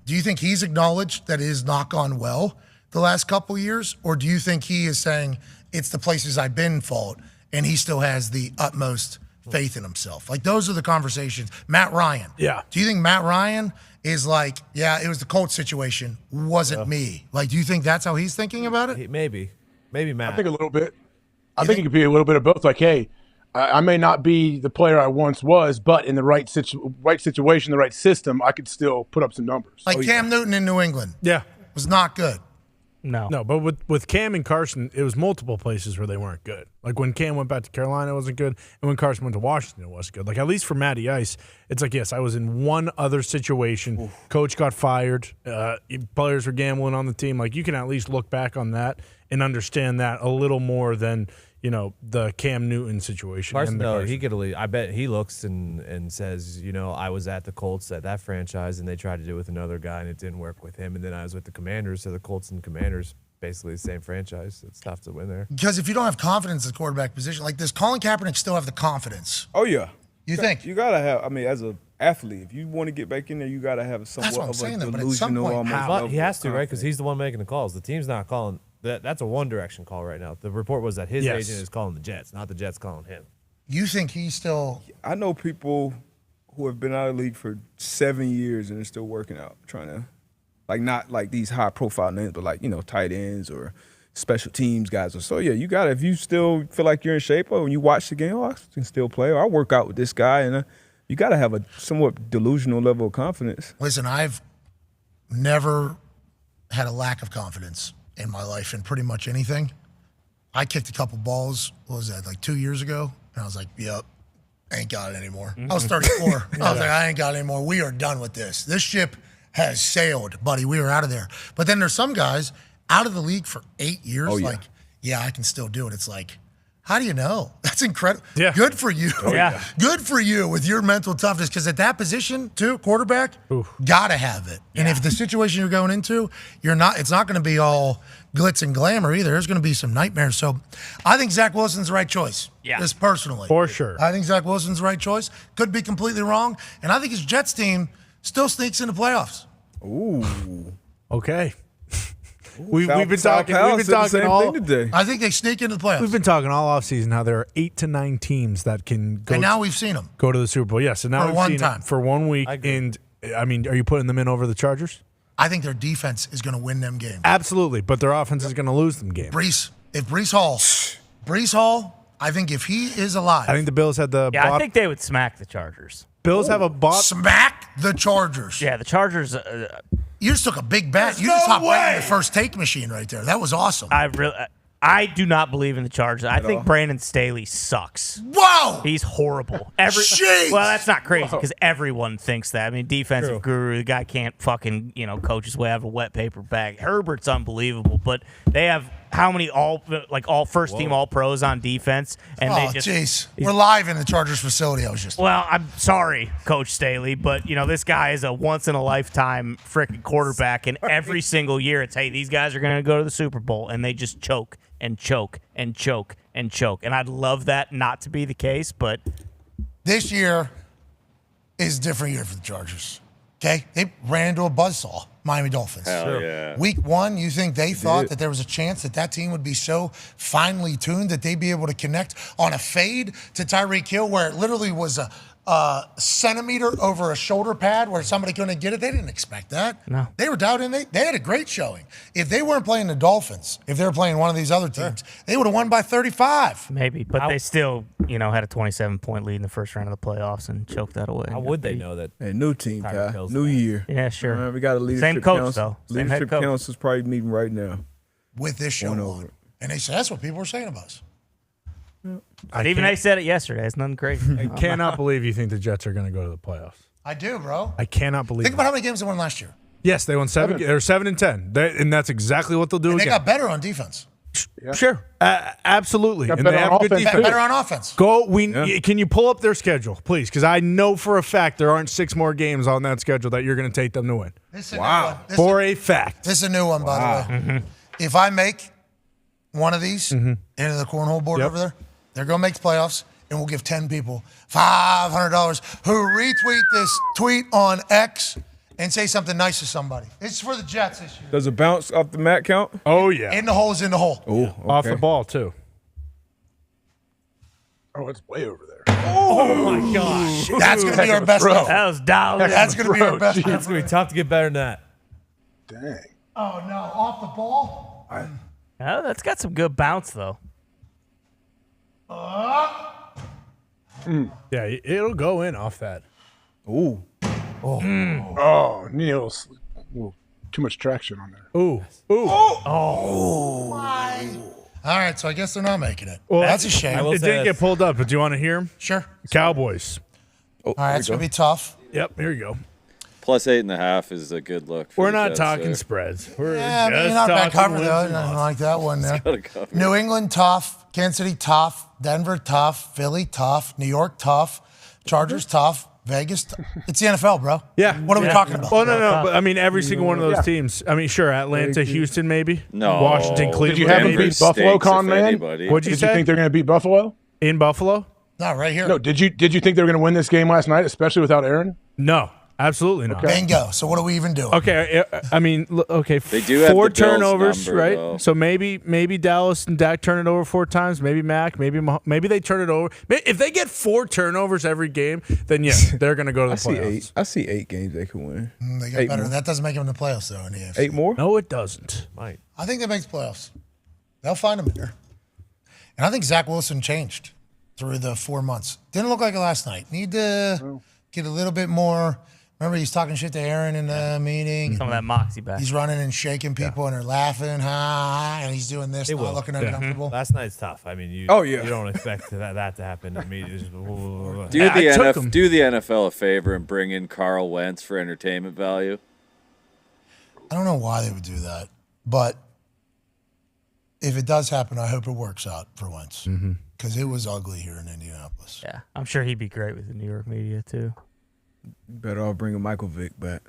do you think he's acknowledged that it has not gone well the last couple years? Or do you think he is saying it's the places I've been fault and he still has the utmost faith in himself? Like those are the conversations. Matt Ryan. Yeah. Do you think Matt Ryan is like, it was the Colts situation, wasn't me? Like, do you think that's how he's thinking about it? Maybe Matt. I think a little bit. I think it could be a little bit of both. Like, hey, I may not be the player I once was, but in the right situation, the right system, I could still put up some numbers. Like Cam Newton in New England. Yeah. Was not good. No, but with Cam and Carson, it was multiple places where they weren't good. Like when Cam went back to Carolina, it wasn't good. And when Carson went to Washington, it wasn't good. Like at least for Matty Ice, it's like, yes, I was in one other situation. Oof. Coach got fired. Players were gambling on the team. Like you can at least look back on that and understand that a little more than, the Cam Newton situation. Carson, I bet he looks and says, I was at the Colts at that franchise and they tried to do it with another guy and it didn't work with him. And then I was with the Commanders, so the Colts and Commanders basically the same franchise. It's tough to win there. Because if you don't have confidence in the quarterback position, like does Colin Kaepernick still have the confidence? Oh, yeah. You think? You got to have, as an athlete, if you want to get back in there, you got to have somewhat of a delusional He has to, right? Because he's the one making the calls. The team's not calling. That's a one-direction call right now. The report was that his agent is calling the Jets, not the Jets calling him. You think he's still... I know people who have been out of the league for 7 years and are still working out, trying to, like, not like these high profile names, but like, tight ends or special teams guys. Or so, yeah, you got to, if you still feel like you're in shape, or when you watch the game, I can still play, or I work out with this guy, and you got to have a somewhat delusional level of confidence. Listen, I've never had a lack of confidence in my life in pretty much anything. I kicked a couple balls, what was that, like 2 years ago? And I was like, yep, ain't got it anymore. I was 34. I was like, I ain't got it anymore. We are done with this. This ship has sailed, buddy. We are out of there. But then there's some guys out of the league for 8 years, like, yeah, I can still do it. It's like, how do you know? That's incredible. Yeah. Good for you. Yeah. Good for you with your mental toughness, because at that position, too, quarterback, got to have it. And if the situation you're going into, it's not going to be all glitz and glamour either. There's going to be some nightmares. So I think Zach Wilson's the right choice. Yeah. Just personally. For sure. I think Zach Wilson's the right choice. Could be completely wrong. And I think his Jets team still sneaks into playoffs. Ooh. Okay. We've been talking all today. I think they sneak into the playoffs. We've been talking all offseason how there are 8 to 9 teams that can go. And now we've seen them. Go to the Super Bowl. Yes, and now For we've one seen time. it for 1 week. And I mean, are you putting them in over the Chargers? I think their defense is going to win them games. Absolutely, but their offense is going to lose them games. Brees Hall, I think if he is alive. I think the Bills had the. Yeah, I think they would smack the Chargers. Bills have a bot. Smack the Chargers. Yeah, the Chargers. You just took a big bet. You just hopped right in the first take machine right there. That was awesome. I do not believe in the Chargers. I think Brandon Staley sucks. Whoa! He's horrible. Jeez! Well, that's not crazy because everyone thinks that. I mean, defensive guru, the guy can't fucking, coach his way out of a wet paper bag. Herbert's unbelievable, but they have how many all first team all pros on defense, and they just. Jeez, we're live in the Chargers facility. I was just. Well, I'm sorry, Coach Staley, but this guy is a once in a lifetime freaking quarterback, and every single year it's these guys are going to go to the Super Bowl, and they just choke and choke and choke and choke, and I'd love that not to be the case, but this year is a different year for the Chargers. Okay, they ran into a buzzsaw. Miami Dolphins. Hell yeah. Week 1, you think they thought that there was a chance that team would be so finely tuned that they'd be able to connect on a fade to Tyreek Hill where it literally was a centimeter over a shoulder pad where somebody couldn't get it? They didn't expect that. No. They were doubting. They had a great showing. If they weren't playing the Dolphins, if they were playing one of these other teams, they would have won by 35. maybe. But they still, had a 27-point lead in the first round of the playoffs and choked that away. How would they know that? Hey, new team, Kyle. New year. Yeah, sure. We got a leadership Same coach, council. though. Same head Leadership coach. council is probably meeting right now. With this show on. And they said that's what people were saying about us. But even they said it yesterday. It's nothing crazy. I cannot believe you think the Jets are going to go to the playoffs. I do, bro. I cannot believe Think about how many games they won last year. Yes, they won 7. They're 7-10, and that's exactly what they'll do And they again. got better on defense. Sure, absolutely. Got And better they on have good offense, defense. Better on offense. Can you pull up their schedule, please? Because I know for a fact there aren't 6 more games on that schedule that you're going to take them to win. This is a new one. For a fact. This is a new one, by the way. Mm-hmm. If I make one of these into the cornhole board over there, they're going to make the playoffs, and we'll give 10 people $500 who retweet this tweet on X and say something nice to somebody. It's for the Jets this year. Does it bounce off the mat count? Oh, yeah. In the hole is in the hole. Oh, okay. Off the ball, too. Oh, it's way over there. Oh, my gosh. That's going to be our best throw. effort. That was dialed in. That's going to be our best It's effort. going to be tough to get better than that. Dang. Oh, no. Off the ball? Oh, that's got some good bounce, though. Yeah, it'll go in off that. Ooh. Oh, Neil's too much traction on there. Ooh. All right, so I guess they're not making it. Well, that's a shame. It didn't get pulled up, but do you want to hear him? Sure. Cowboys. All right, it's going to be tough. Yep, here you go. Plus 8.5 is a good look. For We're the not Jets talking there. spreads. We're Yeah, just you're not bad talking cover, wins though. and Nothing losses. like that one there. Gotta cover. New England, tough. Kansas City, tough. Denver, tough. Philly, tough. New York, tough. Chargers, tough. Vegas, it's the NFL, bro. Yeah. What are we talking about? Oh, no. But I mean, every single one of those teams. I mean, sure, Atlanta, Houston, maybe. No. Washington, Cleveland. Did you have them maybe. beat Buffalo, Con Man? anybody. What'd you Did say? you think they're going to beat Buffalo? In Buffalo? No, right here. No. Did you think they were going to win this game last night, especially without Aaron? No. Absolutely not. Bingo. So what are we even doing? Okay, I mean, okay, They do have 4 the Bills' turnovers, number, right? though. So maybe Dallas and Dak turn it over 4 times. Maybe Mac. Maybe they turn it over. If they get 4 turnovers every game, then yeah, they're going to go to the playoffs. I see 8 games they could win. They got 8 better. more. That doesn't make them in the playoffs, though, in the AFC. 8 more? No, it doesn't. Might. I think that makes playoffs. They'll find them there. And I think Zach Wilson changed through the 4 months. Didn't look like it last night. Need to get a little bit more. Remember, he's talking shit to Aaron in the meeting. Some of that moxie back. He's running and shaking people, and they're laughing, and he's doing this, not looking uncomfortable. Last night's tough. I mean, you don't expect that to happen immediately. Do the NFL a favor and bring in Carl Wentz for entertainment value? I don't know why they would do that, but if it does happen, I hope it works out for Wentz because it was ugly here in Indianapolis. Yeah, I'm sure he'd be great with the New York media too. Better off bringing Michael Vick back.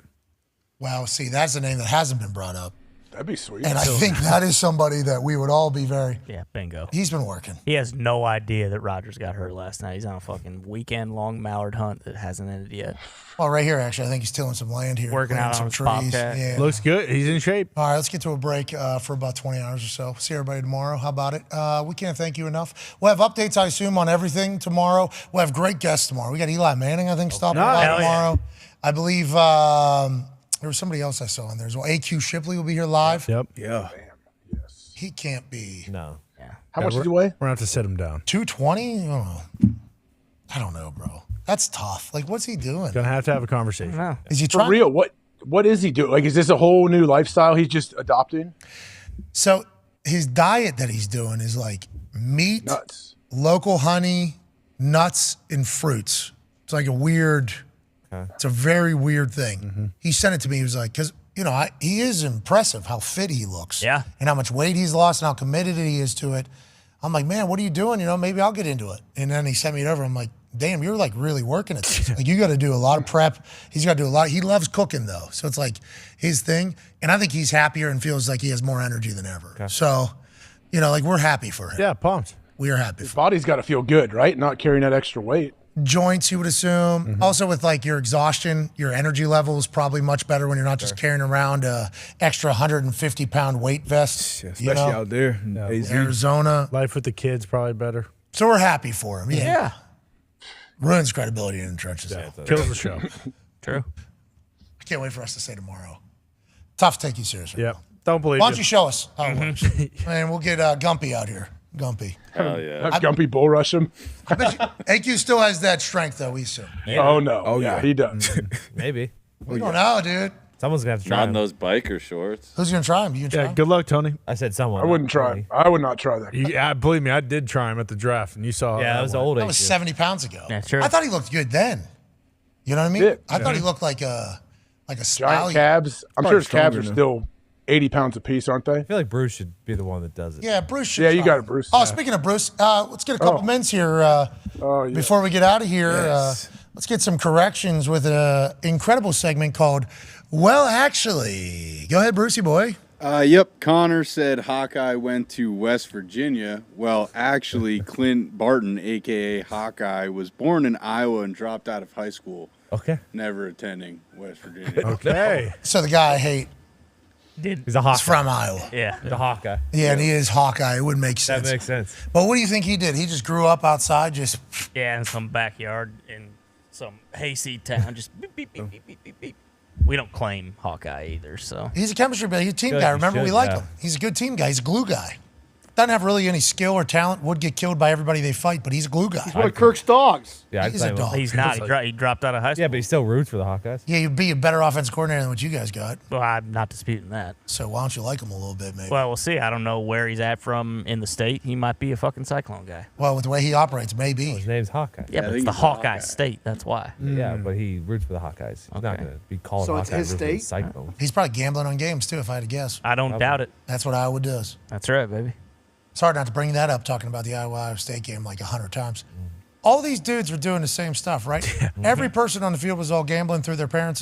Well, see, that's a name that hasn't been brought up. That'd be sweet. And I think that is somebody that we would all be very. Yeah, bingo. He's been working. He has no idea that Rodgers got hurt last night. He's on a fucking weekend-long mallard hunt that hasn't ended yet. Well, right here, actually, I think he's tilling some land here. Working out some on his trees. Bobcat. Yeah. Looks good. He's in shape. All right, let's get to a break for about 20 hours or so. See everybody tomorrow. How about it? We can't thank you enough. We'll have updates, I assume, on everything tomorrow. We'll have great guests tomorrow. We got Eli Manning, I think, stopping by tomorrow. Yeah. I believe there was somebody else I saw in there as well. AQ Shipley will be here live. Yep. Yeah. He can't be. No. Yeah. How much did you weigh? We're going to have to sit him down. 220? I don't know, bro. That's tough. Like, what's he doing? Going to have a conversation. Is he For trying? real? What is he doing? Like, is this a whole new lifestyle he's just adopting? So his diet that he's doing is like meat, nuts, local honey, nuts, and fruits. It's like a weird. It's a very weird thing. He sent it to me. He was like, because he is impressive how fit he looks. Yeah. And how much weight he's lost and how committed he is to it. I'm like, man, what are you doing? Maybe I'll get into it. And then he sent me it over. I'm like, damn, you're like really working at this. Like you got to do a lot of prep. He's got to do a lot. He loves cooking though. So it's like his thing. And I think he's happier and feels like he has more energy than ever. Okay. So, like we're happy for him. Yeah, pumped. We are happy. His body's got to feel good, right? Not carrying that extra weight. Joints, you would assume. Also with like your exhaustion, your energy level is probably much better when you're not just carrying around a extra 150-pound weight vest. Yeah, especially out there in AZ. Arizona. Life with the kids probably better. So we're happy for him. Yeah. Ruins credibility in the trenches. Yeah, kills the show. True. I can't wait for us to say tomorrow. Tough to take you seriously. Yep. Don't believe Why don't you show us how it works? And we'll get Gumpy out here. Gumpy. Hell yeah. Have Gumpy bull rush him. I bet you, AQ still has that strength, though, we assume. Oh, no. Oh, yeah, he does. Maybe. We don't know, dude. Someone's going to have to try Not in him. those biker shorts. Who's going to try him? You gonna try Yeah, him? good luck, Tony. I said someone. I wouldn't try. I would not try that. Yeah, believe me, I did try him at the draft, and you saw. Yeah, that was old. That was 70 pounds ago. Yeah, sure. I thought he looked good then. You know what I mean? Yeah. I thought he looked like a Giant stallion. calves. I'm Probably sure his calves are stronger still 80 pounds apiece, aren't they? I feel like Bruce should be the one that does it. Yeah, Bruce should Yeah, you try got him. it, Bruce. Oh, speaking of Bruce, let's get a couple minutes here Oh, yeah. before we get out of here. Yes. Let's get some corrections with an incredible segment called Well, Actually. Go ahead, Brucey boy. Yep, Connor said Hawkeye went to West Virginia. Well, actually, Clint Barton, a.k.a. Hawkeye, was born in Iowa and dropped out of high school, Okay. never attending West Virginia. Okay. So the guy I hate He's a is Hawkeye. from Iowa. Yeah. The Hawkeye. Yeah, and he is Hawkeye. It wouldn't make That sense. makes sense. But what do you think he did? He just grew up outside, just Yeah, in some backyard in some hayseed town. Just beep, beep, beep, beep, beep, beep, beep. We don't claim Hawkeye either, so. he's a chemistry guy. He's a team Good, guy. you Remember, should, we like yeah. him. He's a good team guy. He's a glue guy. Doesn't have really any skill or talent. Would get killed by everybody they fight, but he's a glue guy. He's one of Kirk's dogs. Yeah, I'd He's a claim him. dog. He's not. He dropped out of high school. Yeah, but he still roots for the Hawkeyes. Yeah, you'd be a better offensive coordinator than what you guys got. Well, I'm not disputing that. So why don't you like him a little bit, maybe? Well, we'll see. I don't know where he's at from in the state. He might be a fucking Cyclone guy. Well, with the way he operates, maybe. His name's Hawkeye. Yeah, I but it's think the he's a Hawkeye Hawkeye. state. That's why. Yeah, but he roots for the Hawkeyes. He's not Okay. going to be called So it's Hawkeye. his rooting for the state? Cyclones. He's probably gambling on games, too, if I had to guess. I don't doubt it. That's what Iowa does. That's right, baby. It's hard not to bring that up, talking about the Iowa State game like 100 times. All these dudes were doing the same stuff, right? Every person on the field was all gambling through their parents'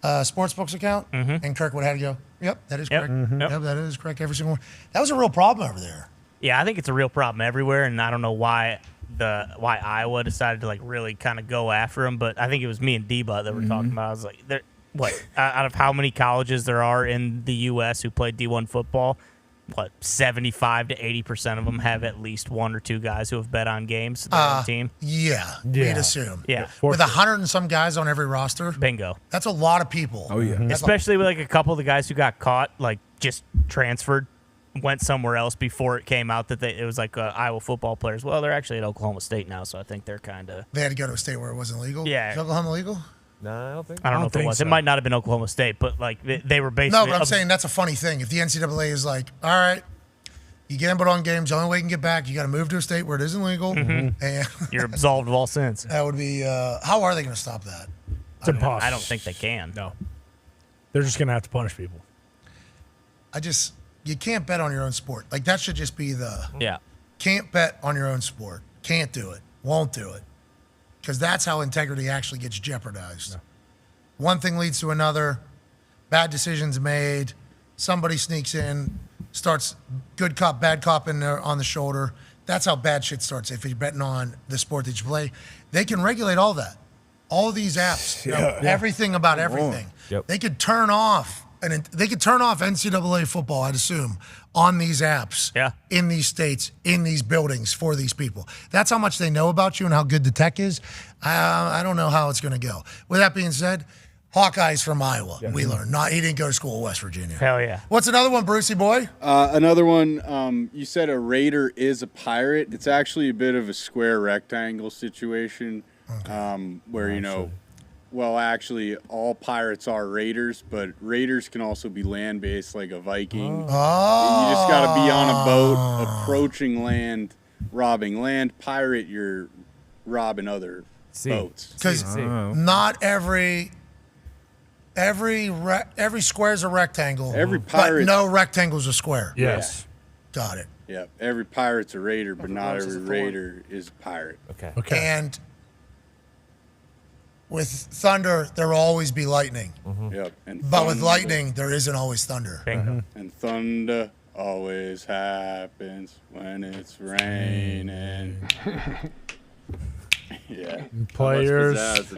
sportsbooks account, and Kirk would have to go, yep, that is correct. Yep, that is correct, every single one. That was a real problem over there. Yeah, I think it's a real problem everywhere, and I don't know why why Iowa decided to like really kind of go after him. But I think it was me and D-Butt that were talking about. I was like, out of how many colleges there are in the U.S. who play D1 football, 75 to 80% of them have at least one or two guys who have bet on games their own team. Yeah, we'd assume. Yeah. With 100 and some guys on every roster. Bingo. That's a lot of people. Oh, yeah. Especially with like a couple of the guys who got caught, like just transferred, went somewhere else before it came out that it was like Iowa football players. Well, they're actually at Oklahoma State now, so I think they're kind of. They had to go to a state where it wasn't legal? Yeah. Is Oklahoma legal? No, I don't think. I don't know if it was. So. It might not have been Oklahoma State, but like they were basically. No, but I'm saying that's a funny thing. If the NCAA is like, all right, you gambled on games, the only way you can get back, you got to move to a state where it isn't legal, and you're absolved of all sins. That would be. How are they going to stop that? It's impossible. I don't think they can. No. They're just going to have to punish people. You can't bet on your own sport. Like that should just be the. Yeah. Can't bet on your own sport. Can't do it. Won't do it. Because that's how integrity actually gets jeopardized. No. One thing leads to another. Bad decisions made. Somebody sneaks in, starts good cop, bad cop in there on the shoulder. That's how bad shit starts. If you're betting on the sport that you play, they can regulate all that. All these apps, everything about everything. Yep. They could turn off. And they could turn off NCAA football, I'd assume, on these apps, in these states, in these buildings for these people. That's how much they know about you and how good the tech is. I don't know how it's going to go. With that being said, Hawkeye's from Iowa. Yeah. We learned. He didn't go to school in West Virginia. Hell yeah. What's another one, Brucey boy? Another one, you said a Raider is a pirate. It's actually a bit of a square rectangle situation where, well, actually, all pirates are raiders, but raiders can also be land-based, like a Viking. You just got to be on a boat, approaching land, robbing land. Pirate, you're robbing other boats. Because not every square is a rectangle. Every pirate, but no rectangle is a square. Yes. Yeah. Got it. Yeah. Every pirate's a raider, but not every raider is a pirate. Okay. And with thunder, there will always be lightning. Yep. But with lightning, there isn't always thunder. And thunder always happens when it's raining. Yeah. Players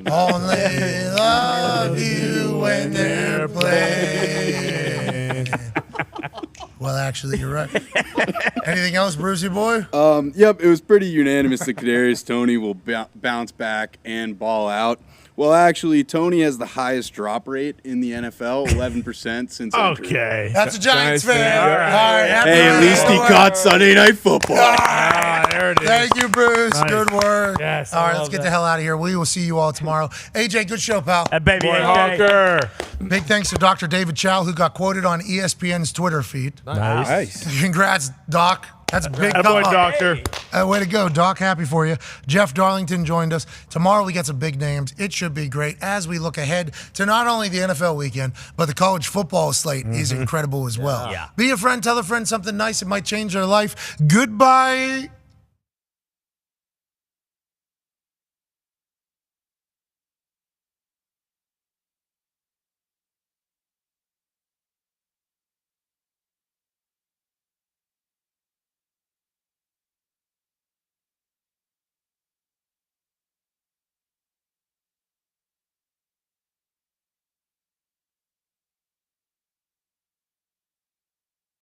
only love you when they're playing. Well, actually, you're right. Anything else, Brucey boy? Yep, it was pretty unanimous that Kadarius Toney will bounce back and ball out. Well, actually, Toney has the highest drop rate in the NFL, 11% since entry. Okay. That's a Giants fan. All right. Hey, at least he caught Sunday Night Football. There it is. Thank you, Bruce. Nice. Good work. Yes, all I right, love let's get that. the hell out of here. We will see you all tomorrow. AJ, good show, pal. Baby Boy AJ. Hawker. Big thanks to Dr. David Chow, who got quoted on ESPN's Twitter feed. Nice. Congrats, Doc. That's a big Attaboy, doctor. Way to go, Doc. Happy for you. Jeff Darlington joined us. Tomorrow we get some big names. It should be great as we look ahead to not only the NFL weekend, but the college football slate is incredible as well. Yeah. Be a friend, tell a friend something nice. It might change their life. Goodbye.